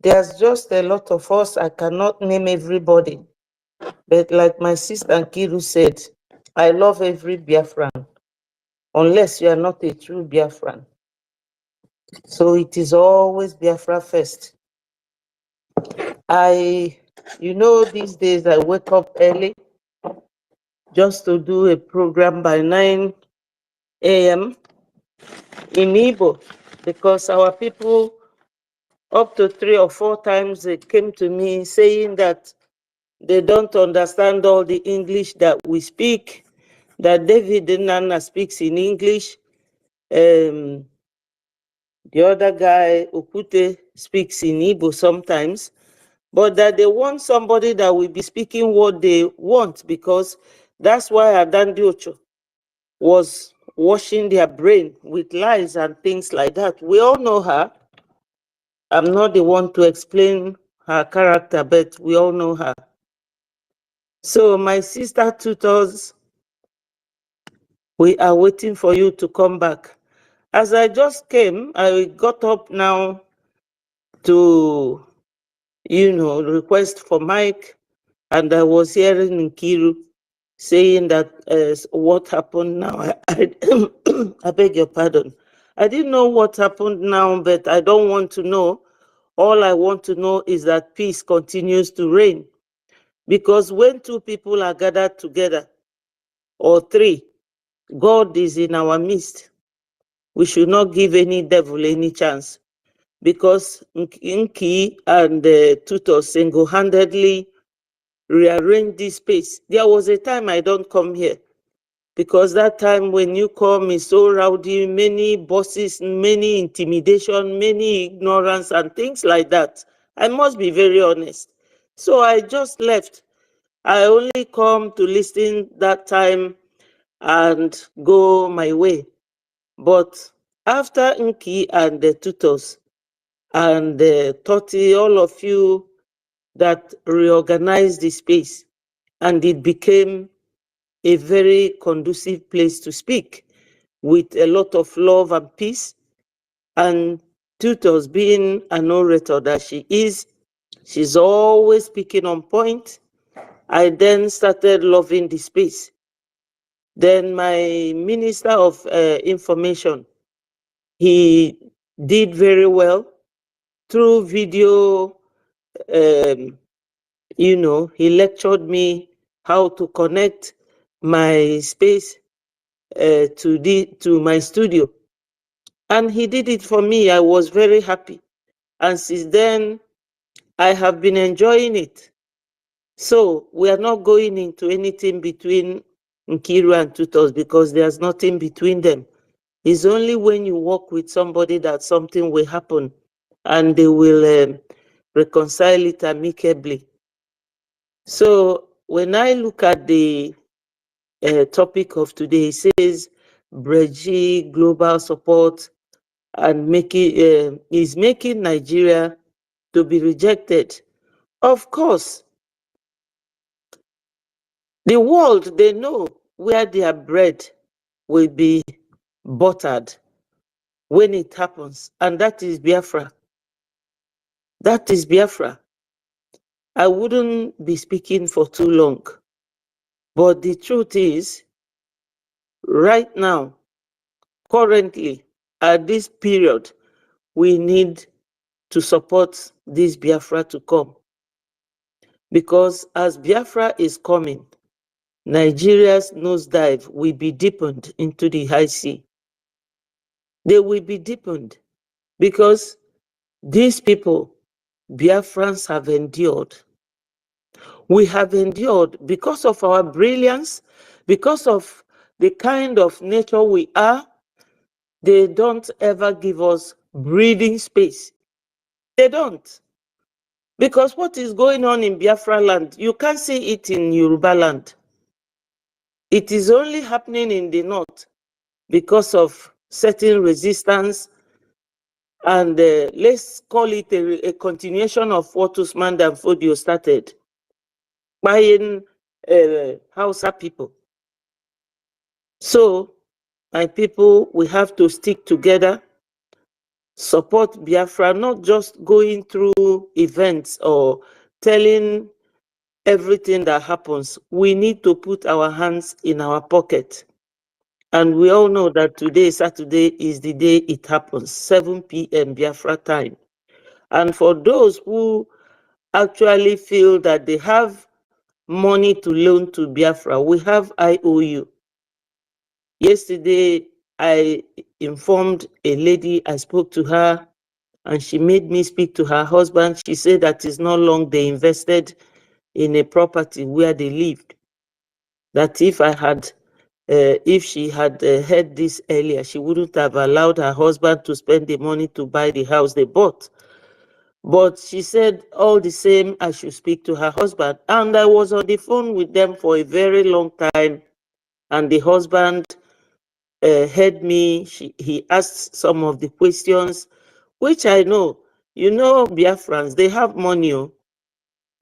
There's just a lot of us. I cannot name everybody. But like my sister Nkiru said, I love every Biafran, unless you are not a true Biafran. So it is always Biafra first. These days I wake up early just to do a program by 9 a.m. in Igbo, because our people, up to 3 or 4 times, they came to me saying that they don't understand all the English that we speak, that David Nana speaks in English. The other guy, Okute, speaks in Igbo sometimes, but that they want somebody that will be speaking what they want, because that's why Adandi Ocho was washing their brain with lies and things like that. We all know her. I'm not the one to explain her character, but we all know her. So my sister tutors, we are waiting for you to come back. As I just came, I got up now to, request for mic, and I was hearing Nkiru saying that what happened now. I beg your pardon. I didn't know what happened now, but I don't want to know. All I want to know is that peace continues to reign. Because when 2 people are gathered together, or 3, God is in our midst. We should not give any devil any chance. Because Nki and Tutor single-handedly rearranged this space. There was a time I don't come here, because that time when you come is so rowdy, many bosses, many intimidation, many ignorance and things like that. I must be very honest. So I just left. I only come to listen that time and go my way. But after Nki and the tutors and the 30, all of you that reorganized the space, and it became a very conducive place to speak with a lot of love and peace. And tutors, being an orator that she is, she's always speaking on point. I then started loving the space. Then my Minister of Information, he did very well through video. He lectured me how to connect my space to my studio. And he did it for me. I was very happy. And since then, I have been enjoying it. So we are not going into anything between Nkiru and tutors, because there's nothing between them. It's only when you work with somebody that something will happen and they will reconcile it amicably. So when I look at the topic of today, it says Brgie global support and is making Nigeria to be rejected. Of course, the world, they know where their bread will be buttered when it happens, and that is Biafra. That is Biafra. I wouldn't be speaking for too long, but the truth is, right now, currently, at this period, we need to support this Biafra to come. Because as Biafra is coming, Nigeria's nosedive will be deepened into the high sea. They will be deepened because these people, Biafrans, have endured. We have endured because of our brilliance, because of the kind of nature we are. They don't ever give us breathing space. They don't. Because what is going on in Biafra land, you can't see it in Yoruba land. It is only happening in the north because of certain resistance, and let's call it a continuation of what Usman Dan Fodio started, buying Hausa people. So, my people, we have to stick together, support Biafra, not just going through events or telling everything that happens. We need to put our hands in our pocket. And we all know that today, Saturday, is the day it happens, 7 p.m. Biafra time. And for those who actually feel that they have money to loan to Biafra, we have IOU. Yesterday, I informed a lady, I spoke to her, and she made me speak to her husband. She said that it's not long they invested in a property where they lived. That if she had heard this earlier, she wouldn't have allowed her husband to spend the money to buy the house they bought. But she said, all the same, I should speak to her husband. And I was on the phone with them for a very long time. And the husband heard me. He asked some of the questions, which I know. You know, Biafrans, they have money.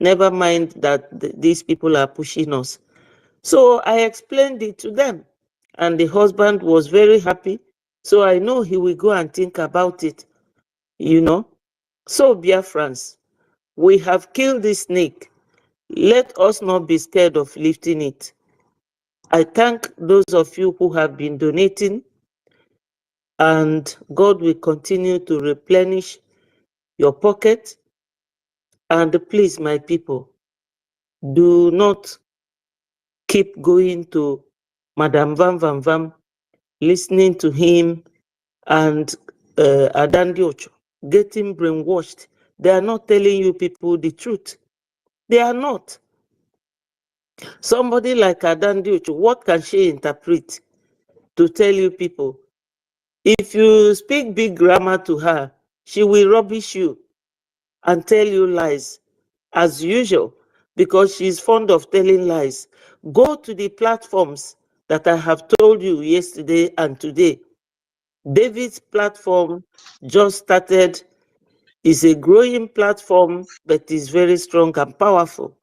Never mind that these people are pushing us. So I explained it to them. And the husband was very happy. So I know he will go and think about it, you know. So, Biafrans, we have killed this snake. Let us not be scared of lifting it. I thank those of you who have been donating, and God will continue to replenish your pocket. And please, my people, do not keep going to Madam Vam Vam Vam, listening to him and Adandi Ocho, getting brainwashed. They are not telling you people the truth. They are not. Somebody like Adandi Ocho, what can she interpret to tell you people? If you speak big grammar to her, she will rubbish you and tell you lies, as usual, because she's fond of telling lies. Go to the platforms that I have told you yesterday and today. David's platform just started. It's a growing platform, but is very strong and powerful.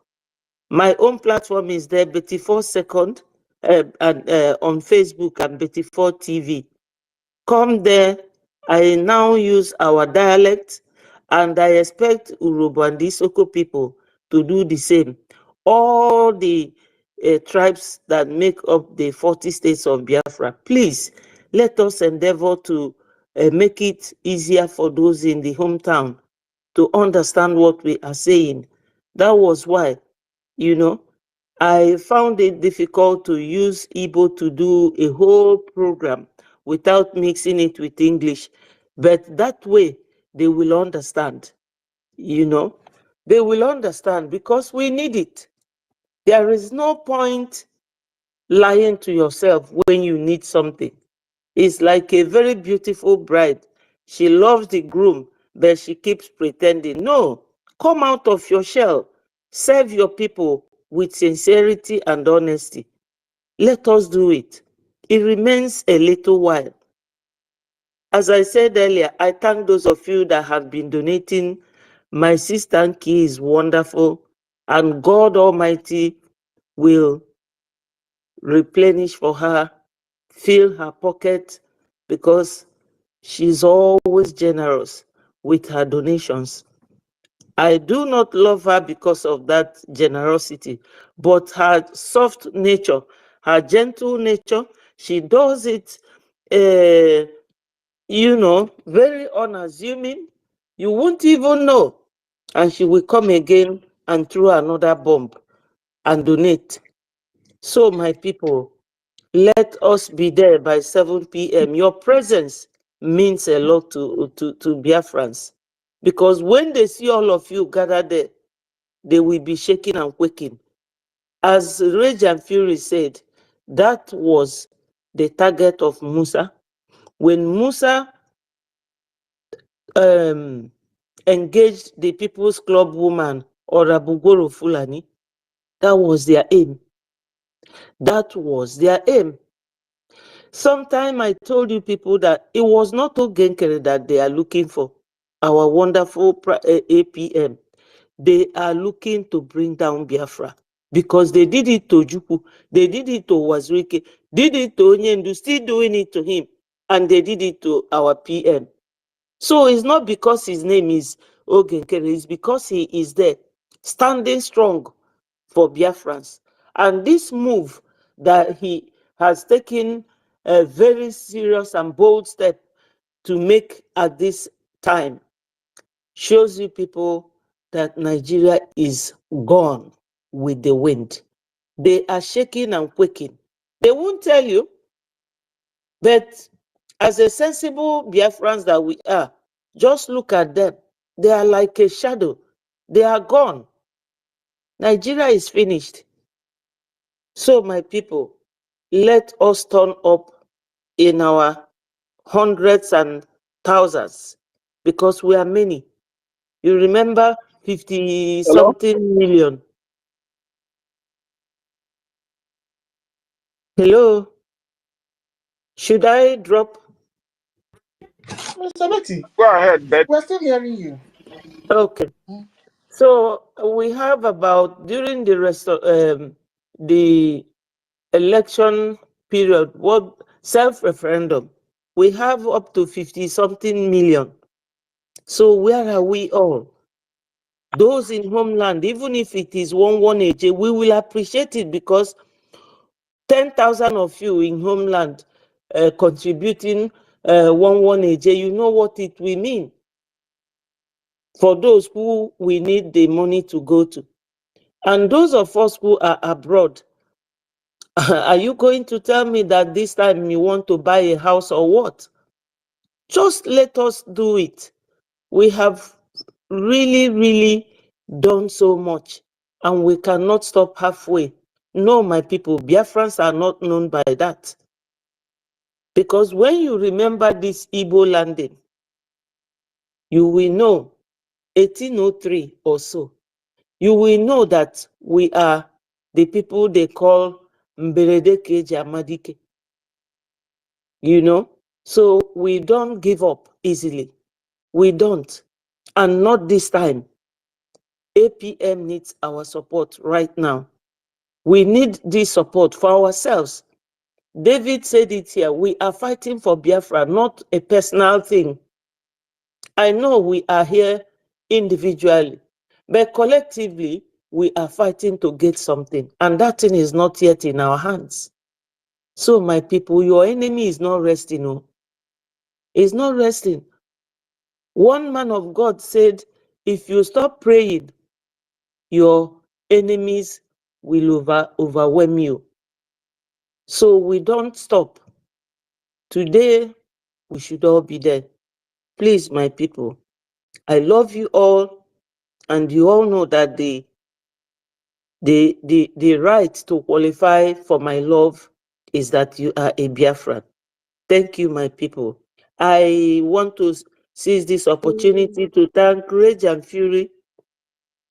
My own platform is there, Betty 4 Second, and on Facebook and Betty 4 TV. Come there. I now use our dialect, and I expect Urobo and Isoko people to do the same. All the tribes that make up the 40 states of Biafra, please let us endeavor to make it easier for those in the hometown to understand what we are saying. That was why, you know, I found it difficult to use Igbo to do a whole program without mixing it with English. But that way, they will understand, you know. They will understand because we need it. There is no point lying to yourself when you need something. It's like a very beautiful bride. She loves the groom, but she keeps pretending. No, come out of your shell. Serve your people with sincerity and honesty. Let us do it. It remains a little while. As I said earlier, I thank those of you that have been donating. My sister Nki is wonderful, and God Almighty will replenish for her, fill her pocket, because she's always generous with her donations. I do not love her because of that generosity, but her soft nature, her gentle nature, she does it, you know, very unassuming. You won't even know. And she will come again and throw another bomb and donate. So, my people, let us be there by 7 p.m. Your presence means a lot to Biafrans. Because when they see all of you gather there, they will be shaking and quaking. As Rage and Fury said, that was the target of Musa. When Musa engaged the People's Club woman, or Abugoro Fulani, that was their aim. That was their aim. Sometime I told you people that it was not Ogenkere that they are looking for, our wonderful APM. They are looking to bring down Biafra because they did it to Juku, they did it to Wazirike, did it to Onyendu, still doing it to him, and they did it to our PM. So it's not because his name is Ogenkere, it's because he is there, standing strong for Biafrans. And this move that he has taken a very serious and bold step to make at this time shows you people that Nigeria is gone with the wind. They are shaking and quaking. They won't tell you, but As a sensible Biafrans that we are, just look at them. They are like a shadow. They are gone. Nigeria is finished. So, my people, let us turn up in our hundreds and thousands because we are many. You remember 50
Hello?
something million. Hello? Should I drop?
Mr. Betty,
Go ahead, Betty.
we're still hearing you.
Okay. So we have about during the election period, what self-referendum, we have up to 50 something million. So where are we all? Those in homeland, even if it is 118, we will appreciate it because 10,000 of you in homeland contributing 118, you know what it will mean for those who we need the money to go to. And those of us who are abroad, are you going to tell me that this time you want to buy a house or what? Just let us do it. We have really, really done so much and we cannot stop halfway. No, my people, Biafrans are not known by that. Because when you remember this Igbo landing, you will know 1803 or so. You will know that we are the people they call Mberede Keji Amadike. You know? So we don't give up easily. We don't. And not this time. APM needs our support right now. We need this support for ourselves. David said it here. We are fighting for Biafra, not a personal thing. I know we are here individually, but collectively, we are fighting to get something. And that thing is not yet in our hands. So, my people, your enemy is not resting. No. He's not resting. One man of God said, if you stop praying, your enemies will overwhelm you. So we don't stop. Today, we should all be there. Please, my people, I love you all, and you all know that the right to qualify for my love is that you are a Biafran. Thank you, my people. I want to seize this opportunity to thank Rage and Fury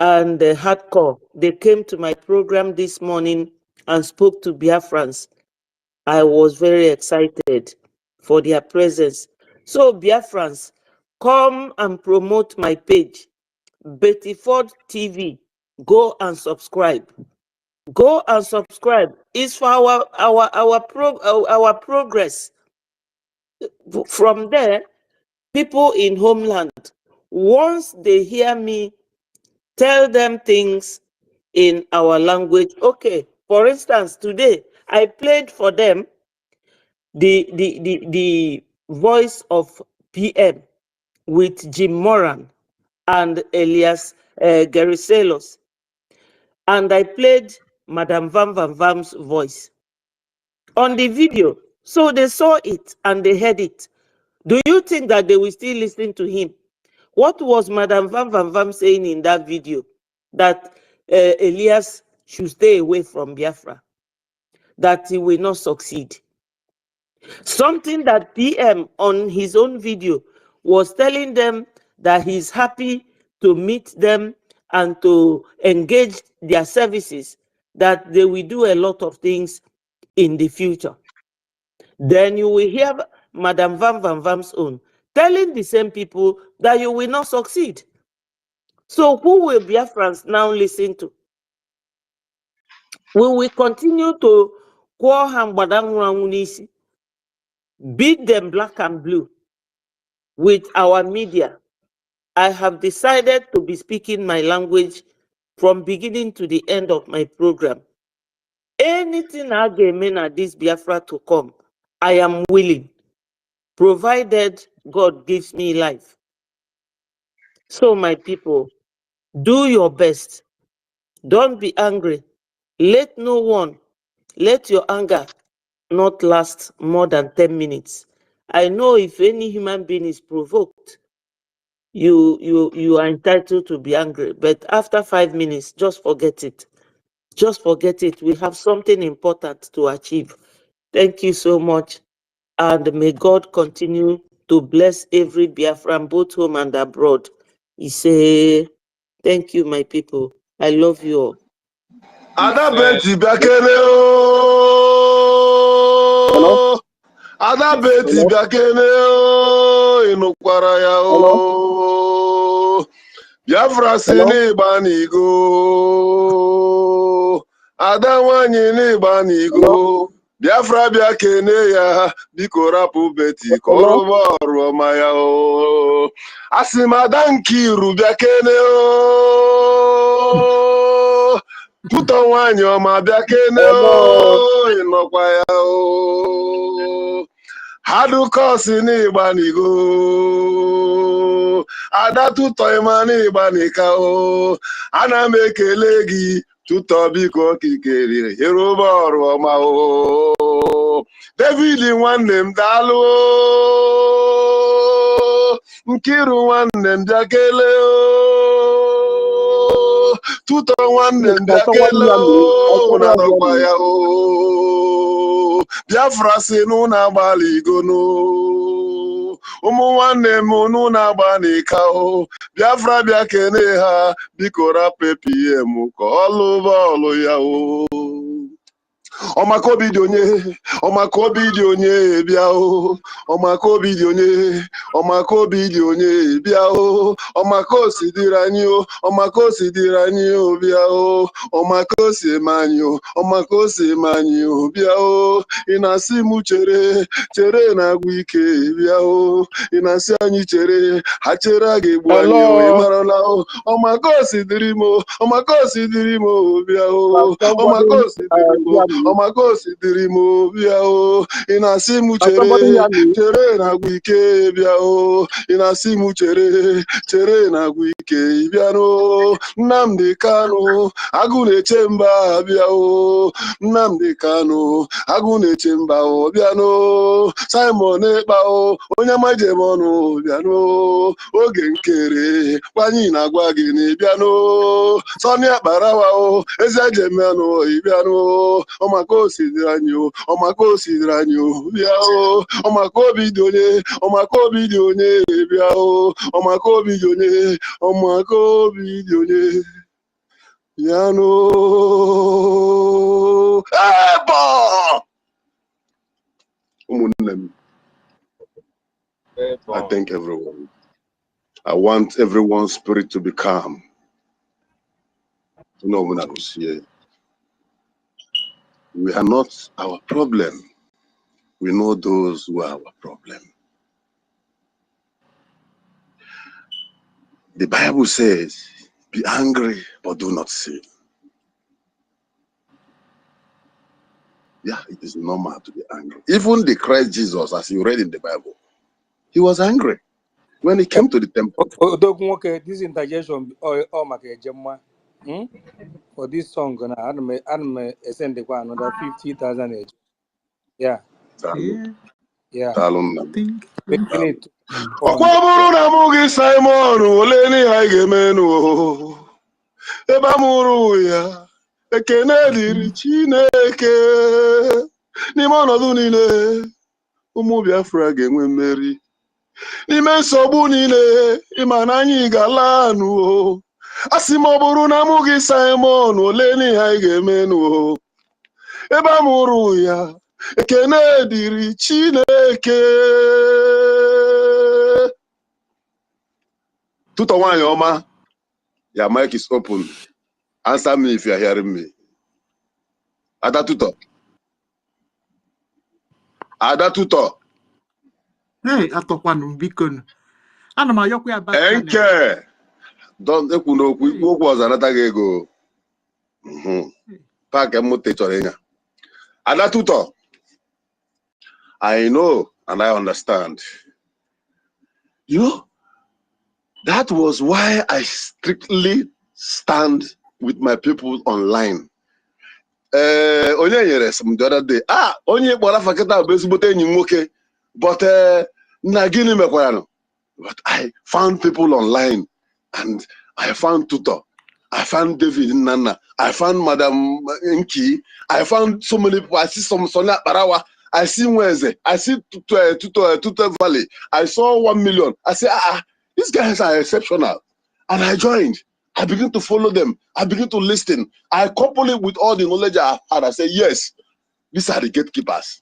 and Hardcore. They came to my program this morning and spoke to Biafrans. I was very excited for their presence. So, Biafrans, come and promote my page, Betty Ford TV. Go and subscribe. Go and subscribe. It's for our progress. From there, people in homeland, once they hear me tell them things in our language. Okay, for instance, today I played for them the voice of PM with Jim Moran and Elias Geriselos. And I played Madam Van Van Vam's voice on the video. So they saw it and they heard it. Do you think that they will still listen to him? What was Madam Van Van Vam saying in that video? That Elias should stay away from Biafra, that he will not succeed. Something that PM on his own video was telling them that he's happy to meet them and to engage their services, that they will do a lot of things in the future. Then you will hear Madam Van Van Vam's own telling the same people that you will not succeed. So who will Biafrans now listen to? We will continue to beat them black and blue with our media. I have decided to be speaking my language from beginning to the end of my program. Anything I get at this Biafra to come, I am willing, provided God gives me life. So my people, do your best. Don't be angry. Let no one, let your anger not last more than 10 minutes. I know if any human being is provoked, you are entitled to be angry. But after 5 minutes, just forget it. Just forget it. We have something important to achieve. Thank you so much. And may God continue to bless every Biafran, both home and abroad. He say, thank you, my people. I love you all.
Ada Betty Bakene o. Ada Betty Bakene o. Inukwara ya o. Biafra si n'ịgba n'igo. Ada nwanyị n'ịgba n'igo. Biafra bịa kene ya. Biko rapụ Betty ka ọ rụba ọrụ ọma ya o. Asị m Ada Nkiru bịa kene o. Tuto nwanyị ọma bịa kene o. Ịnọkwa ya o. Hadukosi n'ịgba n'igo. Ada Tuto ịma n'ịgba n'ịka o. Ana m ekele gị Tuto biko kikeri ịrụba ọrụ ọma o. David nwanne m daalụ o. Nkiru nwanne m bịa kelee o. Tuto nwanne m bịa kelee o. Na-anọkwa ya o. Biafra si n'ụlọ agbalị igono. Ụmụ nwanne m n'ụlọ agba n'ịka o. Biafra bịa kene ha biko rapụ PM ka ọ lụba ọlụ ya o. Ọmaka obi dị onye, ọmaka obi dị onye bịa o. Ọmaka obi dị onye, ọmaka obi dị onye bịa o. Ọmaka osi dịrị anyị o, ọmaka osi dịrị anyị o bịa o. Ọmaka osi eme anyị o, ọmaka osi eme anyị o bịa o. Ị na-asị m chere, chere na-agwụ ike bịa o. Ị na-asị anyị chere, ha chere a ga-egbu anyị o. Ị marala o, ọmaka osi dịrị m o, ọmaka osi dịrị m o bịa o. Ọmaka osi dịrị m o. Ọmaka osi dịrị m o bịa o. Ị na-asị m chere, chere na-agwụ ike bịa o. Ị na-asị m chere, chere na-agwụ ike bịa no. Nnamdi Kanu agụ na-eche mba bịa o. Nnamdi Kanu agụ na-eche mba o bịa no. Simon Ekpa o onye majem ọnụ bịa no. Oge nkere kwanyị na-agwa gị na ịbịa no. Sọni Akparawa o eze ejemanụ ịbịa no. Ọmaka osi dịrị anyị o, ọmaka osi dịrị anyị o bịa o. Ọmaka obi dị onye, ọmaka obi dị onye bịa o. Ọmaka obi dị onye, ọmaka obi dị onye bịa no. Ebo! Ụmụnne m, I thank everyone. I want everyone's spirit to be calm. No one else here. We are not our problem. We know those who are our problem. The Bible says, be angry, but do not sin. Yeah, it is normal to be angry. Even the Christ Jesus, as you read in the Bible, he was angry when he came to the temple.
Okay, this interjection, for this song, I'm send another 50,000. Yeah. Yeah.
Ọkwa bụrụ na mụ gị Simon ole n'ihe anyị ga-emenụ ebe amụrụ ya ekene dịrị Chineke n'ime ọnọdụ niile ụmụ Biafra ga-enwe mmeri n'ime nsogbu niile ịma na anyị ga-ala anụ asị m ọ bụrụ na mụ gị Simon ole n'ihe anyị ga-emenụ ebe amụrụ ya ekene dịrị Chineke. Tuto nwanyị ọma, your mic is open. Answer me if you are hearing me. Ada Tuto. Ada Tuto.
Hey, atọkwanụ biko. Ana m ayọkwa ya back.
Enke. Don't ekwu n'okwu ikwu okwu ọzọ anata gị ego. Paak mmụta chọrọ ịnya. Ada Tuto. I know and I understand. You know, that was why I strictly stand with my people online. Onye nyere some the other day. Onye kpọrọ afa kịta bụ ezigbote enyi nwoke But Nagini Mekwayano. But I found people online, and I found Tutor. I found David Nana. I found Madam Inki. I found so many people. I see some Sonia Barawa. I see Weze. I see Tutor Valley. I saw 1 million. I say, these guys are exceptional. And I joined. I begin to follow them. I begin to listen. I couple it with all the knowledge I had. I say, yes, these are the gatekeepers.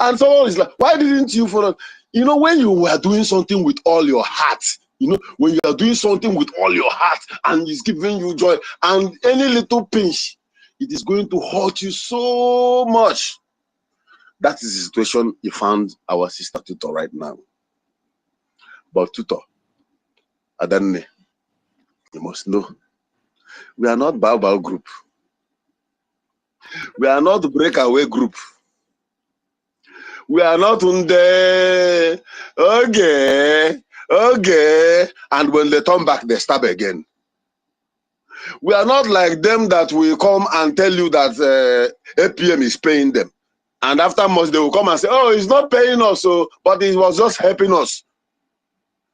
And someone is like, why didn't you follow? You know, when you were doing something with all your heart, you know, when you are doing something with all your heart and it's giving you joy, and any little pinch, it is going to hurt you so much. That is the situation you found our sister Tutor right now. But Tutor, Adanne, you must know, we are not Baobab group. We are not breakaway group. We are not okay, and when they turn back, they stab again. We are not like them that will come and tell you that APM is paying them. And after months, they will come and say, oh, it's not paying us, so, but it was just helping us.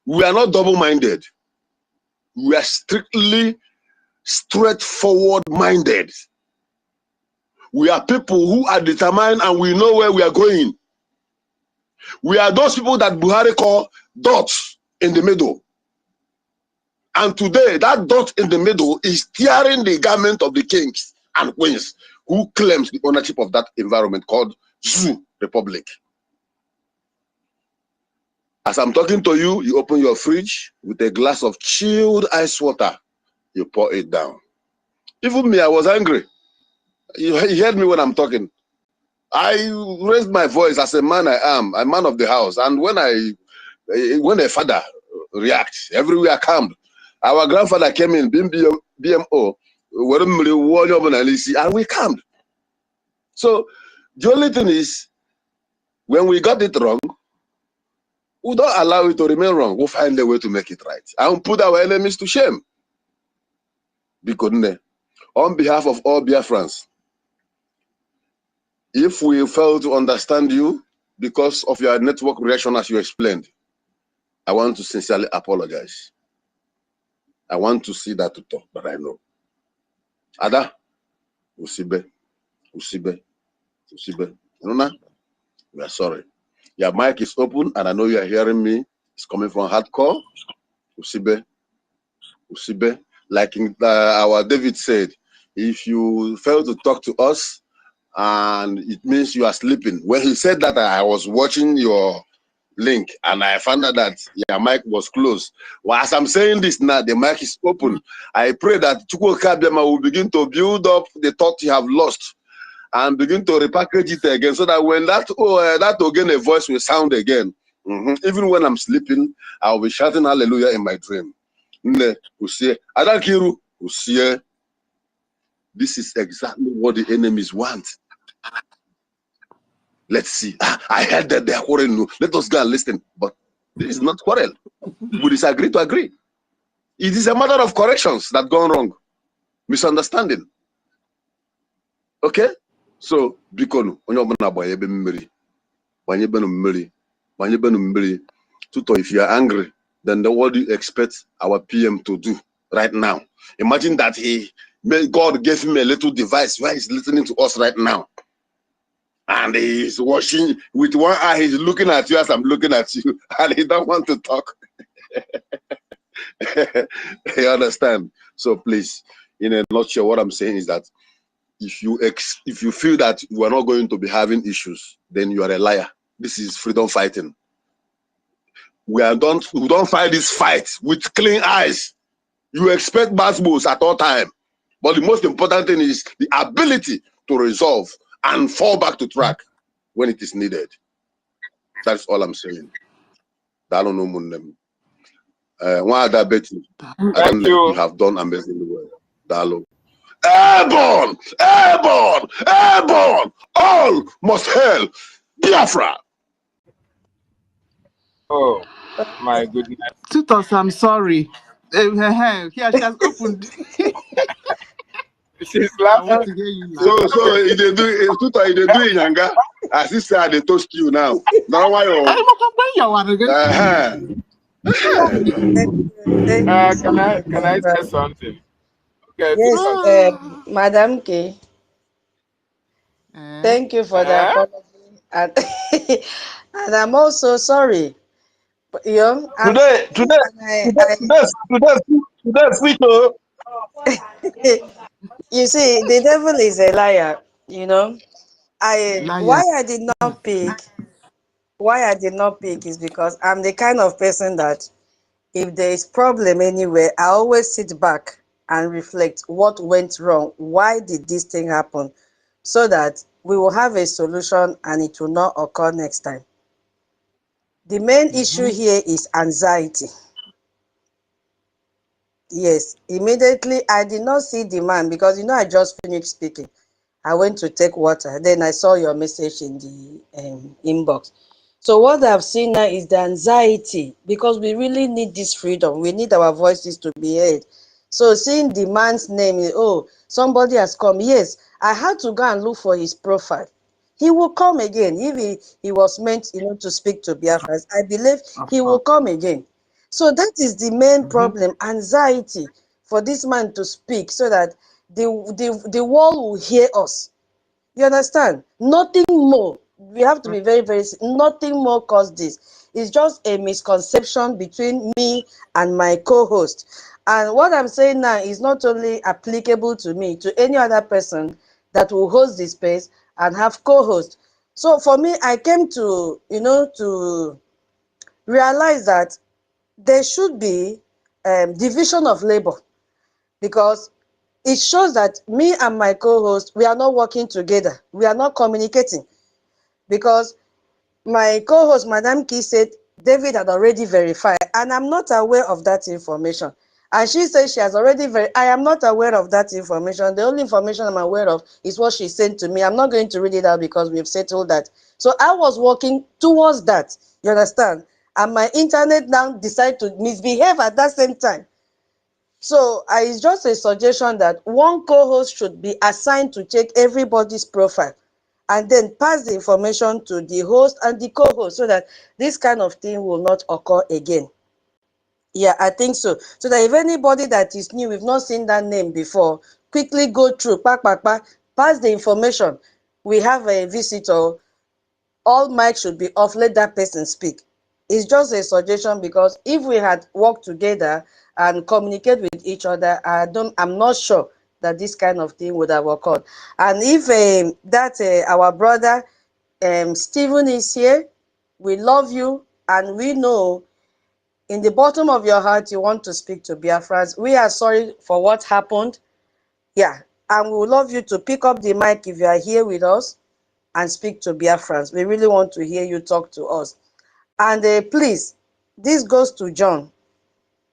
We are not double-minded. We are strictly straightforward-minded. We are people who are determined and we know where we are going. We are those people that Buhari call dots in the middle. And today, that dot in the middle is tearing the garment of the kings and queens who claims the ownership of that environment called Zoo Republic. As I'm talking to you, you open your fridge with a glass of chilled ice water. You pour it down. Even me, I was angry. You heard me when I'm talking. I raised my voice as a man I am, a man of the house. And when a father reacts, everywhere calmed. Our grandfather came in, BMO, and we calmed. So the only thing is, when we got it wrong, we don't allow it to remain wrong. We'll find a way to make it right and put our enemies to shame. Because on behalf of all Biafrans, if we fail to understand you because of your network reaction as you explained, I want to sincerely apologize. I want to see that to talk, but I know. Ada, Usibe. Nuna, we are sorry. Your mic is open and I know you are hearing me. It's coming from hardcore. Usibe. Like our David said, if you fail to talk to us, and it means you are sleeping. When he said that, I was watching your link and I found out that your mic was closed. Well, as I'm saying this now, the mic is open. I pray that Chukwu Kabema will begin to build up the thought you have lost and begin to repackage it again, so that when that again a voice will sound again. Even when I'm sleeping, I'll be shouting hallelujah in my dream. Adakiru, this is exactly what the enemies want. Let's see. I heard that they are quarreling. Let us go and listen. But this is not quarrel. We disagree to agree. It is a matter of corrections that gone wrong. Misunderstanding. Okay? So, Bikonu, if you are angry, then what do you expect our PM to do right now? Imagine that God gave him a little device where he's listening to us right now. And he's watching with one eye, he's looking at you as I'm looking at you, and he don't want to talk. You understand? So please, in a nutshell, what I'm saying is that if you feel that you are not going to be having issues, then you are a liar. This is freedom fighting. We don't fight this fight with clean eyes. You expect bad moves at all time, but the most important thing is the ability to resolve and fall back to track when it is needed. That's all I'm saying. Thank you. You have done amazingly well. Dalo. Airborne! Airborne! Airborne! All must hail Biafra!
Oh, my goodness.
Tutos, I'm sorry. Yeah, she has opened.
She's laughing.
So they do Yanga. As if say they toast you now. Now why you?
Thank you so much,
Can
my
I say
brother.
something? Okay,
Yes,
Tutor.
Madam K. Thank you for the apology, and, and I'm also sorry. But, you know, I'm
Today,
sorry,
today,
and
today, today, sweet.
you see, the devil is a liar. You know, why I did not pick, is because I'm the kind of person that if there is problem anywhere, I always sit back and reflect what went wrong. Why did this thing happen? So that we will have a solution and it will not occur next time. The main issue here is anxiety. Yes, immediately I did not see the man because I just finished speaking. I went to take water. Then I saw your message in the inbox. So what I've seen now is the anxiety because we really need this freedom. We need our voices to be heard. So seeing the man's name, oh, somebody has come. Yes, I had to go and look for his profile. He will come again. If he was meant, to speak to Biafrans, I believe he will come again. So that is the main problem, anxiety for this man to speak so that the world will hear us. You understand? Nothing more. We have to be very, very, nothing more caused this. It's just a misconception between me and my co-host. And what I'm saying now is not only applicable to me, to any other person that will host the space and have co-host. So for me, I came to, to realize that there should be division of labor because it shows that me and my co-host, we are not working together. We are not communicating because my co-host, Madam Key, said David had already verified, and I'm not aware of that information. And she said she has already verified. I am not aware of that information. The only information I'm aware of is what she sent to me. I'm not going to read it out because we've settled that. So I was working towards that. You understand? And my internet now decided to misbehave at that same time. So it's just a suggestion that one co-host should be assigned to check everybody's profile and then pass the information to the host and the co-host so that this kind of thing will not occur again. Yeah, I think so. So that if anybody that is new, we've not seen that name before, quickly go through, pass the information. We have a visitor, all mics should be off, let that person speak. It's just a suggestion because if we had worked together and communicate with each other, I'm not sure that this kind of thing would have occurred. And if our brother Stephen is here, we love you and we know in the bottom of your heart you want to speak to Biafrans. We are sorry for what happened. Yeah, and we would love you to pick up the mic if you are here with us and speak to Biafrans. We really want to hear you talk to us. And please, this goes to John,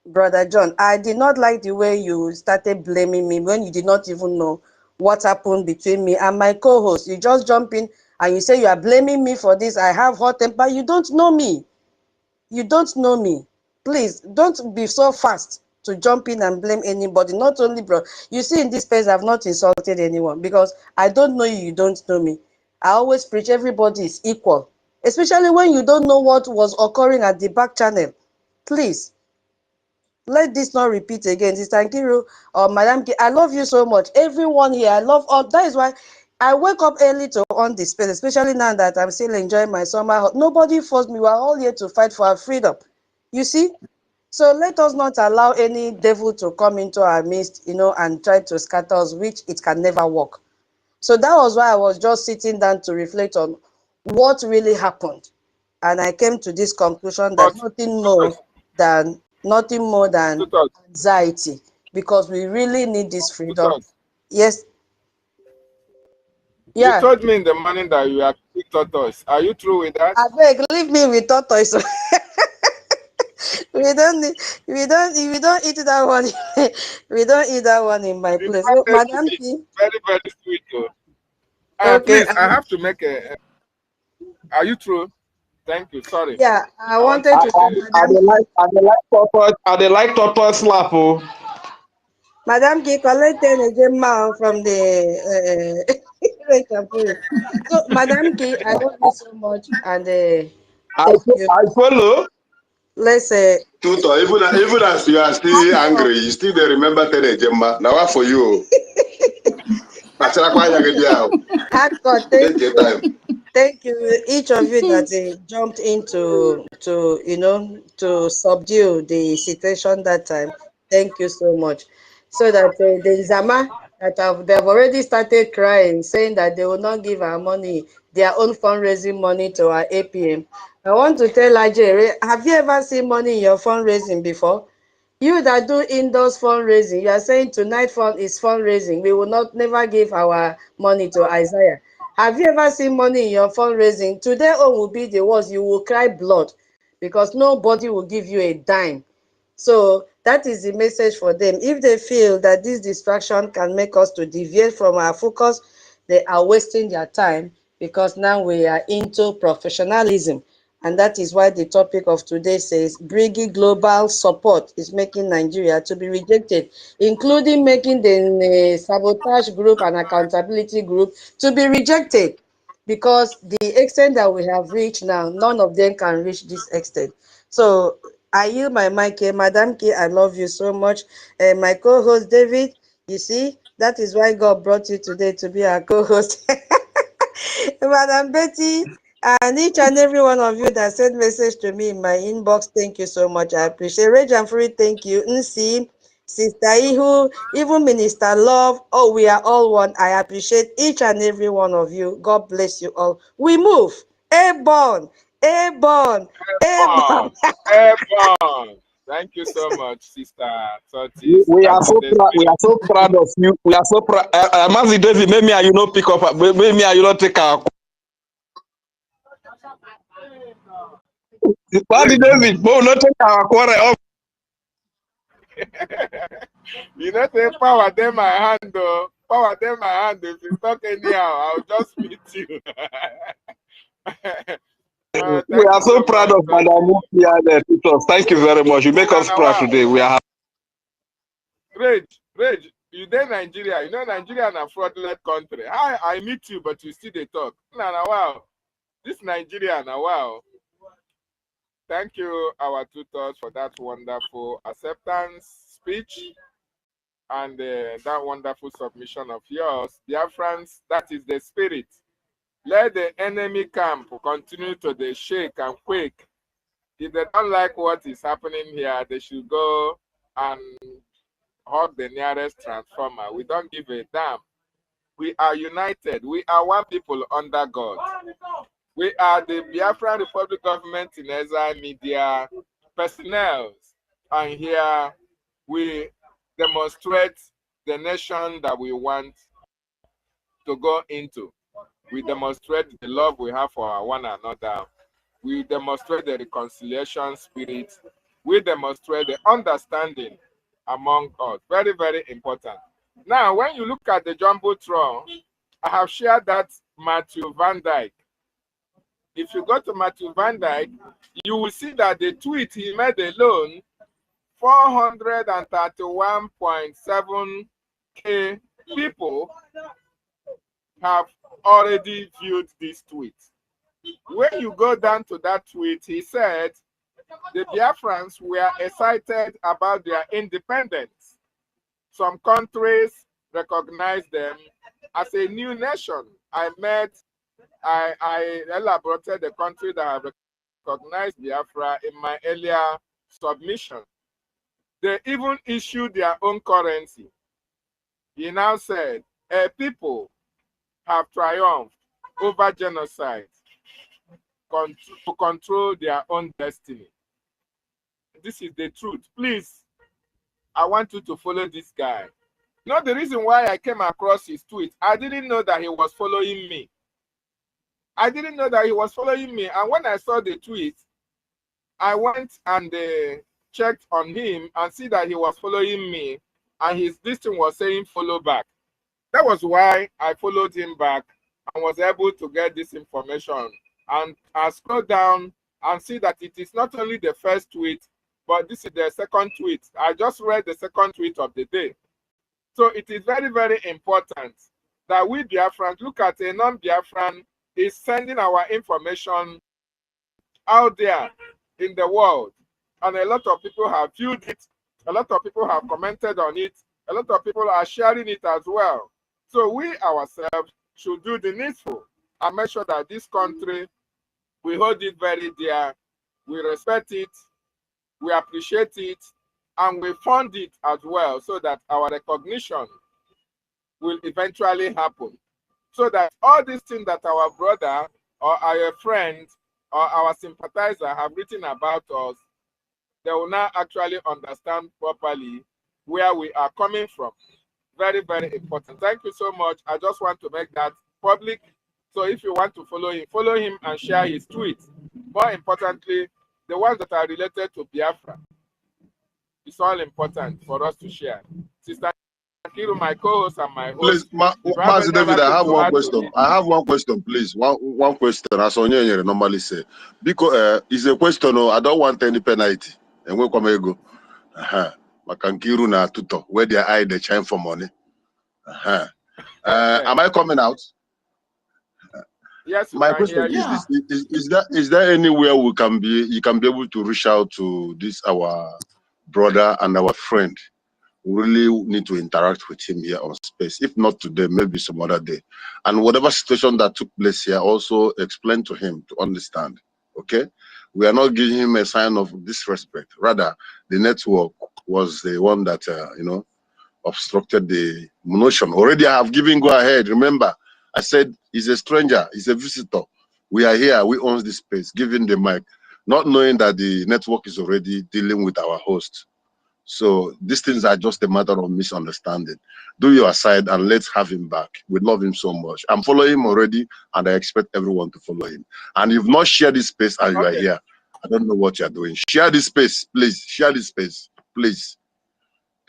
Brother John. I did not like the way you started blaming me when you did not even know what happened between me and my co-host. You just jump in and you say you are blaming me for this. I have hot temper. You don't know me. You don't know me. Please, don't be so fast to jump in and blame anybody. Not only, bro. You see, in this space, I've not insulted anyone because I don't know you, you don't know me. I always preach everybody is equal, especially when you don't know what was occurring at the back channel. Please, let this not repeat again. Sister Nkiru or Madam K, I love you so much. Everyone here, I love all. That is why I wake up early to on this space, especially now that I'm still enjoying my summer. Nobody forced me. We're all here to fight for our freedom. You see? So let us not allow any devil to come into our midst, and try to scatter us, which it can never work. So that was why I was just sitting down to reflect on what really happened. And I came to this conclusion that nothing more than anxiety, because we really need this freedom. Yes.
You
Yeah.
told me in the morning that you are eating tortoise. Are you true with that?
I beg, leave me with tortoise. we don't eat that one. We don't eat that one in my place. So, Madam P.
Very, very sweet.
Okay.
Please, I have to make a. Are you true? Thank you. Sorry.
Yeah, I wanted to say, Madam.
I they like tortoise slap.
Madam K, collect an from the thank you. So, Madam K, I love you so much, and thank you.
I follow.
Let's
Tutor, even as you are still angry, you still dey remember Tere Jemma. Now what for you?
Thank you. Thank you, each of you that jumped into to subdue the situation that time. Thank you so much. So that the Zama that they've already started crying, saying that they will not give our money, their own fundraising money to our APM. I want to tell Ajay, have you ever seen money in your fundraising before? You that do indoors fundraising, you are saying tonight fund is fundraising. We will never give our money to Isaiah. Have you ever seen money in your fundraising? Today on will be the worst. You will cry blood because nobody will give you a dime. So that is the message for them. If they feel that this distraction can make us to deviate from our focus, they are wasting their time because now we are into professionalism. And that is why the topic of today says Brgie global support is making Nigeria to be rejected, including making the sabotage group and accountability group to be rejected, because the extent that we have reached now, none of them can reach this extent. So I yield my mic here. Madam K, I love you so much. My co-host David, you see, that is why God brought you today to be our co-host. Madam Betty, and each and every one of you that sent message to me in my inbox, thank you so much. I appreciate it. Rage and Free, thank you. Nsi, Sister Ihu, even Minister Love, oh, we are all one. I appreciate each and every one of you. God bless you all. We move. Airborne, airborne, airborne.
Airborne. Thank you so much, Sister Sotis.
We are so proud. We are so proud of you. We are so proud. Mazi David, maybe you not pick up. Maybe you not take our. Mazi David, but not take our quarter off.
You know, say power them my hand, though. Power them my hand. If you talk anyhow, I'll just meet you.
We are so proud of Madam Mufi and Titos. Thank you very much. You make us proud today. We are happy.
Rage, you there Nigeria. You know Nigeria is a fraudulent country. I meet you, but you still they talk. Nah, wow. This Nigeria, now wow. Thank you, our tutors, for that wonderful acceptance speech and that wonderful submission of yours. Biafrans, that is the spirit. Let the enemy camp continue to shake and quake. If they don't like what is happening here, they should go and hug the nearest transformer. We don't give a damn. We are united. We are one people under God. We are the Biafran Republic government in exile media personnel. And here we demonstrate the nation that we want to go into. We demonstrate the love we have for one another. We demonstrate the reconciliation spirit. We demonstrate the understanding among us. Very, very important. Now, when you look at the Jumbotron, I have shared that Matthew Van Dyke. If you go to Matthew Van Dyke, you will see that the tweet he made alone, 431.7K people have already viewed this tweet. When you go down to that tweet, he said the Biafrans were excited about their independence. Some countries recognize them as a new nation. I elaborated the country that have recognized Biafra in my earlier submission. They even issued their own currency. He now said, a people have triumphed over genocide to control their own destiny. This is the truth. Please, I want you to follow this guy. You know the reason why I came across his tweet? I didn't know that he was following me. I didn't know that he was following me. And when I saw the tweet, I went and checked on him and see that he was following me. And this thing was saying follow back. That was why I followed him back and was able to get this information. And I scroll down and see that it is not only the first tweet, but this is the second tweet. I just read the second tweet of the day. So it is very, very important that we Biafrans, look at a non-Biafran is sending our information out there in the world. And a lot of people have viewed it. A lot of people have commented on it. A lot of people are sharing it as well. So we ourselves should do the needful and make sure that this country, we hold it very dear, we respect it, we appreciate it, and we fund it as well so that our recognition will eventually happen. So that all these things that our brother or our friend or our sympathizer have written about us, they will now actually understand properly where we are coming from. Very, very important. Thank you so much. I just want to make that public. So if you want to follow him and share his tweets. More importantly, the ones that are related to Biafra. It's all important for us to share. Sister Kiru, my co-host and my host.
Please, Master David, I have one question. I have one question, please. One question, as Onye normally say. Because it's a question, I don't want any penalty. And where come I go? Makankiru na tuto, where their eye they shine for money. Am I coming out?
Yes,
my question is this: is there anywhere you can be able to reach out to this our brother and our friend? We really need to interact with him here on space. If not today, maybe some other day. And whatever situation that took place here, also explain to him to understand. Okay? We are not giving him a sign of disrespect. Rather, the network was the one that, obstructed the motion. Already I have given go ahead. Remember, I said he's a stranger, he's a visitor. We are here, we own this space, giving the mic, not knowing that the network is already dealing with our host. So these things are just a matter of misunderstanding. Do your side and let's have him back. We love him so much. I'm following him already, and I expect everyone to follow him. And you've not shared this space and you are here. I don't know what you're doing. Share this space, please. Share this space, please.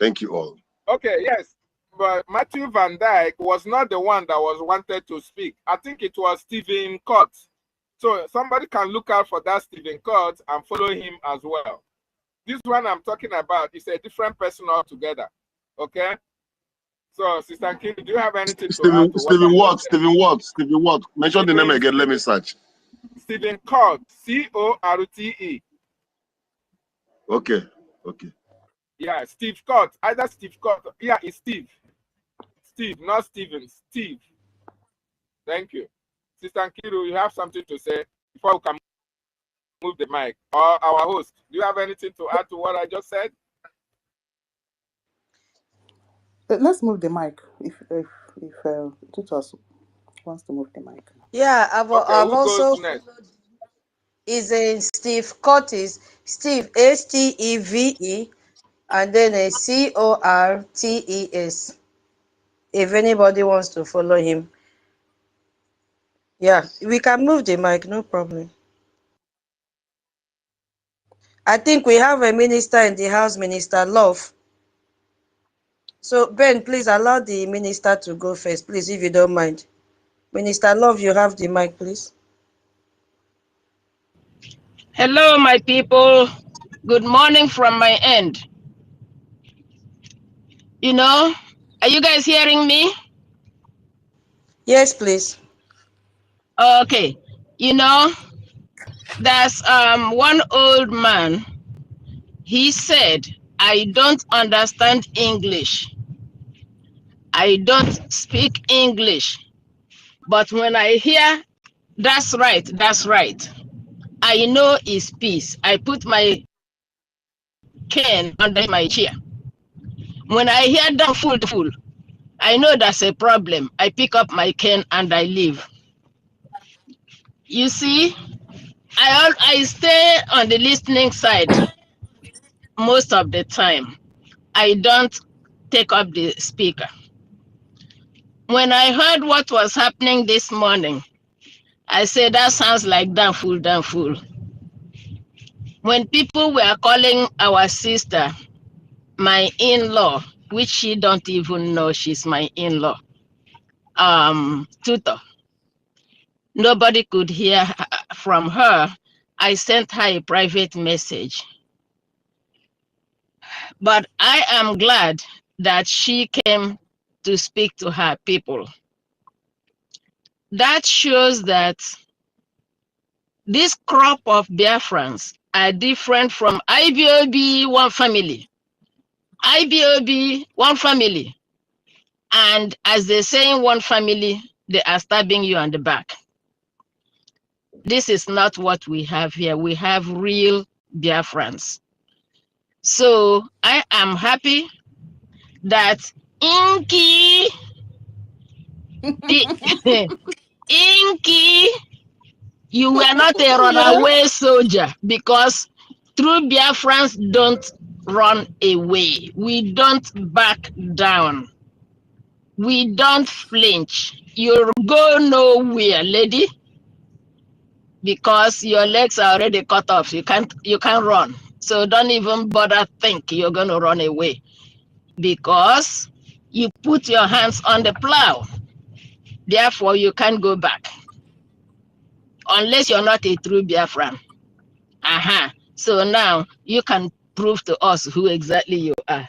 Thank you all.
Okay, yes. But Matthew Van Dyke was not the one that was wanted to speak. I think it was Stephen Court. So somebody can look out for that Stephen Court and follow him as well. This one I'm talking about is a different person altogether. Okay? So, Sister King, do you have anything to add to
Stephen Watt. Mention the name again. Let me search.
Stephen Court. C-O-R-T-E.
Okay.
Yeah, Steve Court. Either Steve Court. Yeah, it's Steve. Steve, not Steven. Steve. Thank you. Sister Kiru, you have something to say before we can move the mic? Or our host, do you have anything to add to what I just said?
Let's move the mic if Tutos wants to move the mic.
Yeah, I've also
next?
Is a Steve Curtis, Steve S-T-E-V-E, and then a C-O-R-T-E-S. If anybody wants to follow him, yeah, we can move the mic, no problem. I think we have a minister in the house, Minister Love. So, Ben, please allow the minister to go first, please, if you don't mind. Minister Love, you have the mic, please.
Hello, my people. Good morning from my end. Are you guys hearing me?
Yes, please.
Okay. There's one old man. He said, I don't understand English. I don't speak English. But when I hear, that's right. I know it's peace. I put my cane under my chair. When I hear down full, I know that's a problem. I pick up my cane and I leave. You see, I stay on the listening side most of the time. I don't take up the speaker. When I heard what was happening this morning, I said, that sounds like damn fool. When people were calling our sister my in-law, which she don't even know she's my in-law, tutor, nobody could hear from her. I sent her a private message. But I am glad that she came to speak to her people. that shows that this crop of Biafrans are different from IBOB, one family. IBOB, one family. And as they say in one family, they are stabbing you on the back. This is not what we have here. We have real Biafrans. So I am happy that Inky, Inky, you were not a runaway soldier, because true Biafrans don't run away. We don't back down. We don't flinch. You go nowhere, lady, because your legs are already cut off. You can't run. So don't even bother think you're going to run away, because you put your hands on the plow. Therefore, you can't go back unless you're not a true Biafran. So now you can prove to us who exactly you are.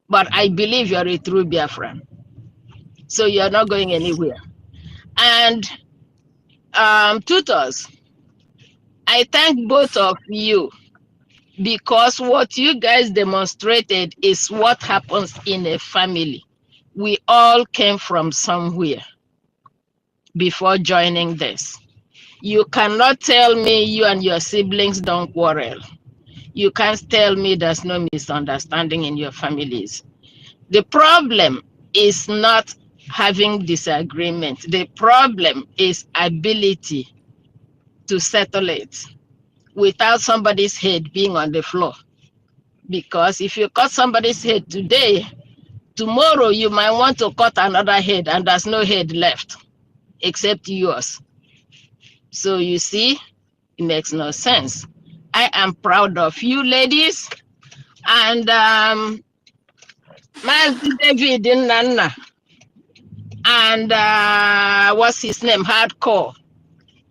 But I believe you're a true Biafran. So you're not going anywhere. And tutors, I thank both of you, because what you guys demonstrated is what happens in a family. We all came from somewhere before joining this. You cannot tell me you and your siblings don't quarrel. You can't tell me there's no misunderstanding in your families. The problem is not having disagreement. The problem is ability to settle it without somebody's head being on the floor. Because if you cut somebody's head today, tomorrow you might want to cut another head and there's no head left except yours. So you see, it makes no sense. I am proud of you ladies. And Master David Nana and what's his name, Hardcore.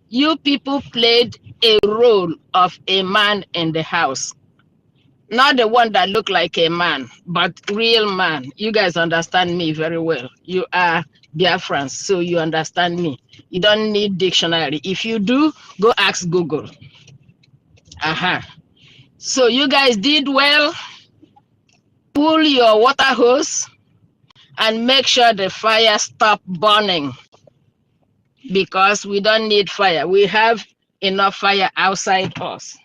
You people played a role of a man in the house. Not the one that looked like a man, but real man. You guys understand me very well. You are Biafrans, so you understand me. You don't need dictionary. If you do, go ask Google. So you guys did well. Pull your water hose and make sure the fire stop burning, because we don't need fire. We have enough fire outside us.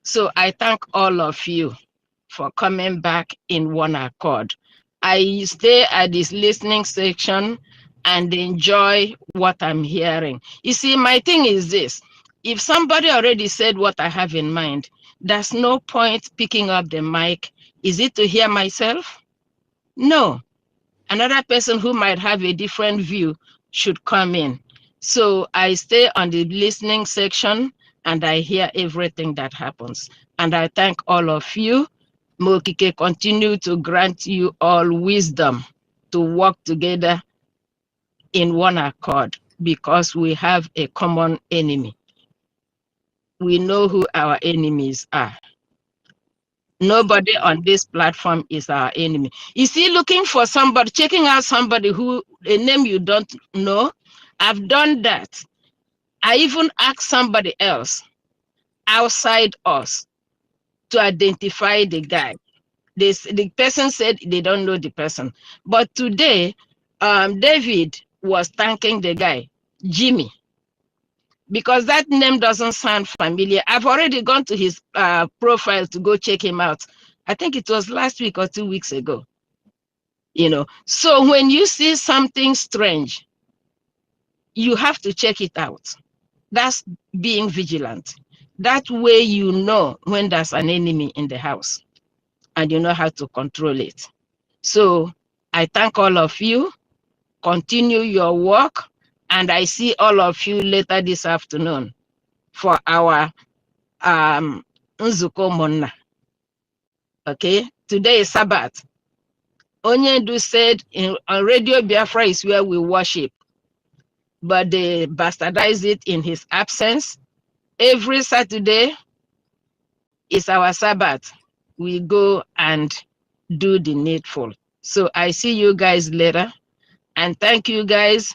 So I thank all of you for coming back in one accord. I stay at this listening section and enjoy what I'm hearing. You see, my thing is this. If somebody already said what I have in mind, there's no point picking up the mic. Is it to hear myself? No. Another person who might have a different view should come in. So I stay on the listening section and I hear everything that happens. And I thank all of you. Mokike continue to grant you all wisdom to work together in one accord, because we have a common enemy. We know who our enemies are. Nobody on this platform is our enemy. You see, looking for somebody, checking out somebody who, a name you don't know, I've done that. I even asked somebody else outside us to identify the guy. The person said they don't know the person. But today, David was thanking the guy, Jimmy, because that name doesn't sound familiar. I've already gone to his profile to go check him out. I think it was last week or 2 weeks ago. You know, so when you see something strange, you have to check it out. That's being vigilant. That way you know when there's an enemy in the house and you know how to control it. So I thank all of you. Continue your work, and I see all of you later this afternoon for our Nzuko Monna. Okay, today is Sabbath. Onyendu said on Radio Biafra is where we worship, but they bastardized it in his absence. Every Saturday is our Sabbath. We go and do the needful. So I see you guys later, and thank you guys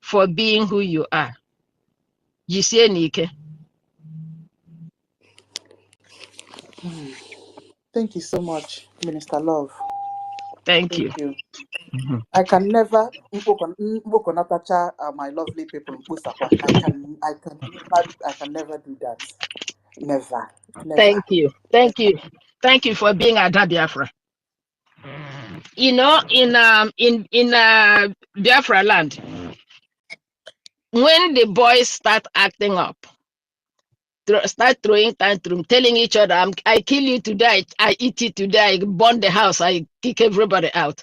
for being who you are. Jisie n'ike.
Thank you so much, Minister Love.
Thank
Thank
you.
you. I can never my lovely people. I can never do that. Never.
Thank you. Thank you. Thank you for being Ada Biafra. You know, in Biafra land, when the boys start acting up, start throwing tantrum, telling each other, I kill you today, I eat you today, I burn the house, I kick everybody out,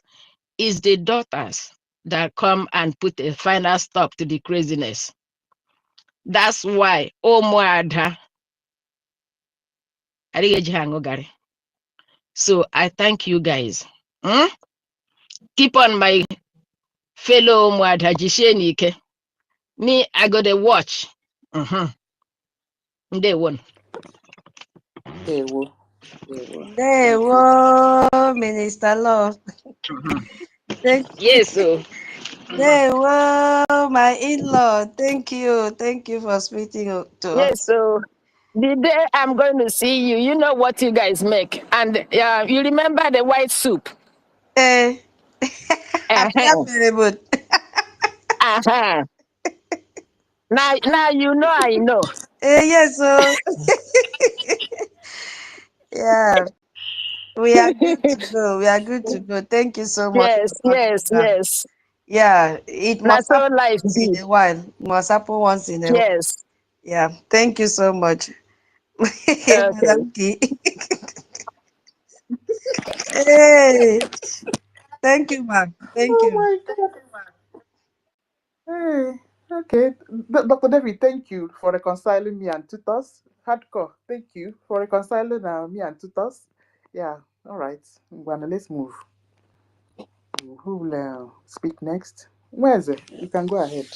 is the daughters that come and put a final stop to the craziness. That's why Omoada. So I thank you guys. Keep on my fellow Omoada Jishenike. Me, I got a watch. Day one.
They will.
There, whoa, Minister Love.
Yes, so.
There, whoa, my in-law. Thank you. Thank you for speaking to
Yes,
us.
so the day I'm going to see you, you know what you guys make. And you remember the white soup?
Happy very good.
Now you know I know.
Yes, so yeah. We are good to go. We are good to go. Thank you so much
Yes,
for coming
yes,
back.
yes.
Yeah, it
Not
must
so
happen
life
once
be.
in a while. It must happen once in a while.
Yes.
Yeah, thank you so much.
Okay.
Madam Key. Hey, thank you, ma'am. Thank
Oh
you.
my God. Hey, okay. Dr. David, thank you for reconciling me and Tutos. Hardcore, thank you for reconciling me and Tutos. Yeah, all right. Well, let's move. Who will speak next? Where is it? You can go ahead.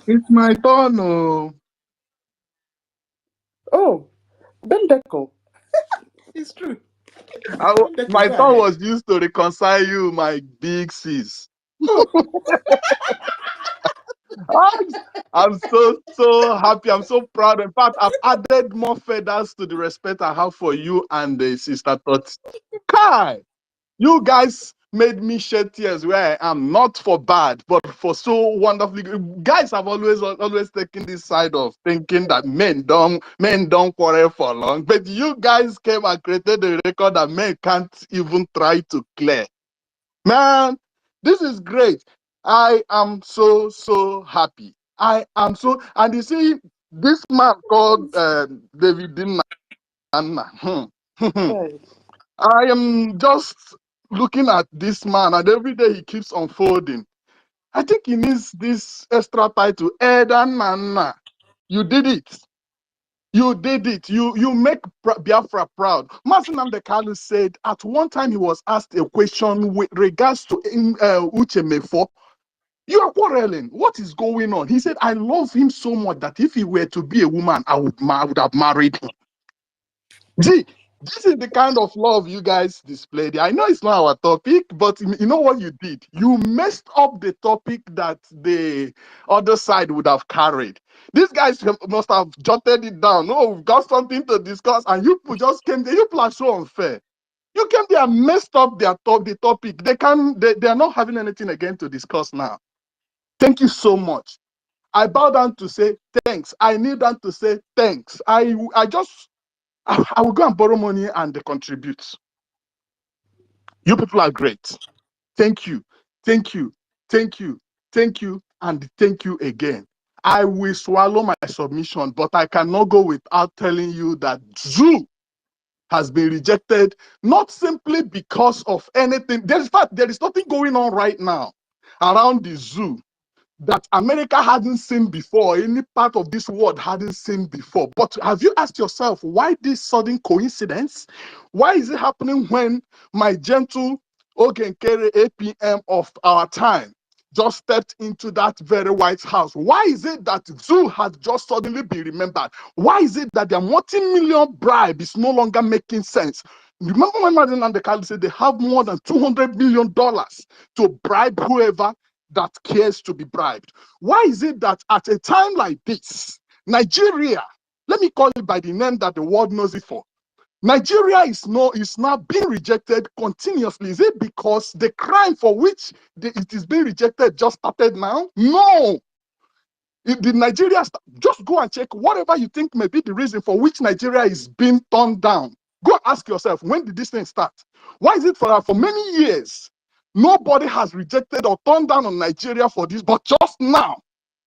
It's my turn. Oh,
Oh, Bendeko. It's true. Bendeko,
my
go
turn
ahead.
was used to reconcile you, my big sis.
Oh,
I'm so happy. I'm so proud. In fact, I've added more feathers to the respect I have for you and the sister Tot. Kai, you guys made me shed tears where I am, not for bad, but for so wonderfully. Guys have always taken this side of thinking that men don't quarrel for long. But you guys came and created a record that men can't even try to clear. Man, this is great. I am so happy. I am so, and you see, this man called David Dinana.
hey.
I am just looking at this man, and every day he keeps unfolding. I think he needs this extra title, Elder Nana. You did it. You did it. You make Biafra proud. Mazi Nnamdi Kanu said at one time he was asked a question with regards to Uche Mefo. You are quarreling. What is going on? He said, I love him so much that if he were to be a woman, I would have married him. Gee, this is the kind of love you guys displayed. I know it's not our topic, but you know what you did? You messed up the topic that the other side would have carried. These guys must have jotted it down. Oh, we've got something to discuss, and you just came there. You people are so unfair. You came there and messed up the topic. They are not having anything again to discuss now. Thank you so much. I bow down to say thanks. I kneel down to say thanks. I will go and borrow money and contribute. You people are great. Thank you. Thank you. Thank you. Thank you. And thank you again. I will swallow my submission, but I cannot go without telling you that Zoo has been rejected, not simply because of anything. There is nothing going on right now around the zoo that America hadn't seen before, any part of this world hadn't seen before. But have you asked yourself, why this sudden coincidence? Why is it happening when my gentle Ogenkere APM of our time just stepped into that very White House? Why is it that Zoo has just suddenly been remembered? Why is it that their multi-million bribe is no longer making sense? Remember when Mazi Nnamdi Kanu said they have more than $200 million to bribe whoever? that cares to be bribed? Why is it that at a time like this, Nigeria, let me call it by the name that the world knows it for, Nigeria is now being rejected continuously? Is it because the crime for which it is being rejected just started now? No. The Nigeria, just go and check whatever you think may be the reason for which Nigeria is being turned down. Go ask yourself, when did this thing start? Why is it for many years, nobody has rejected or turned down on Nigeria for this, but just now,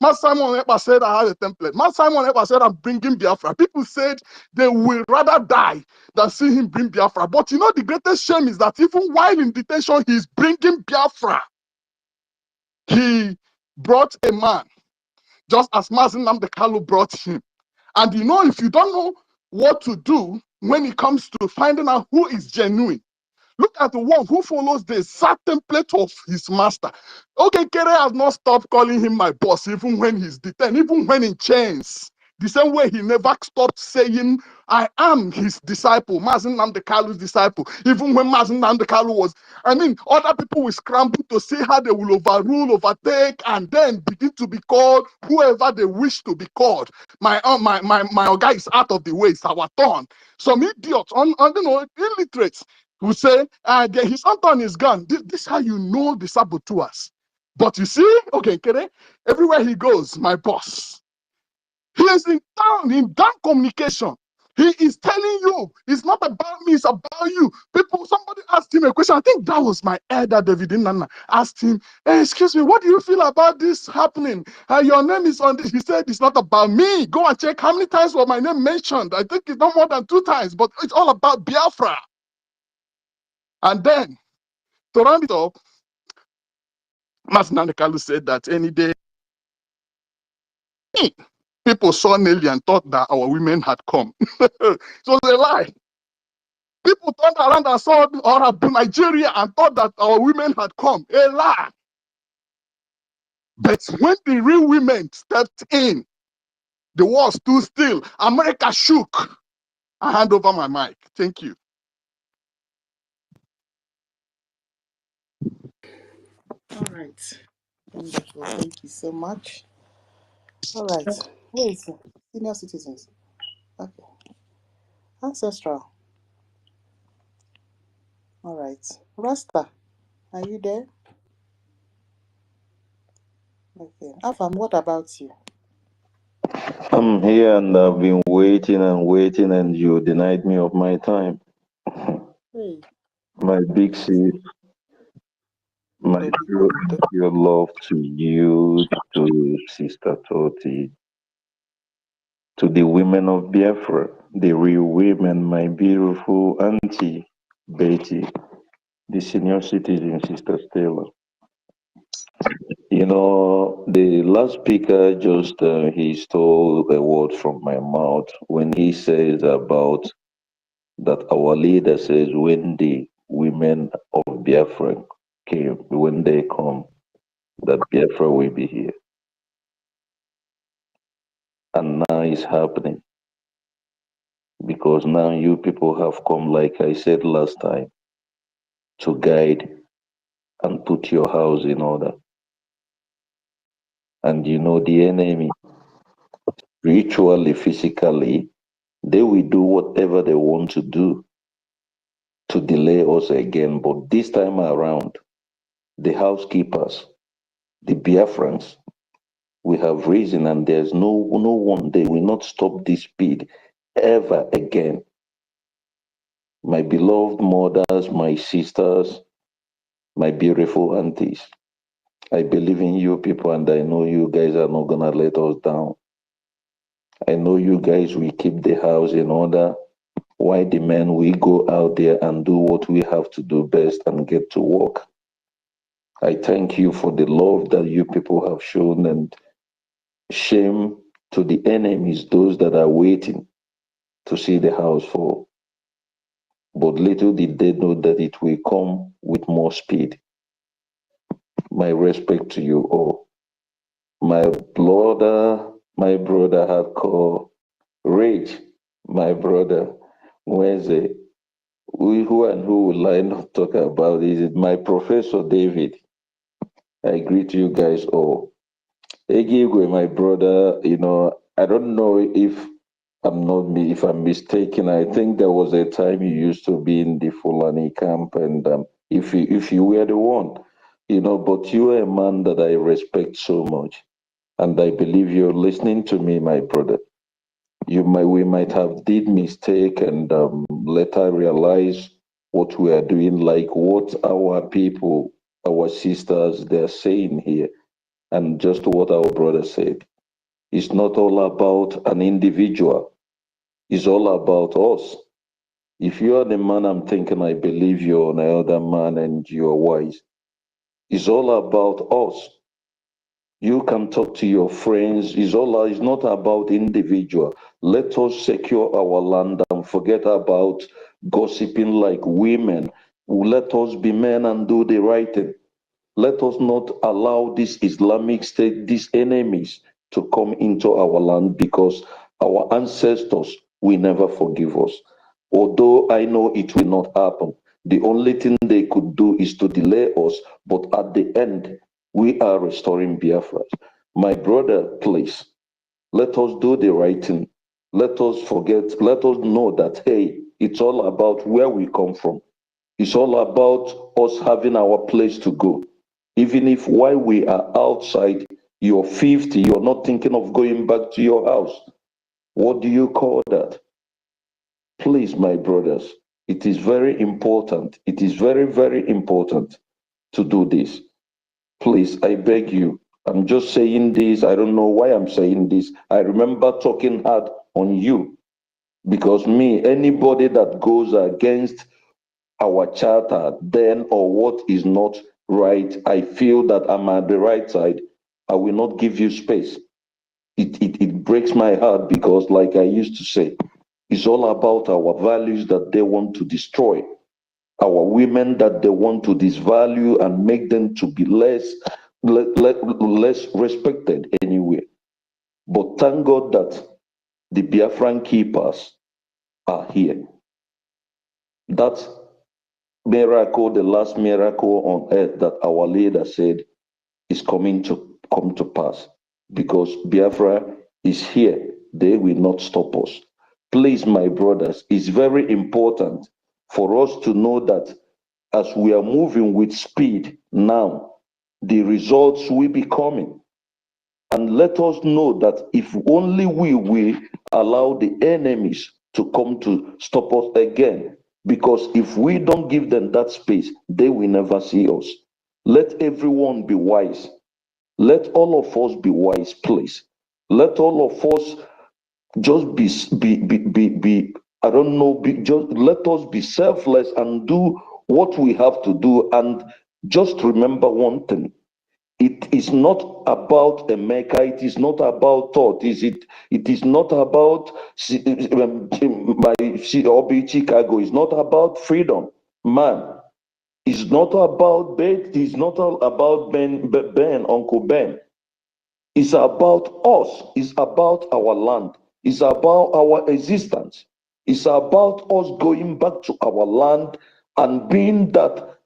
Master Simon Ekpa said I have a template. Master Simon Ekpa said I'm bringing Biafra. People said they will rather die than see him bring Biafra. But you know, the greatest shame is that even while in detention, he's bringing Biafra. He brought a man, just as Nnamdi brought him. And you know, if you don't know what to do when it comes to finding out who is genuine, look at the one who follows the exact template of his master. Okay, Kere has not stopped calling him my boss, even when he's detained, even when in chains. The same way he never stopped saying, I am his disciple, Mazen Nnamdi disciple. Even when Mazen Nnamdi was, other people will scramble to see how they will overrule, overtake, and then begin to be called whoever they wish to be called. My guy is out of the way, it's our turn. Some idiots, illiterates, who say, his turn is gone. This is how you know the saboteurs. But you see, okay, Kere, everywhere he goes, my boss. He is in down communication. He is telling you, it's not about me, it's about you. Somebody asked him a question. I think that was my elder, David Nana, asked him, hey, excuse me, what do you feel about this happening? Your name is on this. He said, it's not about me. Go and check how many times was my name mentioned. I think it's not more than 2 times, but it's all about Biafra. And then, to round it up, Master Nnamdi said that any day, people saw Nelly and thought that our women had come. It was a lie. People turned around and saw Nigeria and thought that our women had come. A lie. But when the real women stepped in, the world stood still. America shook. I hand over my mic. Thank you.
All right. Wonderful. Thank you so much. All right. Where is it? Senior citizens. Okay. Ancestral. All right. Rasta, are you there? Okay. Afam, what about you?
I'm here and I've been waiting and waiting, and you denied me of my time.
Hey.
My big sis, my pure love to you, to Sister Toti, to the women of Biafra, the real women, my beautiful auntie Betty, the senior citizen, Sister Stella. You know, the last speaker just, he stole a word from my mouth when he says about that our leader says when the women of Biafra came, when they come, that Biafra will be here. And now it's happening. Because now you people have come, like I said last time, to guide and put your house in order. And you know the enemy, spiritually, physically, they will do whatever they want to do to delay us again. But this time around, the housekeepers, the Biafrans, we have risen, and there's no one, they will not stop this speed ever again. My beloved mothers, my sisters, my beautiful aunties, I believe in you people, and I know you guys are not gonna let us down. I know you guys will keep the house in order, while the men will go out there and do what we have to do best and get to work. I thank you for the love that you people have shown, and shame to the enemies, those that are waiting to see the house fall. But little did they know that it will come with more speed. My respect to you all. My brother had called Rage, my brother, Wednesday. Who will I not talk about? Is it my Professor David? I greet you guys all. Egigwe, my brother, I don't know if I'm mistaken. I think there was a time you used to be in the Fulani camp, and if you were the one, but you are a man that I respect so much, and I believe you're listening to me, my brother. We might have did mistake and later realize what we are doing, like what our people, our sisters, they're saying here, and just what our brother said. It's not all about an individual. It's all about us. If you are the man I'm thinking, I believe you're an elder man and you're wise. It's all about us. You can talk to your friends. It's not about individual. Let us secure our land and forget about gossiping like women. Let us be men and do the right thing. Let us not allow this Islamic State, these enemies, to come into our land, because our ancestors will never forgive us. Although I know it will not happen, the only thing they could do is to delay us, but at the end, we are restoring Biafra. My brother, please, let us do the right thing. Let us know that, hey, it's all about where we come from. It's all about us having our place to go. Even if while we are outside, you're 50, you're not thinking of going back to your house. What do you call that? Please, my brothers, it is very important. It is very, very important to do this. Please, I beg you. I'm just saying this. I don't know why I'm saying this. I remember talking hard on you, because anybody that goes against our charter then, or what is not right, I feel that I'm at the right side. I will not give you space. It breaks my heart, because like I used to say, it's all about our values that they want to destroy, our women that they want to disvalue and make them to be less respected anyway. But thank God that the Biafran keepers are here. That's miracle, the last miracle on earth that our leader said is coming to come to pass, because Biafra is here. They will not stop us. Please, my brothers, it's very important for us to know that as we are moving with speed now, the results will be coming. And let us know that if only we will allow the enemies to come to stop us again, because if we don't give them that space, they will never see us. Let everyone be wise. Let all of us be wise, please. Let all of us just be I don't know, just let us be selfless and do what we have to do. And just remember one thing. It is not about America. It is not about thought. It is not about Chicago. It's not about freedom, man. It's not about Ben. It's not about Ben, Uncle Ben. It's about us. It's about our land. It's about our existence. It's about us going back to our land and being that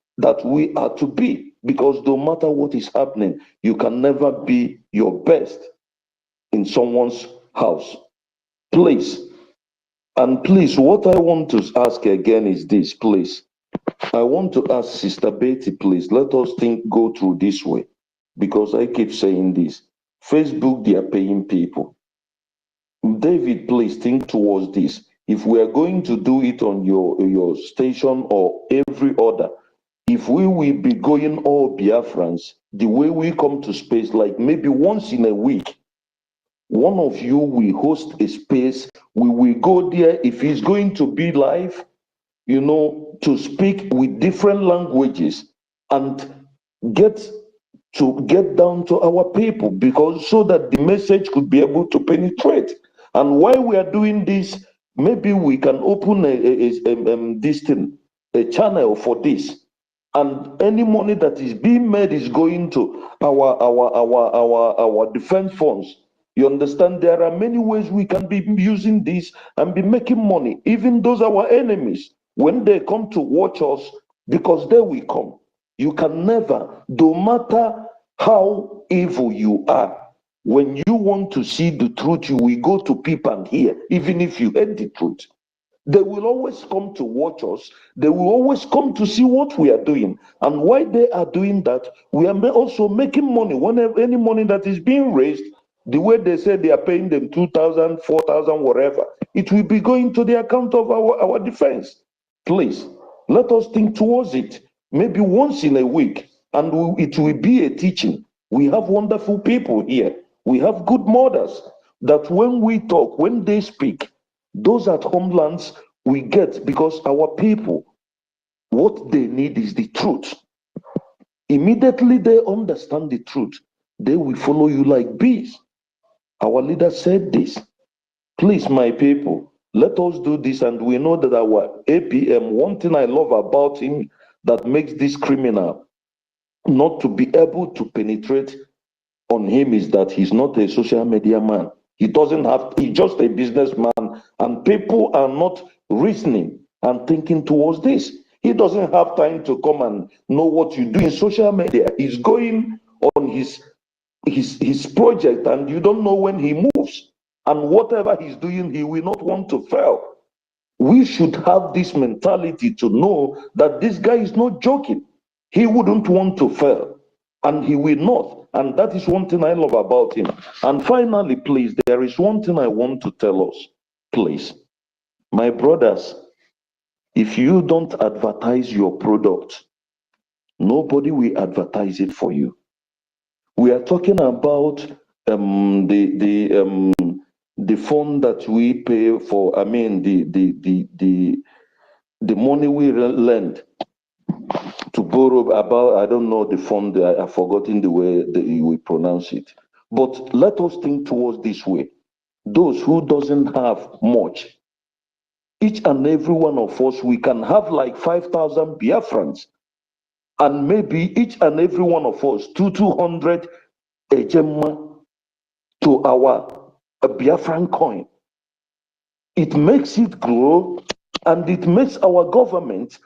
we are to be. Because no matter what is happening, you can never be your best in someone's house. Please. And please, what I want to ask again is this, please. I want to ask Sister Betty, please, let us go through this way. Because I keep saying this. Facebook, they are paying people. David, please think towards this. If we are going to do it on your station or every other, if we will be going all Biafrans, the way we come to space, like maybe once in a week, one of you will host a space, we will go there. If it's going to be live, to speak with different languages and get down to our people, because so that the message could be able to penetrate. And while we are doing this, maybe we can open a channel for this, and any money that is being made is going to our defense funds. You understand? There are many ways we can be using this and be making money. Even those our enemies, when they come to watch us, because they will come. You can never, no matter how evil you are. When you want to see the truth, you will go to people and hear, even if you hate the truth. They will always come to watch us. They will always come to see what we are doing. And while they are doing that, we are also making money. Whenever any money that is being raised, the way they say they are paying them 2,000, 4,000, whatever, it will be going to the account of our defense. Please, let us think towards it. Maybe once in a week, and it will be a teaching. We have wonderful people here. We have good mothers that when we talk, when they speak, those at homelands we get, because our people, what they need is the truth. Immediately they understand the truth, they will follow you like bees. Our leader said this. Please, my people, let us do this. And we know that our APM, one thing I love about him that makes this criminal not to be able to penetrate on him is that he's not a social media man. He doesn't have, he's just a businessman, and people are not reasoning and thinking towards this. He doesn't have time to come and know what you do in social media. He's going on his project, and you don't know when he moves. And whatever he's doing, he will not want to fail. We should have this mentality to know that this guy is not joking. He wouldn't want to fail, and he will not. And that is one thing I love about him. And finally, please, there is one thing I want to tell us. Please, my brothers, if you don't advertise your product, nobody will advertise it for you. We are talking about the fund that we pay for, I mean, the money we lend to borrow about, I don't know the fund, I've forgotten the way we pronounce it. But let us think towards this way. Those who doesn't have much, each and every one of us, we can have like 5,000 Biafrans, and maybe each and every one of us, 200 ejema to our Biafran coin. It makes it grow, and it makes our government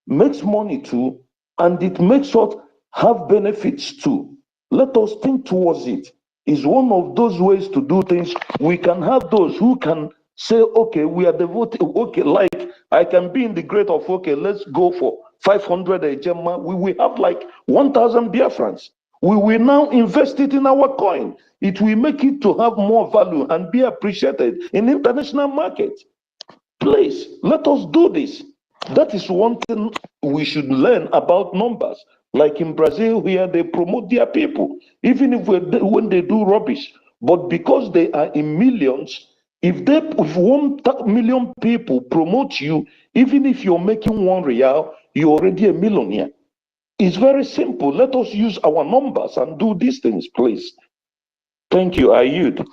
makes money too, and it makes us have benefits too. Let us think towards it. It's one of those ways to do things. We can have those who can say, okay, we are devoted, okay, like I can be in the grade of, okay, let's go for 500 ejema. We will have like 1,000 Biafrans. We will now invest it in our coin. It will make it to have more value and be appreciated in international market. Please, let us do this. That is one thing we should learn about numbers. Like in Brazil, where they promote their people, even if when they do rubbish. But because they are in millions, if 1 million people promote you, even if you're making R1, you're already a millionaire. It's very simple. Let us use our numbers and do these things, please. Thank you. I yield.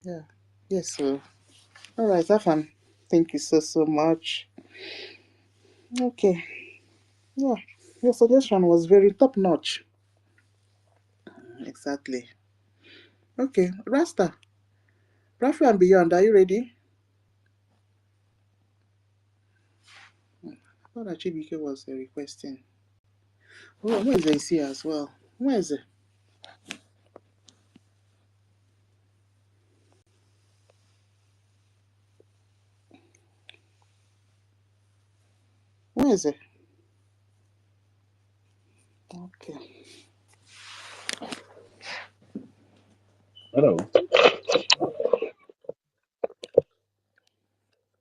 Yeah. Yes, sir. All right, Afan. Thank you so much. Okay. Yeah. Your suggestion was very top notch. Exactly. Okay. Rasta. Rafi and Beyond, are you ready? I thought that Chibike was requesting. Oh, where is the here as well? Where is it? Where is it? Okay.
Hello.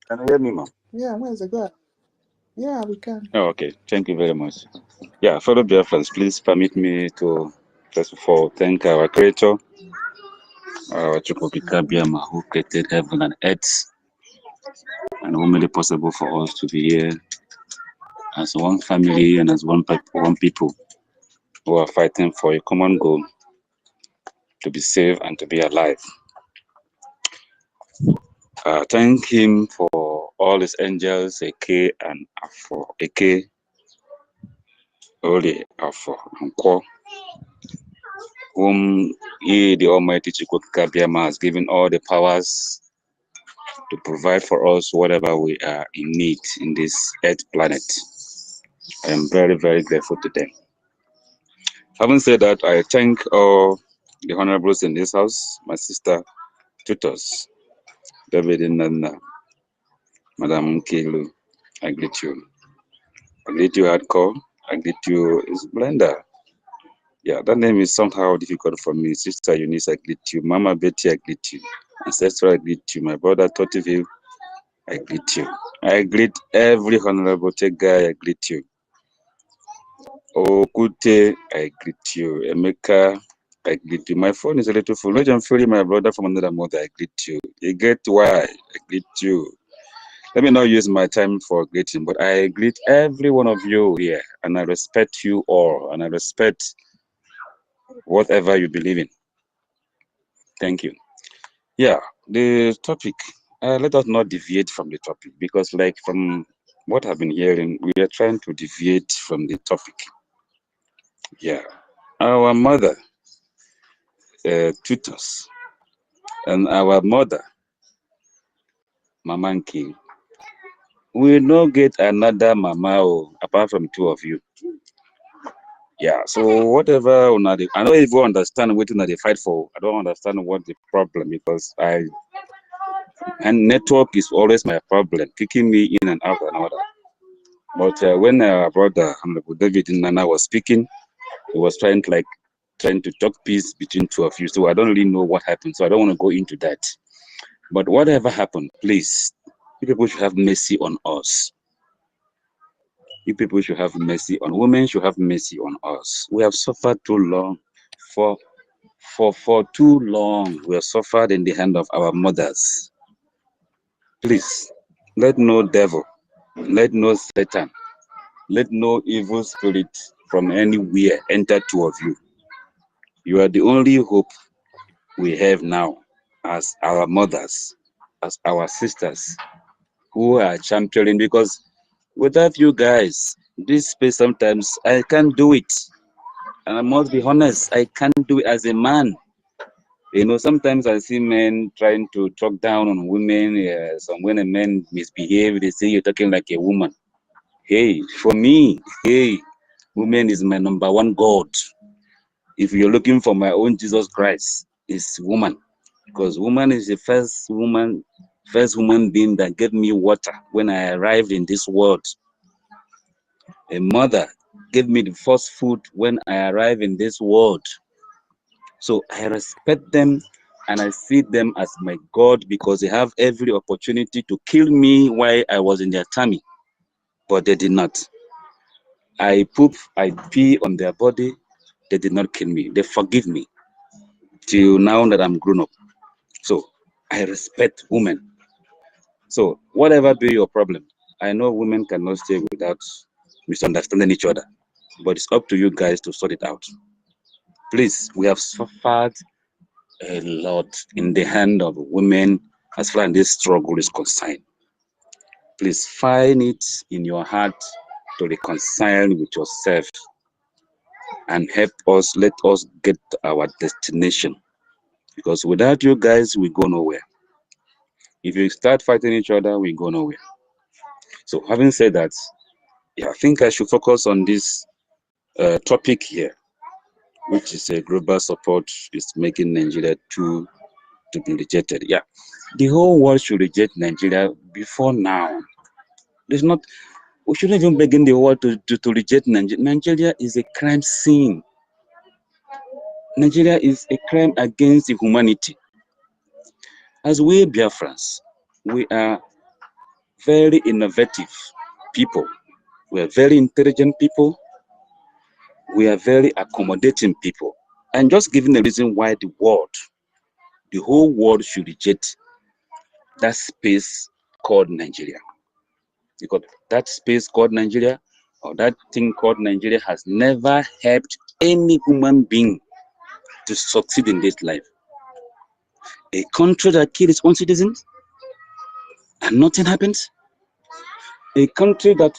Can you hear me, ma'am?
Yeah, where is it? Go ahead. Yeah, we can.
Oh, okay. Thank you very much. Yeah, fellow Biafrans, please permit me to, first of all, thank our Creator, our Chukwu Biama, who created heaven and earth, and who made it possible for us to be here as one family and as one people who are fighting for a common goal, to be safe and to be alive. Thank him for all his angels, Eke and Afo, Eke, Oli, Afo, and Kwo, whom he, the Almighty Chukwu Biama, has given all the powers to provide for us whatever we are in need in this Earth planet. I am very, very grateful to them. Having said that, I thank all the honorables in this house, my sister tutors, David and Madam Kilu. I greet you. I greet you, Hardcore. I greet you, is Blender. Yeah, that name is somehow difficult for me. Sister Eunice, I greet you. Mama Betty, I greet you. Ancestor, I greet you. My brother Totiville, I greet you. I greet every honorable tech guy, I greet you. Okute, I greet you. Emeka, I greet you. My phone is a little full. I'm feeling my brother from another mother, I greet you. You get why? I greet you. Let me not use my time for greeting, but I greet every one of you here, and I respect you all, and I respect whatever you believe in. Thank you. Yeah, the topic, let us not deviate from the topic, because like from what I've been hearing, we are trying to deviate from the topic. Yeah, our mother tutors, and our mother, Mama King, we no get another mama apart from two of you. Yeah, so whatever, I don't even understand what they fight for. I don't understand what the problem, because and network is always my problem, kicking me in and out and all that. But when our brother Honorable David Nana was speaking, he was trying to talk peace between two of you. So I don't really know what happened. So I don't want to go into that. But whatever happened, please, you people should have mercy on us. You people should have mercy on women, should have mercy on us. We have suffered too long. For too long, we have suffered in the hand of our mothers. Please, let no devil, let no Satan, let no evil spirit from anywhere enter two of you. You are the only hope we have now as our mothers, as our sisters, who are championing, because without you guys, this space sometimes I can't do it. And I must be honest, I can't do it as a man. You know, sometimes I see men trying to talk down on women. When a man misbehave, they say you're talking like a woman. Hey, for me, hey, woman is my number one God. If you're looking for my own Jesus Christ, it's woman. Because woman is the first human being that gave me water when I arrived in this world. A mother gave me the first food when I arrived in this world. So I respect them and I see them as my God, because they have every opportunity to kill me while I was in their tummy, but they did not. I poop, I pee on their body, they did not kill me. They forgive me till now that I'm grown up. So I respect women. So whatever be your problem, I know women cannot stay without misunderstanding each other, but it's up to you guys to sort it out. Please, we have suffered a lot in the hand of women as far as this struggle is concerned. Please find it in your heart to reconcile with yourself and help us, let us get to our destination. Because without you guys, we go nowhere. If you start fighting each other, we go nowhere. So having said that, yeah, I think I should focus on this topic here, which is a global support is making Nigeria to be rejected. Yeah, the whole world should reject Nigeria before now. There's not, we shouldn't even begin the world to reject Nigeria. Nigeria is a crime scene. Nigeria is a crime against humanity. As we Biafrans, we are very innovative people. We are very intelligent people. We are very accommodating people. And just giving the reason why the whole world should reject that space called Nigeria. Because that space called Nigeria, or that thing called Nigeria, has never helped any human being to succeed in this life. A country that kills its own citizens and nothing happens. A country that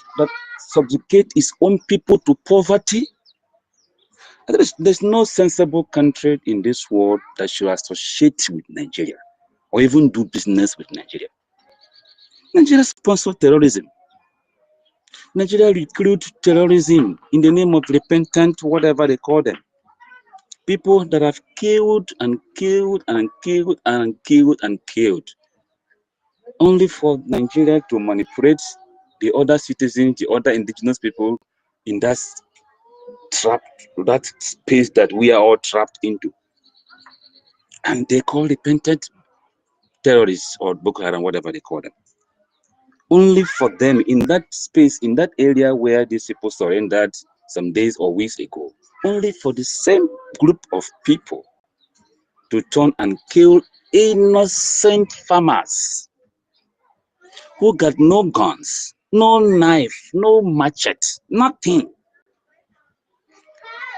subjugates its own people to poverty. There's no sensible country in this world that should associate with Nigeria or even do business with Nigeria. Nigeria sponsor terrorism. Nigeria recruit terrorism in the name of repentant, whatever they call them. People that have killed and killed and killed and killed and killed, only for Nigeria to manipulate the other citizens, the other indigenous people in that space that we are all trapped into. And they call repentant terrorists or Boko Haram, whatever they call them. Only for them in that space, in that area where these people surrendered some days or weeks ago, only for the same group of people to turn and kill innocent farmers who got no guns, no knife, no machete, nothing.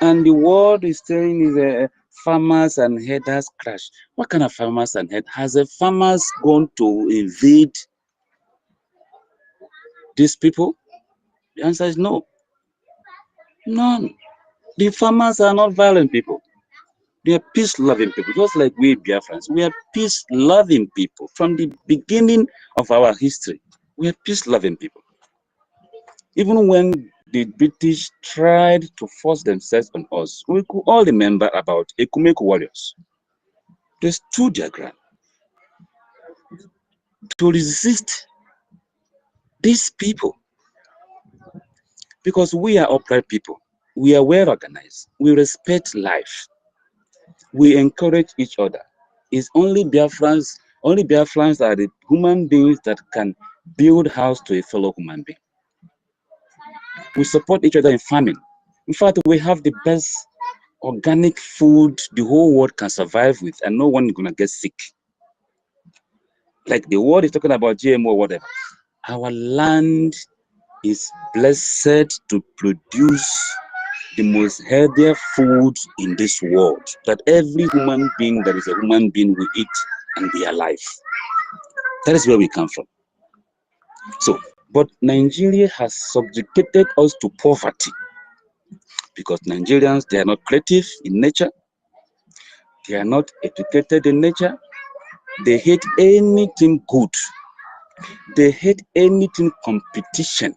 And the world is saying is farmers and herders crash. What kind of farmers and herders? Has a farmers gone to invade these people? The answer is no. None. The farmers are not violent people. They are peace-loving people, just like we Biafrans. We are peace-loving people. From the beginning of our history, we are peace-loving people. Even when the British tried to force themselves on us, we could all remember about Ekumeku warriors. They stood their ground to resist these people. Because we are upright people. We are well organized. We respect life. We encourage each other. It's only Biafrans are the human beings that can build house to a fellow human being. We support each other in farming. In fact, we have the best organic food the whole world can survive with, and no one is gonna get sick. Like the world is talking about GMO or whatever. Our land is blessed to produce the most healthier food in this world that every human being that is a human being will eat and be alive. That is where we come from. So, but Nigeria has subjugated us to poverty because Nigerians, they are not creative in nature. They are not educated in nature. They hate anything good. They hate anything competition.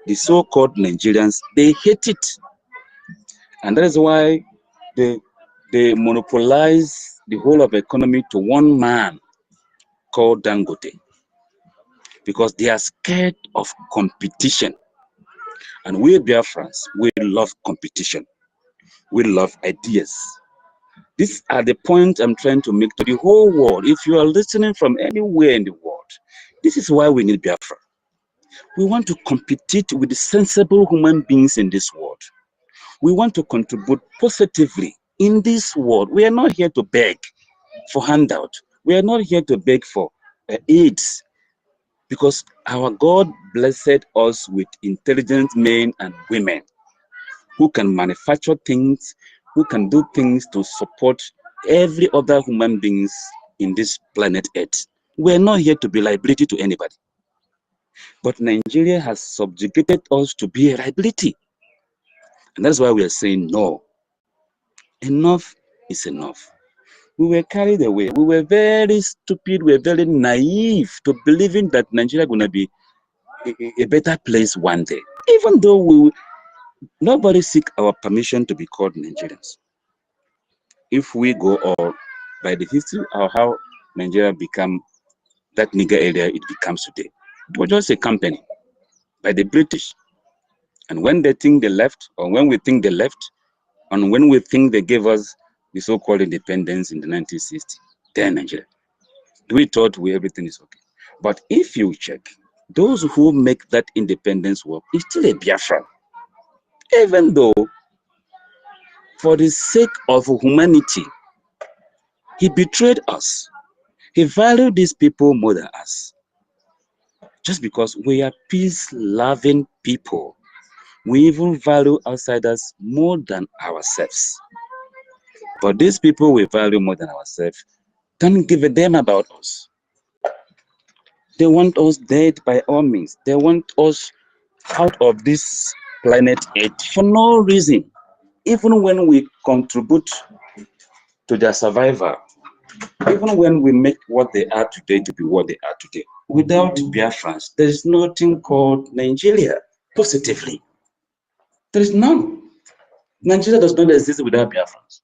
The so-called Nigerians, they hate it. And that is why they monopolize the whole of the economy to one man called Dangote. Because they are scared of competition. And we Biafrans, we love competition. We love ideas. These are the points I'm trying to make to the whole world. If you are listening from anywhere in the world, this is why we need Biafra. We want to compete with the sensible human beings in this world. We want to contribute positively in this world. We are not here to beg for handout. We are not here to beg for aids. Because our God blessed us with intelligent men and women who can manufacture things, who can do things to support every other human beings in this planet Earth. We're not here to be liability to anybody. But Nigeria has subjugated us to be a liability. And that's why we are saying no. Enough is enough. We were carried away. We were very stupid. We were very naive to believing that Nigeria is going to be a better place one day. Even though nobody seek our permission to be called Nigerians. If we go or by the history of how Nigeria became that nigger area it becomes today, it was just a company by the British. And when they think they left, or when we think they left, and when we think they gave us the so-called independence in the 1960s, then Nigeria, we thought everything is okay. But if you check, those who make that independence work is still a Biafran. Even though, for the sake of humanity, he betrayed us. He valued these people more than us. Just because we are peace-loving people, we even value outsiders more than ourselves. But these people we value more than ourselves don't give a damn about us. They want us dead by all means. They want us out of this planet Earth for no reason. Even when we contribute to their survival, even when we make what they are today to be what they are today, without Biafrans, there is nothing called Nigeria positively. There is none. Nigeria does not exist without Biafrans.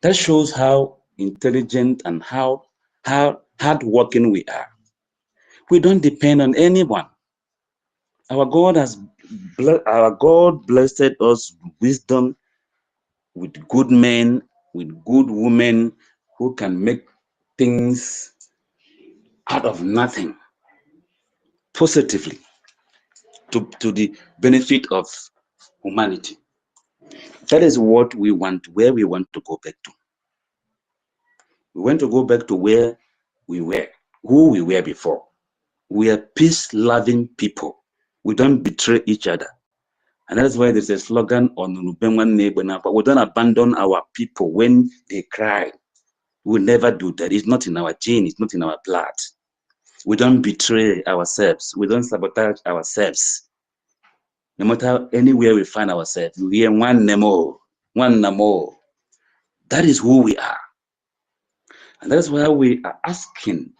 That shows how intelligent and how hardworking we are. We don't depend on anyone. Our God blessed us with wisdom, with good men, with good women who can make things out of nothing positively to the benefit of humanity. That is what we want, where we want to go back to. We want to go back to where we were, who we were before. We are peace-loving people. We don't betray each other. And that's why there's a slogan on we don't abandon our people when they cry. We'll never do that. It's not in our gene, it's not in our blood. We don't betray ourselves. We don't sabotage ourselves. No matter anywhere we find ourselves, we hear one Nemo, one Namo. That is who we are. And that's why we are asking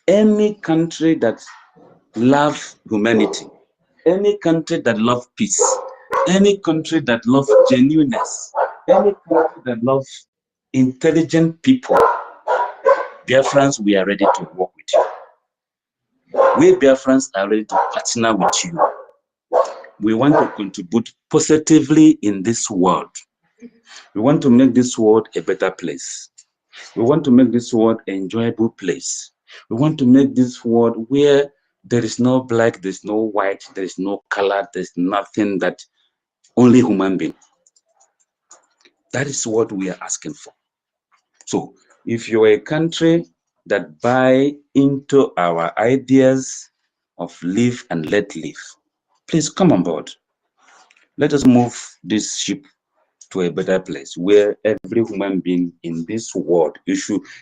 any country that loves humanity, any country that loves peace, any country that loves genuineness, any country that loves intelligent people, Biafrans, we are ready to work with you. We Biafrans are ready to partner with you. We want to contribute positively in this world. We want to make this world a better place. We want to make this world an enjoyable place. We want to make this world where there is no black, there is no white, there is no color, there is nothing that only human being. That is what we are asking for. So if you're a country that buy into our ideas of live and let live, please come on board. Let us move this ship to a better place where every human being in this world, you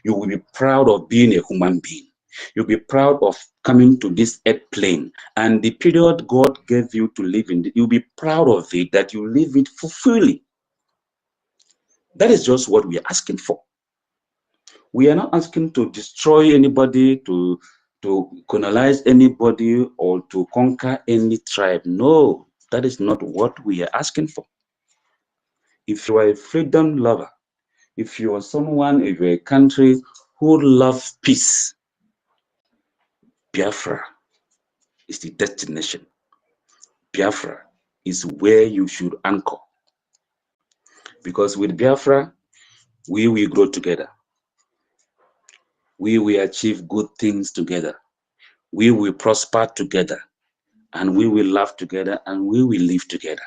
will be proud of being a human being. You'll be proud of coming to this earth plane, and the period God gave you to live in, you'll be proud of it, that you live it fully. That is just what we are asking for. We are not asking to destroy anybody, to colonize anybody, or to conquer any tribe. No, that is not what we are asking for. If you are a freedom lover, if you are someone, if you're a country who loves peace, Biafra is the destination. Biafra is where you should anchor. Because with Biafra, we will grow together. We will achieve good things together. We will prosper together. And we will laugh together, and we will live together.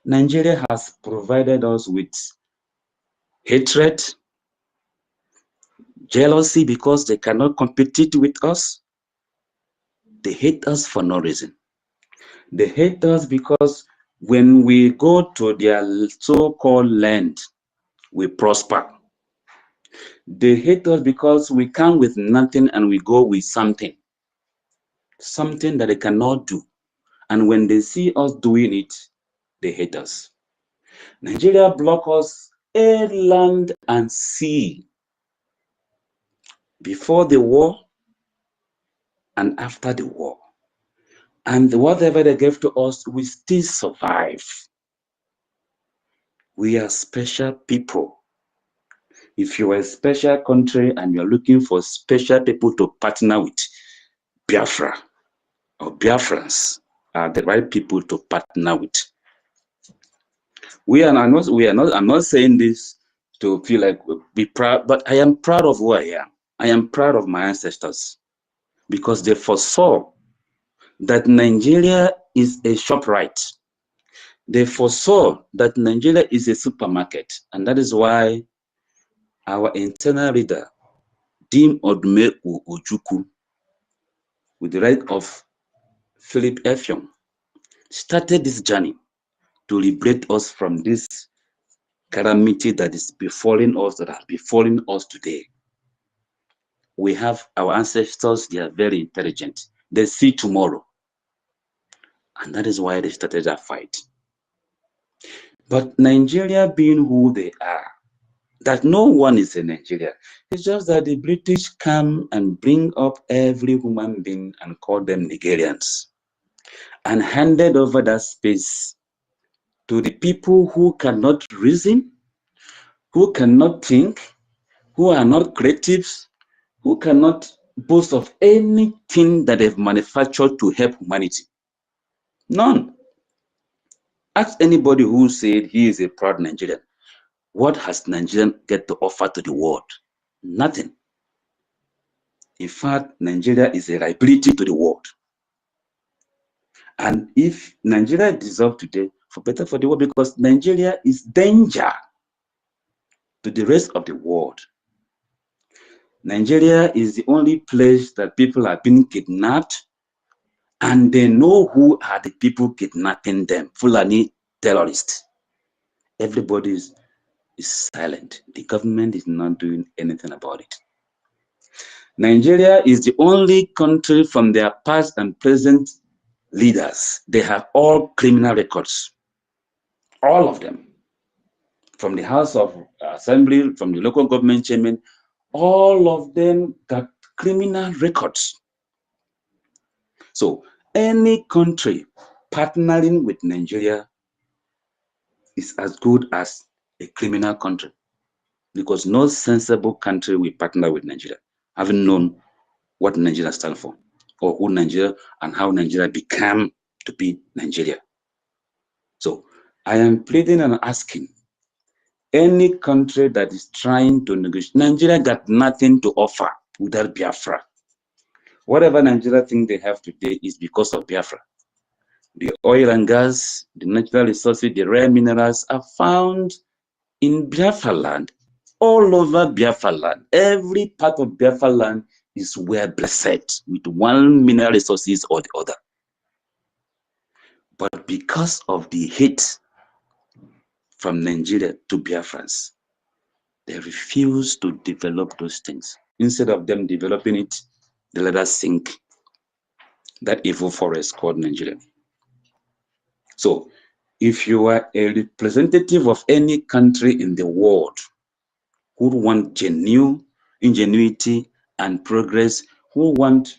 Nigeria has provided us with hatred, jealousy, because they cannot compete with us. They hate us for no reason. They hate us because when we go to their so-called land, we prosper. They hate us because we come with nothing and we go with something. Something that they cannot do. And when they see us doing it, they hate us. Nigeria block us air, land, and sea. Before the war and after the war. And whatever they gave to us, we still survive. We are special people. If you are a special country and you're looking for special people to partner with, Biafra or Biafrans are the right people to partner with. I'm not saying this to feel like be proud, but I am proud of who I am. I am proud of my ancestors because they foresaw that Nigeria is a ShopRite. They foresaw that Nigeria is a supermarket, and that is why our internal leader, Dim Odme Ojukwu, with the right of Philip Effiong, started this journey to liberate us from this calamity that is befalling us, that has befallen us today. We have our ancestors, they are very intelligent. They see tomorrow. And that is why they started that fight. But Nigeria being who they are, that no one is in Nigeria. It's just that the British come and bring up every human being and call them Nigerians and handed over that space to the people who cannot reason, who cannot think, who are not creatives, who cannot boast of anything that they've manufactured to help humanity. None. Ask anybody who said he is a proud Nigerian. What has Nigeria get to offer to the world? Nothing. In fact, Nigeria is a liability to the world. And if Nigeria dissolved today, for better for the world, because Nigeria is danger to the rest of the world. Nigeria is the only place that people are being kidnapped, and they know who are the people kidnapping them, Fulani terrorists. Everybody is silent. The government is not doing anything about it. Nigeria is the only country from their past and present leaders. They have all criminal records. All of them. From the House of Assembly, from the local government chairman, all of them got criminal records. So any country partnering with Nigeria is as good as a criminal country, because no sensible country will partner with Nigeria, having known what Nigeria stands for, or who Nigeria and how Nigeria became to be Nigeria. So I am pleading and asking any country that is trying to negotiate. Nigeria got nothing to offer without Biafra. Whatever Nigeria think they have today is because of Biafra. The oil and gas, the natural resources, the rare minerals are found in Biafra land, all over Biafra land. Every part of Biafra land is well blessed with one mineral resources or the other. But because of the hate from Nigeria to Biafrans, they refuse to develop those things. Instead of them developing it, they let us sink that evil forest called Nigeria. So if you are a representative of any country in the world who want genuine ingenuity and progress, who want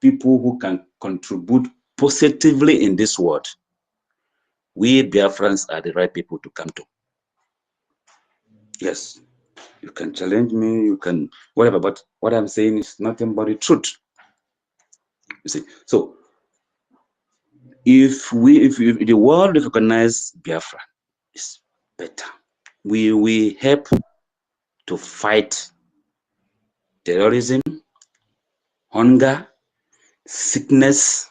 people who can contribute positively in this world, we Biafrans are the right people to come to. Yes, you can challenge me, you can whatever, but what I'm saying is nothing but the truth. You see, so if the world recognize Biafra, it's better. We help to fight terrorism, hunger, sickness,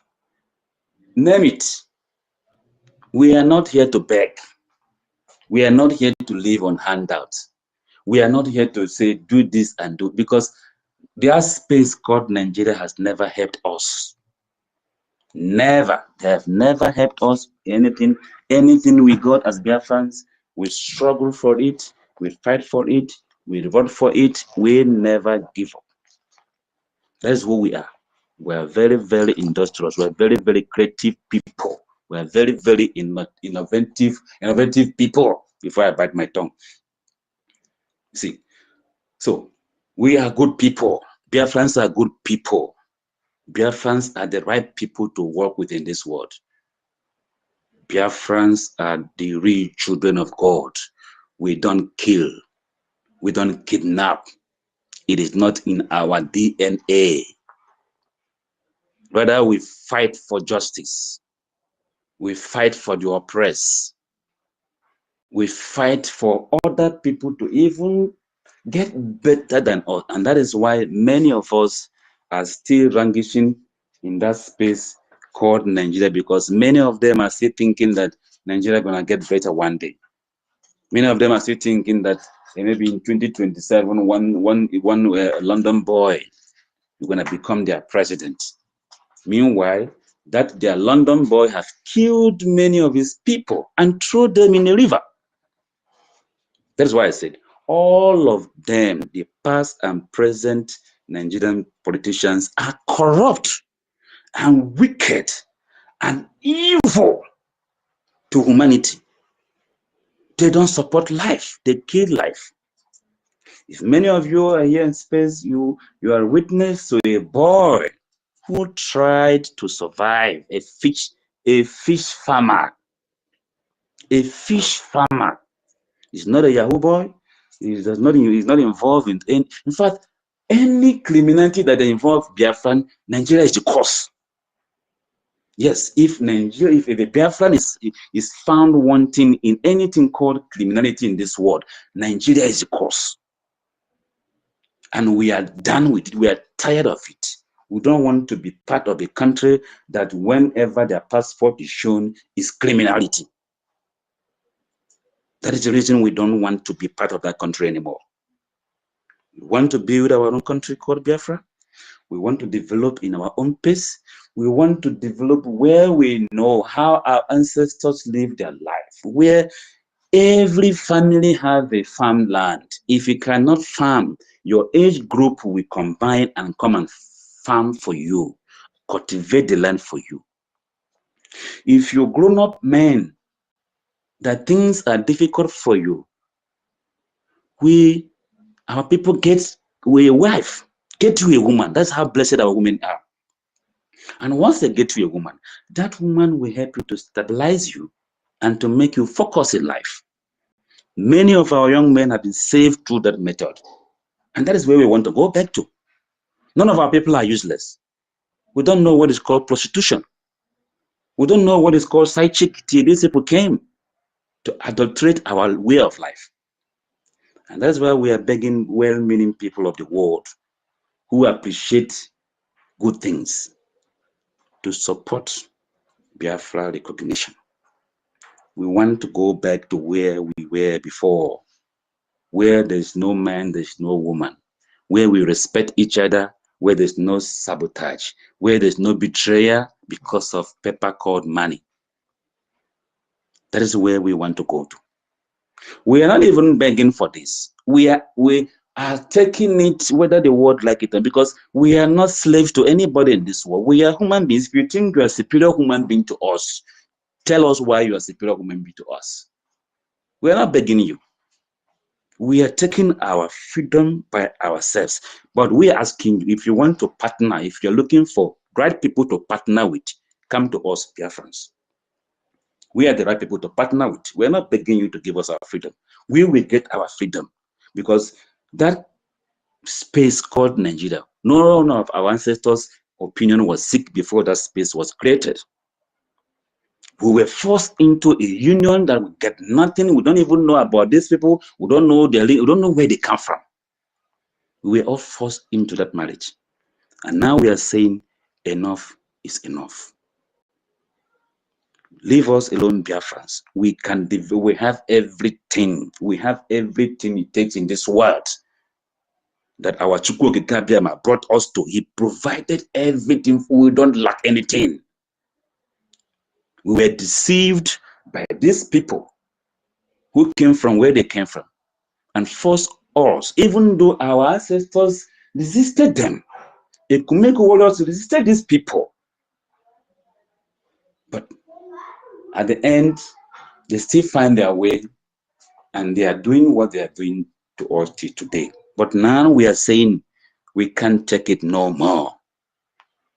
name it. We are not here to beg. We are not here to live on handouts. We are not here to say, do this and do, because their space called Nigeria has never helped us. Never. They have never helped us. Anything we got as Biafrans, we struggle for it, we fight for it, we revolt for it, we never give up. That's who we are. We are very, very industrious. We are very, very creative people. We are very, very innovative people. Before I bite my tongue. See, so we are good people. Biafrans are good people. Biafrans are the right people to work with in this world. Biafrans are the real children of God. We don't kill. We don't kidnap. It is not in our DNA. Rather, we fight for justice. We fight for the oppressed. We fight for other people to even get better than us. And that is why many of us are still languishing in that space called Nigeria, because many of them are still thinking that Nigeria is going to get better one day. Many of them are still thinking that maybe in 2027, one London boy is going to become their president. Meanwhile, that their London boy has killed many of his people and threw them in a river. That's why I said all of them, the past and present Nigerian politicians, are corrupt and wicked and evil to humanity. They don't support life. They kill life. If many of you are here in space, you are witness to a boy who tried to survive, a fish farmer. A fish farmer. He's not a Yahoo boy. He's not involved in any. In fact, any criminality that involves Biafran, Nigeria is the cause. Yes, if Nigeria, if the Biafran is found wanting in anything called criminality in this world, Nigeria is the cause. And we are done with it. We are tired of it. We don't want to be part of a country that whenever their passport is shown is criminality. That is the reason we don't want to be part of that country anymore. We want to build our own country called Biafra. We want to develop in our own pace. We want to develop where we know how our ancestors lived their life, where every family has a farmland. If you cannot farm, your age group will combine and come and farm for you, cultivate the land for you. If you're grown-up men, that things are difficult for you, our people get a wife, get you a woman. That's how blessed our women are. And once they get you a woman, that woman will help you to stabilize you and to make you focus in life. Many of our young men have been saved through that method. And that is where we want to go back to. None of our people are useless. We don't know what is called prostitution. We don't know what is called side chick till these people came to adulterate our way of life. And that's why we are begging well-meaning people of the world who appreciate good things to support Biafra recognition. We want to go back to where we were before, where there's no man, there's no woman, where we respect each other, where there's no sabotage, where there's no betrayal because of paper called money. That is where we want to go to. We are not even begging for this. We are taking it whether the world like it, because we are not slaves to anybody in this world. We are human beings. If you think you are a superior human being to us, tell us why you are a superior human being to us. We are not begging you. We are taking our freedom by ourselves. But we are asking you, if you want to partner, if you're looking for right people to partner with, come to us, Biafrans. We are the right people to partner with. We're not begging you to give us our freedom. We will get our freedom because that space called Nigeria, no one of our ancestors' opinion was sick before that space was created. We were forced into a union that we get nothing. We don't even know about these people. We don't know we don't know where they come from. We were all forced into that marriage. And now we are saying enough is enough. Leave us alone, Biafrans. We have everything. We have everything it takes in this world that our Chukwuokike brought us to. He provided everything. We don't lack anything. We were deceived by these people who came from where they came from and forced us, even though our ancestors resisted them. Ekumeko warriors resisted these people. But at the end, they still find their way and they are doing what they are doing to us today. But now we are saying we can't take it no more.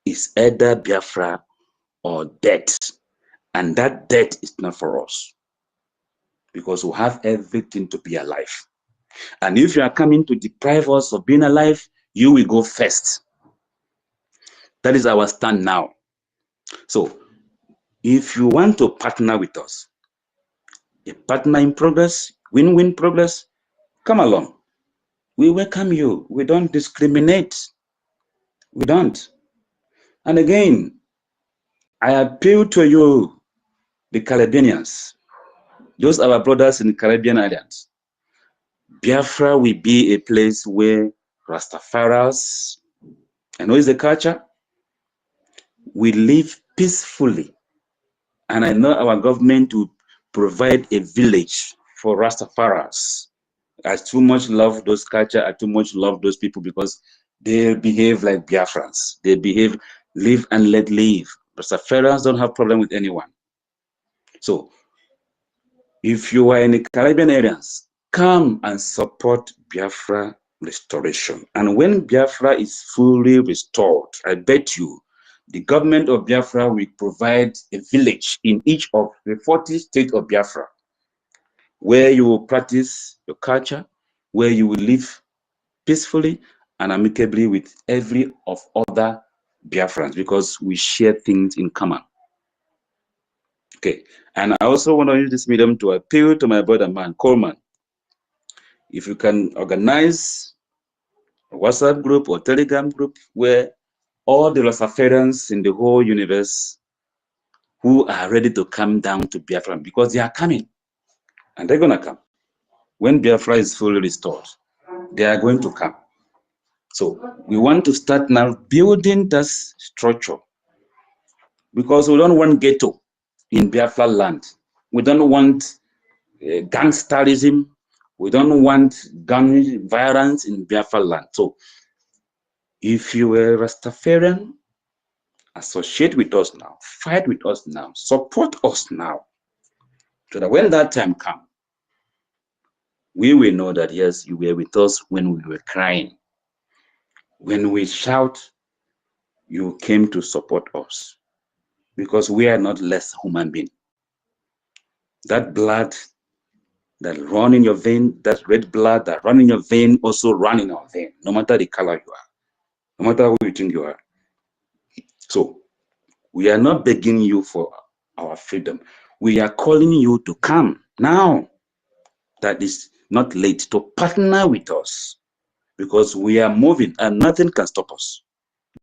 It's either Biafra or death. And that death is not for us. Because we have everything to be alive. And if you are coming to deprive us of being alive, you will go first. That is our stand now. So, if you want to partner with us, a partner in progress, win-win progress, come along. We welcome you. We don't discriminate. We don't. And again, I appeal to you, the Caribbeans, those are our brothers in the Caribbean islands. Biafra will be a place where Rastafaris, I know it's the culture, we live peacefully. And I know our government will provide a village for Rastafaris. I too much love those culture, I too much love those people because they behave like Biafrans. They behave, live and let live. Rastafaris don't have problem with anyone. So, if you are in the Caribbean areas, come and support Biafra restoration. And when Biafra is fully restored, I bet you the government of Biafra will provide a village in each of the 40 states of Biafra where you will practice your culture, where you will live peacefully and amicably with every of other Biafrans, because we share things in common. Okay, and I also want to use this medium to appeal to my brother man, Coleman. If you can organize a WhatsApp group or Telegram group where all the Rastafarians in the whole universe who are ready to come down to Biafra, because they are coming and they're going to come. When Biafra is fully restored, they are going to come. So we want to start now building this structure, because we don't want ghetto in Biafra land. We don't want gangsterism. We don't want gang violence in Biafra land. So if you are Rastafarian, associate with us now, fight with us now, support us now, so that when that time comes, we will know that yes, you were with us when we were crying. When we shout, you came to support us, because we are not less human being. That blood that run in your vein, that red blood that run in your vein also run in our vein, no matter the color you are, no matter who you think you are. So we are not begging you for our freedom. We are calling you to come now. That is not late, to partner with us, because we are moving and nothing can stop us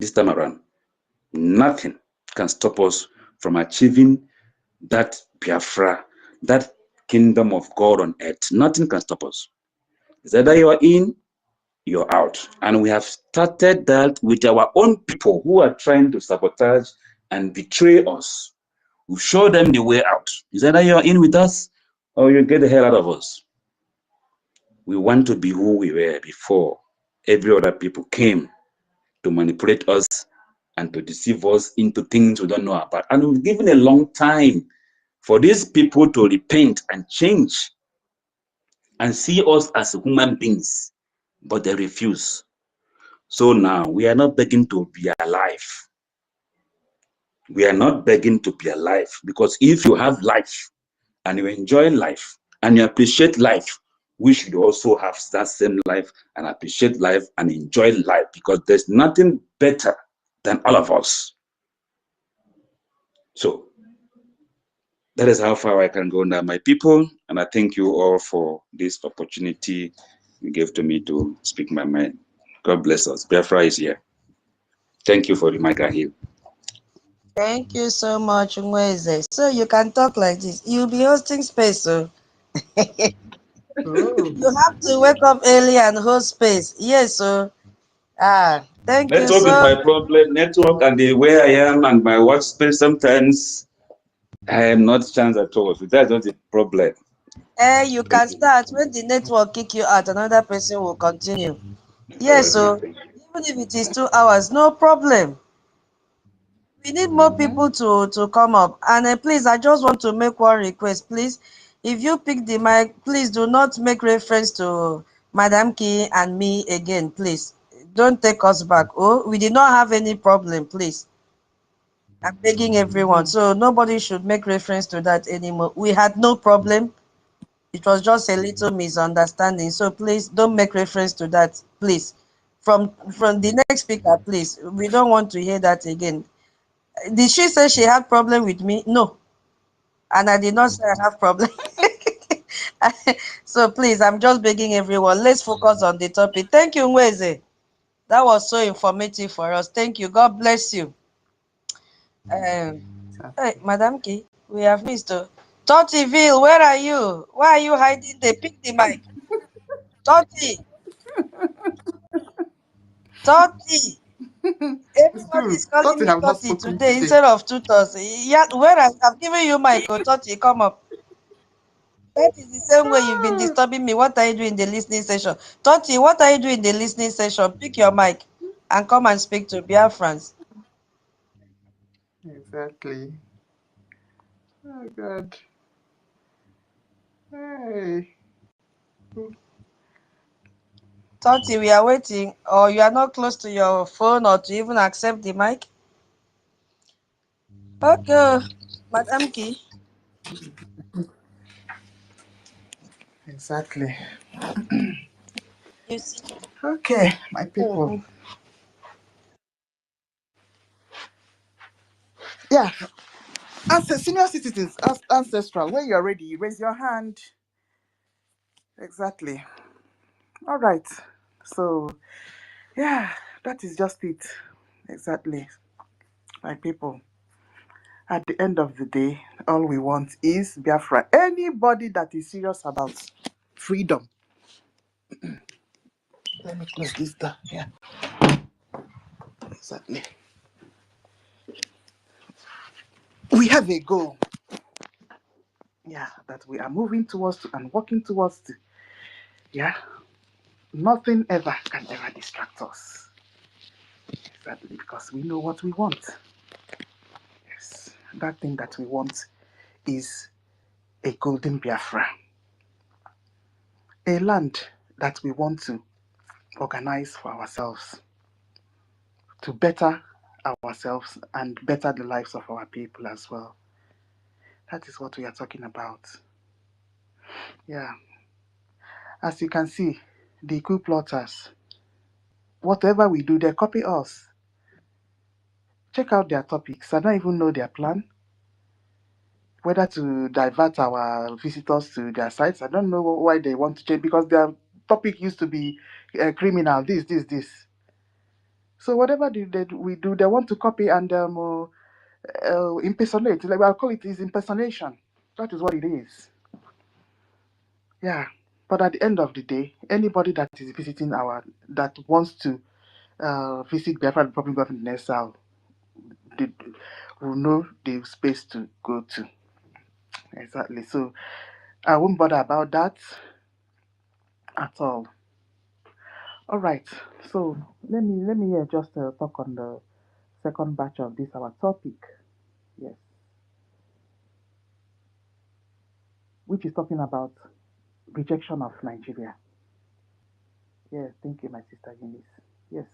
this time around. Nothing can stop us from achieving that Biafra, that kingdom of God on earth. Nothing can stop us. It's either you are in, you're out. And we have started that with our own people who are trying to sabotage and betray us. We show them the way out. It's either you're in with us or you get the hell out of us. We want to be who we were before every other people came to manipulate us and to deceive us into things we don't know about. And we've given a long time for these people to repent and change and see us as human beings, but they refuse. So now we are not begging to be alive. We are not begging to be alive, because if you have life and you enjoy life and you appreciate life, we should also have that same life and appreciate life and enjoy life, because there's nothing better than all of us. So that is how far I can go now, my people, and I thank you all for this opportunity you gave to me to speak my mind. God bless us. Biafra is here. Thank you for the mic, Ahil.
Thank you so much, Nweze. So you can talk like this. You'll be hosting space, so you have to wake up early and host space. Yes, so thank you
Network is
so.
my problem. Network and the way I am and my workspace, sometimes I am not chance at all. So that's not a problem.
You can start when the network kick you out. Another person will continue. Yes, so even if it is 2 hours, no problem. We need more people to come up. And please, I just want to make one request, please. If you pick the mic, please do not make reference to Madam Key and me again, please. Don't take us back. Oh, we did not have any problem, please. I'm begging everyone. So nobody should make reference to that anymore. We had no problem. It was just a little misunderstanding. So please don't make reference to that, please. From the next speaker, please. We don't want to hear that again. Did she say she had problem with me? No. And I did not say I have problem. So please, I'm just begging everyone. Let's focus on the topic. Thank you, Nweze. That was so informative for us. Thank you. God bless you. Hey, Madam Key, we have missed her. Tottiville, where are you? Why are you hiding there? Pick the mic. Totty. Totty. Everybody is calling me Totty today instead of Tutos. Yeah, where I've given you mic, Totty, come up. That is the same way you've been disturbing me. What are you doing in the listening session? Toti, what are you doing in the listening session? Pick your mic and come and speak to BIAFRANS.
Exactly. Oh, God. Hey.
Toti, we are waiting, or you are not close to your phone or to even accept the mic. Okay, Madam Key.
Exactly.
You see.
Okay, my people.
Mhm.
Yeah, senior citizens, ancestral. When you're ready, raise your hand. Exactly. All right. So, yeah, that is just it. Exactly, my people. At the end of the day, all we want is Biafra. Anybody that is serious about freedom. Let me close this door. Yeah, exactly. We have a goal. Yeah, that we are moving towards and working towards. Yeah, nothing ever can ever distract us. Exactly, because we know what we want. Yes, that thing that we want is a golden Biafra, a land that we want to organize for ourselves, to better ourselves and better the lives of our people as well. That is what we are talking about. Yeah. As you can see, the coup plotters, whatever we do, they copy us. Check out their topics. I don't even know their plan. Whether to divert our visitors to their sites, I don't know why they want to change, because their topic used to be criminal, this. So whatever we do, they want to copy and impersonate. Like I'll call it is impersonation. That is what it is. Yeah. But at the end of the day, anybody that is visiting that wants to visit Biafra Republic Government in exile, they will know the space to go to. Exactly. So I won't bother about that at all. All right. So let me just talk on the second batch of this our topic. Yes, which is talking about rejection of Nigeria. Yes, thank you, my sister Eunice. Yes.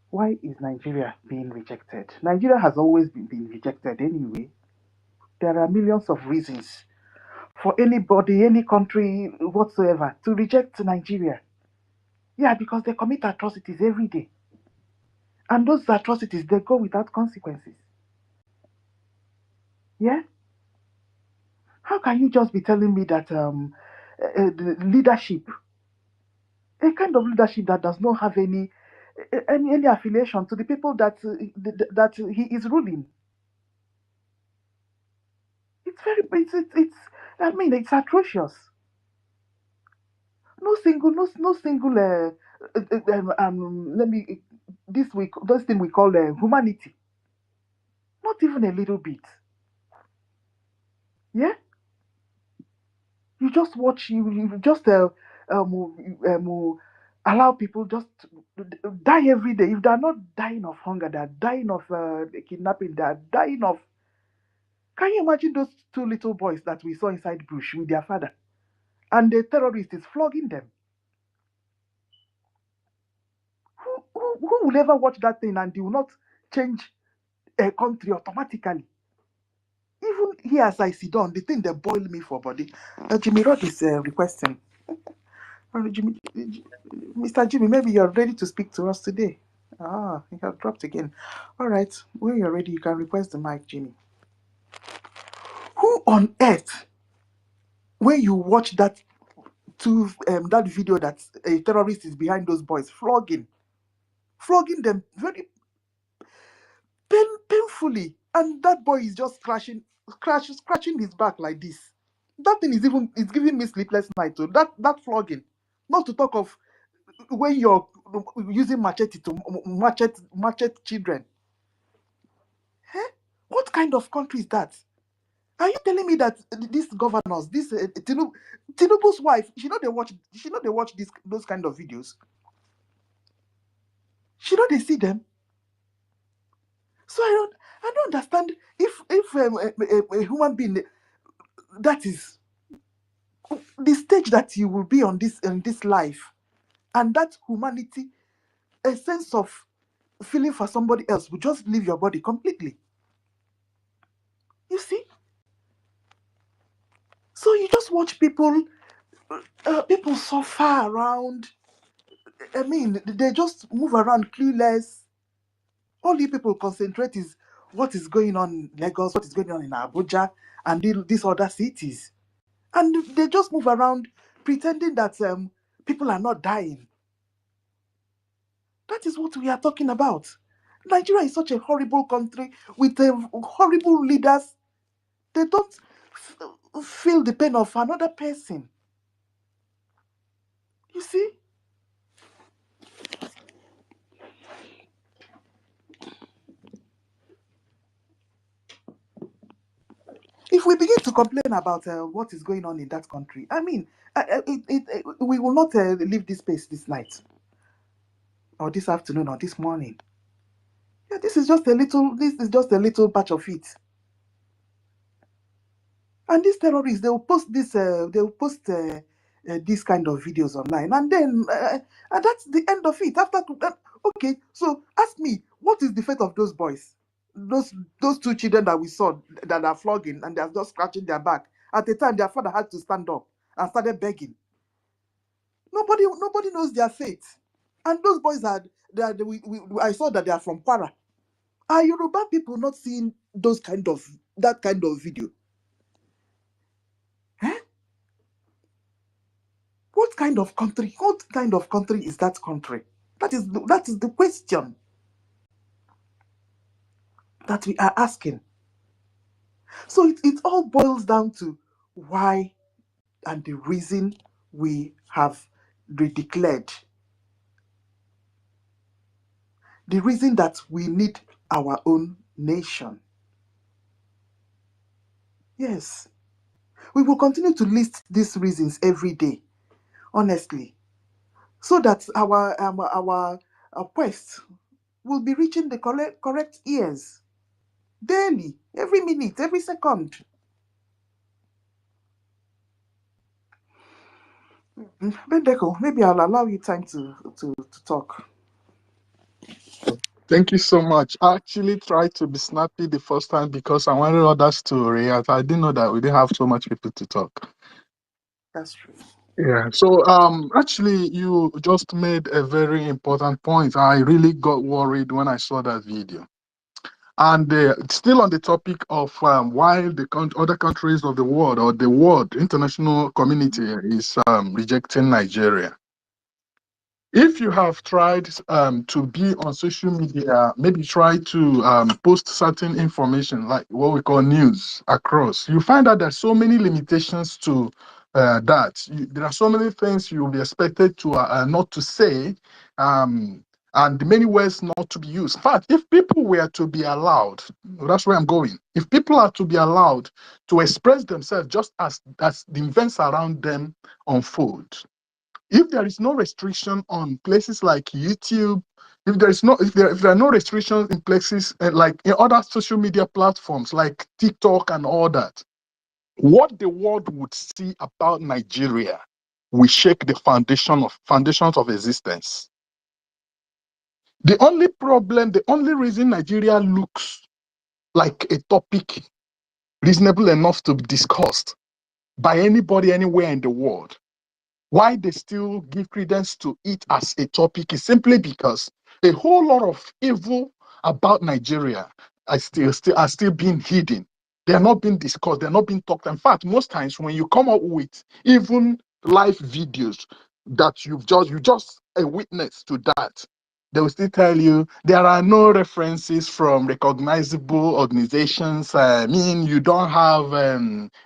Why is Nigeria being rejected? Nigeria has always been rejected anyway. There are millions of reasons for anybody, any country whatsoever to reject Nigeria. Yeah, because they commit atrocities every day. And those atrocities, they go without consequences. Yeah? How can you just be telling me that the leadership, a kind of leadership that does not have any affiliation to the people that he is ruling? It's it's I mean it's atrocious. No single let me this thing we call humanity. Not even a little bit. Yeah, you just watch you just allow people just die every day. If they are not dying of hunger, they are dying of kidnapping. They are dying of. Can you imagine those two little boys that we saw inside bush with their father, and the terrorist is flogging them? Who will ever watch that thing and they will not change a country automatically? Even here as I sit down, the thing that boiled me for body. Jimmy Rod is requesting. Mr. Jimmy, maybe you're ready to speak to us today. Ah, he has dropped again. All right, when you're ready, you can request the mic, Jimmy. Who on earth, when you watch that that video that a terrorist is behind those boys flogging them very painfully, and that boy is just scratching his back like this. That thing is giving me sleepless night too. That flogging, not to talk of when you're using machete to machete children. Eh? What kind of country is that? Are you telling me that these governors, this Tinubu's wife, she know they watch those kind of videos? She know they see them. So I don't understand if a human being that is the stage that you will be on this life. And that humanity, a sense of feeling for somebody else, will just leave your body completely. You see? So you just watch people suffer around. I mean, they just move around clueless. All you people concentrate is what is going on in Lagos, what is going on in Abuja, and these other cities. And they just move around pretending that people are not dying. That is what we are talking about. Nigeria is such a horrible country with horrible leaders. They don't feel the pain of another person. You see? If we begin to complain about what is going on in that country, I mean, we will not leave this place this night, or this afternoon, or this morning. Yeah, this is just a little patch of it. And these terrorists, they will post this kind of videos online, and then and that's the end of it. After that, okay, so ask me, what is the fate of those boys, those two children that we saw that are flogging and they are just scratching their back? At the time, their father had to stand up and started begging. Nobody knows their fate. And those boys I saw that they are from Kwara. Are Yoruba people not seeing that kind of video? What kind of country is that country? That is the question that we are asking. So it all boils down to why and the reason we have redeclared. The reason that we need our own nation. Yes. We will continue to list these reasons every day, honestly, so that our quest will be reaching the correct ears daily, every minute, every second. Bendeko, maybe I'll allow you time to talk.
Thank you so much. I actually tried to be snappy the first time because I wanted others to react. I didn't know that we didn't have so much people to talk.
That's true.
Yeah. So actually you just made a very important point. I really got worried when I saw that video. And still on the topic of why the other countries of the world or the world international community is rejecting Nigeria. If you have tried to be on social media, maybe try to post certain information like what we call news across, you find out there's so many limitations to that. There are so many things you'll be expected to not to say, and many words not to be used. In fact, if people were to be allowed, that's where I'm going. If people are to be allowed to express themselves just as the events around them unfold, if there is no restriction on places like YouTube, if there are no restrictions in places like in other social media platforms like TikTok and all that, what the world would see about Nigeria will shake the foundations of existence. The only reason Nigeria looks like a topic reasonable enough to be discussed by anybody anywhere in the world, why they still give credence to it as a topic, is simply because a whole lot of evil about Nigeria are still being hidden. They are not being discussed. They are not being talked. In fact, most times when you come up with even live videos that you just a witness to that, they will still tell you there are no references from recognizable organizations. I mean, you don't have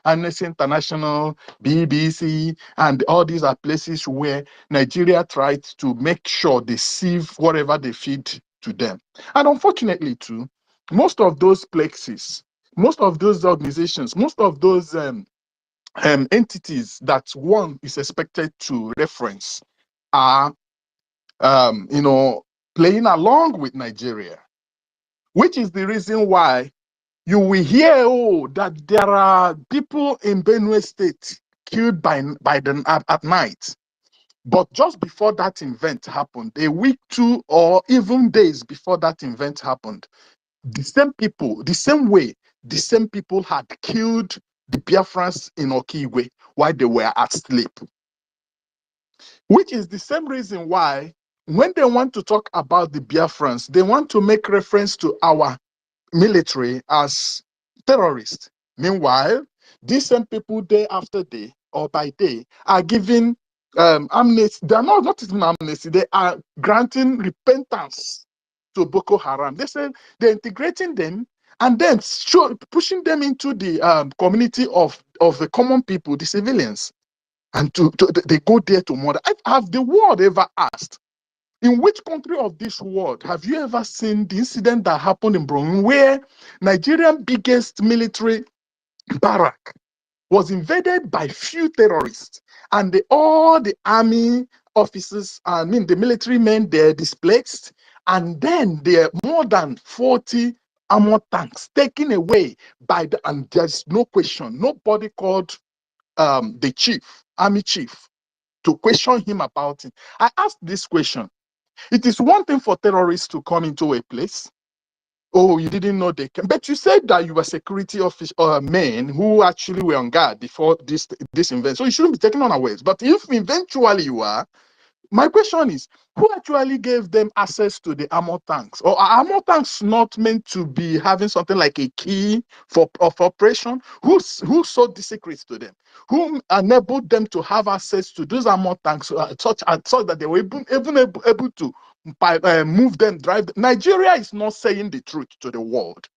Amnesty International, BBC, and all these are places where Nigeria tried to make sure they sieve whatever they feed to them. And unfortunately, too, most of those places, most of those organizations, most of those entities that one is expected to reference are, playing along with Nigeria, which is the reason why you will hear that there are people in Benue State killed by them at night. But just before that event happened, a week, 2, or even days before that event happened, the same people, the same way, the same people had killed the Biafrans in Okigwe while they were asleep. Which is the same reason why, when they want to talk about the Biafrans, they want to make reference to our military as terrorists. Meanwhile, these same people day after day or by day are giving amnesty. They are not even amnesty, they are granting repentance to Boko Haram. They say they're integrating them and then pushing them into the community of the common people, the civilians, and they go there to murder. Have the world ever asked, in which country of this world have you ever seen the incident that happened in Brunei, where Nigerian biggest military barrack was invaded by few terrorists, and all the army officers, I mean the military men, they're displaced, and then there are more than 40 armored tanks taken away by and there's no question, nobody called the chief, army chief, to question him about it. I asked this question. It is one thing for terrorists to come into a place. Oh, you didn't know they came. But you said that you were security officer men who actually were on guard before this event. So you shouldn't be taken unawares. But if eventually you are, my question is, who actually gave them access to the armor tanks? Or are armor tanks not meant to be having something like a key of operation? Who sold the secrets to them? Who enabled them to have access to those armor tanks such that they were even able to move them, drive them? Nigeria is not saying the truth to the world.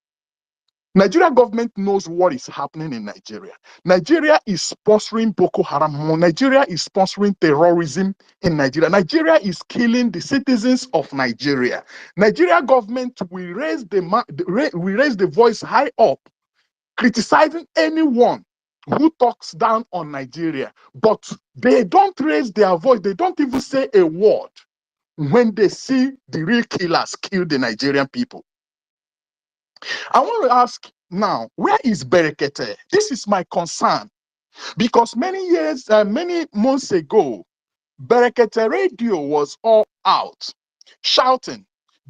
Nigeria government knows what is happening in Nigeria. Nigeria is sponsoring Boko Haram. Nigeria is sponsoring terrorism in Nigeria. Nigeria is killing the citizens of Nigeria. Nigeria government will raise the voice high up, criticizing anyone who talks down on Nigeria. But they don't raise their voice. They don't even say a word when they see the real killers kill the Nigerian people. I want to ask now, where is Berekete? This is my concern, because many months ago, Berekete radio was all out, shouting,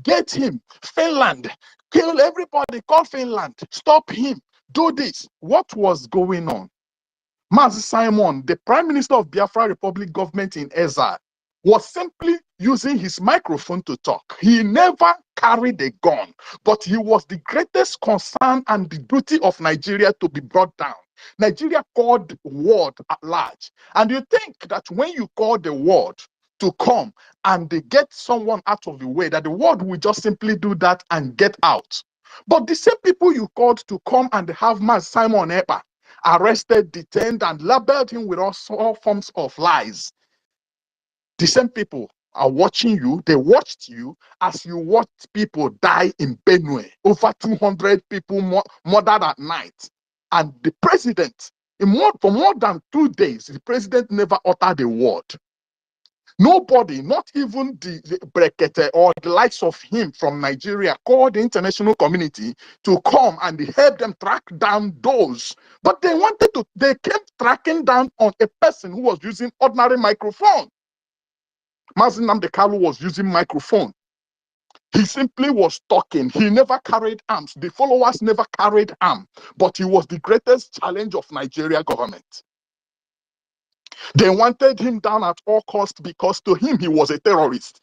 get him, Finland, kill everybody, call Finland, stop him, do this. What was going on? Mazi Simon, the Prime Minister of Biafra Republic government in exile, was simply using his microphone to talk. He never carried a gun, but he was the greatest concern and the duty of Nigeria to be brought down. Nigeria called the world at large. And you think that when you call the world to come and they get someone out of the way, that the world will just simply do that and get out. But the same people you called to come and have Mazi Simon Ekpa arrested, detained, and labeled him with all forms of lies. The same people are watching you. They watched you as you watched people die in Benue. Over 200 people murdered at night. And the president, for more than 2 days, the president never uttered a word. Nobody, not even the Brekete or the likes of him from Nigeria, called the international community to come and help them track down those. But they kept tracking down on a person who was using ordinary microphone. Mazi Nnamdi Kanu was using microphone. He simply was talking. He never carried arms. The followers never carried arms. But he was the greatest challenge of Nigeria government. They wanted him down at all costs because to him he was a terrorist.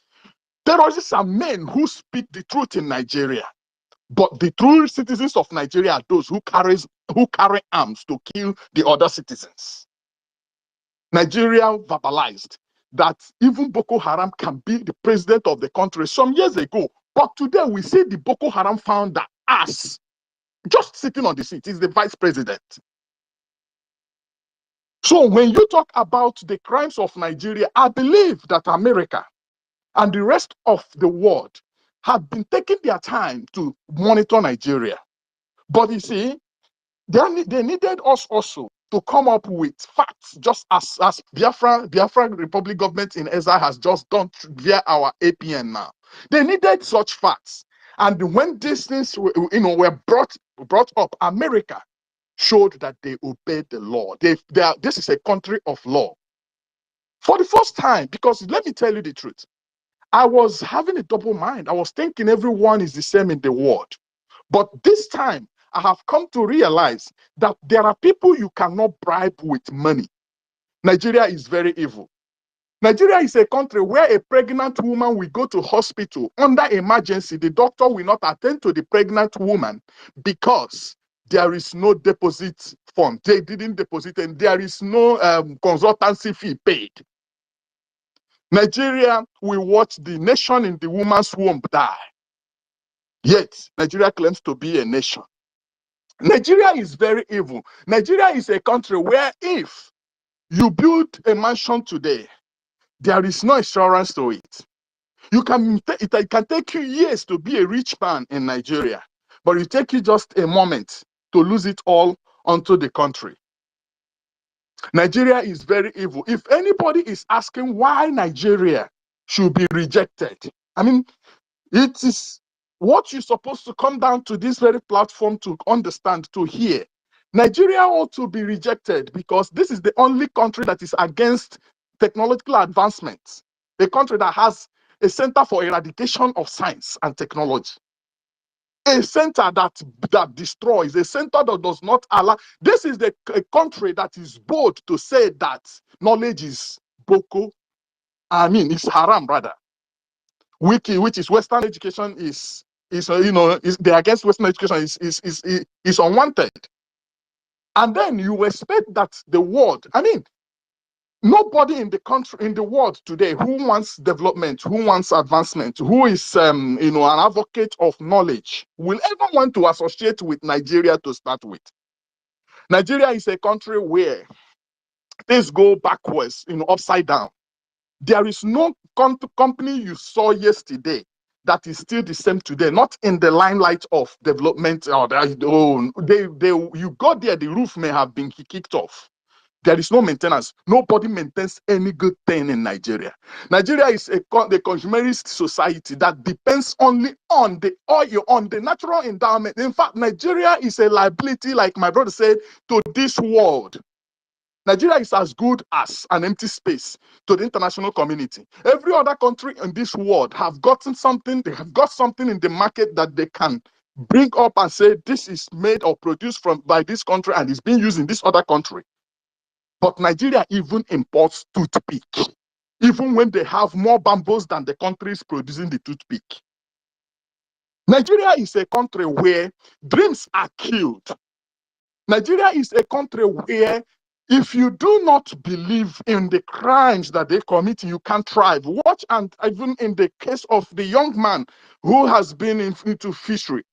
Terrorists are men who speak the truth in Nigeria. But the true citizens of Nigeria are those who carry arms to kill the other citizens. Nigeria verbalized that even Boko Haram can be the president of the country some years ago. But today we see the Boko Haram founder as just sitting on the seat. He's the vice president. So when you talk about the crimes of Nigeria, I believe that America and the rest of the world have been taking their time to monitor Nigeria. But you see, they needed us also to come up with facts, just as Biafra Republic government in exile has just done via our APN now. They needed such facts. And when these things were brought up, America showed that they obeyed the law. This is a country of law. For the first time, because let me tell you the truth, I was having a double mind. I was thinking everyone is the same in the world. But this time, I have come to realize that there are people you cannot bribe with money. Nigeria is very evil. Nigeria is a country where a pregnant woman will go to hospital under emergency. The doctor will not attend to the pregnant woman because there is no deposit fund. They didn't deposit and there is no consultancy fee paid. Nigeria will watch the nation in the woman's womb die. Yet, Nigeria claims to be a nation. Nigeria is very evil. Nigeria is a country where if you build a mansion today, there is no insurance to it. It can take you years to be a rich man in Nigeria, but it take you just a moment to lose it all onto the country. Nigeria is very evil. If anybody is asking why Nigeria should be rejected, I mean, it is what you're supposed to come down to this very platform to understand, to hear. Nigeria ought to be rejected because this is the only country that is against technological advancements, a country that has a center for eradication of science and technology, a center that destroys, a center that does not allow. This is a country that is bold to say that knowledge is it's haram rather. Which is Western education is they're against Western education is unwanted. And then you expect that the world, nobody in the country, in the world today who wants development, who wants advancement, who is an advocate of knowledge will ever want to associate with Nigeria to start with. Nigeria is a country where things go backwards, upside down. There is no company you saw yesterday that is still the same today, not in the limelight of development. You got there, the roof may have been kicked off. There is no maintenance. Nobody maintains any good thing in Nigeria. Nigeria is the consumerist society that depends only on the oil, on the natural endowment. In fact, Nigeria is a liability, like my brother said, to this world. Nigeria is as good as an empty space to the international community. Every other country in this world have gotten something, they have got something in the market that they can bring up and say, this is made or produced by this country and is being used in this other country. But Nigeria even imports toothpick, even when they have more bamboos than the countries producing the toothpick. Nigeria is a country where dreams are killed. Nigeria is a country where if you do not believe in the crimes that they commit, you can't thrive. Watch, and even in the case of the young man who has been into fishery,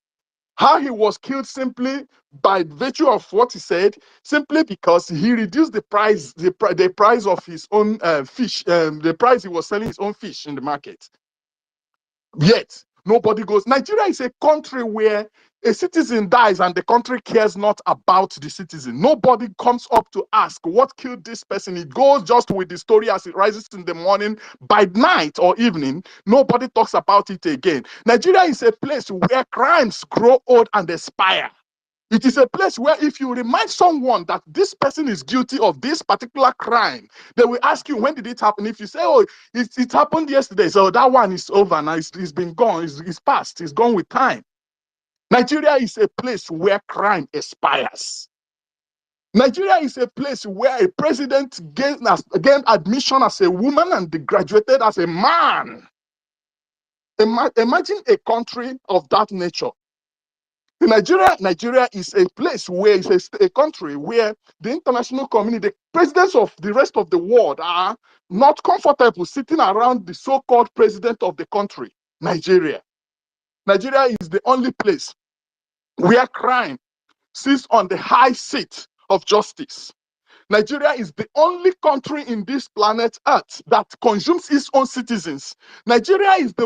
how he was killed simply by virtue of what he said, simply because he reduced the price, the price of his own fish, the price he was selling his own fish in the market. Yet nobody goes. Nigeria is a country where a citizen dies and the country cares not about the citizen. Nobody comes up to ask what killed this person. It goes just with the story as it rises in the morning. By night or evening, nobody talks about it again. Nigeria is a place where crimes grow old and expire. It is a place where if you remind someone that this person is guilty of this particular crime, they will ask you, when did it happen? If you say, oh, it happened yesterday, so that one is over now, it's been gone, it's past, it's gone with time. Nigeria is a place where crime expires. Nigeria is a place where a president gained admission as a woman and graduated as a man. Imagine a country of that nature. Nigeria is a place where it's a country where the international community, the presidents of the rest of the world are not comfortable sitting around the so-called president of the country, Nigeria. Nigeria is the only place where crime sits on the high seat of justice. Nigeria is the only country in this planet Earth that consumes its own citizens. Nigeria is the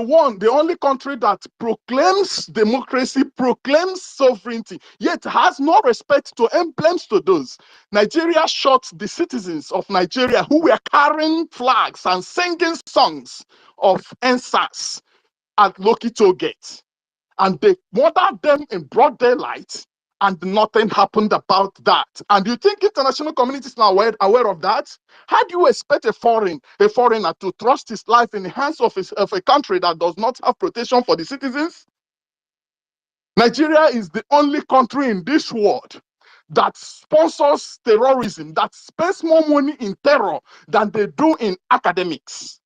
only country that proclaims democracy, proclaims sovereignty, yet has no respect to emblems to those. Nigeria shot the citizens of Nigeria who were carrying flags and singing songs of NSAS at Lokito Gate. And they murdered them in broad daylight and nothing happened about that. And you think international community is now aware of that? How do you expect a foreigner to trust his life in the hands of a country that does not have protection for the citizens? Nigeria is the only country in this world that sponsors terrorism, that spends more money in terror than they do in academics.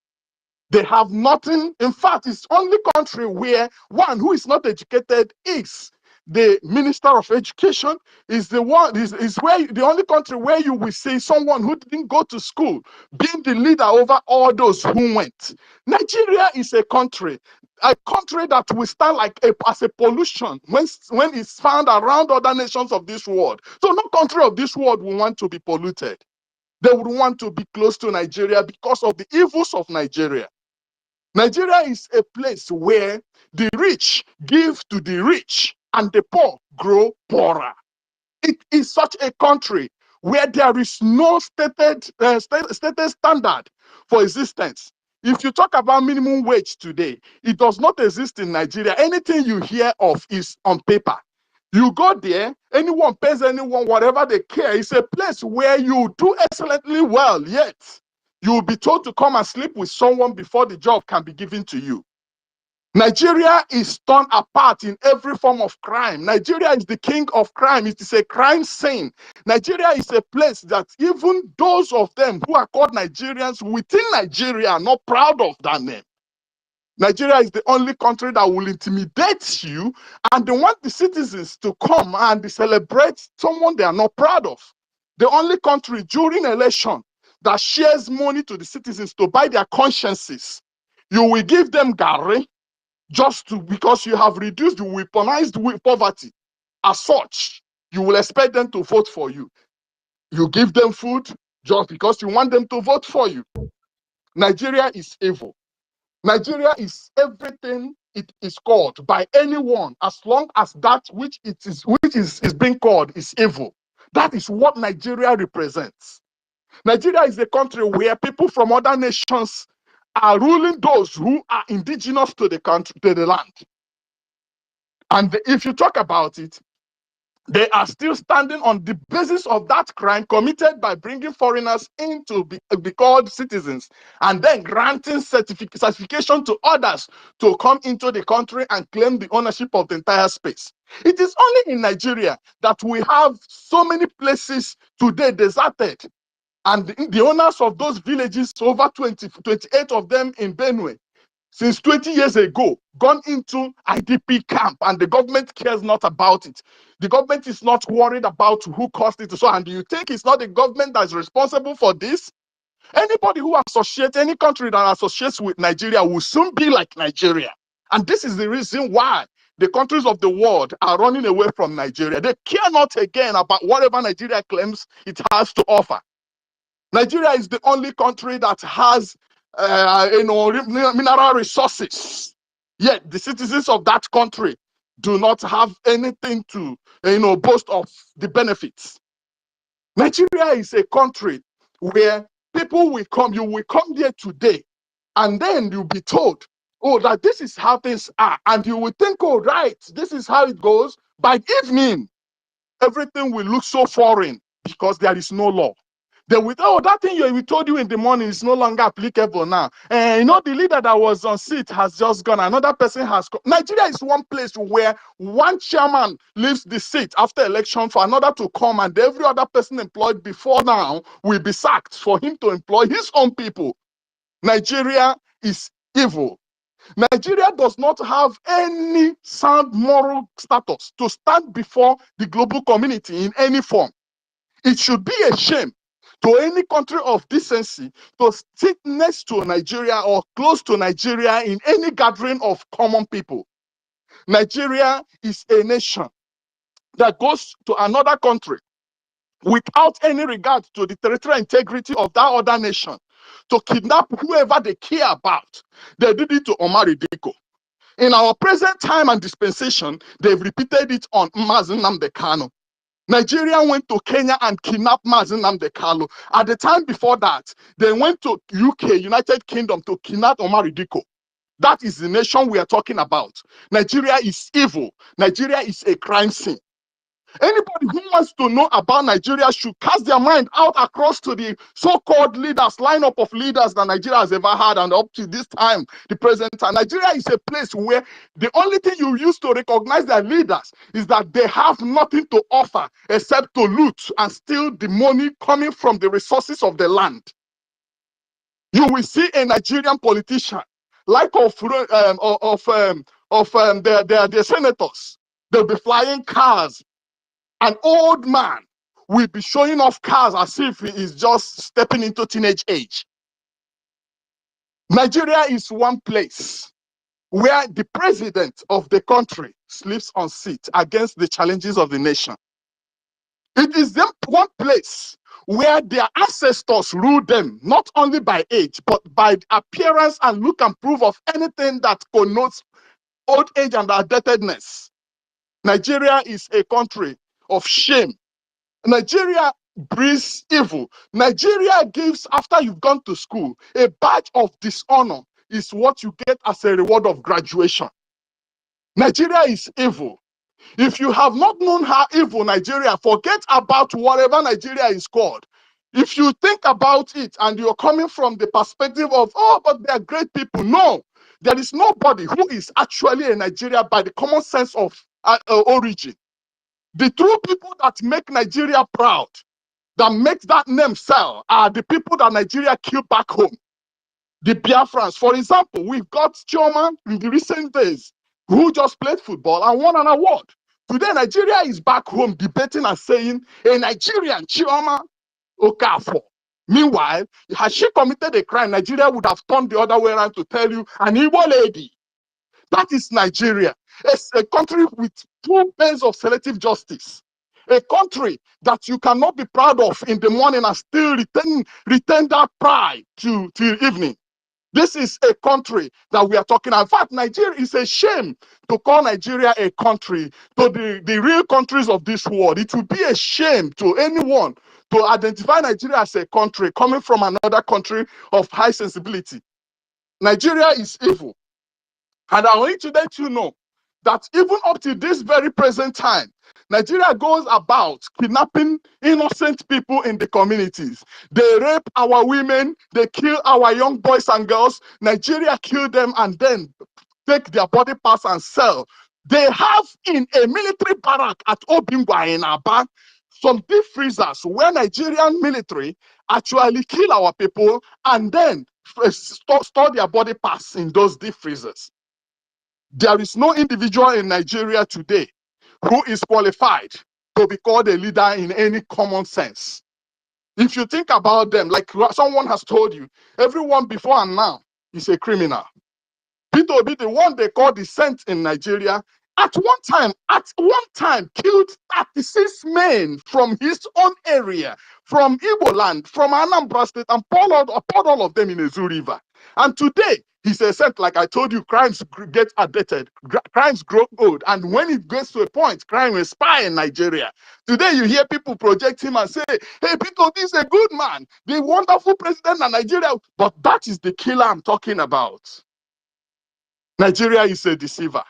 They have nothing. In fact, it's only country where one who is not educated is the Minister of Education, is the one is where the only country where you will see someone who didn't go to school being the leader over all those who went. Nigeria is a country that will stand like as a pollution when it's found around other nations of this world. So no country of this world will want to be polluted. They would want to be close to Nigeria because of the evils of Nigeria. Nigeria is a place where the rich give to the rich and the poor grow poorer. It is such a country where there is no stated standard for existence. If you talk about minimum wage today, it does not exist in Nigeria. Anything you hear of is on paper. You go there, anyone pays anyone whatever they care. It's a place where you do excellently well, yet you will be told to come and sleep with someone before the job can be given to you. Nigeria is torn apart in every form of crime. Nigeria is the king of crime. It is a crime scene. Nigeria is a place that even those of them who are called Nigerians within Nigeria are not proud of that name. Nigeria is the only country that will intimidate you and they want the citizens to come and celebrate someone they are not proud of. The only country during election that shares money to the citizens to buy their consciences. You will give them gari because you have reduced the weaponized poverty. As such, you will expect them to vote for you. You give them food just because you want them to vote for you. Nigeria is evil. Nigeria is everything it is called by anyone, as long as that which is being called is evil. That is what Nigeria represents. Nigeria is a country where people from other nations are ruling those who are indigenous to the country, to the land. And if you talk about it, they are still standing on the basis of that crime committed by bringing foreigners in to be called citizens and then granting certification to others to come into the country and claim the ownership of the entire space. It is only in Nigeria that we have so many places today deserted. And the owners of those villages, over 28 of them in Benue, since 20 years ago, gone into IDP camp, and the government cares not about it. The government is not worried about who caused it. So, and do you think it's not the government that is responsible for this? Anybody who associates, any country that associates with Nigeria will soon be like Nigeria. And this is the reason why the countries of the world are running away from Nigeria. They care not again about whatever Nigeria claims it has to offer. Nigeria is the only country that has mineral resources. Yet the citizens of that country do not have anything to boast of the benefits. Nigeria is a country where people will come, you will come there today, and then you'll be told, oh, that this is how things are. And you will think, oh, right, this is how it goes. By evening, everything will look so foreign because there is no law. That thing we told you in the morning is no longer applicable now. And the leader that was on seat has just gone. Another person has come. Nigeria is one place where one chairman leaves the seat after election for another to come, and every other person employed before now will be sacked for him to employ his own people. Nigeria is evil. Nigeria does not have any sound moral status to stand before the global community in any form. It should be a shame to any country of decency to sit next to Nigeria or close to Nigeria in any gathering of common people. Nigeria is a nation that goes to another country without any regard to the territorial integrity of that other nation to kidnap whoever they care about. They did it to Omar Idiko. In our present time and dispensation, they've repeated it on Nnamdi Kanu. Nigeria went to Kenya and kidnapped Nnamdi Kanu. At the time before that, they went to UK, United Kingdom, to kidnap Omar Idiko. That is the nation we are talking about. Nigeria is evil. Nigeria is a crime scene.
Anybody who wants to know about Nigeria should cast their mind out across to the so-called leaders, lineup of leaders that Nigeria has ever had, and up to this time, the present time. Nigeria is a place where the only thing you use to recognize their leaders is that they have nothing to offer except to loot and steal the money coming from the resources of the land. You will see a Nigerian politician, like their senators. They'll be flying cars. An old man will be showing off cars as if he is just stepping into teenage age. Nigeria is one place where the president of the country sleeps on seat against the challenges of the nation. It is one place where their ancestors ruled them, not only by age, but by appearance and look and prove of anything that connotes old age and indebtedness. Nigeria is a country of shame. Nigeria breeds evil. Nigeria gives, after you've gone to school, a badge of dishonor is what you get as a reward of graduation. Nigeria is evil. If you have not known how evil Nigeria, forget about whatever Nigeria is called. If you think about it and you're coming from the perspective of, oh, but they are great people. No, there is nobody who is actually a Nigeria by the common sense of origin. The true people that make Nigeria proud, that make that name sell, are the people that Nigeria killed back home. The Biafrans. For example, we've got Chioma in the recent days who just played football and won an award. Today, Nigeria is back home debating and saying, a Nigerian, Chioma Okafor. Meanwhile, had she committed a crime, Nigeria would have turned the other way around to tell you, an Igbo lady. That is Nigeria. It's a country with 2 pens of selective justice. A country that you cannot be proud of in the morning and still retain that pride till evening. This is a country that we are talking about. In fact, Nigeria is a shame to call Nigeria a country to the real countries of this world. It would be a shame to anyone to identify Nigeria as a country coming from another country of high sensibility. Nigeria is evil. And I want to let you know that even up to this very present time, Nigeria goes about kidnapping innocent people in the communities. They rape our women, they kill our young boys and girls. Nigeria kill them and then take their body parts and sell. They have in a military barrack at Obingwa in Aba some deep freezers where Nigerian military actually kill our people and then store their body parts in those deep freezers. There is no individual in Nigeria today who is qualified to be called a leader in any common sense. If you think about them, like someone has told you, everyone before and now is a criminal. Peter Obi, the one they call the saint in Nigeria, at one time killed 36 men from his own area, from Igbo land, from Anambra State, and poured all of them in a Zoo River. And today, he's a saint. Like I told you, crimes get abated, crimes grow old, and when it gets to a point, crime will spy in Nigeria. Today, you hear people project him and say, hey, Peter Obi is a good man, the wonderful president of Nigeria, but that is the killer I'm talking about. Nigeria is a deceiver.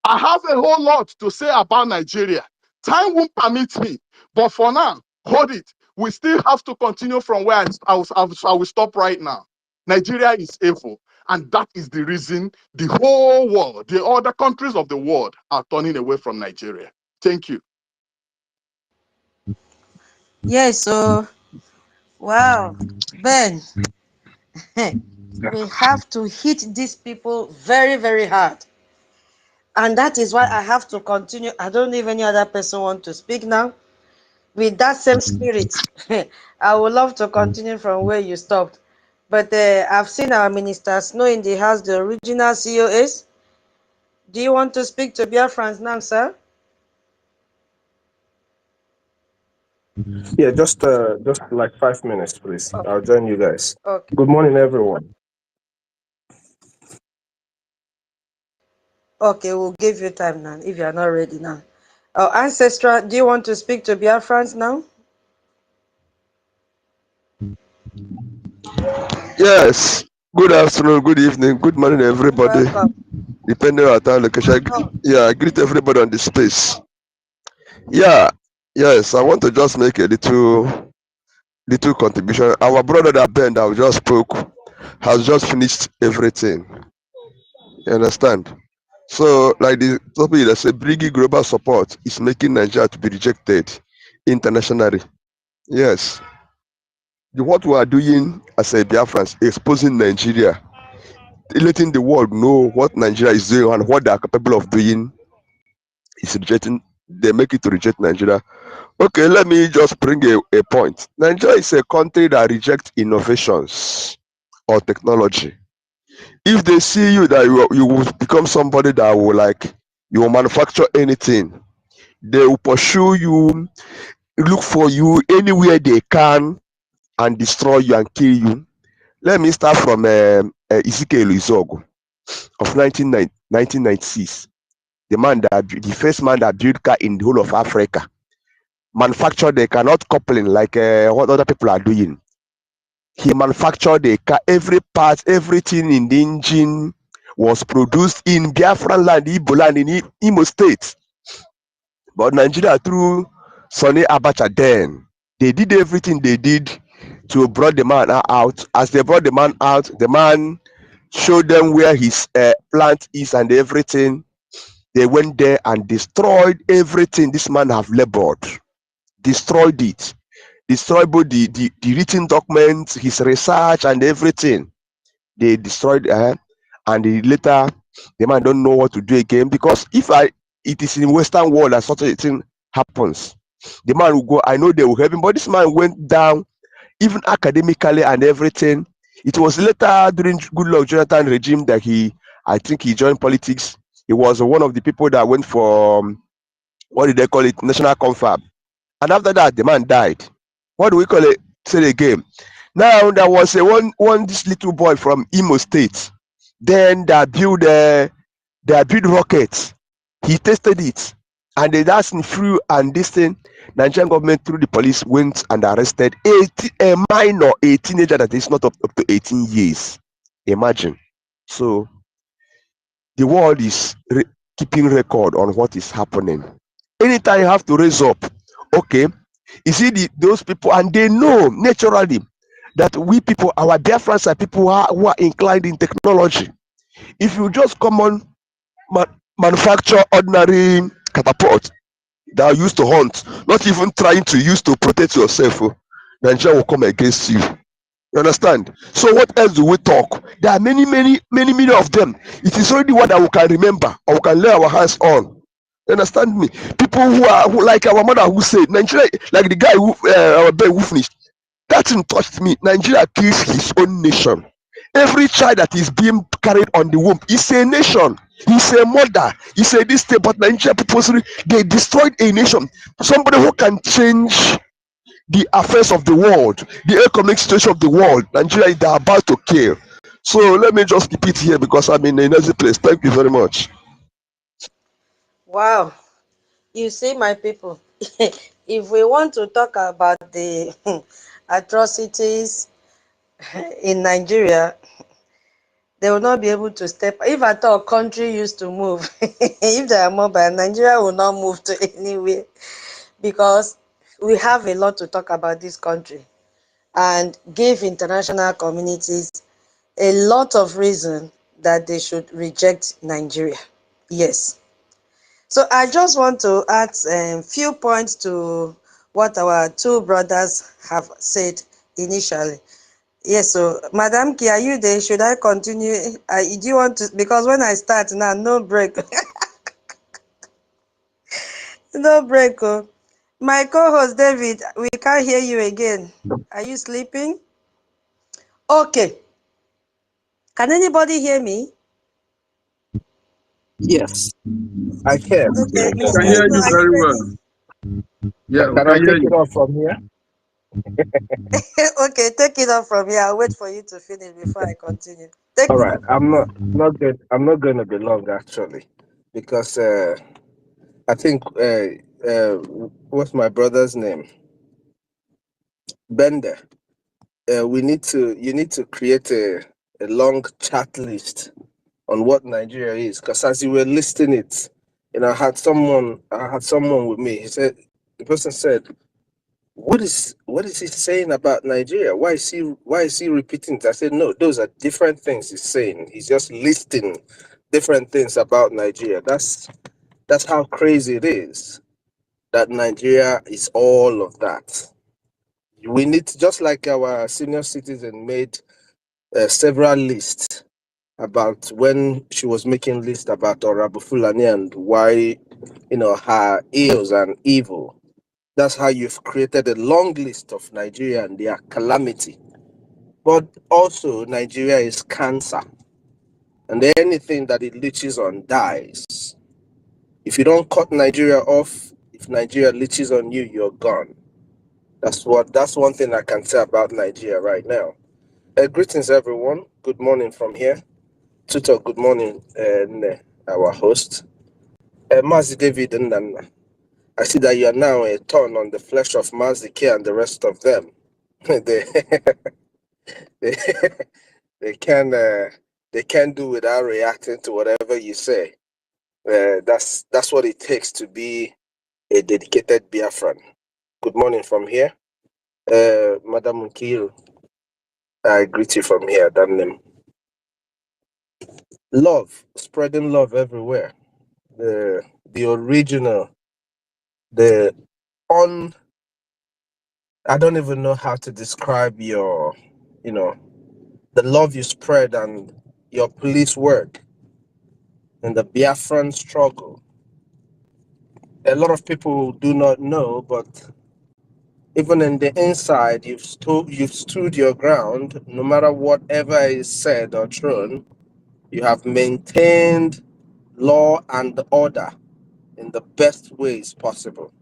I have a whole lot to say about Nigeria. Time won't permit me, but for now, hold it. We still have to continue from where I will stop right now. Nigeria is evil, and that is the reason the whole world, the other countries of the world, are turning away from Nigeria. Thank you.
Yes, so, wow, Ben, we have to hit these people very, very hard. And that is why I have to continue. I don't know if any other person want to speak now. With that same spirit, I would love to continue from where you stopped. But I've seen our Minister Snow in the house, the original COS. Do you want to speak to Biafrans now, sir?
Yeah, just like 5 minutes, please.
Okay.
I'll join you guys.
Okay.
Good morning, everyone.
Okay, we'll give you time now if you are not ready now. Ancestral, do you want to speak to Biafrans now?
Yes. Good afternoon, good evening, good morning, everybody.
Welcome.
Depending on our time location. Yeah, I greet everybody on the space. Yeah, yes, I want to just make a little contribution. Our brother that Ben that we just spoke has just finished everything. You understand? So, like the topic that said, bringing global support is making Nigeria to be rejected internationally. Yes, what we are doing as a Biafrans, exposing Nigeria, letting the world know what Nigeria is doing and what they are capable of doing is rejecting. They make it to reject Nigeria. Okay, let me just bring a point. Nigeria is a country that rejects innovations or technology. If they see you that you will become somebody that will like you will manufacture anything, they will pursue you, look for you anywhere they can and destroy you and kill you. Let me start from Ezekiel Izogu of 1996. The first man that built car in the whole of Africa. Manufactured the car, not coupling like what other people are doing. He manufactured the car, every part, everything in the engine was produced in Biafran land, Igbo land, in Imo State. But Nigeria, through Sonny Abacha, then they did everything they did to bring the man out. As they brought the man out, the man showed them where his plant is and everything. They went there and destroyed everything this man have labored, destroyed it, destroyed both the written documents, his research and everything. They destroyed and later the man don't know what to do again, because it is in Western world that such a thing happens. The man will go, I know they will help him, but this man went down even academically and everything. It was later during Goodluck Jonathan regime that I think he joined politics. He was one of the people that went for what did they call it, national confab. And after that, the man died. What do we call it? Say it again. Now there was this little boy from Imo State. Then they built rockets. He tested it, and they asked him through and this thing. Nigerian government through the police went and arrested a minor, a teenager that is not up to 18 years. Imagine. So the world is keeping record on what is happening. Anytime you have to raise up, okay, you see those people, and they know naturally that we people, our Biafrans are people who are inclined in technology. If you just come on manufacture ordinary catapult that are used to hunt, not even trying to use to protect yourself, Nigeria will come against you. You understand? So what else do we talk? There are many of them. It is only one that we can remember or we can lay our hands on. You understand me? People who like our mother who said Nigeria, like the guy who our boy who finished. That thing touched me. Nigeria kills his own nation. Every child that is being carried on the womb is a nation. He's a mother. He's a this thing, but Nigeria people, they destroyed a nation. Somebody who can change the affairs of the world, the economic situation of the world, Nigeria they are about to kill. So let me just keep it here because I'm in a noisy place. Thank you very much.
Wow. You see, my people, if we want to talk about the atrocities in Nigeria, they will not be able to step. If at all country used to move, if they are mobile, Nigeria will not move to anywhere, because we have a lot to talk about this country and give international communities a lot of reason that they should reject Nigeria. Yes. So I just want to add a few points to what our two brothers have said initially. Yes, so Madam Ki, are you there? Should I continue? Do you want to? Because when I start now, no break. No break. Oh. My co-host David, we can't hear you again. Are you sleeping? Okay. Can anybody hear me?
Yes, I can.
Okay,
I can
Mr.
hear
Eno,
you
are you
very
ready?
well. Yeah, we
Can I
can hear
take it
you.
off from here?
Okay, take it off from here. I'll wait for you to finish before I continue. Take
All
it
right.
off.
I'm not good. I'm not going to be long actually, because I think what's my brother's name? Bender. You need to create a long chat list on what Nigeria is, because as you were listing it, And I had someone with me. The person said, what is he saying about Nigeria? Why is he repeating it? I said, no, those are different things he's saying. He's just listing different things about Nigeria. That's how crazy it is that Nigeria is all of that. We need to, just like our senior citizen made several lists about when she was making lists about Orabu Fulani and why, her ills and evil. That's how you've created a long list of Nigeria and their calamity. But also, Nigeria is cancer, and anything that it leaches on dies. If you don't cut Nigeria off, if Nigeria leaches on you, you're gone. That's one thing I can say about Nigeria right now. Greetings, everyone. Good morning from here. Tutor, good morning, our host. Mazi David Nnamdi. I see that you are now a turn on the flesh of Mazi K and the rest of them. they, they can do without reacting to whatever you say. That's what it takes to be a dedicated Biafran. Good morning from here. Madam Nkiru, I greet you from here, Danem. Love, spreading love everywhere. The original, I don't even know how to describe your, the love you spread and your police work and the Biafran struggle. A lot of people do not know, but even in the inside, you've stood your ground. No matter whatever is said or thrown, you have maintained law and order in the best ways possible.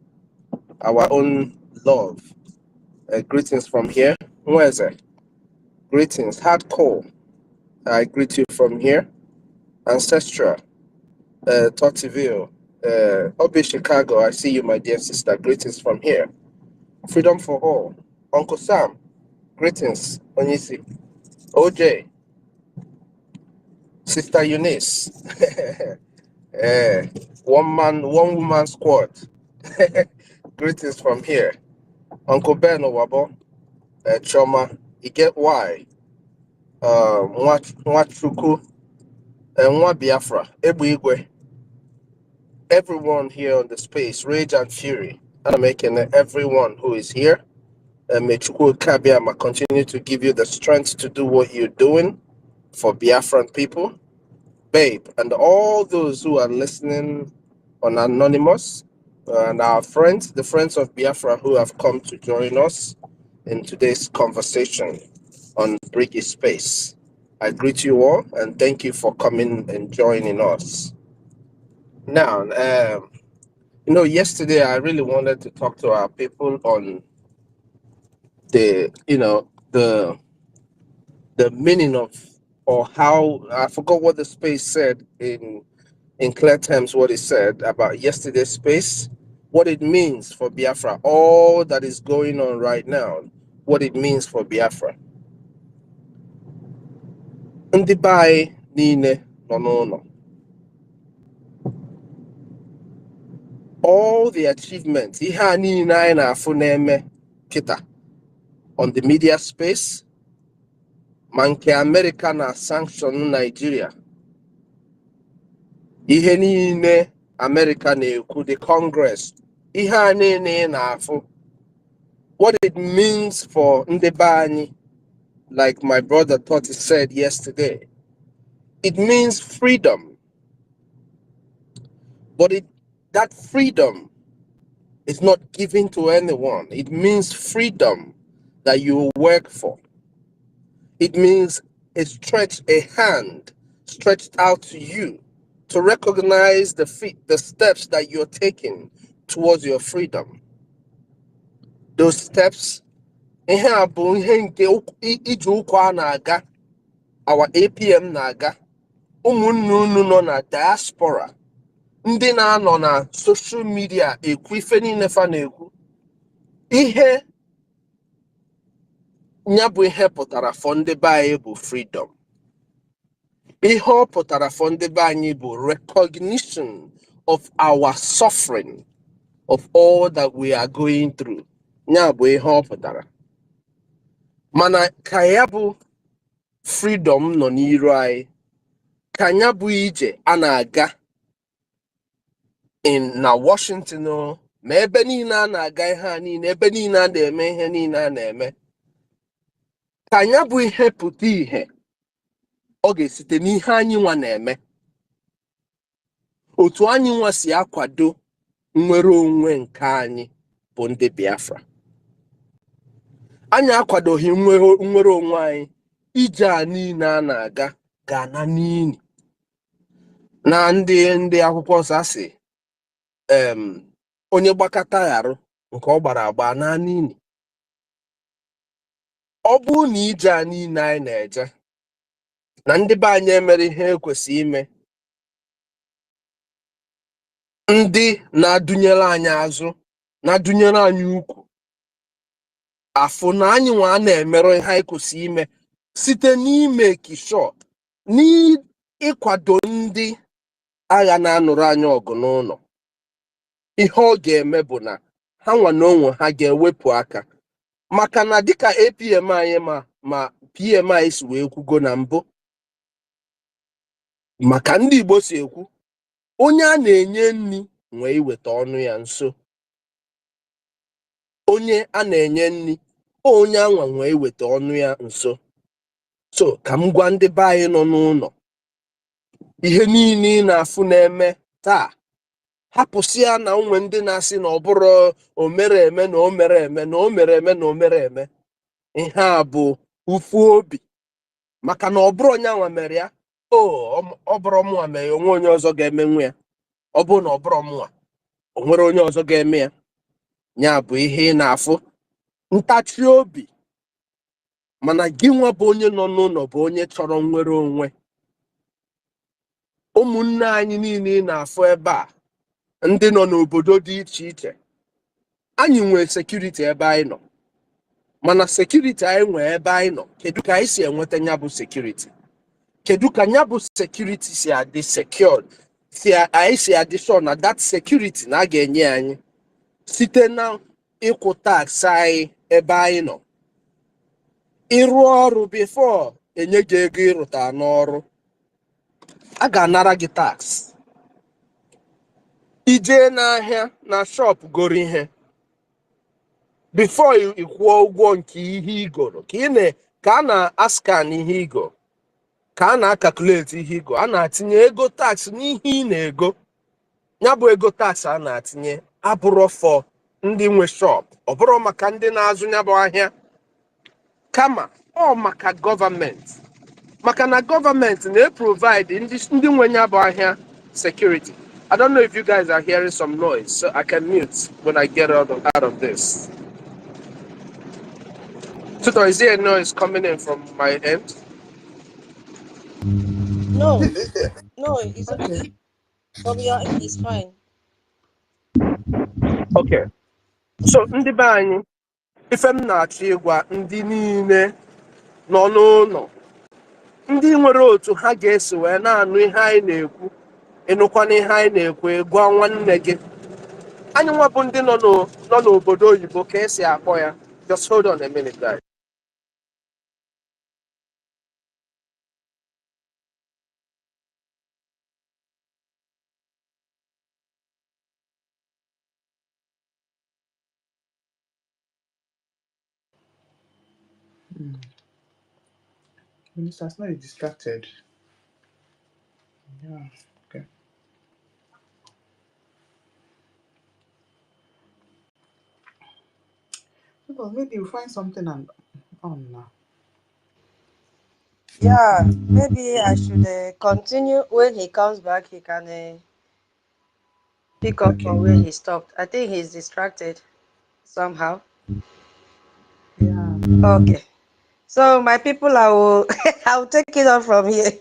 Our own love. Greetings from here. Where's it? Greetings. Hardcore. I greet you from here. Ancestral. Tottiville. Obi Chicago. I see you, my dear sister. Greetings from here. Freedom for all. Uncle Sam. Greetings. Onyisi. OJ. Sister Eunice. One woman squad. Greetings from here. Uncle Ben Owabo. Choma. You get why? Nwachukwu. Nwa Biafra. Ebu Igwe. Everyone here on the space, Rage and Fury. I'm making everyone who is here. May Chukwu Kabiama continue to give you the strength to do what you're doing for Biafran people. Babe, and all those who are listening on Anonymous, and our friends, the friends of Biafra who have come to join us in today's conversation on Brgie Space. I greet you all and thank you for coming and joining us. Now, yesterday I really wanted to talk to our people on the meaning of, or how, I forgot what the space said in clear terms, what it said about yesterday's space, what it means for Biafra, all that is going on right now, what it means for Biafra. Ndị be anyị niile nọ n'ụlọ. All the achievements, ihe a niile anyị na-afụ na-eme kịta on the media space, ma nke America na Sanction Nigeria, ihe niile America na-ekwu, the Congress, ihe a niile na-afụ, what it means for ndị be anyị, like my brother Totti said yesterday, it means freedom. But that freedom is not given to anyone. It means freedom that you work for. It means a hand stretched out to you to recognize the steps that you're taking towards your freedom. Those steps, our APM na-aga, ụmụnne nọ na diaspora, ndị na-anọ na social media ekwu ife niile fa na-ekwu, ihe nya bụ ihe pụtara for ndị be anyị bụ freedom. Ihe ọ pụtara for ndị be anyị bụ recognition of our suffering, of all that we are going through. Mana kayabu freedom no n'iru anyị, kanyabu ije anaga in na Washington no, ma ebe niile a na-aga ihe a niile, ebe niile a na-eme ihe niile a na-eme. Kanyabu ihe pụta ihe, ọ ga-esite n'ihe anyị nwa na-eme. Otu anyị nwa si akwado nnwere onwe nke anyị bụ ndị Biafra. Anyị akwadoghị nnwere onwe anyị ije a niile a na-aga ga-ana n'ini. Na ndị akwụkwọ nsọ asị onye gbakọta arụ nke ọ gbara agba na n'ini. Ọ bụrụ na ije a niile anyị na-eje na ndị be anyị emere ihe ekwesị ime, ndị na-adụnyere anyị azụ, na-adụnyere anyị ukwu, afụ na anyị nwa na-emerụ ihe anyị kwesị ime site n'ime kishọ n'ịkwado ndị agha na-anụrụ anyị ọgụ n'ụlọ. Ihe ọ ga-eme bụ na ha nwa n'onwe ha ga-ewepụ aka, maka na dịka APM anyị ma PM anyị si wee kwugo na mbụ, maka ndị Igbo si ekwu, onye a na-enye nri nwee iweta ọnụ ya nso. Onye a na-enye nri, onye anwa nwee iweta ọnụ ya nso. So ka m gwa ndị be anyị nọ n'ụlọ, ihe niile ị na-afụ na-eme taa, hapụsịa na onwe ndị na-asị na ọ bụrụ o mere eme na o mere eme na o mere eme na o mere eme. Ihe a bụ ufu obi, maka na ọ bụrụ onye anwa mere ya, ọ bụrụ mụnwa mere ya, onwe onye ọzọ ga-emenwu ya. Ọ bụrụ na ọ bụrụ mụnwa, o nwere onye ọzọ ga-eme ya. Ya bụ ihe ị na-afụ, ntachi obi. Mana gị nwa bụ onye nọ n'ụlọ bụ onye chọrọ nnwere onwe. Ụmụnne anyị niile ị na-afụ ebe a, ndị nọ n'obodo dị iche iche, anyị nwee sekuriti ebe anyị nọ. Mana sekuriti anyị nwee ebe anyị nọ, kedu ka anyị si enweta nya bụ sekuriti? Kedu ka nya bụ sekuriti si adị secured? Anyị si adị sure na that security na a ga-enye anyị site na ịkwụ tax anyị ebe anyị nọ. Ịrụ ọrụ before enye gị ego ịrụta n'ọrụ, a ga-anara gị tax. Ije n'ahịa na shop goro ihe, before ịkwụọ ụgwọ nke ihe igoro, ka a na-ascan ihe igo, ka a na-calculate ihe igo, a na-atinye ego tax n'ihe ị na-ego. Ya bụ ego tax a na-atinye abụrụ for ndị nwe shop, ọ bụrụ maka ndị na-azụ ya bụ ahịa, kama ọ maka gọọmenti. Maka na gọọmenti na-provide ndị nwe ya bụ ahịa security. I don't know if you guys are hearing some noise, so I can mute when I get out of this. Tutor, is there a noise coming in from my end?
No, it's okay. From your end, it's fine.
Okay. So, ndị be anyị, ife m na-achọ ịgwa ndị niile nọ n'ụlọ, ndị nwere otu ha ga-esi wee na-anụ ihe anyị na-ekwu, ịnụkwana ihe anyị na-ekwu, gwa nwanne gị. Anyị nwa bụ ndị nọ n'obodo oyibo ka esi akpọ ya. Just hold on a minute, guys.
Minister's not distracted. Yeah, okay. Well, maybe we'll find something on now.
Yeah, maybe I should continue. When he comes back, he can pick up from where he stopped. I think he's distracted somehow.
Yeah.
Okay. So my people, I'll take it on from here.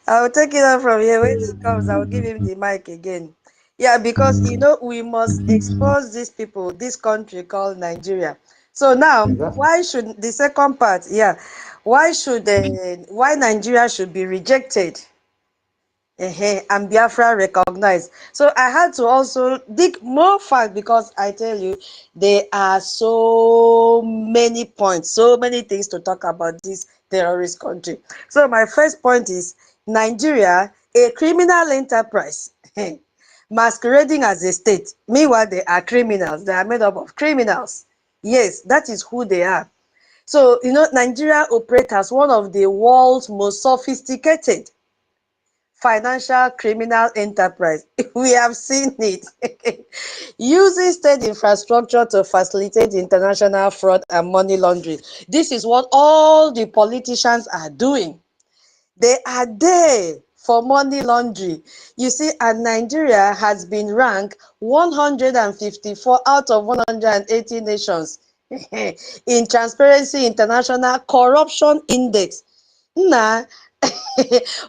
I'll take it on from here. When he comes, I'll give him the mic again. Yeah, because we must expose these people, this country called Nigeria. So now, why should the second part? Yeah, why Nigeria should be rejected? And Biafra recognized. So I had to also dig more facts because I tell you, there are so many points, so many things to talk about this terrorist country. So my first point is Nigeria, a criminal enterprise, masquerading as a state. Meanwhile, they are criminals. They are made up of criminals. Yes, that is who they are. So, you know, Nigeria operates as one of the world's most sophisticated financial criminal enterprise. We have seen it. Using state infrastructure to facilitate international fraud and money laundering. This is what all the politicians are doing. They are there for money laundering. You see, and Nigeria has been ranked 154 out of 180 nations in Transparency International Corruption Index. Nah,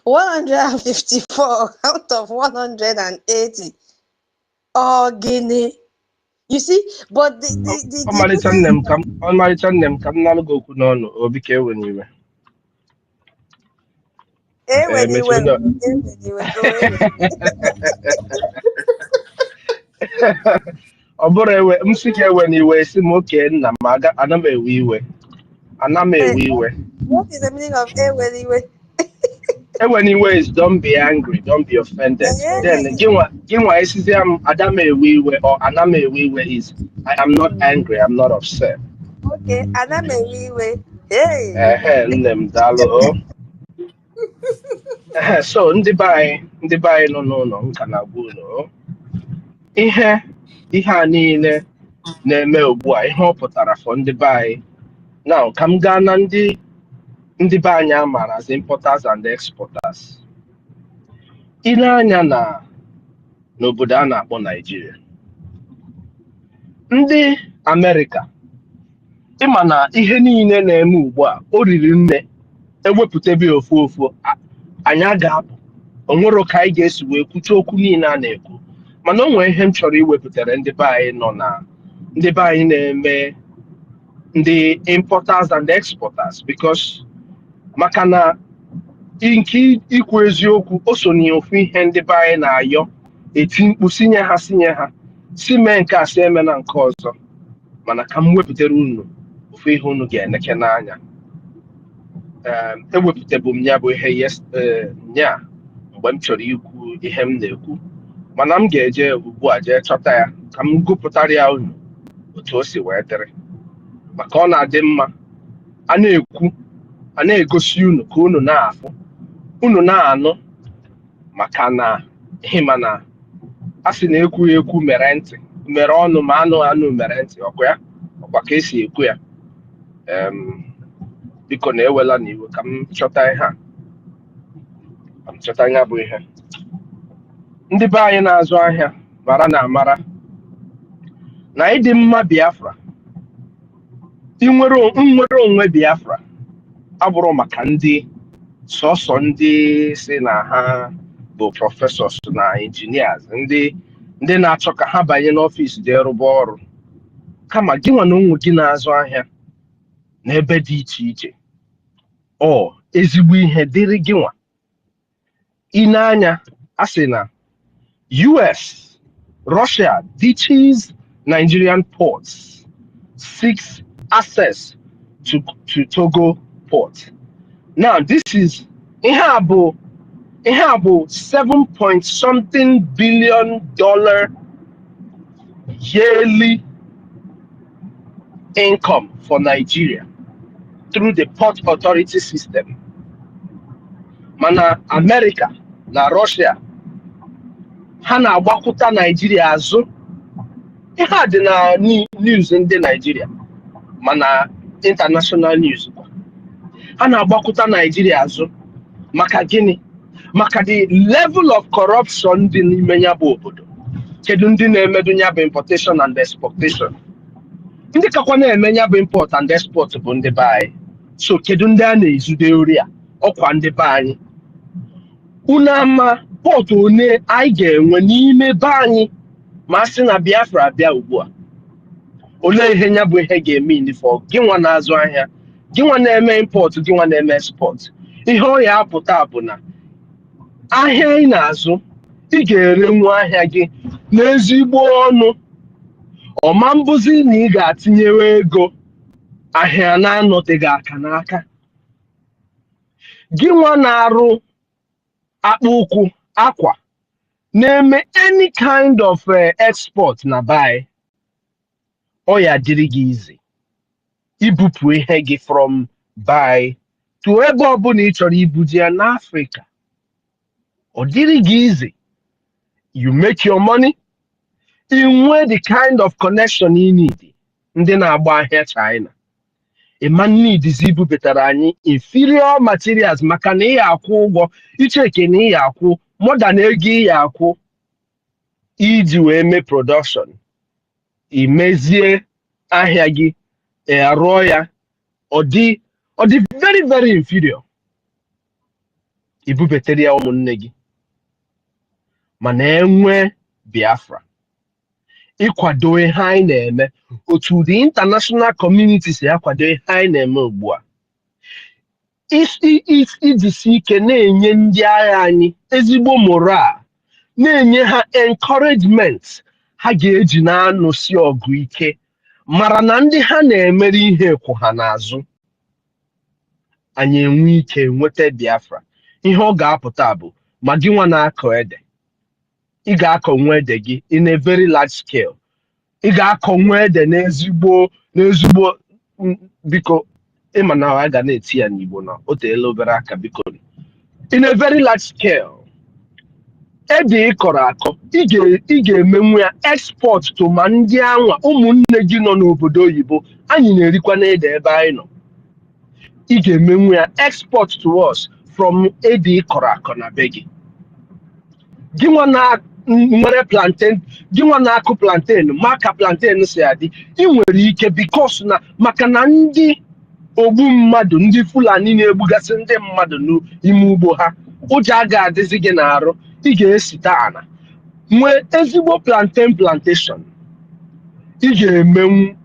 154 out of 180. Oh, Guinea. You see, but the
Ọmalịcha nne m ka m nalụ gị okwu n'ọnụ obi ka ewe n'iwe. Meti onye ọ bụrụ ewe m sị ka ewe n'iwe si m oke nna m ana m ewe iwe. Ana m ewe iwe.
What is the meaning of ewe?
When you is don't be angry, don't be offended. Then Ginwa is Adam Ewiwe or Aname Ewiwe is I am not angry, I'm not upset.
Okay, Aname Ewiwe. Hey.
So ndị be no nka na agwụ no. Ihe a niile na-eme ugbu a ihe ọ pụtara for ndị be anyị. Now ka m gaa na ndị be anyị amara as importers and exporters. Ile anya na n'obodo a na-akpọ Nigeria. Ndị America ịma na ihe niile na-eme ugbu a o riri nne ewepụtabe ofu anya ga-apụ onwero ka anyị ga-esi wee kwucha okwu niile a na-ekwu mana o nwere ihe m chọrọ iwepụtara ndị be anyị nọ na ndị be anyị na-eme ndị importers and exporters because maka na nke ikwu eziokwu o so n'ofu ihe ndị be anyị na-ayọ eti mkpu sinye ha si mee nke a si eme na nke ọzọ mana ka m wepụtara unu ofu ihe unu ga-eneke n'anya ewepụtabụ m ya bụ ihe nya mgbe m chọrọ ikwu ihe m na-ekwu mana m ga-eje ugbu a jee chọta ya ka m gụpụtara ya unu otu o si wee dịrị maka ọ na-adị mma a na-ekwu a na-egosi unu ka unu na-afụ unu na-anụ maka na ihe mana a sị na ekwu mere ntị mere ọnụ ma anụ mere ntị ọkwa ka esi ekwu ya biko na ewela n'iwe ka m chọta ihe a ka m chọta ya bụ ihe ndị be anyị na-azụ ahịa mara na amara na ịdị mma Biafra nwere onwe Biafra abụrụ maka ndị sọsọ ndị si na ha bụ prọfesọs na injinias ndị na-achọ ka ha banye n'ọfịs jee rụba ọrụ kama gị nwa na onwe gị na-azụ ahịa n'ebe dị iche iche ọ ezigbo ihe dịrị gị nwa ị na-anya a sị na US, Russia ditches Nigerian ports, seeks access to Togo port. Now this is ihe a bụ 7-point-something billion yearly income for Nigeria through the port authority system. Mana America na Russia ha na-agbakwụta Nigeria azụ ihe a dị na news ndị Nigeria mana international news ha na-agbakwụta Nigeria azụ maka gịnị maka the level of corruption dị n'ime ya bụ obodo kedu ndị na-emedu ya bụ importation and exportation ndị kakwa na-eme ya bụ import and export bụ ndị be anyị so kedu ndị a na-ezude ori a ọkwa ndị be anyị unu ama pọtụ one anyị ga-enwe n'ime be anyị ma a sị na Biafra bịa ugbu a olee ihe ya bụ ihe ga-eme n'ifọ gị nwa na-azụ ahịa gị nwa na-eme import gị nwa na-eme export ihe ọ ya apụta bụ na ahịa ị na-azụ ị ga-ere nwa ahịa gị n'ezigbo ọnụ ọma mbụzi na ị ga-atinyewe ego ahịa na-anọteghị aka n'aka gị nwa na-arụ akpụ ụkwụ akwa na-eme any kind of export na buy ọ ya dịrị gị izi ibupụ ihe gị from buy to ebe ọbụla ị chọrọ ibuji ya n'Africa ọ dịrị gị izi you make your money nwee the kind of connection you need ndị na-agba ahịa China ịma needs ibupụtara anyị inferior materials maka na ị akwụ ụgwọ icheke na ị akwụ more than ego ị akwụ iji wee mee production imezie ahịa gị arụọ ya ọ dị very very inferior ibupụtara ya ụmụnne gị mana enwe Biafra ịkwado ihe anyị na-eme otu the international community si akwado ihe anyị na-eme ugbu a ijisi ike na-enye ndị agha anyị ezigbo moral na-enye ha encouragement ha ga-eji na-anụsi ọgụ ike mara na ndị ha na-emere ihe kwụ ha n'azụ anyị enwe ike nweta Biafra ihe ọ ga-apụta bụ ma gị nwa na-akọ ede ị ga-akọ nwa ede gị in a very large scale ị ga-akọ nwa ede n'ezigbo biko ịma na a ga na-eti ya n'Igbo na o teela obere aka biko in a very large scale ede ị kọrọ akọ ị ga-emenwu ya export to ma ndị anwa ụmụnne gị nọ n'obodo oyibo anyị na-erikwa n'ede ebe anyị nọ ị ga-emenwu ya export to us from ede ị kọrọ akọ na be gị gị nwa na nwere plantain gị nwa na-akụ plantain maka plantain si adị ị nwere ike because na maka na ndị ogbu mmadụ ndị Fulani na-egbugasị ndị mmadụ n'ime ugbo ha ụjọ agaghị adịzi gị n'arụ ị ga-esite ana nwee ezigbo plantation ị ga-emenwu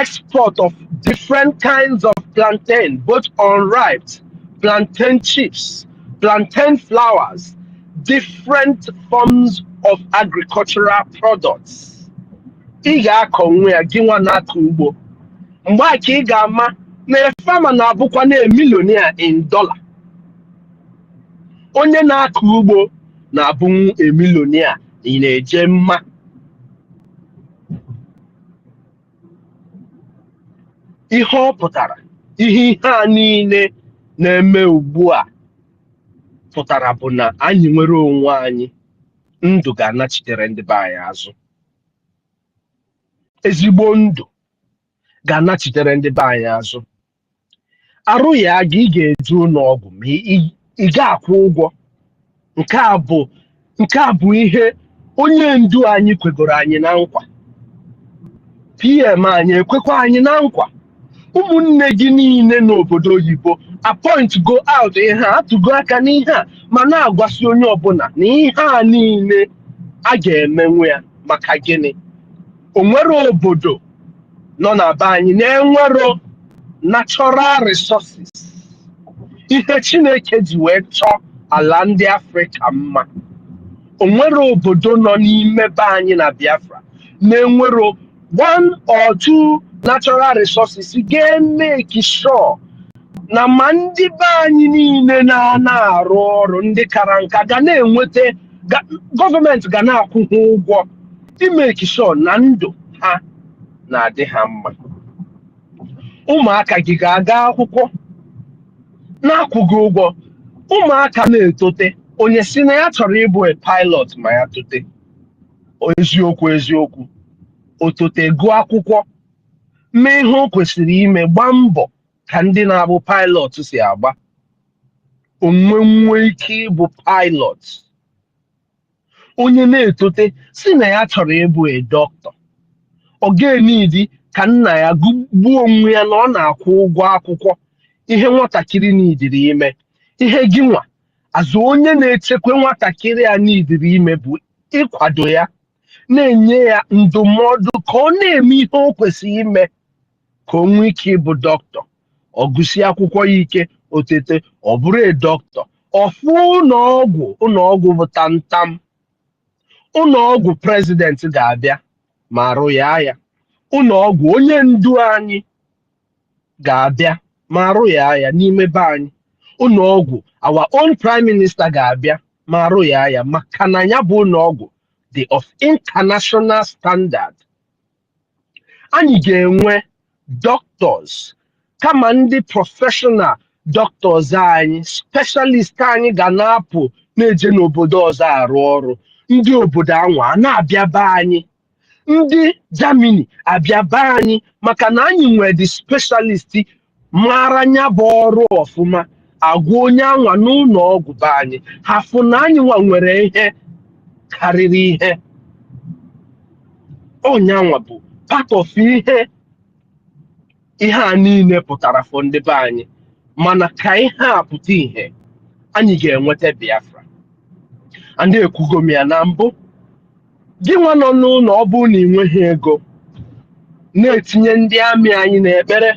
export of different kinds of plantain both unripe plantain chips plantain flowers different forms of agricultural products ị ga-akọ nwe ya gị nwa na-akọ ugbo mgbe a ka ị ga-ama na farmer na-abụkwa na millionaire in dollar onye na-akọ ugbo na-abụ millionaire ị na-eje mma ihe ọ pụtara ihe a niile na-eme ugbu a pụtara bụ na anyị nwere onwe anyị ndụ ga-anachitere ndị be anyị azụ ezigbo ndụ ga-anachitere ndị be anyị azụ arụ ya gị ị ga-eju n'ọgwụ ma ị ga-akwụ ụgwọ nke a bụ ihe onye ndu anyị kwegoro anyị na nkwa PM anyị ekwekwa anyị na nkwa ụmụnne gị niile n'obodo oyibo appoint go out ihe atụgo aka n'ihe a ma na-agwasị onye ọbụla na ihe a niile a ga-emenwe ya maka gịnị o nwere obodo nọ na be anyị na-enwero natural resources ihe Chineke ji wee chọọ ala ndị Afrịka mma o nwere obodo nọ n'ime be anyị na Biafra na-enwero one or two natural resources ga-make sure na ma ndị be anyị niile na-arụ ọrụ ndị kara nka ga na-enweta gọọmenti ga na-akwụ ha ụgwọ imeki sure na ndụ ha na-adị ha mma ụmụaka gị ga-aga akwụkwọ na-akwụghị ụgwọ ụmụaka na-etote onye si na ya chọrọ ịbụ a pilot ma ya tote eziokwu otote gụọ akwụkwọ mee ihe o kwesịrị ime gbaa mbọ ka ndị na-abụ pilot si agba onwe ike ịbụ pilot onye na-etote si na ya chọrọ ịbụ a doctor ọ ga-enidi ka nna ya gbuo onwe ya na ọ na-akwụ ụgwọ akwụkwọ ihe nwatakịrị n'idiri ime ihe gị nwa azụ onye na-echekwa nwatakịrị a n'idiri ime bụ ịkwado ya na-enye ya ndụmọdụ ka ọ na-eme ihe o kwesịrị ime ka o nwee ike ịbụ dọkịta ọ gụsị akwụkwọ ya ike otete ọ bụrụ a dọkịta ofu ụlọọgwụ bụ tantam ụlọọgwụ president ga-abịa ma arụ ya ụlọọgwụ onye ndu anyị ga-abịa ma arụ ya n'ime be anyị ụlọọgwụ our own prime minister ga-abịa ma arụ ya maka na ya bụ ụlọọgwụ dị of international standard. Anyị ga-enwe doctors kama ndị professional doctors anyị specialist anyị ga na-apụ na-eje n'obodo ọzọ arụ ọrụ. Ndị obodo anwa na-abịa be anyị, ndị Germany abịa be anyị maka na anyị nwere the specialist mara nya bụ ọrụ ọfụma agwa onye anwa n'ụlọ ọgwụ be anyị hafụ na anyị nwa nwere ihe karịrị ihe. Onyanwa bụ part of ihe a niile pụtara fọ ndị be anyị, mana ka ihe a pụta ihe anyị ga-enweta Biafra. Ndị ekwugo m ya na mbụ, gị nwa nọ n'ụlọ ọ bụ na ị nweghị ego na-etinye ndị amị anyị n'ekpere.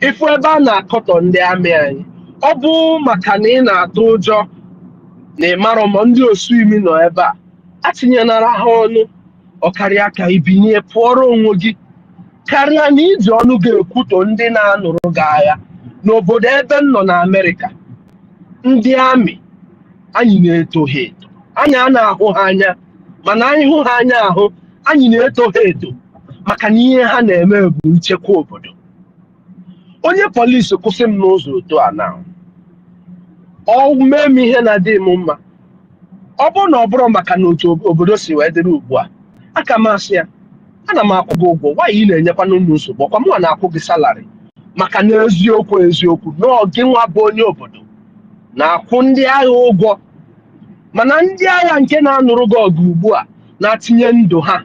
Ifu ebe a na-akọtọ ndị amị anyị ọ bụ maka na ị na-atụ ụjọ na ịmarọ ma ndị osu imi nọ ebe a atinyenara ha ọnụ ọkarịa ka ibinye pụọrọ onwe gị karịa na iji ọnụ ga-ekwutọ ndị na-anụrụ gị agha. N'obodo ebe m nọ na Amerịka, ndị amị anyị na-eto ha eto, anyị a na-ahụ ha anya, mana anyị hụ ha anya ahụ anyị na-eto ha eto maka na ihe ha na-eme bụ nchekwa obodo. Onye polisi kwụsị m n'ụzọ otu a na ọ mee m ihe na-adị m mma, ọ bụrụ na ọ bụrụ maka na otu obodo si wee dịrị ugbu a, aka m asị ya ana m akwụ gị ụgwọ, nwaanyị ị na-enyekwa n'ụlọ nsogbu ọkwa mụnwa na-akwụ gị salari maka na eziokwu na gị nwa bụ onye obodo na-akwụ ndị agha ụgwọ. Mana ndị agha nke na-anụrụ gị ọgụ ugbu a na-atinye ndụ ha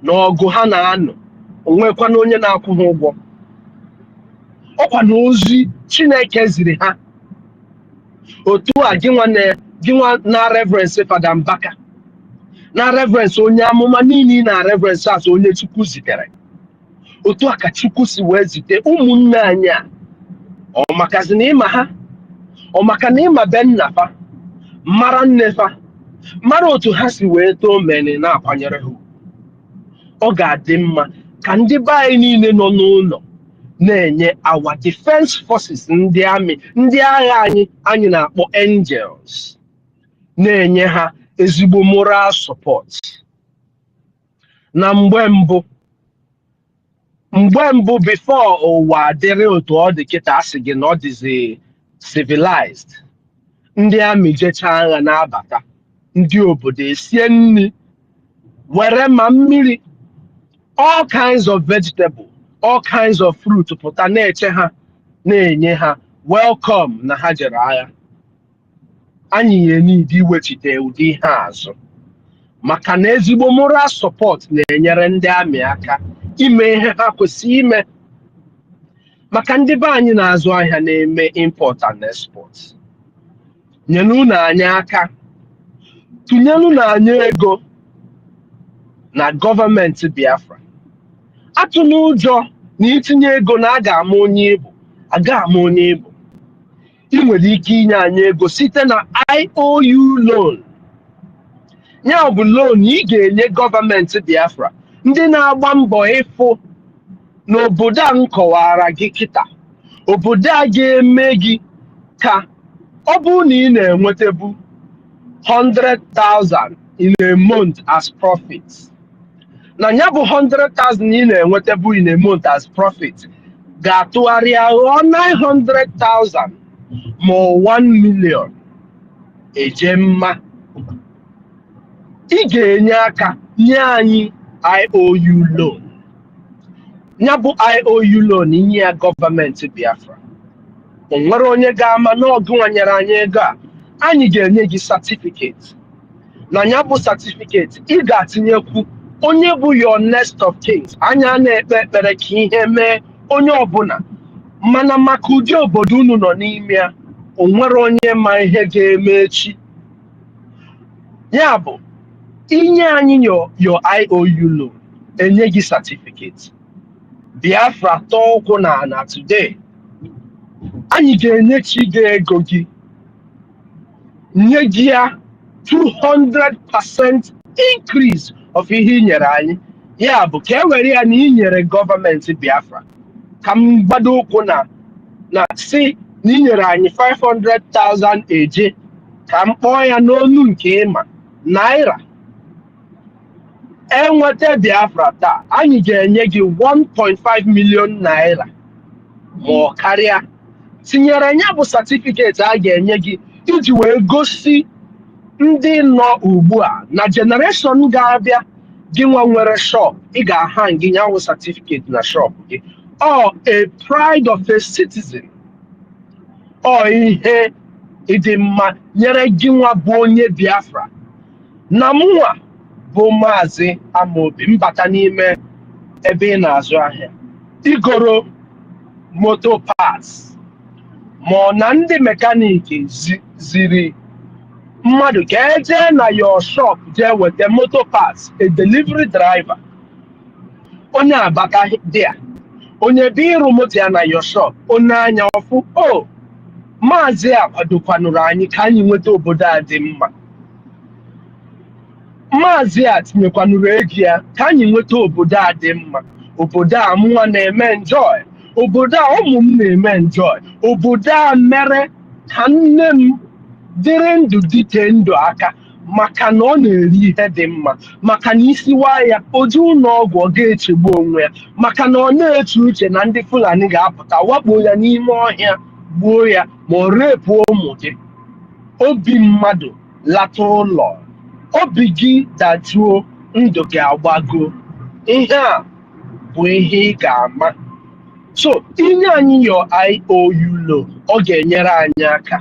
n'ọgụ ha na-anụ, onwekwa na onye na-akwụ ha ụgwọ. Ọkwa na ozi Chineke ziri ha. Otu a gị nwa na reverence Fada Mbaka, na reverence onye amụma niile na reverence as onye Chukwu zitere. Otu a ka Chukwu si wee zite ụmụnne anyị a. Ọ makazi na ịma ha, ọ maka na ịma be nna fa, mara nne fa, mara otu ha si wee too mene na-akwanyere ha. Ọ ga-adị mma ka ndị be anyị niile nọ n'ụlọ na-enye our defense forces ndị amị, ndị agha anyị na-akpọ angels, na-enye ha ezigbo moral support. Na mgbe mbụ before ụwa dịrị otu ọ dị kịta, asị gị na ọ dịzi civilized, ndị amị jecha agha na-abata, ndị obodo esie nri were ma mmiri, all kinds of vegetable, all kinds of fruit pụta na-eche ha, na-enye ha welcome na ha jere agha. Anyị ya n'idi iwechite ụdị ihe azụ maka na ezigbo moral support na-enyere ndị amị aka ime ihe ha kwesịrị ime. Maka ndị be anyị na-azụ ahịa na-eme import and export, nyenu na anyị aka, tụnyelu na anyị ego na gọọmenti Biafra. Atụ n'ụjọ na itinye ego na a ga-ama onye ịbụ, a ga-ama onye ịbụ. Ị nwere ike inye anyị ego site na IOU loan. Ya bụ loan ị ga-enye gọọmenti Biafra, ndị na-agba mbọ ịfụ n'obodo a nkọwara gị kịta, obodo a ga-eme gị ka ọ bụrụ na ị na-enwetabu 100,000 in a month as profit. Na ya bụ 100,000 ị na-enwetabu in a month as profit ga-atụgharịa ghọọ 900,000 ma 1 million. Eje mma, ị ga-enye aka nye anyị IOU loan. Ya bụ IOU loan inye ya gọọmenti Biafra, o nwere onye ga-ama na ọgụ nyere anyị ego a, anyị ga-enye gị certificate. Na ya bụ certificate ị ga-atinyekwu onye bụ your next of kin. Anya na-ekpe ekpere ka ihe mee onye ọbụla, mana maka ụdị obodo unu nọ n'ime ya, o nwere onye ma ihe ga-eme echi. Ya bụ inye anyị your IOU loan, enye gị certificate. Biafra tọọ ụkwụ na today anyị ga-enyechi gị ego gị nye gị ya 200% increase of ihe i nyere anyị. Ya bụ ka e were ya na i nyere gọọmenti Biafra. Ka m gbado ụkwụ na si na i nyere anyị 500,000 eje, ka m kpọọ ya n'onu nke ịma naira. Enweta Biafra taa, anyị ga-enye gị 1.5 million naira ma ọ karịa, tinyere ya bụ certificate a ga-enye gị iji wee gosi ndị nọ ugbu a na generation ga-abịa gị nwa nwere shop, ị ga-aha gị nyanwụ certificate na shop gị. Ọ a pride of a citizen. Ọ ihe ịdị mma nyere gị nwa bụ onye Biafra. Na mụnwa bụ Maazị Amobi mbata n'ime ebe ị na-azụ ahịa, igoro moto parts ma ọ na ndị mekaniki ziri mmadụ ka eje na your shop jee weta moto parts, a delivery driver, onye abaka dị ya, onye bụ ịrụ moto ya na your shop, onye anya ọfụ, o Maazị a kwadokwanụrụ anyị ka anyị nweta obodo a dị mma. Maazị a tinyekwanụrụ ego ya ka anyị nweta obodo a dị mma. Obodo a mụnwa na-eme enjoy, obodo a ụmụ m na-eme enjoy, obodo a mere ka nne m dịrị ndụ dịte ndụ aka maka na ọ na-eri ihe dị mma, maka na isiwa ya oju ụlọ ọgwụ ọ ga-echegbu onwe ya, maka na ọ na-eche uche na ndị Fulani ga-apụta wakpo ya n'ime ọhịa gbuo ya ma ọ repuo ụmụ gị. Obi mmadụ lata ụlọ, obi gị dajụọ, ndụ gị agbago. Ihe a bụ ihe ị ga-ama. So inye anyị your IOU loan, ọ ga-enyere anyị aka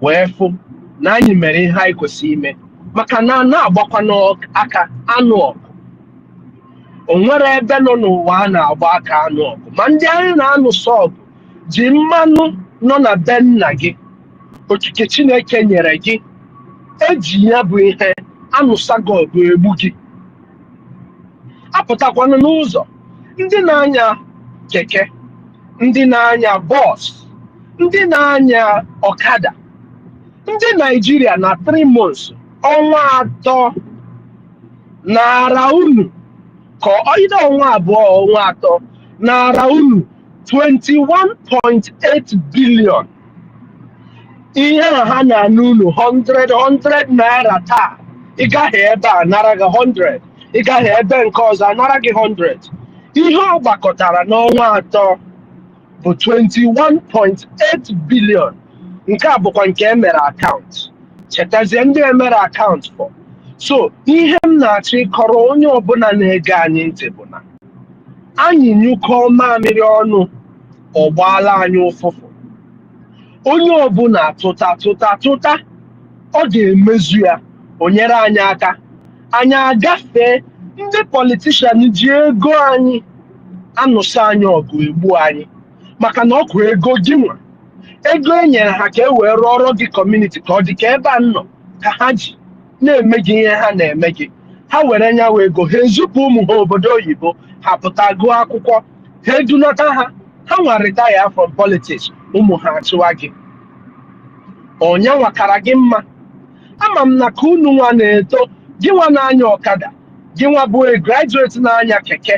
wee fụ na anyị mere ihe anyị kwesịrị ime, maka na na-agbakwa n'aka anụ ọgụ. O nwere ebe nọ n'ụwa a na-agba aka anụ ọgụ, ma ndị anyị na-anụso ọgụ ji mmanụ nọ na be nna gị, okike Chineke nyere gị, eji ya bụ ihe anụsa gị ọgụ egbu gị. Apụtakwana n'ụzọ, ndị na-anya keke, ndị na-anya bọs, ndị na-anya ọkada, ndị Naijiria na 3 months, ọnwa 3 nara unu ka ọyịda ọnwa 2 ọnwa 3 nara unu 21.8 billion. Ihe a ha na-anụ unu 100 naira taa, ị gaghị ebe a nara gị 100, ị gaghị ebe nke ọzọ anara gị 100. Ihe ọ gbakọtara n'ọnwa 3 bụ 21.8 billion. Nke a bụkwa nke emere akaụntụ. Chetazie ndị emere akaụntụ for. So ihe m na-achọ ịkọrọ onye ọbụla na-ege anyị ntị bụ na anyị nyụkọọ mamịrị ọnụ, ọ gbaala anyị ụfụfụ. Onye ọbụla tụta, ọ ga-emezu ya, o nyere anyị aka. Anyị agafee ndị politishan ji ego anyị anụsa anyị ọgụ egbu anyị, maka na ọkụ ego gị nwa. Ego e nyere ha ka e wee rụọrọ gị kọmuniti ka ọ dị ka ebe a nọ ka ha ji na-eme gị ihe ha na-eme gị. Ha were nyawa ego ha ezupụ ụmụ ha obodo oyibo, ha pụta gụọ akwụkwọ, ha edunata ha nwa retire from politics, ụmụ ha achịwa gị. Onye nwakara gị mma. Ama m na ka unu nwa na-eto, gị nwa na-anya ọkada, gị nwa bụ a graduate na-anya keke,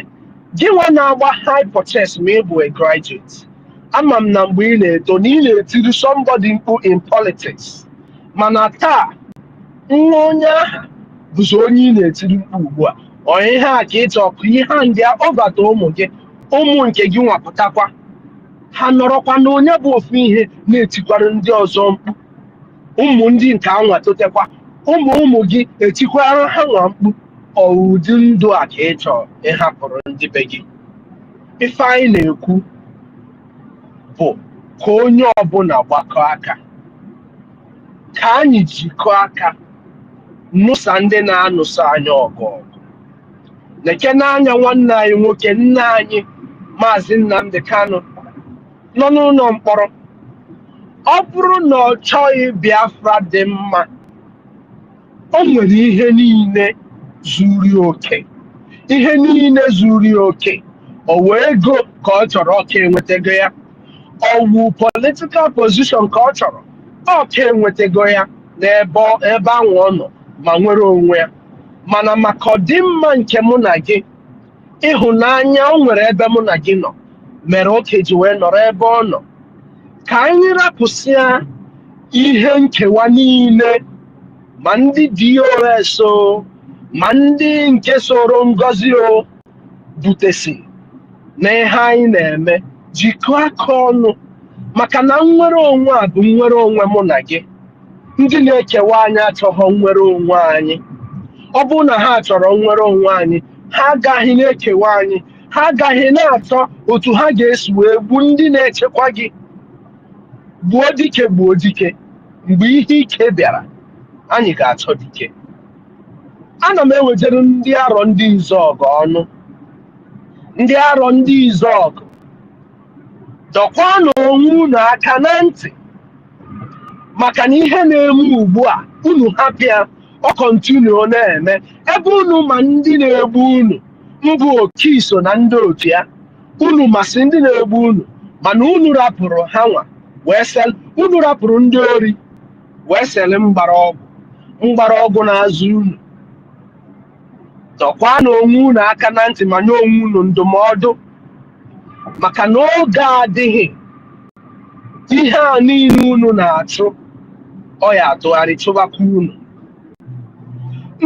gị nwa na-agba high purchase ma ị bụ a graduate. Ama m na mgbe ị na-eto na ị na-etiri somebody mkpu in politics, mana taa nwa onye aha bụzi onye ị na-etiri mkpu ugbu a. Onye ihe a ka ịchọkụ ihe a ndị a ọbata ụmụ gị, ụmụ nke gị nwapụtakwa, ha nọrọkwa na onye bụ ofu ihe na-etikwara ndị ọzọ mkpu. Ụmụ ndị nke anwa totekwa, ụmụ gị etikwara ha nwa mkpu. Ụdị ndụ a ka ị chọrọ ịhapụrụ ndị be gị. Ife anyị na-ekwu bụ ka onye ọbụla gbakọọ aka, ka anyị jikọọ aka nụsa ndị na-anụsa anyị ọgụ. Leke n'anya nwanne anyị nwoke, nna anyị Maazị Nnamdi Kanu nọ n'ụlọ mkpọrọ. Ọ bụrụ na ọ chọghị Biafra dị mma, o nwere ihe niile zuru oke, ihe niile zuru oke. O wee ego ka ọ chọrọ ọka enwetago ya. ọwụ political position ka ọ chọrọ ọ ka enwetago ya n'ebe ahụ ọ nọ ma nwere onwe ya mana maka ọdịmma nke mụ na gị ịhụnanya o nwere ebe mụ na gị nọ mere okeji wee nọrọ ebe ọ nọ ka anyị rapụsịa ihe nkewa niile ma ndị DOS o ma ndị nke soro Ngozi o butesi na ihe anyị na-eme jikọọ aka ọnụ maka na nnwere onwe a bụ nnwere onwe mụ na gị ndị na-ekewa anyị achọghọ nnwere onwe anyị ọ bụrụ na ha chọrọ nnwere onwe anyị ha agaghị na-ekewa anyị ha agaghị na-achọ otu ha ga-esi wee gbuo ndị na-echekwa gị gbuo dike mgbe ihe ike bịara anyị ga-achọ dike ana m ewejere ndị arọ ndị Izọgụ ọnụ ndị arọ ndị Izọgụ dọkwanụ onwe unu aka na ntị maka na ihe na-eme ugbu a unu hapịa ọ kọntinuo na-eme ebe unu ma ndị na-egbu unu mbụ Okiso na ndị otu ya unu masị ndị na-egbu unu mana unu rapụrụ ha nwa unu rapụrụ ndị ori wee sel mgbara ọgwụ na-azụ unu dọkwanụ onwe unu aka na ntị ma nye onwe unu ndụmọdụ maka na oge adịghị ihe a niile unu na-achụ ọ ya atụgharị chụbakwa unu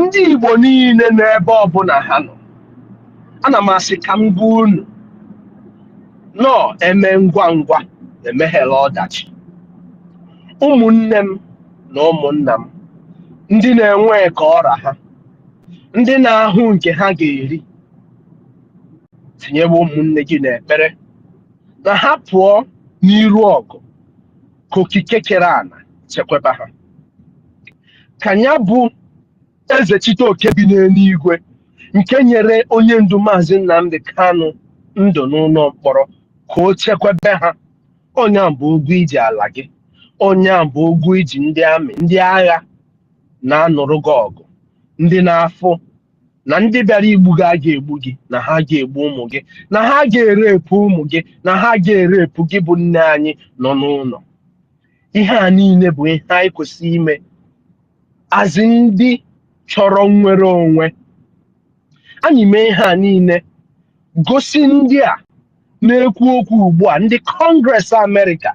ndị Igbo niile n'ebe ọbụla ha nọ ana m asị ka m gwa unu nọ eme ngwa ngwa emeghela ọdachi ụmụnne m na ụmụnna m ndị na-enwe ka ọra ha ndị na-ahụ nke ha ga-eri tinyewe ụmụnne gị n'ekpere na ha pụọ n'iru ọgụ ka okike kere ana chekwaba ha ka ya bụ eze Chiteoke bi n'eluigwe nke nyere onye ndu Maazị Nnamdi Kanu ndụ n'ụlọ mkpọrọ ka o chekwebe ha onye a bụ ụgwọ iji ala gị onye a bụ ụgwọ iji ndị amị ndị agha na-anụrụ gị ọgụ ndị na-afụ na ndị bịara igbu gị a ga-egbu gị na ha ga-egbu ụmụ gị na ha ga-erepụ ụmụ gị na ha ga-erepụ gị bụ nne anyị nọ n'ụlọ ihe a niile bụ ihe anyị kwesịrị ime azị ndị chọrọ nnwere onwe anyị mee ihe a niile gosi ndị a na-ekwu okwu ugbu a ndị Kọngres Amerịka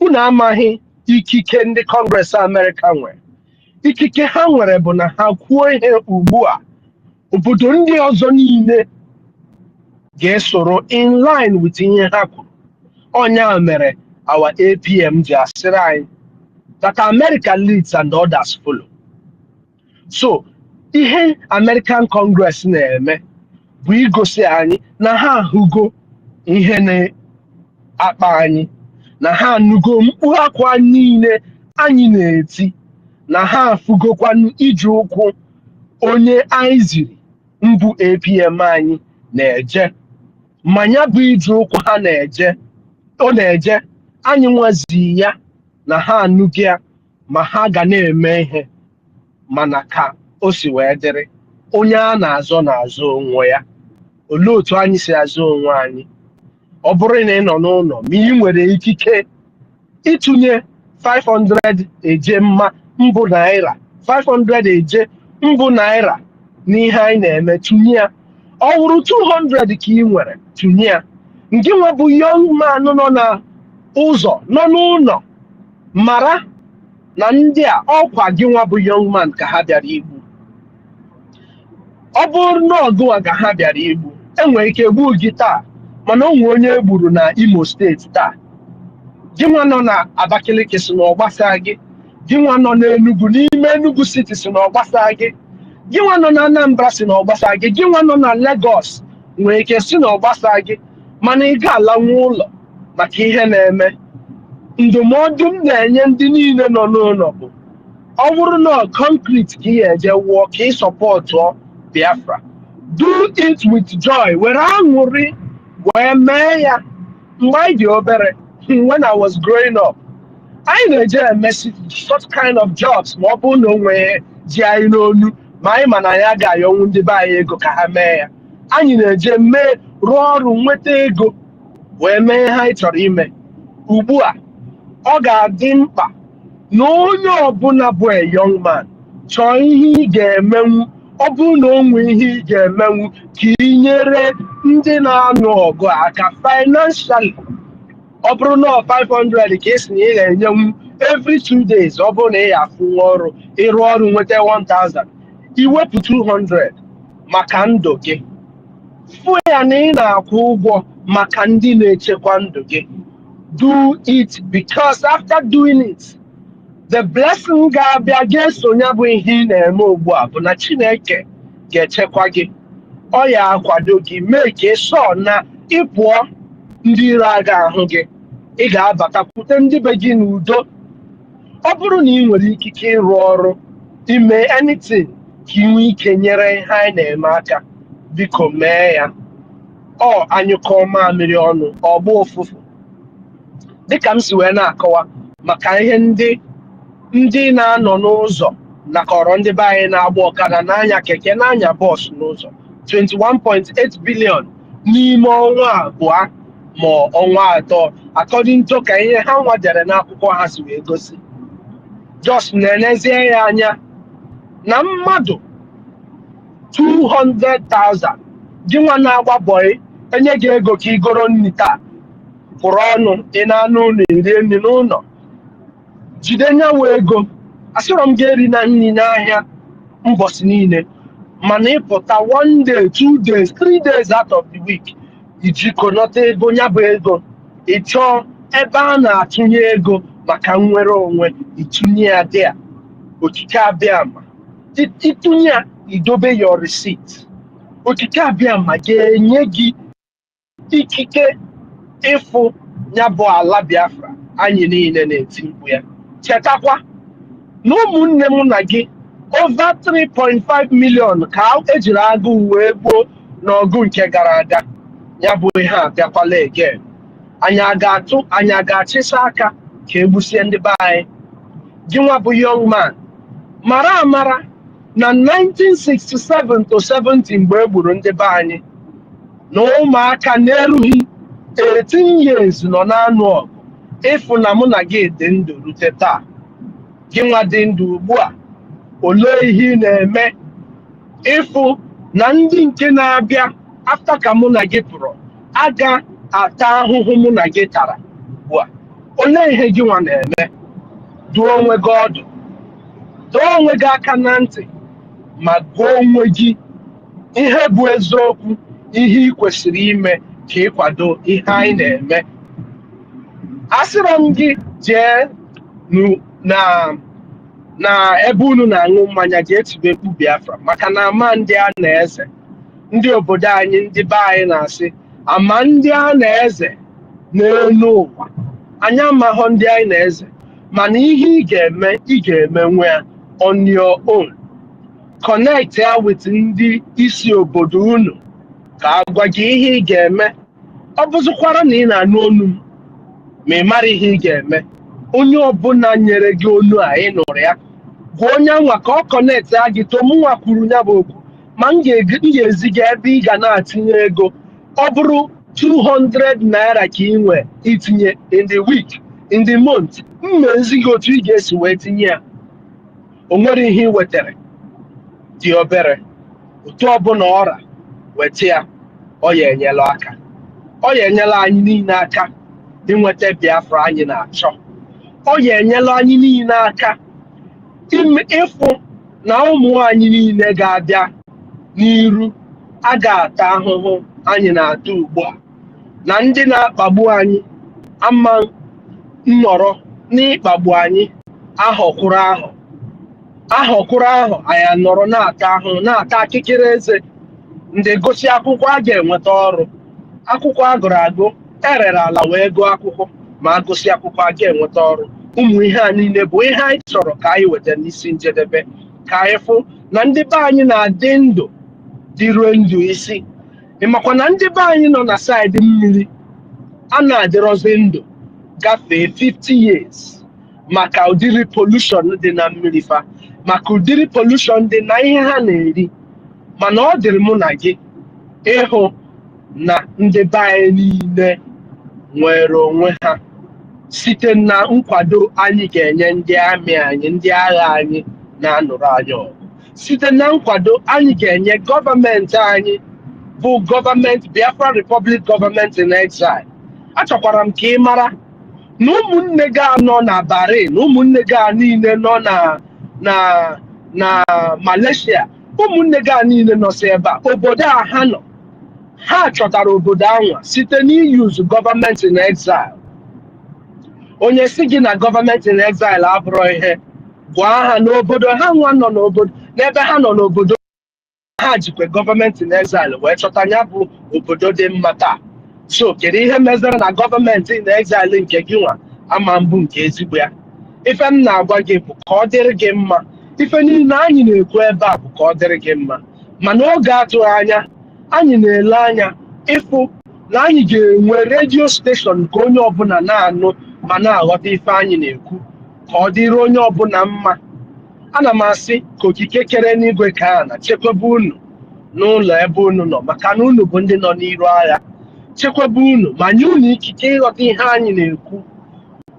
unu amaghị ikike ndị Kọngres Amerịka nwere ikike ha nwere bụ na ha kwuo ihe ugbu a obodo ndị ọzọ niile ga-esoro in line with ihe ha kwuru onye a mere our APM ji asịrị anyị that America leads and others follow. So ihe American Congress na-eme bụ igosi anyị na ha ahụgo ihe na-akpa anyị na ha anụgo mkpu akwa niile anyị na-eti na ha afụgokwanụ iji ụkwụ onye anyị ziri mbụ APM anyị na-eje manya bụ iji ụkwụ ha na-eje anyị nwazi ya na ha anụghị ya ma ha ga na-eme ihe mana ka o si wee dịrị onye a na-azọ onwe ya olee otu anyị si azụ onwe anyị ọ bụrụ na ị nọ n'ụlọ ma ị nwere ikike ịtụnye 500 eje mbụ naira 500 eje mbụ naira n'ihe anyị na-eme tụnye ya ọ wụrụ 200 ka ị nwere tụnye ya nke nwa bụ young man nọ na ụzọ nọ n'ụlọ mara na ndị a ọkwa gị nwa bụ young man ka ha bịara igbu ọ bụrụ na ọgụwa ka ha bịara igbu enwere ike gbuo gị taa mana o nwere onye egburu na Imo steeti taa gị nwa nọ na Abakaliki si na ọgbasa gị gị nwa nọ n'Enugu n'ime Enugu City si na ọgbasa gị gị nwa nọ na Anambra si na ọgbasa gị gị nwa nọ na Lagos nwere ike si na ọgbasa gị mana ị ga-alanwu ụlọ maka ihe na-eme ndụmọdụ m na-enye ndị niile nọ n'ụlọ bụ ọ bụrụ na concrete ka ị eje wụọ ka ị sọpọtụọ Biafra do it with joy were aṅụrị wee mee ya mgbe anyị dị obere when I was growing up anyị na-eje emesi such kind of jobs ma ọ bụ na onwe ji anyị n'onu ma anyị ma na anyị agaghị ọnwụ ndị be anyị ego ka ha mee ya anyị na-eje mee rụọ ọrụ nweta ego wee mee ha anyị chọrọ ime ugbu a ọ ga-adị mkpa na onye ọbụla bụ a young man chọọ ihe ị ga-emenwu ọ bụrụ na o nwee ihe ị ga-emenwu ka ị nyere ndị na-anụ ọgụ aka financially. Ọ bụrụ na 500 ka esi na ị ga-enyenwu every 2 days, ọ bụrụ na ị ga-afụ ọrụ ịrụ ọrụ nweta 1000, iwepụ 200 maka ndụ gị. Fụ ya na ị na-akwụ ụgwọ maka ndị na-echekwa ndụ gị. Do it, because after doing it, the blessing ga-abịa ga-esonye bụ ihe ị na-eme ugbu a bụ na Chineke ga-echekwa gị. Ọ ya akwado gị mee ka ịsọ na ịpụọ ndị iro aga ahụ gị. Ị ga-abatakwute ndị be gị n'udo. Ọ bụrụ na ị nwere ikike ịrụ ọrụ ime anything ka ị nwee ike nyere ihe anyị na-eme aka, biko mee ya. Ọ anyụkọ mamịrị ọnụ ọgba ụfụfụ. Dịka m si wee na-akọwa maka ihe ndị na-anọ n'ụzọ nakọrọ ndị be anyị na-agba ọkada n'anya keke n'anya bọs n'ụzọ 21.8 billion n'ime ọnwa abụọ ma ọnwa atọ, according to ka ihe ha nwadere n'akwụkwọ ha si wee gosi. Just na-enezie ya anya na mmadụ 200,000 gị nwa na-agba bọị enye gị ego ka igoro nri taa kwụrụ ọnụ ị na-anụ ụlọ eri nri n'ụlọ. Jide nyawo ego, asịrọ m ga-eri na nri n'ahịa mbọsị niile, mana ịpụta 1 day, 2 days, 3 days out of the week ijikọnọta ego nya bụ ego. Ị chọọ ebe a na-atụnye ego maka nnwere onwe, ịtụnye ya dị a okike abịa ma ịtụnye ya idobe your receipt. Okike abịa ma ga-enye gị ikike ịfụ ya bụ ala Biafra anyị niile na-eti mkpu ya. Chetakwa na ụmụnne m na gị over 3.5 million ka ejiri agụụ wee gbuo n'ọgụ nke gara aga. Ya bụ ihe abịakwala again. Anyị ga-achịsa aka ka egbusie ndị be anyị. Gị nwa bụ young man, mara amara na 1967 to 70 mgbe e gburu ndị be anyị na ụmụaka na-erughị 18 years nọ na-anụ ọgụ. Ịfụ na mụ na gị dị ndụ rute taa. Gị nwa dị ndụ ugbu a, olee ihe ị na-eme ịfụ na ndị nke na-abịa after ka mụ na gị pụrụ aga ata ahụhụ mụ na gị tara ugbu a? Olee ihe gị nwa na-eme? Duo onwe gị ọdụ, dọọ onwe gị aka na ntị, ma gụọ onwe gị ihe bụ eziokwu, ihe ị kwesịrị ime ka ịkwado ihe anyị na-eme. Asịrọ m gị jee na ebe unu na-aṅụ mmanya ga-etibe mkpu Biafra, maka na ama ndị a na-eze, ndị obodo anyị, ndị be anyị na-asị ama ndị a na-eze n'elu ụwa. Anyị amaghọ ndị anyị na-eze, mana ihe ị ga-eme nwe ya on your own. Connect ya with ndị isi obodo unu ka agwa gị ihe ị ga-eme. Ọ bụzụkwara na ị na-anụ onu m ma ị mara ihe ị ga-eme, onye ọbụla nyere gị onu a ị nụrụ ya, gwa onye nwa ka ọ connect ya gị to mụnwa kwuru ya bụ okwu, ma m ga-ezi gị ebe ị ga na-atinye ego. Ọ bụrụ 200 naira ka ị nwee itinye in the week, in the month, m na-ezi gị otu ị ga-esi wee tinye ya. O nwere ihe ị wetara dị obere, otu ọbụla ọra weta ya, ọ ya enyela aka. Ọ ya enyela anyị niile aka inweta Biafra anyị na-achọ. Ọ ya enyela anyị niile aka ịfụ na ụmụ anyị niile ga-abịa n'iru a ga-ata ahụhụ anyị na-ata ugbu a, na ndị na-akpagbu anyị ama nnọrọ n'ịkpagbu anyị ahọkwụrụ ahụ anyị nọrọ na-ata ahụhụ, na-ata akịkịrị eze. Ndị gosi akwụkwọ a ga-enweta ọrụ, akwụkwọ agụrụ agụ erere ala wee gụọ akwụkwọ, ma agụsị akwụkwọ a ga-enweta ọrụ. Ụmụ ihe a niile bụ ihe anyị chọrọ ka anyị weta n'isi njedebe, ka anyị fụ na ndị be anyị na-adị ndụ dịruo ndụ isi. Ịmakwa na ndị be anyị nọ na saịdị mmiri a na-adịrọzi ndụ gafee 50 years maka ụdịrị pollution dị na mmiri fa, maka ụdịrị pollution dị na ihe ha na-eri. Mana ọ dịrị mụ na gị ịhụ na ndị be anyị niile nwere onwe ha, site na nkwado anyị ga-enye ndị amị anyị, ndị agha anyị na-anụrụ anyị ọgụ, site na nkwado anyị ga-enye gọọmenti anyị bụ gọọmenti Biafra Republic Government in Exile. Achọkwara m ka ị mara na ụmụnne gị anọ na Bahrain, ụmụnne gị niile nọ na Malaysia, ụmụnne gị niile nọsi ebe a, obodo a ha nọ, ha chọtara obodo anwa site n'iyuzu gọọmenti in exile. Onye si gị na gọọmenti in exile abụrụ ihe, gwa ha n'obodo ha nwa nọ n'obodo, n'ebe ha nọ n'obodo ha jikwe gọọmenti in exile wee chọta ya bụ obodo dị mma taa. So kedu ihe mezere na gọọmenti in exile nke gị nwa ama mbụ nke ezigbo ya? Ife m na-agwa gị bụ ka ọ dịrị gị mma. Ife niile anyị na-ekwu ebe a bụ ka ọ dịrị gị mma, mana oge atụghị anya anyị na-ele anya ịfụ na anyị ga-enwe redio steshọn nke onye ọbụla na-anụ ma na-aghọta ife anyị na-ekwu ka ọ dịrị onye ọbụla mma. Ana m asị ka okike kere n'igwe ka a na chekwaba unu n'ụlọ ebe unu nọ, maka na unu bụ ndị nọ n'iru agha. Chekwaba unu ma nye unu ikike ịghọta ihe anyị na-ekwu,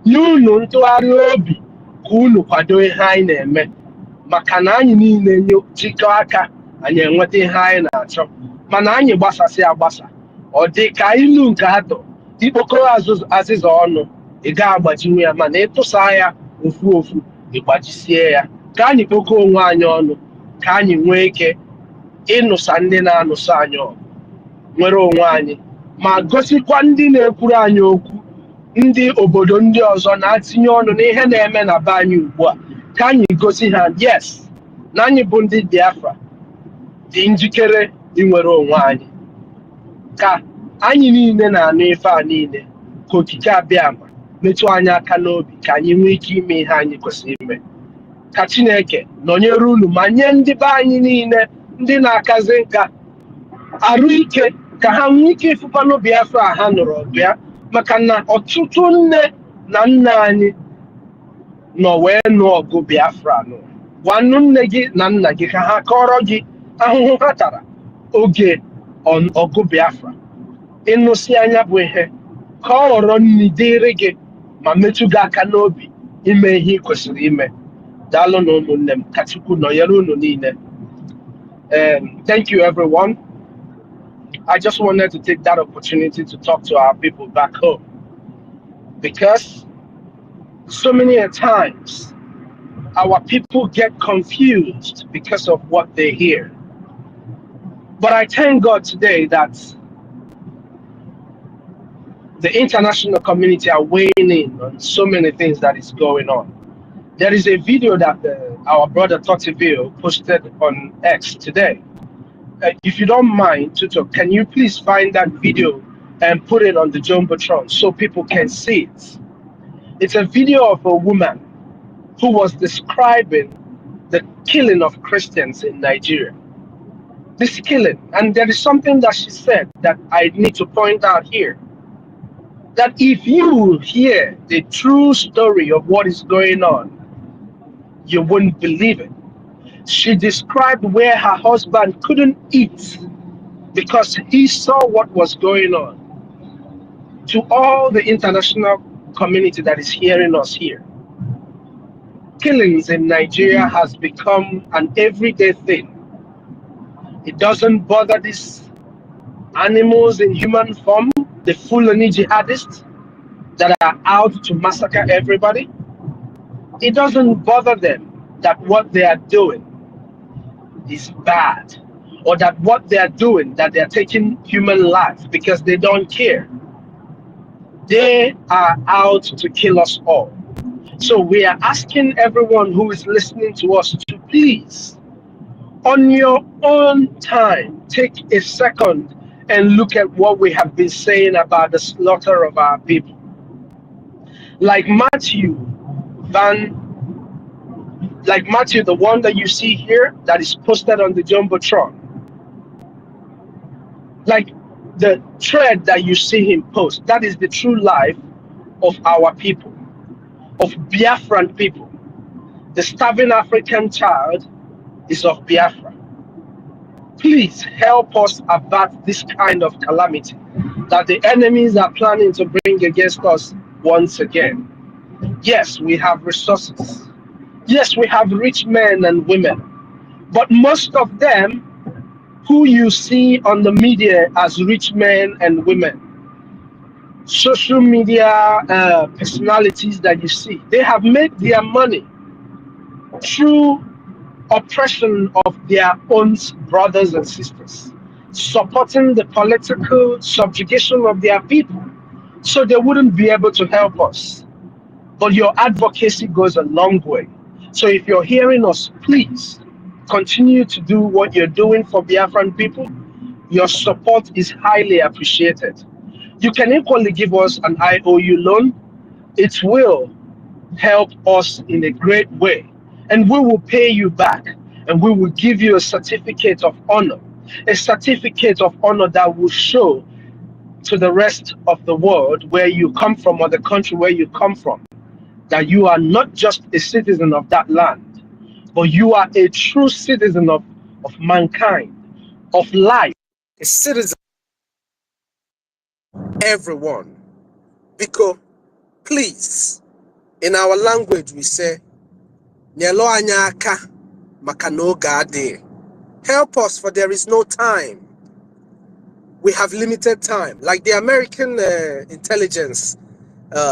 nye unu ntụgharị obi ka unu kwado ihe anyị na-eme, maka na anyị niile jikọ aka anyị enweta ihe anyị na-achọ. Mana anyị gbasasị agbasa, ọ dị ka ilu nke atọ, ikpokọrọ azịza ọnụ ị ga-agbajinwu ya, mana ịtụsa ya ofu ofu ịgbajisie ya. Ka anyị kpokọọ onwe anyị ọnụ ka anyị nwee ike ịnụsa ndị na-anụsa anyị ọgụ, nwere onwe anyị, ma gosikwa ndị na-ekwuru anyị okwu, ndị obodo ndị ọzọ na-atinye ọnụ n'ihe na-eme na be anyị ugbu a, ka anyị gosi ha yes na anyị bụ ndị Biafra dị njikere inwere onwe anyị. Ka anyị niile na-anụ ife a niile, ka okike abịa ma metụ anyị aka n'obi ka anyị nwee ike ime ihe anyị kwesịrị ime. Ka Chineke nọnyere unu ma nye ndị be anyị niile ndị na-akazi nka arụ ike, ka ha nwee ike ịfụkwanụ Biafra ha nụrụ ọgụ ya, maka na ọtụtụ nne na nna anyị nọ wee nụ ọgụ Biafra nụ. Gwanụ nne gị na nna gị ka ha kọrọ gị ahụhụ ha tara oge ọgụ Biafra. Ịnụsị anya bụ ihe, ka ọ ghọrọ nri dịrị gị ma metụ gị aka n'obi ime ihe ị kwesịrị ime. Daalụ na ụmụnne m, ka Chukwu nọnyere unu niile. Thank you everyone. I just wanted to take that opportunity to talk to our people back home, because so many times our people get confused because of what they hear. But I thank God today that the international community are weighing in on so many things that is going on. There is a video that our brother Totivio posted on X today. If you don't mind, Tuto, can you please find that video and put it on the Jumbotron so people can see it? It's a video of a woman who was describing the killing of Christians in Nigeria. This killing, and there is something that she said that I need to point out here. That if you hear the true story of what is going on, you wouldn't believe it. She described where her husband couldn't eat because he saw what was going on. To all the international community that is hearing us here, killings in Nigeria has become an everyday thing. It doesn't bother these animals in human form, the Fulani jihadists that are out to massacre everybody. It doesn't bother them that what they are doing is bad, or that what they are doing, that they are taking human life, because they don't care. They are out to kill us all. So we are asking everyone who is listening to us to please, on your own time, take a second and look at what we have been saying about the slaughter of our people. Like Matthew, the one that you see here that is posted on the Jumbotron. Like the thread that you see him post, that is the true life of our people, of Biafran people. The starving African child is of Biafra. Please help us avert this kind of calamity that the enemies are planning to bring against us once again. Yes, we have resources. Yes, we have rich men and women. But most of them who you see on the media as rich men and women, social media personalities that you see, they have made their money through oppression of their own brothers and sisters, supporting the political subjugation of their people, so they wouldn't be able to help us. But your advocacy goes a long way. So if you're hearing us, please continue to do what you're doing for Biafran people. Your support is highly appreciated. You can equally give us an IOU loan. It will help us in a great way, and we will pay you back, and we will give you a certificate of honor, that will show to the rest of the world where you come from, or the country where you come from, that you are not just a citizen of that land, but you are a true citizen of mankind, of life, a citizen of everyone. Because, please, in our language we say, "Nyelo anya aka, maka na oge adịghị." Help us, for there is no time. We have limited time. Like the American intelligence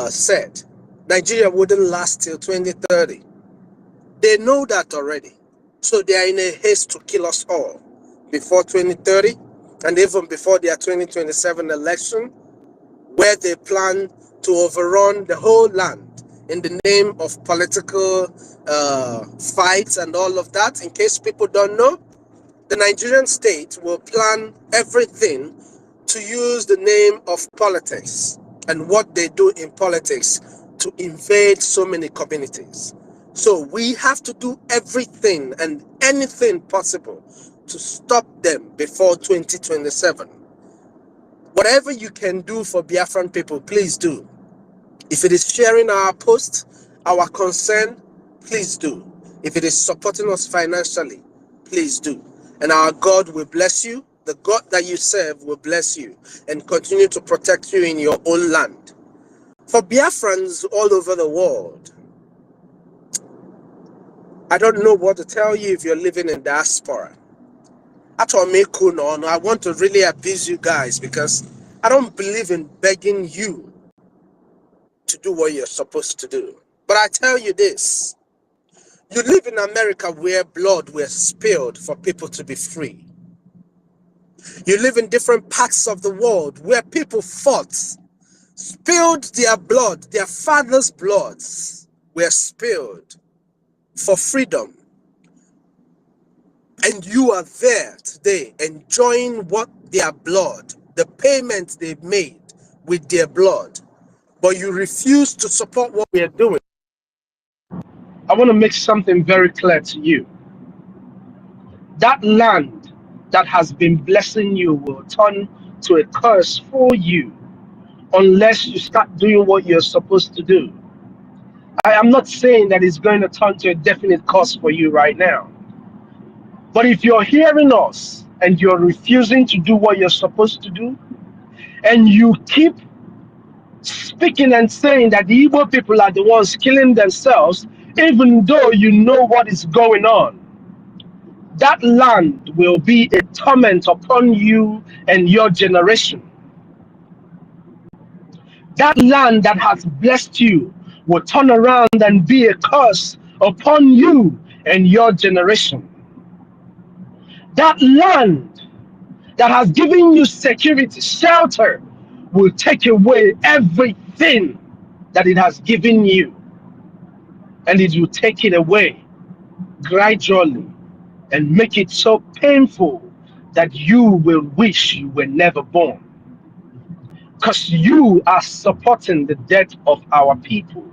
said, Nigeria wouldn't last till 2030. They know that already. So they are in a haste to kill us all before 2030, and even before their 2027 election, where they plan to overrun the whole land in the name of political fights and all of that. In case people don't know, the Nigerian state will plan everything to use the name of politics and what they do in politics to invade so many communities. So we have to do everything and anything possible to stop them before 2027. Whatever you can do for Biafran people, please do. If it is sharing our post, our concern, please do. If it is supporting us financially, please do. And our God will bless you. The God that you serve will bless you and continue to protect you in your own land. For Biafrans all over the world, I don't know what to tell you if you're living in diaspora. I want to really abuse you guys, because I don't believe in begging you to do what you're supposed to do. But I tell you this, you live in America where blood was spilled for people to be free. You live in different parts of the world where people fought, spilled their blood, their fathers' bloods were spilled for freedom. And you are there today enjoying what their blood, the payment they made with their blood, but you refuse to support what we are doing. I want to make something very clear to you. That land that has been blessing you will turn to a curse for you unless you start doing what you're supposed to do. I am not saying that it's going to turn to a definite curse for you right now. But if you're hearing us and you're refusing to do what you're supposed to do, and you keep speaking and saying that the Igbo people are the ones killing themselves, even though you know what is going on, that land will be a torment upon you and your generation. That land that has blessed you will turn around and be a curse upon you and your generation. That land that has given you security, shelter, will take away everything that it has given you. And it will take it away gradually and make it so painful that you will wish you were never born. Because you are supporting the death of our people,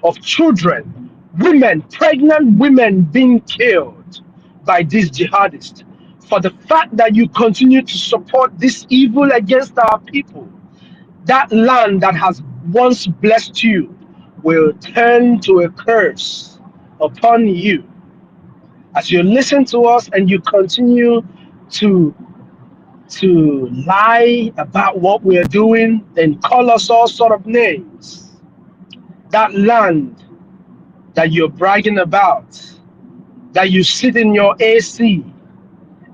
of children, women, pregnant women being killed by these jihadists. For the fact that you continue to support this evil against our people, that land that has once blessed you will turn to a curse upon you. As you listen to us and you continue to lie about what we're doing and call us all sort of names, that land that you're bragging about, that you sit in your AC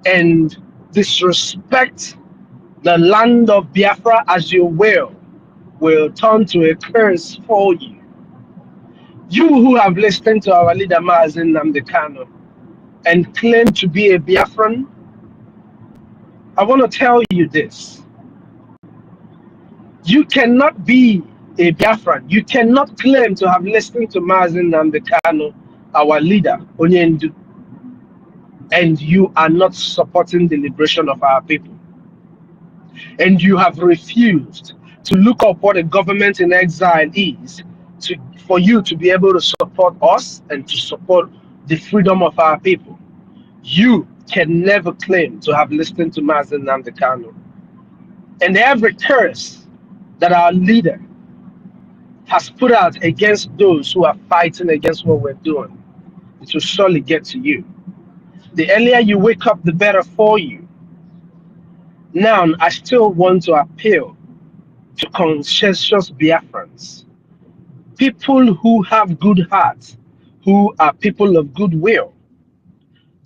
and disrespect the land of Biafra as you will turn to a curse for you. You who have listened to our leader Mazen Nnamdi Kanu and claim to be a Biafran, I want to tell you this. You cannot be a Biafran. You cannot claim to have listened to Mazen Nnamdi Kanu, our leader, Onyendu, and you are not supporting the liberation of our people. And you have refused to look up what a government in exile is for you to be able to support us and to support the freedom of our people. You can never claim to have listened to Mazen Nnamdi Kanu. And every curse that our leader has put out against those who are fighting against what we're doing, it will surely get to you. The earlier you wake up, the better for you. Now, I still want to appeal to conscientious Biafrans, people who have good hearts, who are people of goodwill,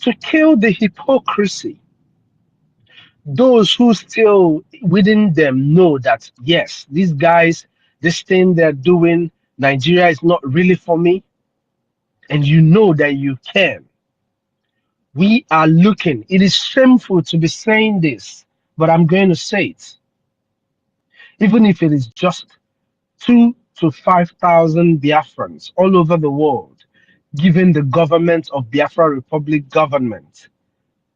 to kill the hypocrisy. Those who still within them know that, yes, these guys, this thing they're doing, Nigeria is not really for me, and you know that you can. We are looking. It is shameful to be saying this, but I'm going to say it. Even if it is just 2,000 to 5,000 Biafrans all over the world, giving the government of Biafra Republic government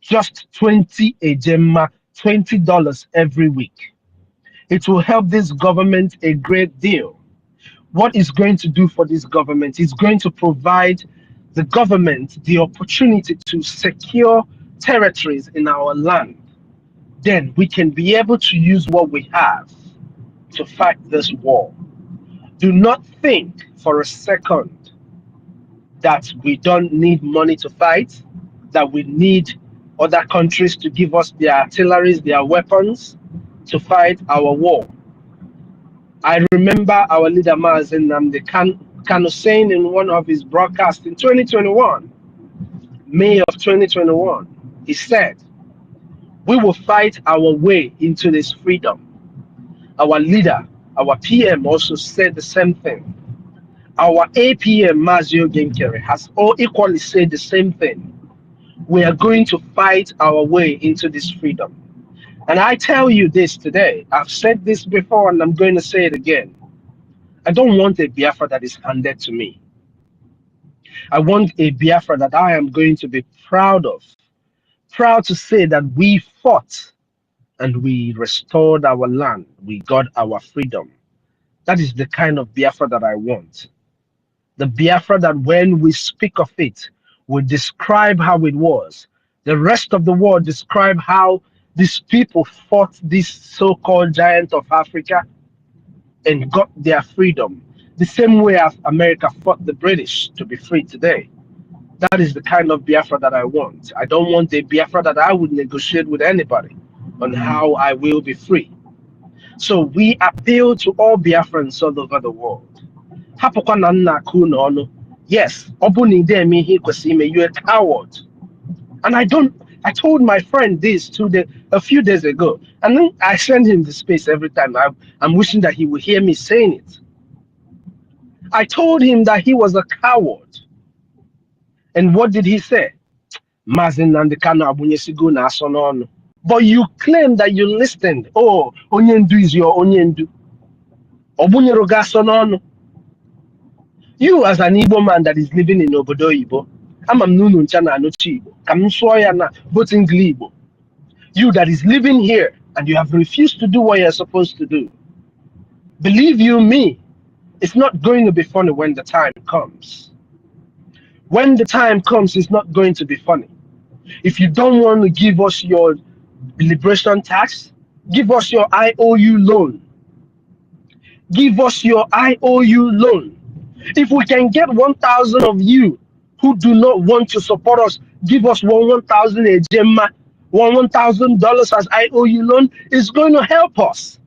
just 20 ejema, $20 every week. It will help this government a great deal. What is going to do for this government is going to provide the government the opportunity to secure territories in our land. Then we can be able to use what we have to fight this war. Do not think for a second that we don't need money to fight, that we need other countries to give us their artilleries, their weapons to fight our war. I remember our leader Mazen Nnamdi Kanu saying in one of his broadcasts in 2021, May of 2021, he said, we will fight our way into this freedom. Our leader, our PM also said the same thing. Our APM, Mazio Genkere, has all equally said the same thing. We are going to fight our way into this freedom. And I tell you this today, I've said this before and I'm going to say it again. I don't want a Biafra that is handed to me. I want a Biafra that I am going to be proud of. Proud to say that we fought and we restored our land. We got our freedom. That is the kind of Biafra that I want. The Biafra that when we speak of it, we describe how it was. The rest of the world describe how these people fought this so-called giant of Africa and got their freedom. The same way as America fought the British to be free today. That is the kind of Biafra that I want. I don't want a Biafra that I would negotiate with anybody on how I will be free. So we appeal to all Biafrans all over the world. Yes, you're a coward. And I told my friend this a few days ago, and then I send him the space every time. I'm wishing that he would hear me saying it. I told him that he was a coward. And what did he say? Mazen Nnamdi Kanu abunyesigo na asono. But you claim that you listened. Oh, Onyendu is your Onyendu. Obunyeroga asono. You as an Igbo man that is living in Obodo Igbo, Amamnunu Nchana Anochi Igbo, Kamshoyana, both in Igbo. You that is living here and you have refused to do what you're supposed to do. Believe you me, it's not going to be funny when the time comes. When the time comes, it's not going to be funny. If you don't want to give us your liberation tax, give us your IOU loan. Give us your IOU loan. If we can get 1,000 of you who do not want to support us, give us 1,000 ejema, $1,000 as IOU loan, is going to help us.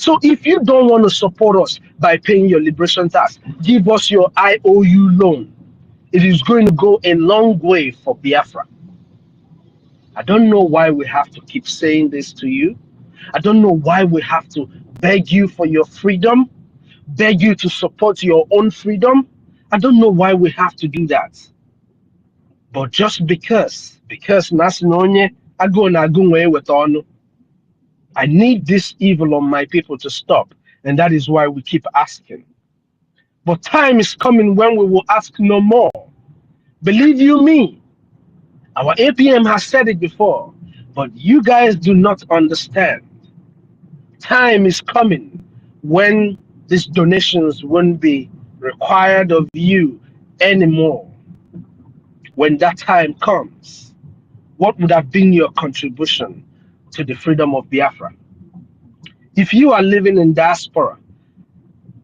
So if you don't want to support us by paying your liberation tax, give us your IOU loan. It is going to go a long way for Biafra. I don't know why we have to keep saying this to you. I don't know why we have to beg you for your freedom, beg you to support your own freedom. I don't know why we have to do that. But just because Nasinonye Agunwe with Onu, I need this evil on my people to stop. And that is why we keep asking. But time is coming when we will ask no more. Believe you me, our APM has said it before, but you guys do not understand. Time is coming when these donations won't be required of you anymore. When that time comes, what would have been your contribution to the freedom of Biafra? If you are living in diaspora,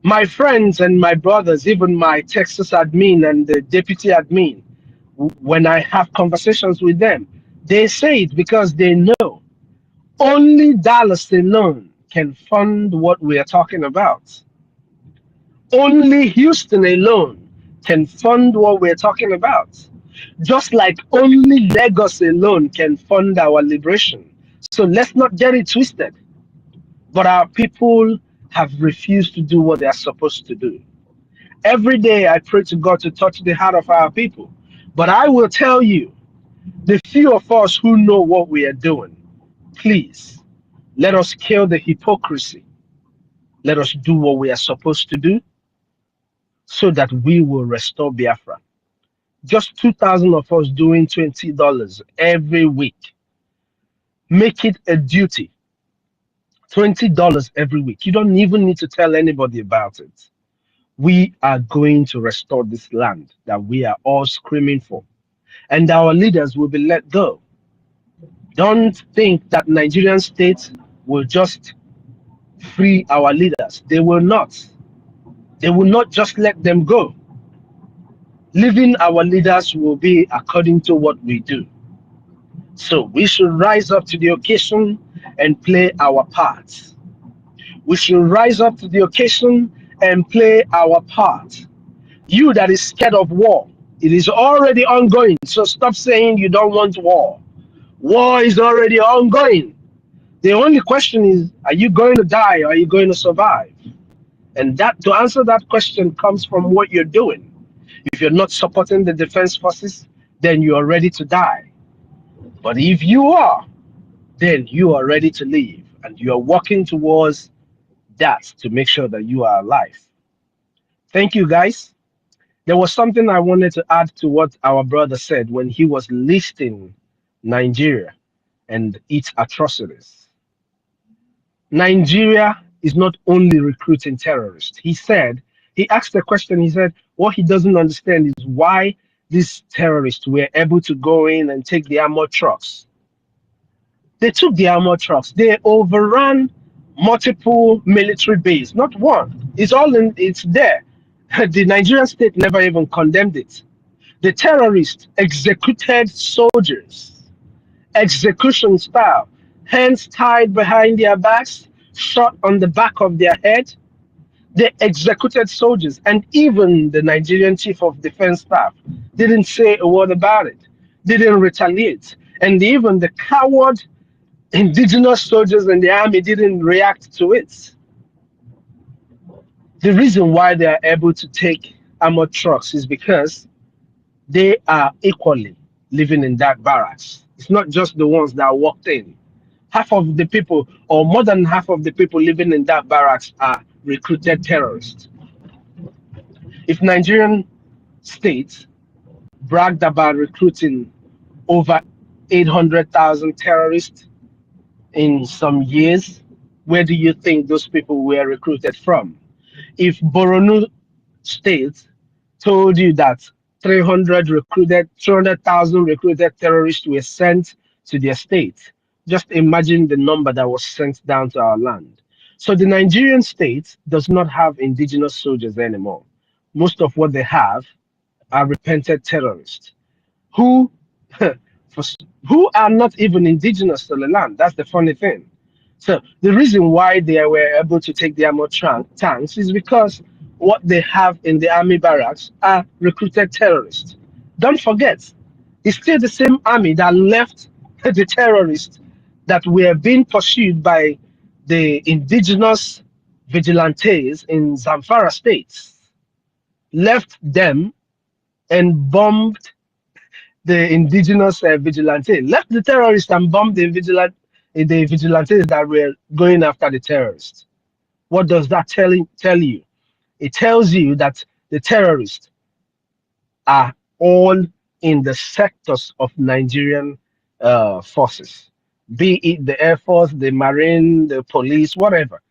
my friends and my brothers, even my Texas admin and the deputy admin, when I have conversations with them, they say it because they know only Dallas alone can fund what we are talking about. Only Houston alone can fund what we're talking about. Just like only Lagos alone can fund our liberation. So let's not get it twisted. But our people have refused to do what they are supposed to do. Every day I pray to God to touch the heart of our people. But I will tell you, the few of us who know what we are doing, please, let us kill the hypocrisy. Let us do what we are supposed to do so that we will restore Biafra. Just 2,000 of us doing $20 every week. Make it a duty. $20 every week. You don't even need to tell anybody about it. We are going to restore this land that we are all screaming for. And our leaders will be let go. Don't think that Nigerian state will just free our leaders. They will not. They will not just let them go. Leaving our leaders will be according to what we do. So we should rise up to the occasion and play our part. We should rise up to the occasion and play our part. You that is scared of war, it is already ongoing. So stop saying you don't want war. War is already ongoing. The only question is, are you going to die or are you going to survive? And that to answer that question comes from what you're doing. If you're not supporting the defense forces, then you are ready to die. But if you are, then you are ready to leave and you are working towards that to make sure that you are alive. Thank you, guys. There was something I wanted to add to what our brother said when he was listing Nigeria and its atrocities. Nigeria is not only recruiting terrorists. He asked a question, he said, what he doesn't understand is why these terrorists were able to go in and take the armored trucks. They took the armored trucks. They overran multiple military bases, not one. It's there. The Nigerian state never even condemned it. The terrorists executed soldiers, execution style, hands tied behind their backs, shot on the back of their head. They executed soldiers, and even the Nigerian chief of defense staff didn't say a word about it, didn't retaliate, and even the coward indigenous soldiers in the army didn't react to it. The reason why they are able to take armored trucks is because they are equally living in that barracks. It's not just the ones that walked in. Half of the people, or more than half of the people living in that barracks, are recruited terrorists. If Nigerian state bragged about recruiting over 800,000 terrorists in some years, where do you think those people were recruited from? If Borno State told you that 300,000 recruited terrorists were sent to their state, just imagine the number that was sent down to our land. So the Nigerian state does not have indigenous soldiers anymore. Most of what they have are repented terrorists who, who are not even indigenous to the land. That's the funny thing. So the reason why they were able to take the armored tanks is because what they have in the army barracks are recruited terrorists. Don't forget, it's still the same army that left the terrorists that were being pursued by the indigenous vigilantes in Zamfara state, left them and bombed the indigenous vigilante, left the terrorists and bombed the vigilantes that were going after the terrorists. What does that tell you? It tells you that the terrorists are all in the sectors of Nigerian forces, be it the Air Force, the Marine, the police, whatever.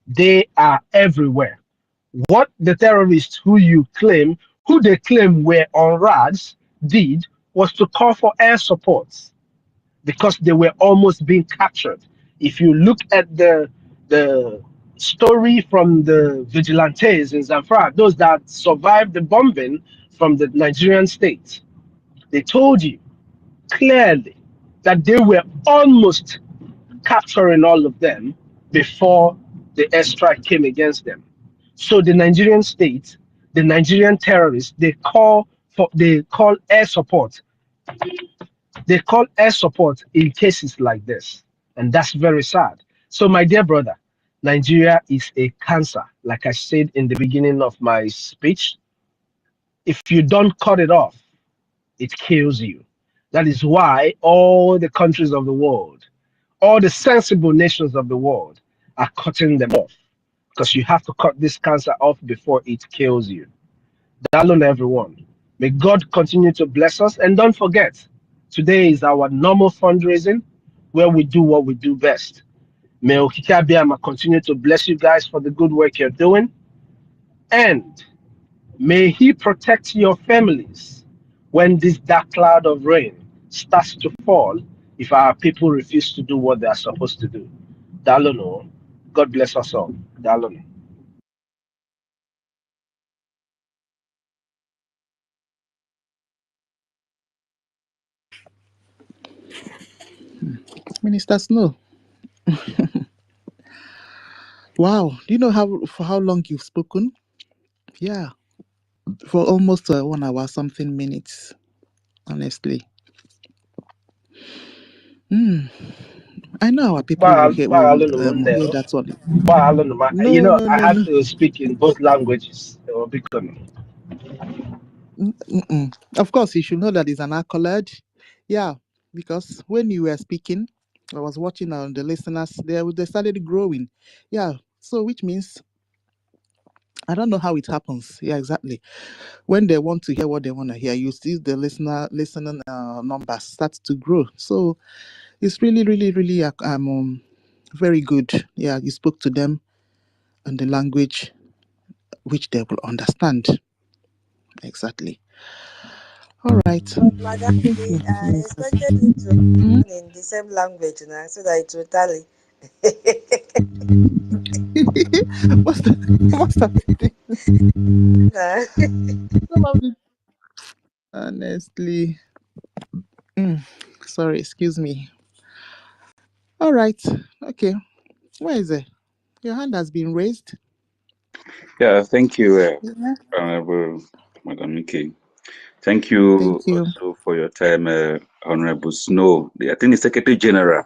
They are everywhere. What the terrorists who they claim were on RADs did was to call for air supports because they were almost being captured. If you look at the story from the vigilantes in Zamfara, those that survived the bombing from the Nigerian state, they told you clearly that they were almost capturing all of them before the airstrike came against them. So the Nigerian state, the Nigerian terrorists, they call air support. They call air support in cases like this, and that's very sad. So my dear brother, Nigeria is a cancer, like I said in the beginning of my speech. If you don't cut it off, it kills you. That is why all the countries of the world, all the sensible nations of the world are cutting them off, because you have to cut this cancer off before it kills you. Dalon, everyone. May God continue to bless us. And don't forget, today is our normal fundraising where we do what we do best. May Okike continue to bless you guys for the good work you're doing. And may He protect your families when this dark cloud of rain starts to fall if our people refuse to do what they are supposed to do. Dalono. God bless us all. Dalono.
Minister Snow. Wow. Do you know for how long you've spoken? Yeah. For almost 1 hour, something minutes, honestly. I know our people will hear that one.
You know, I
No.
had to speak in both languages.
Of course, you should know that it's an accolade. Yeah, because when you were speaking, I was watching on the listeners, they started growing. Yeah, so which means, I don't know how it happens. Yeah, exactly. When they want to hear what they want to hear, you see the listening numbers start to grow. So it's really, really, really very good. Yeah, you spoke to them in the language which they will understand. Exactly. All right.
Madam, I expected you to in the same language now so that it will tally.
Most of the some of the honestly. Sorry, excuse me. All right. Okay. Where is it? Your hand has been raised.
Yeah, thank you,
Yeah.
Honorable Madam Ike. Thank you
Thank you.
also for your time, Honorable Snow. I think the Secretary General.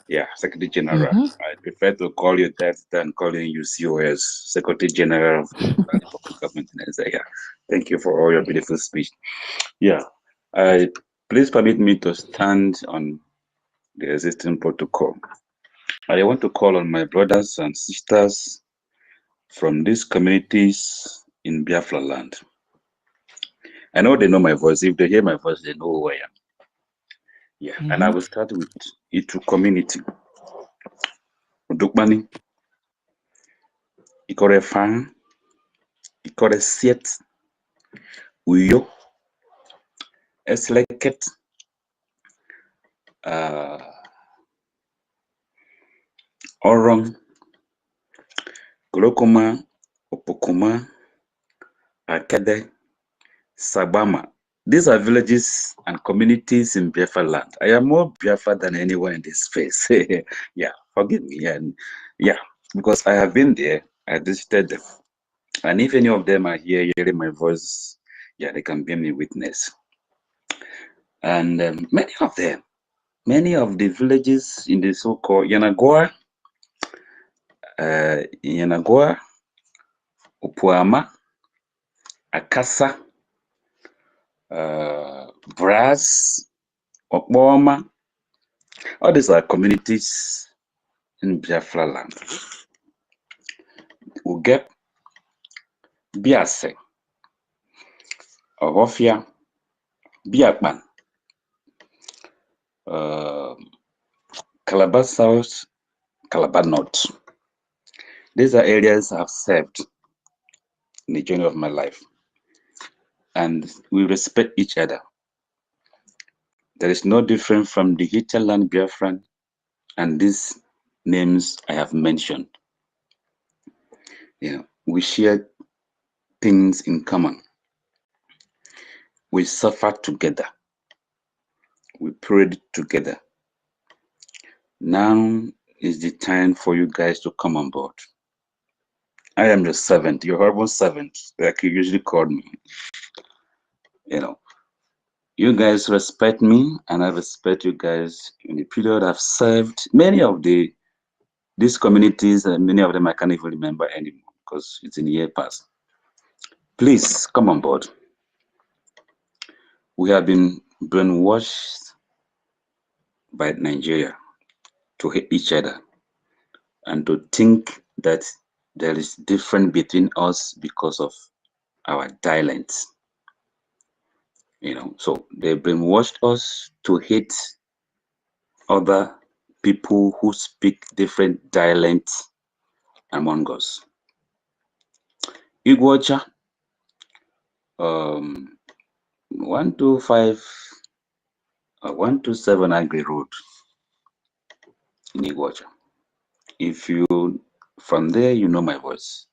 Yeah, Secretary General. I prefer to call you that than calling you COS, Secretary General of the Public Government in Nigeria. Thank you for all your beautiful speech. Yeah, please permit me to stand on the existing protocol. I want to call on my brothers and sisters from these communities in Biafra land. I know they know my voice. If they hear my voice, they know who I am. Yeah, and I will start with Itu community. Udukmani, Ikore Fan, Ikore Siet, Uyo, Esleket, Orong, Glokoma, Opokoma, Akede, Sabama. These are villages and communities in Biafra land. I am more Biafra than anyone in this space. Yeah, forgive me. And yeah, because I have been there, I visited them. And if any of them are here hearing my voice, yeah, they can bear me witness. And many of them, many of the villages in the so-called Yanagwa, Upuama, Akasa, Brass, Okboma, all these are communities in Biafra land. Ugep, Biase, Ohofia, Biakban, Calabar South, Calabar North. These are areas I've served in the journey of my life. And we respect each other. There is no difference from the hinterland Biafran and these names I have mentioned. You know, we share things in common. We suffered together. We prayed together. Now is the time for you guys to come on board. I am your servant, your horrible servant, like you usually call me. You know, you guys respect me, and I respect you guys. In the period I've served, many of these communities, and many of them I can't even remember anymore because it's in the year past. Please come on board. We have been brainwashed by Nigeria to hate each other and to think that there is difference between us because of our dialects. You know, so they brainwashed us to hate other people who speak different dialects among us. OGOJA, 127 Agri Road in OGOJA. If you from there, you know my voice.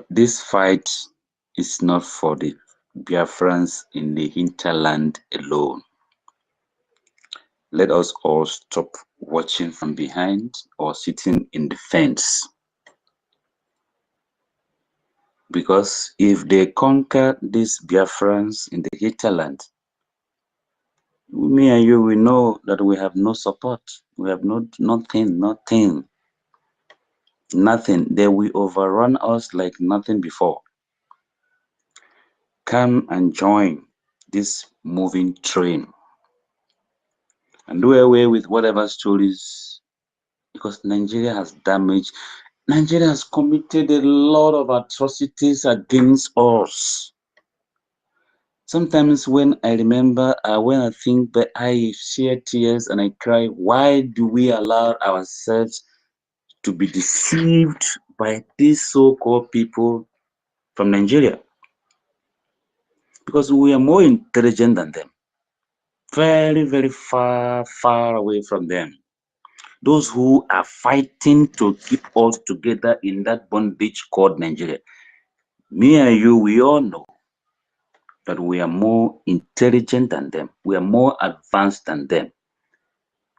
This fight is not for the Biafrans in the hinterland alone. Let us all stop watching from behind or sitting in the fence. Because if they conquer these Biafrans in the hinterland, me and you, we know that we have no support. We have nothing. They will overrun us like nothing before. Come and join this moving train and do away with whatever stories, because Nigeria has damaged. Nigeria has committed a lot of atrocities against us. Sometimes when I remember, when I think that I shed tears and I cry, why do we allow ourselves to be deceived by these so-called people from Nigeria? Because we are more intelligent than them. Very, very far away from them. Those who are fighting to keep us together in that bondage called Nigeria. Me and you, we all know that we are more intelligent than them. We are more advanced than them.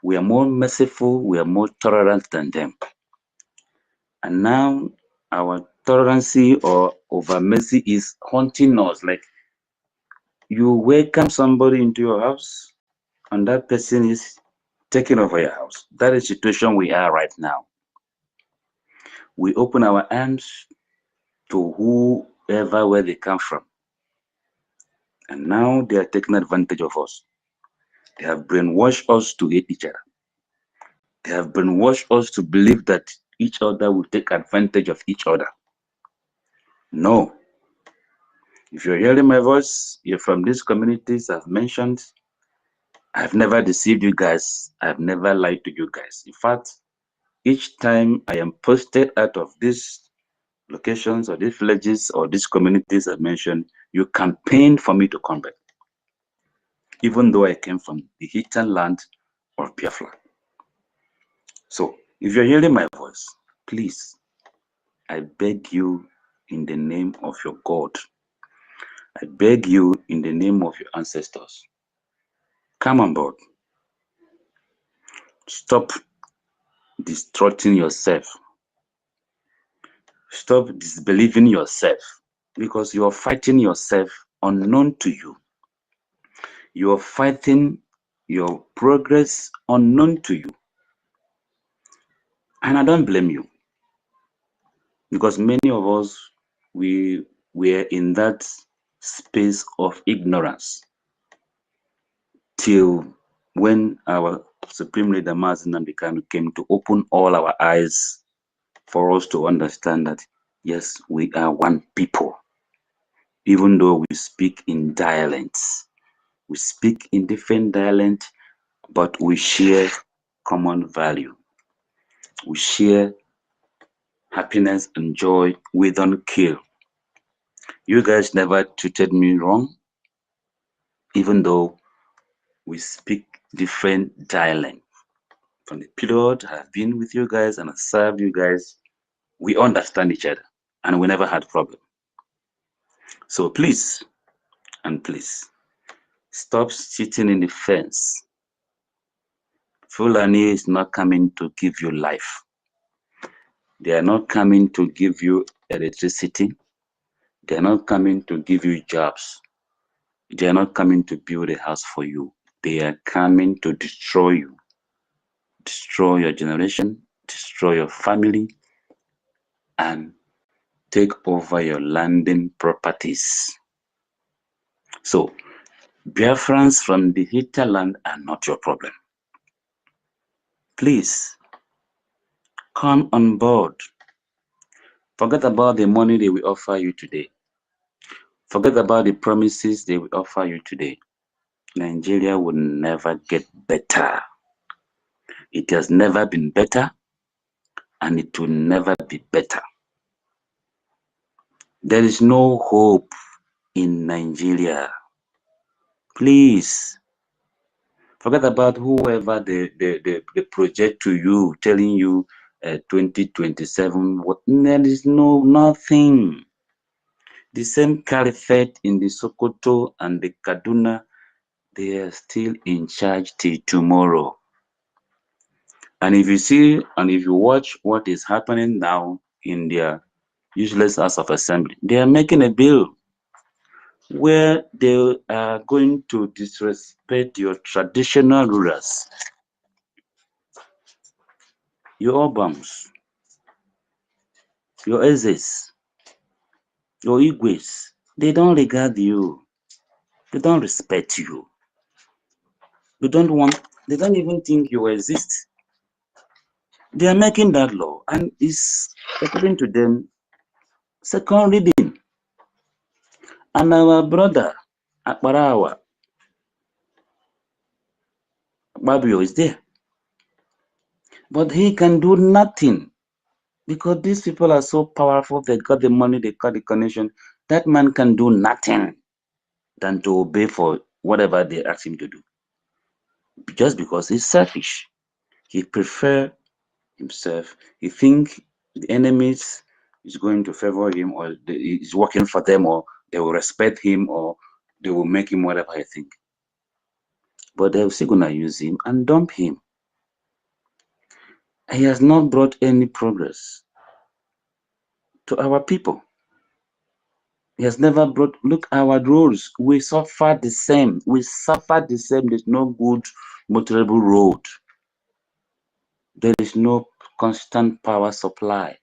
We are more merciful. We are more tolerant than them. And now our tolerance or over mercy is haunting us. Like you welcome somebody into your house and that person is taking over your house. That is the situation we are right now. We open our arms to whoever, where they come from. And now they are taking advantage of us. They have brainwashed us to hate each other. They have brainwashed us to believe that each other will take advantage of each other. No. If you're hearing my voice, you're from these communities I've mentioned, I've never deceived you guys. I've never lied to you guys. In fact, each time I am posted out of these locations or these villages or these communities I mentioned, you campaign for me to come back. Even though I came from the hinterland of Biafra. So, if you're hearing my voice, please, I beg you in the name of your God. I beg you in the name of your ancestors. Come on board. Stop distrusting yourself. Stop disbelieving yourself, because you are fighting yourself unknown to you. You are fighting your progress unknown to you. And I don't blame you, because many of us, we were in that space of ignorance till when our Supreme Leader Nnamdi Kanu came to open all our eyes for us to understand that, yes, we are one people. Even though we speak in dialects, we speak in different dialects, but we share common value. We share happiness and joy. We don't kill. You guys never treated me wrong, even though we speak different dialects. From the period I have been with you guys and I served you guys, we understand each other and we never had problem. So please, and please, stop sitting in the fence. Fulani is not coming to give you life. They are not coming to give you electricity. They are not coming to give you jobs. They are not coming to build a house for you. They are coming to destroy you, destroy your generation, destroy your family, and take over your landing properties. So, Biafrans from the hinterland are not your problem. Please, come on board. Forget about the money they will offer you today. Forget about the promises they will offer you today. Nigeria will never get better. It has never been better, and it will never be better. There is no hope in Nigeria. Please, forget about whoever they project to you, telling you 2027. What? There is nothing. The same caliphate in the Sokoto and the Kaduna, they are still in charge till tomorrow. And if you see and if you watch what is happening now in their useless House of Assembly, they are making a bill where they are going to disrespect your traditional rulers, your Obams, your Ezes, your Igwes. They don't regard you. They don't respect you. They don't even think you exist. They are making that law, and it's, according to them, second reading. And our brother, Akbarawa, Babio is there. But he can do nothing, because these people are so powerful. They got the money, they got the connection. That man can do nothing than to obey for whatever they ask him to do. Just because he's selfish. He prefers himself. He thinks the enemies is going to favor him, or is working for them, or they will respect him, or they will make him whatever I think. But they're still going to use him and dump him. He has not brought any progress to our people. He has never brought, look, our roads, we suffer the same. We suffer the same. There's no good motorable road. There is no constant power supply.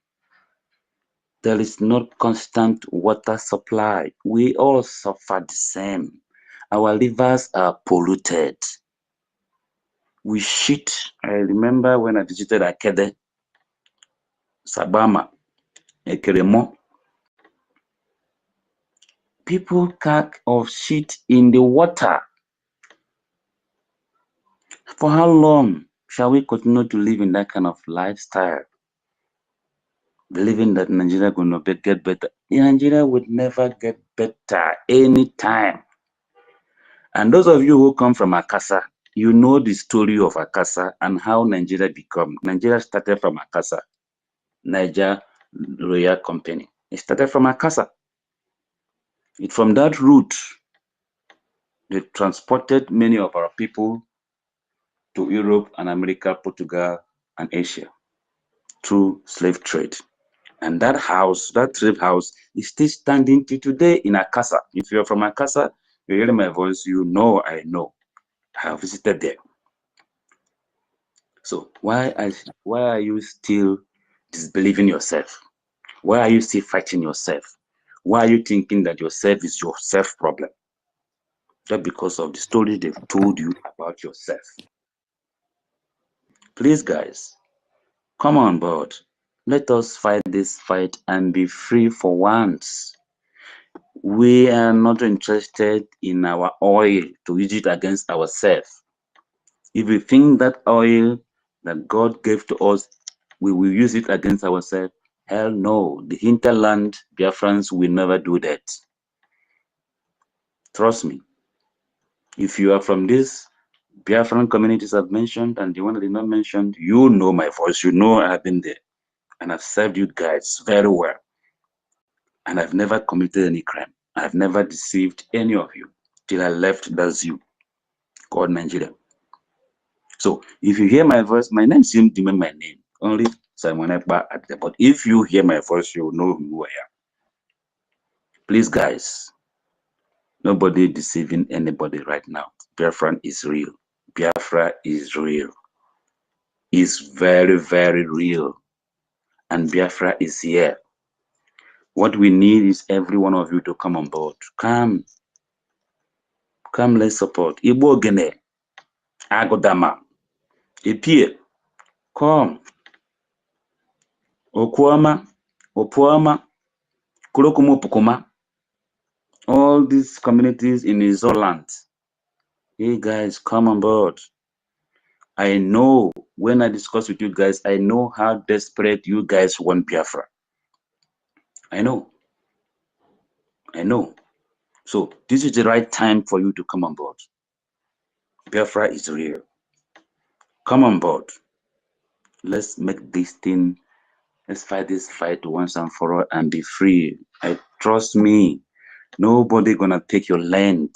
There is no constant water supply. We all suffer the same. Our rivers are polluted. We shit. I remember when I visited Akede, Sabama, Ekeremo. People cack of shit in the water. For how long shall we continue to live in that kind of lifestyle? Believing that Nigeria will not get better. Nigeria would never get better anytime. And those of you who come from Akasa, you know the story of Akasa and how Nigeria became. Nigeria started from Akasa, Niger Royal Company. It started from Akasa. From that route, they transported many of our people to Europe and America, Portugal, and Asia. through slave trade. And that house, that slave house, is still standing to today in Akasa. If you're from Akasa, you're hearing my voice, you know I know. I have visited there. So why are you still disbelieving yourself? Why are you still fighting yourself? Why are you thinking that yourself is your self problem? Just because of the story they've told you about yourself. Please, guys, come on board. Let us fight this fight and be free for once. We are not interested in our oil to use it against ourselves. If we think that oil that God gave to us, we will use it against ourselves, hell no. The hinterland Biafrans will never do that. Trust me. If you are from this Biafran communities I've mentioned and the one I did not mention, you know my voice. You know I've been there. And I've served you guys very well. And I've never committed any crime. I've never deceived any of you till I left that zoo called Nigeria. So if you hear my voice, my name seems to be my name. Only Simon Ekpa at the but if you hear my voice, you will know who I am. Please, guys, nobody deceiving anybody right now. Biafra is real. Biafra is real. It's very, very real. And Biafra is here. What we need is every one of you to come on board. Come, let's support. Igbo Gene, Agodama, Epie, come. Okuama, Opuama, Kurokumo Pukuma. All these communities in Izoland. Hey guys, come on board. I know when I discuss with you guys, I know how desperate you guys want Biafra. I know. So this is the right time for you to come on board. Biafra is real. Come on board. Let's make this thing, let's fight this fight once and for all and be free. Trust me, nobody gonna take your land.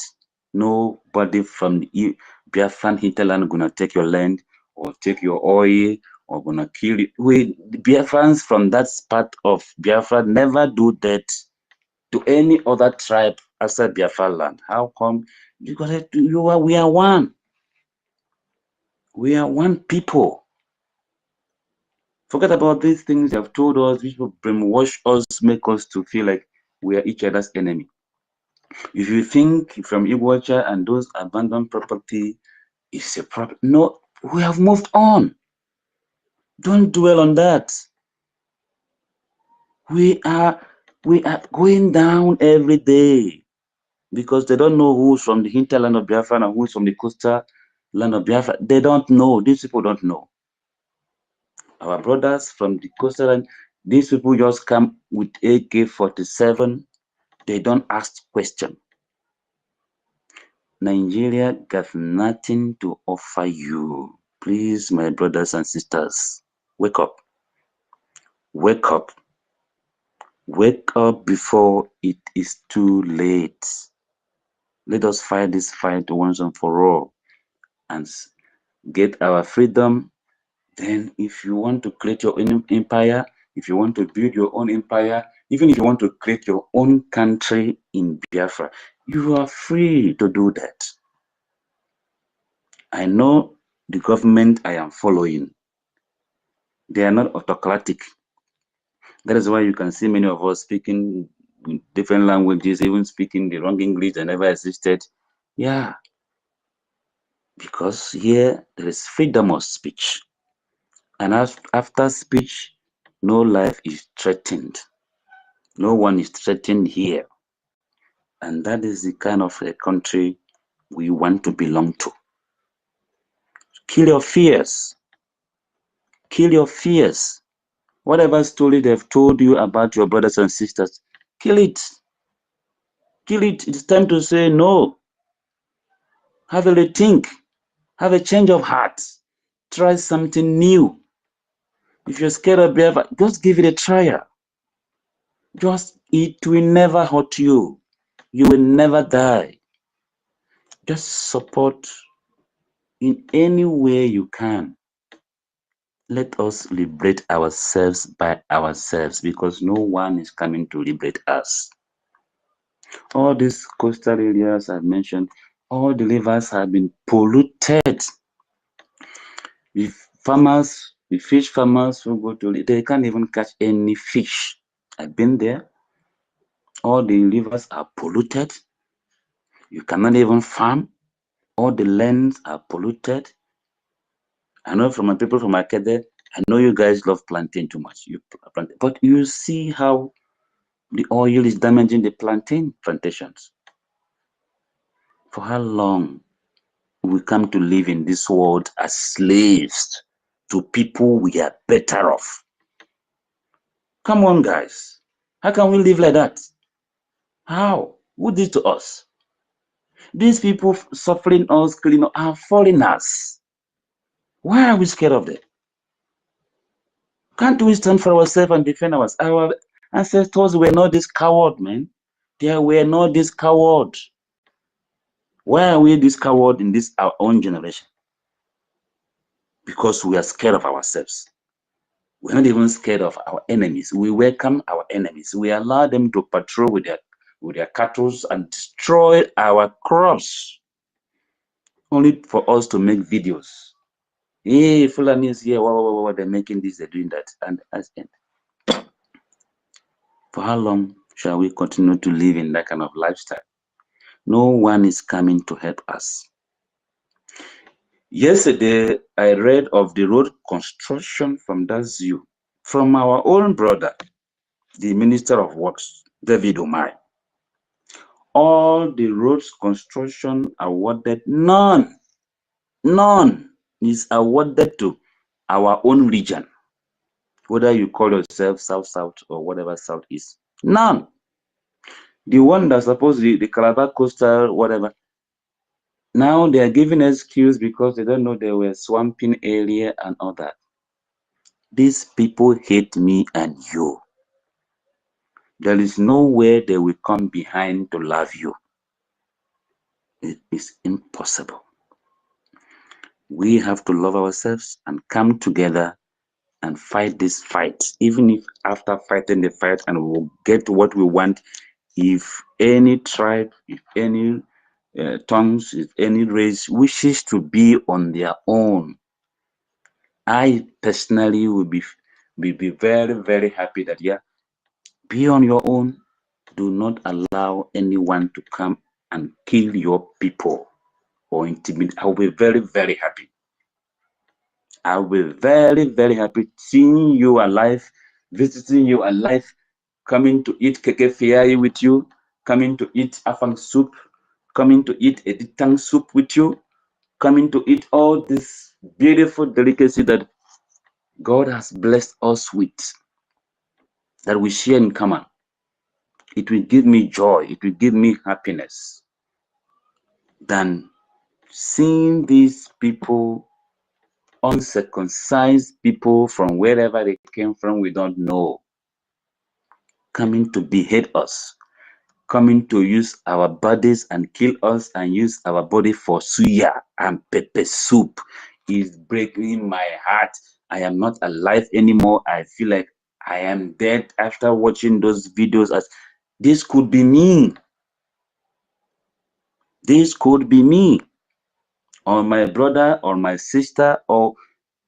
Nobody from the Biafran hinterland gonna take your land or take your oil or gonna kill you. The Biafrans from that part of Biafra never do that to any other tribe outside Biafra land. How come? Because we are one. We are one people. Forget about these things they have told us, which will brainwash us, make us to feel like we are each other's enemy. If you think from OGOJA and those abandoned property is a problem, no, we have moved on. Don't dwell on that. We are going down every day because they don't know who's from the hinterland of Biafra and who's from the coastal land of Biafra. They don't know. These people don't know. Our brothers from the coastal land, these people just come with AK-47. They don't ask questions. Nigeria got nothing to offer you. Please, my brothers and sisters, wake up. Wake up. Wake up before it is too late. Let us fight this fight once and for all and get our freedom. Then if you want to create your own empire, if you want to build your own empire, even if you want to create your own country in Biafra, you are free to do that. I know the government I am following, they are not autocratic. That is why you can see many of us speaking different languages, even speaking the wrong English that never existed. Yeah, because here there is freedom of speech. And after speech, no life is threatened. No one is threatened here. And that is the kind of a country we want to belong to. Kill your fears. Kill your fears. Whatever story they've told you about your brothers and sisters, kill it. Kill it. It's time to say no. Have a rethink. Have a change of heart. Try something new. If you're scared of Biafra, just give it a try. It will never hurt you. You will never die. Just support in any way you can. let us liberate ourselves by ourselves, because no one is coming to liberate us. All these coastal areas I've mentioned, all the rivers have been polluted. If farmers, the fish farmers who go to, they can't even catch any fish. I've been there. All the rivers are polluted. You cannot even farm. All the lands are polluted. I know from my people from Akede, I know you guys love plantain too much. You plant, but you see how the oil is damaging the plantain plantations. For how long will we come to live in this world as slaves to people we are better off? Come on, guys. How can we live like that? How? Who did to us? These people suffering us, killing us, are foreigners. Why are we scared of them? Can't we stand for ourselves and defend ourselves? Our ancestors were not this coward, man. They were not this coward. Why are we this coward in this our own generation? Because we are scared of ourselves. We're not even scared of our enemies. We welcome our enemies. We allow them to patrol with their cattle and destroy our crops, only for us to make videos. Hey, Fulani is here. Wow, they're making this, they're doing that. And as end. For how long shall we continue to live in that kind of lifestyle? No one is coming to help us. Yesterday, I read of the road construction from that zoo, from our own brother, the Minister of Works, David Omai. All the roads construction awarded, none is awarded to our own region, whether you call yourself South or whatever South is. None. The one that's supposed to be the Calabar coastal, whatever, now they are giving excuse because they don't know they were swamping area and all that. These people hate me and you. There is no way they will come behind to love you. It is impossible. We have to love ourselves and come together and fight this fight. Even if after fighting the fight and we'll get what we want, if any tribe, if any tongues, if any race wishes to be on their own, I personally will be very, very happy that, yeah, be on your own. Do not allow anyone to come and kill your people or intimidate. I will be very, very happy. I will be very, very happy seeing you alive, visiting you alive, coming to eat keke with you, coming to eat afang soup, coming to eat editang soup with you, coming to eat all this beautiful delicacy that God has blessed us with, that we share in common. It will give me joy, it will give me happiness than seeing these people, uncircumcised people from wherever they came from, we don't know, coming to behead us, coming to use our bodies and kill us and use our body for suya and pepper soup. Is breaking my heart. I am not alive anymore. I feel like I am dead after watching those videos. As this could be me. This could be me, or my brother, or my sister, or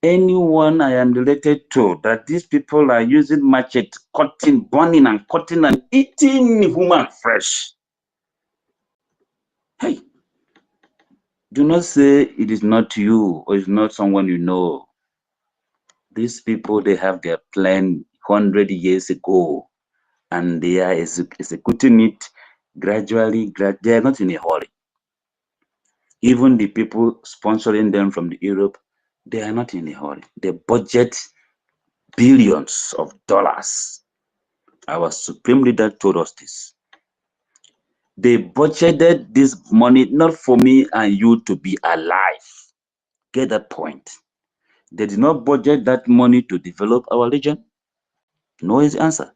anyone I am related to, that these people are using machete, cutting, burning and cutting and eating human flesh. Hey, do not say it is not you or it's not someone you know. These people, they have their plan 100 years ago and they are executing it gradually. They are not in a hurry. Even the people sponsoring them from Europe, they are not in a hurry. They budget billions of dollars. Our supreme leader told us this. They budgeted this money not for me and you to be alive. Get that point. They did not budget that money to develop our region. No is the answer.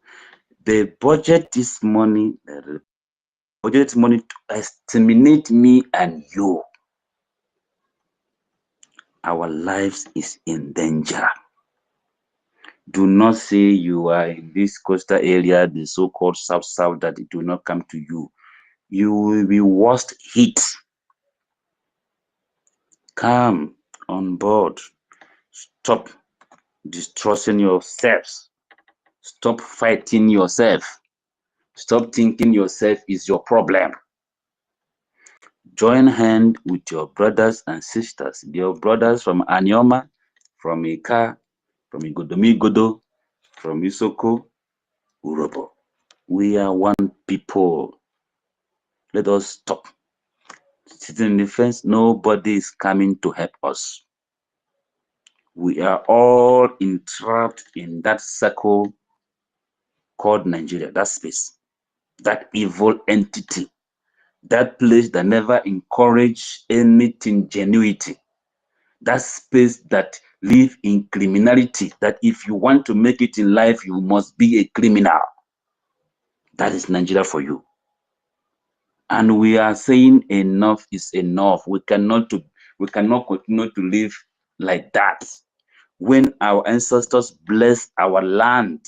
They budget this money, to exterminate me and you. Our lives is in danger. Do not say you are in this coastal area, the so-called South, that it will not come to you. You will be worst hit. Come on board. Stop distrusting yourselves. Stop fighting yourself. Stop thinking yourself is your problem. Join hand with your brothers and sisters, your brothers from Anyoma, from Ika, from Igodomigodo, from Isoko, Urobo. We are one people. Let us stop sitting in the fence. Nobody is coming to help us. We are all entrapped in that circle called Nigeria, that space, that evil entity, that place that never encouraged anything genuity, that space that live in criminality, that if you want to make it in life, you must be a criminal. That is Nigeria for you. And we are saying enough is enough. We cannot continue to live like that. When our ancestors bless our land,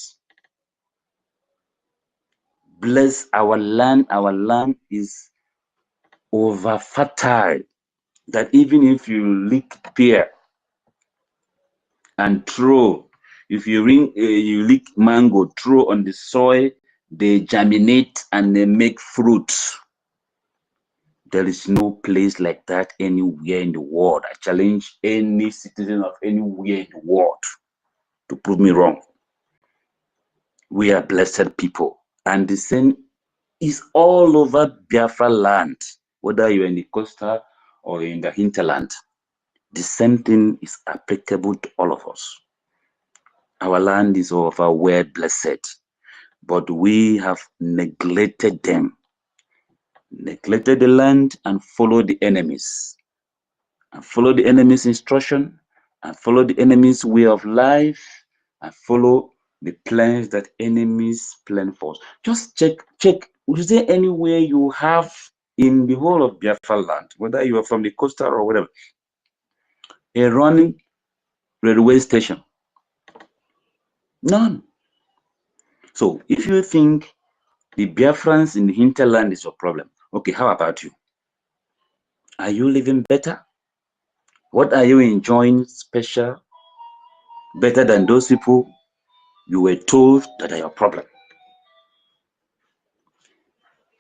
our land is over fertile, that even if you lick pear and throw, if you lick mango, throw on the soil, they germinate and they make fruit. There is no place like that anywhere in the world. I challenge any citizen of anywhere in the world to prove me wrong. We are blessed people, and the same is all over Biafra land, whether you're in the coastal or in the hinterland. The same thing is applicable to all of us. Our land is over well blessed, but we have neglected them, neglected the land and followed the enemies, and follow the enemy's instruction, and follow the enemy's way of life, and follow the plans that enemies plan for us. Just check. Is there anywhere you have in the whole of Biafra land, whether you are from the coastal or whatever, a running railway station? None. So if you think the Biafrans in the hinterland is your problem, okay, how about you? Are you living better? What are you enjoying special, better than those people you were told that are your problem?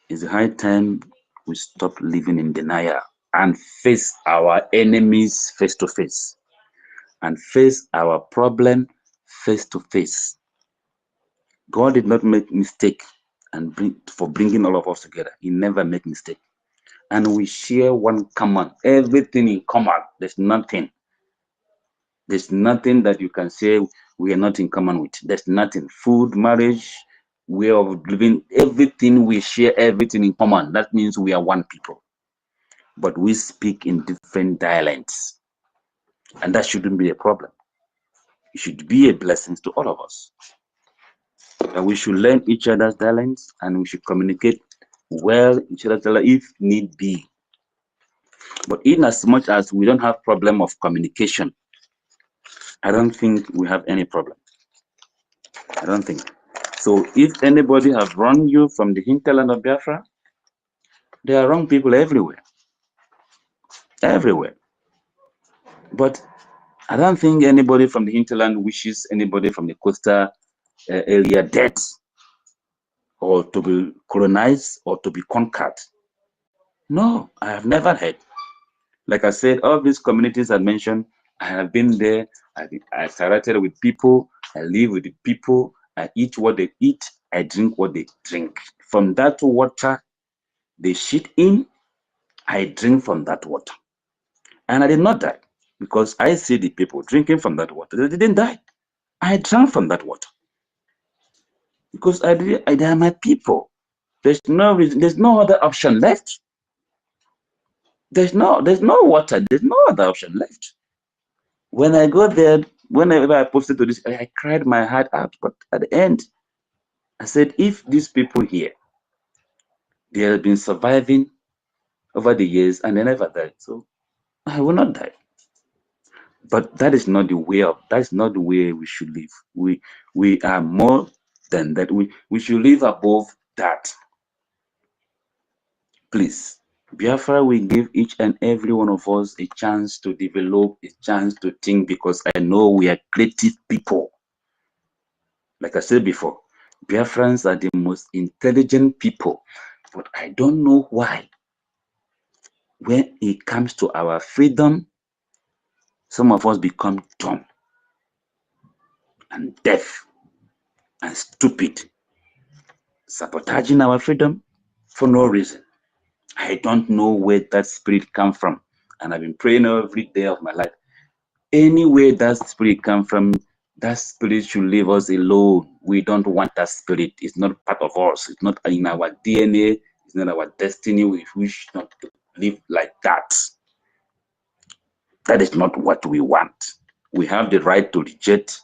It's high time we stop living in denial and face our enemies face to face, and face our problem face to face. God did not make mistake for bringing all of us together. He never made mistake. And we share one common, everything in common. There's nothing that you can say we are not in common with. There's nothing. Food, marriage, way of living, everything we share, everything in common. That means we are one people. But we speak in different dialects. And that shouldn't be a problem. It should be a blessing to all of us. And we should learn each other's dialects, and we should communicate well each other's dialects if need be. But in as much as we don't have problem of communication, I don't think we have any problem. I don't think. So if anybody has run you from the hinterland of Biafra, there are wrong people everywhere. Everywhere. But I don't think anybody from the hinterland wishes anybody from the coastal area dead, or to be colonized, or to be conquered. No, I have never heard. Like I said, all these communities I mentioned, I have been there. I interacted with people. I live with the people. I eat what they eat. I drink what they drink. From that water they shit in, I drink from that water. And I did not die, because I see the people drinking from that water. They didn't die. I drank from that water, because they are my people. There's no reason. There's no other option left. There's no water. There's no other option left. When I go there, whenever I posted to this, I cried my heart out. But at the end, I said, if these people here, they have been surviving over the years and they never died, so I will not die. But that is not the way we should live. We are more than that. We should live above that. Please, Biafra will give each and every one of us a chance to develop, a chance to think, because I know we are creative people. Like I said before, Biafrans are the most intelligent people, but I don't know why. When it comes to our freedom, some of us become dumb and deaf and stupid, sabotaging our freedom for no reason. I don't know where that spirit comes from, and I've been praying every day of my life. Anywhere that spirit comes from, that spirit should leave us alone. We don't want that spirit. It's not part of us. It's not in our DNA. It's not our destiny. We wish not to live like that. That is not what we want. We have the right to reject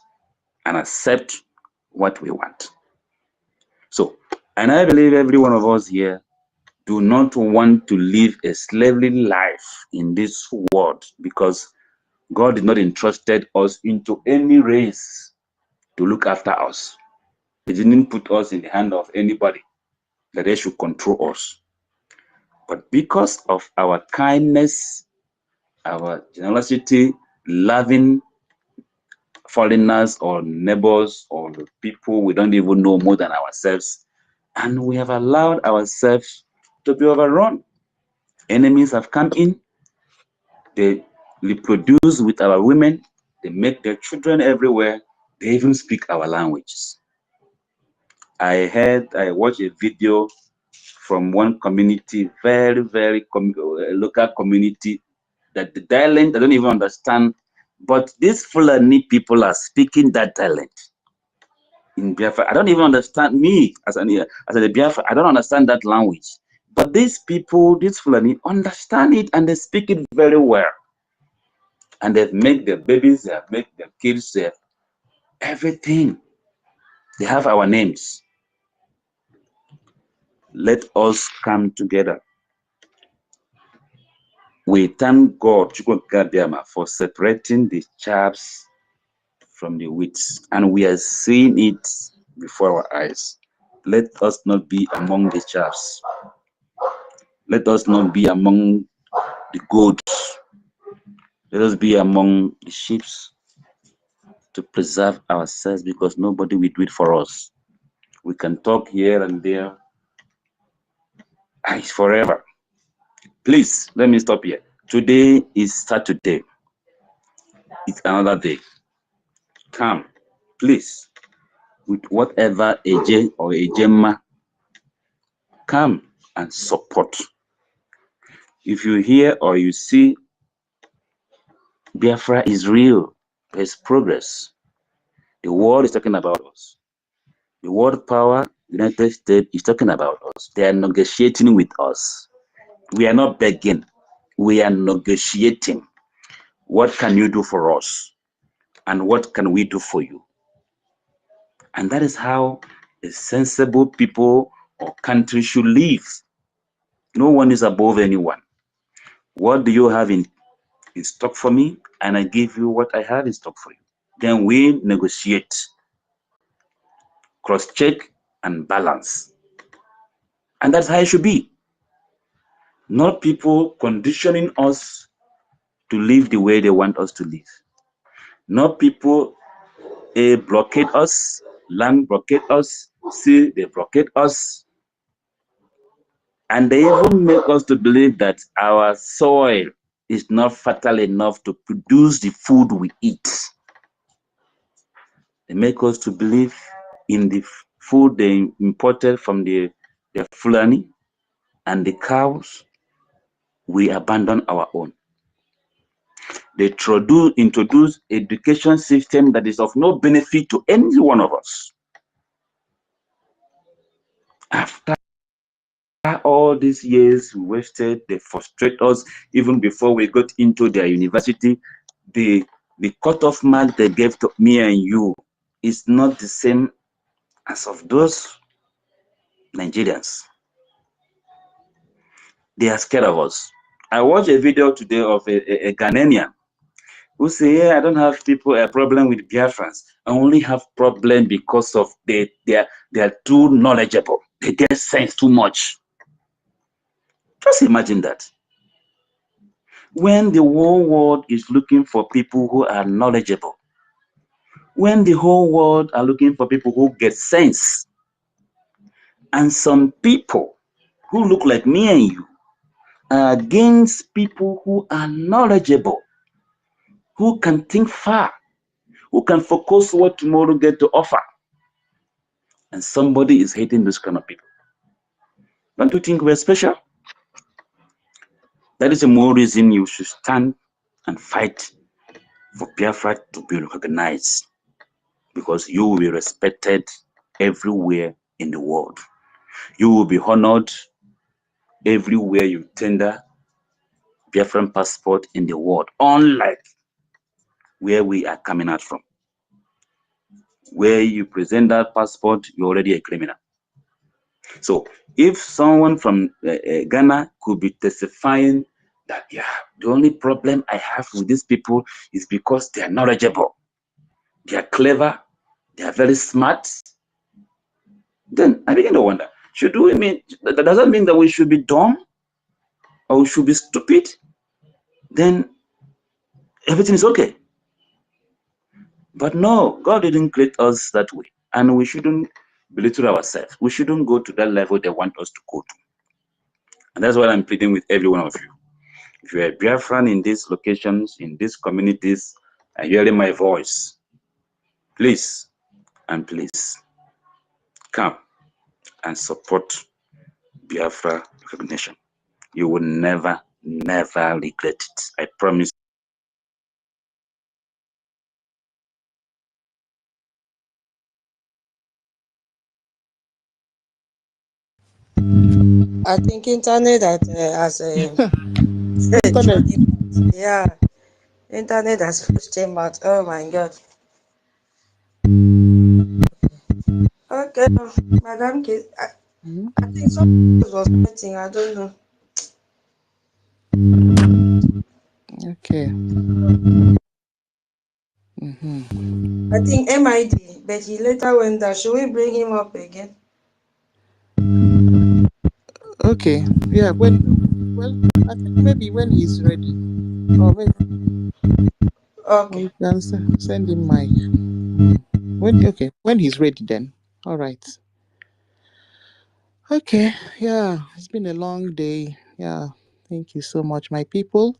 and accept what we want. So, and I believe every one of us here do not want to live a slavery life in this world, because God did not entrusted us into any race to look after us. He didn't put us in the hand of anybody that they should control us. But because of our kindness, our generosity, loving foreigners or neighbors or the people we don't even know more than ourselves, and we have allowed ourselves to be overrun. Enemies have come in, they reproduce with our women, they make their children everywhere, they even speak our languages. I watched a video from one community, very local community, that the dialect I don't even understand, but these Fulani people are speaking that dialect in Biafra. I don't even understand, me as a Biafra, I don't understand that language. But these people, these Fulani, understand it and they speak it very well. And they've made their babies, they have made their kids, they have everything. They have our names. Let us come together. We thank God for separating the chaffs from the wheat, and we are seeing it before our eyes. Let us not be among the chaffs. Let us not be among the goats. Let us be among the sheep to preserve ourselves, because nobody will do it for us. We can talk here and there. It's forever. Please, let me stop here. Today is Saturday. It's another day. Come, please, with whatever AJ or AJMA, come and support. If you hear or you see Biafra is real, there's progress. The world is talking about us. The world power, United States, is talking about us. They are negotiating with us. We are not begging. We are negotiating. What can you do for us? And what can we do for you? And that is how a sensible people or country should live. No one is above anyone. What do you have in stock for me? And I give you what I have in stock for you. Then we negotiate, cross-check and balance. And that's how it should be. Not people conditioning us to live the way they want us to live. Not people blockade us, land blockade us, sea they blockade us. And they even make us to believe that our soil is not fertile enough to produce the food we eat. They make us to believe in the food they imported from the Fulani and the cows. We abandon our own. They introduce education system that is of no benefit to any one of us. After all these years we wasted, they frustrate us. Even before we got into their university, the cutoff mark they gave to me and you is not the same as of those Nigerians. They are scared of us. I watched a video today of a Ghanaian who say, yeah, I don't have a problem with Biafrans. I only have problem because of they are too knowledgeable. They get sense too much. Just imagine that. When the whole world is looking for people who are knowledgeable, when the whole world are looking for people who get sense, and some people who look like me and you are against people who are knowledgeable, who can think far, who can focus what tomorrow get to offer, and somebody is hating those kind of people. Don't you think we're special? That is the more reason you should stand and fight for Biafra to be recognized, because you will be respected everywhere in the world. You will be honored everywhere you tender Biafran passport in the world, unlike where we are coming out from. Where you present that passport, you're already a criminal. So if someone from Ghana could be testifying that, yeah, the only problem I have with these people is because they are knowledgeable, they are clever, they are very smart, then I begin to wonder, does that mean that we should be dumb or we should be stupid? Then everything is okay. But no, God didn't create us that way, and we shouldn't belittle ourselves. We shouldn't go to that level they want us to go to. And that's what I'm pleading with every one of you. If you're a Biafran in these locations, in these communities, and hearing my voice, please and please come and support Biafra recognition. You will never, never regret it. I promise.
I think internet has
Internet.
yeah, internet has pushed him out. Oh my God. Okay, Madam Kate, I think someone was waiting. I don't know.
Okay.
I think MID, but he later went down. Should we bring him up again?
Okay. Yeah. Well, I think maybe when he's ready, or maybe
Okay.
we can send him mic. When he's ready, then. All right. Okay. Yeah. It's been a long day. Yeah. Thank you so much, my people.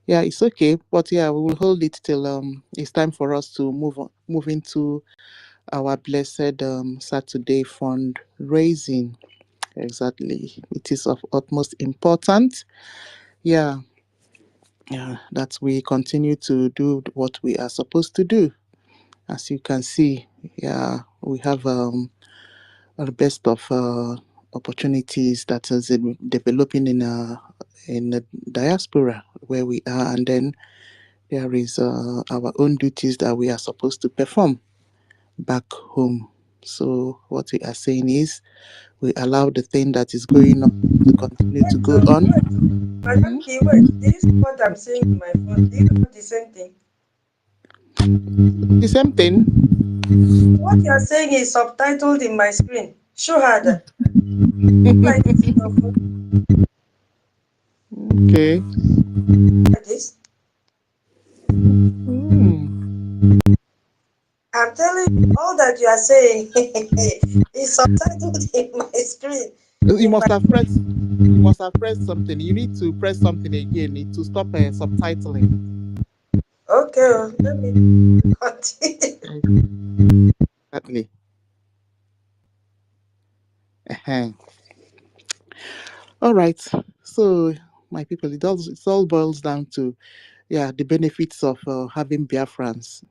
Yeah, it's okay, but yeah, we will hold it till it's time for us to move into our blessed Saturday fundraising. Exactly, it is of utmost importance. Yeah, that we continue to do what we are supposed to do. As you can see, yeah, we have the best of opportunities that is developing in the diaspora where we are, and then there is our own duties that we are supposed to perform back home. So what we are saying is we allow the thing that is going on to continue to go on.
Madam Key, wait, do you see what I'm saying in my phone? Do you have the same thing?
The same thing?
What you are saying is subtitled in my screen. Show her that. Like this in your phone.
Okay.
Like this. I'm telling you, all that you are saying is subtitled in my screen.
You must have pressed something. You need to press something again to stop subtitling.
Okay, let me continue.
Exactly. All right. So, my people, it all boils down to, the benefits of having Biafrans,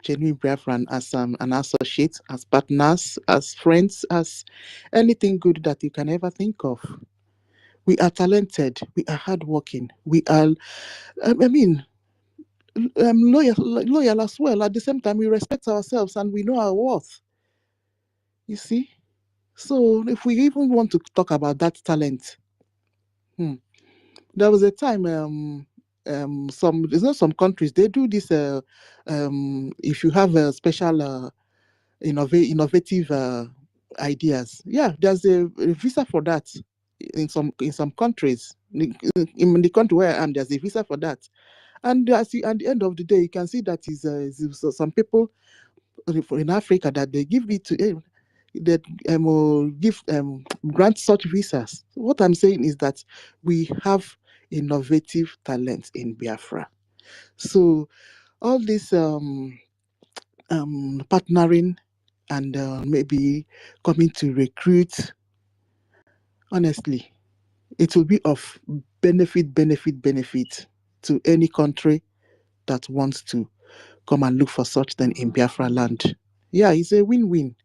genuine Biafran as an associate, as partners, as friends, as anything good that you can ever think of. We are talented. We are hardworking. We are, loyal as well. At the same time, we respect ourselves and we know our worth. You see? So if we even want to talk about that talent, there was a time some countries they do this. If you have a special innovative ideas, yeah, there's a visa for that. In some countries, in the country where I am, there's a visa for that. And at the end of the day, you can see that is some people in Africa that they give it to that give grant such visas. What I'm saying is that we have innovative talents in Biafra. So all this partnering and maybe coming to recruit, honestly, it will be of benefit to any country that wants to come and look for such thing in Biafra land. Yeah, it's a win-win.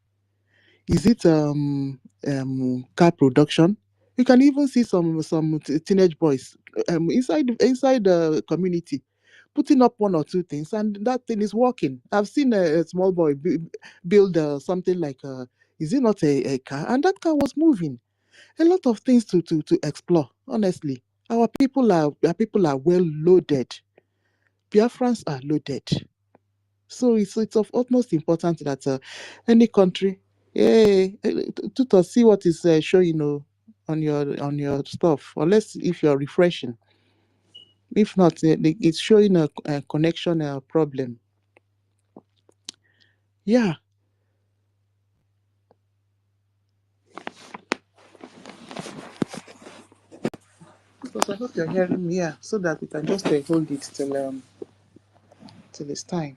Is it car production? You can even see some teenage boys inside the community putting up one or two things, and that thing is working. I've seen a small boy build something like is it not a car, and that car was moving. A lot of things to explore. Honestly, our people are well loaded. Biafrans are loaded. So it's of utmost importance that any country, to see what is showing on your stuff, unless if you're refreshing. If not, it's showing a connection problem. Yeah. Because I hope you're hearing me, yeah, so that we can just hold it till it's time.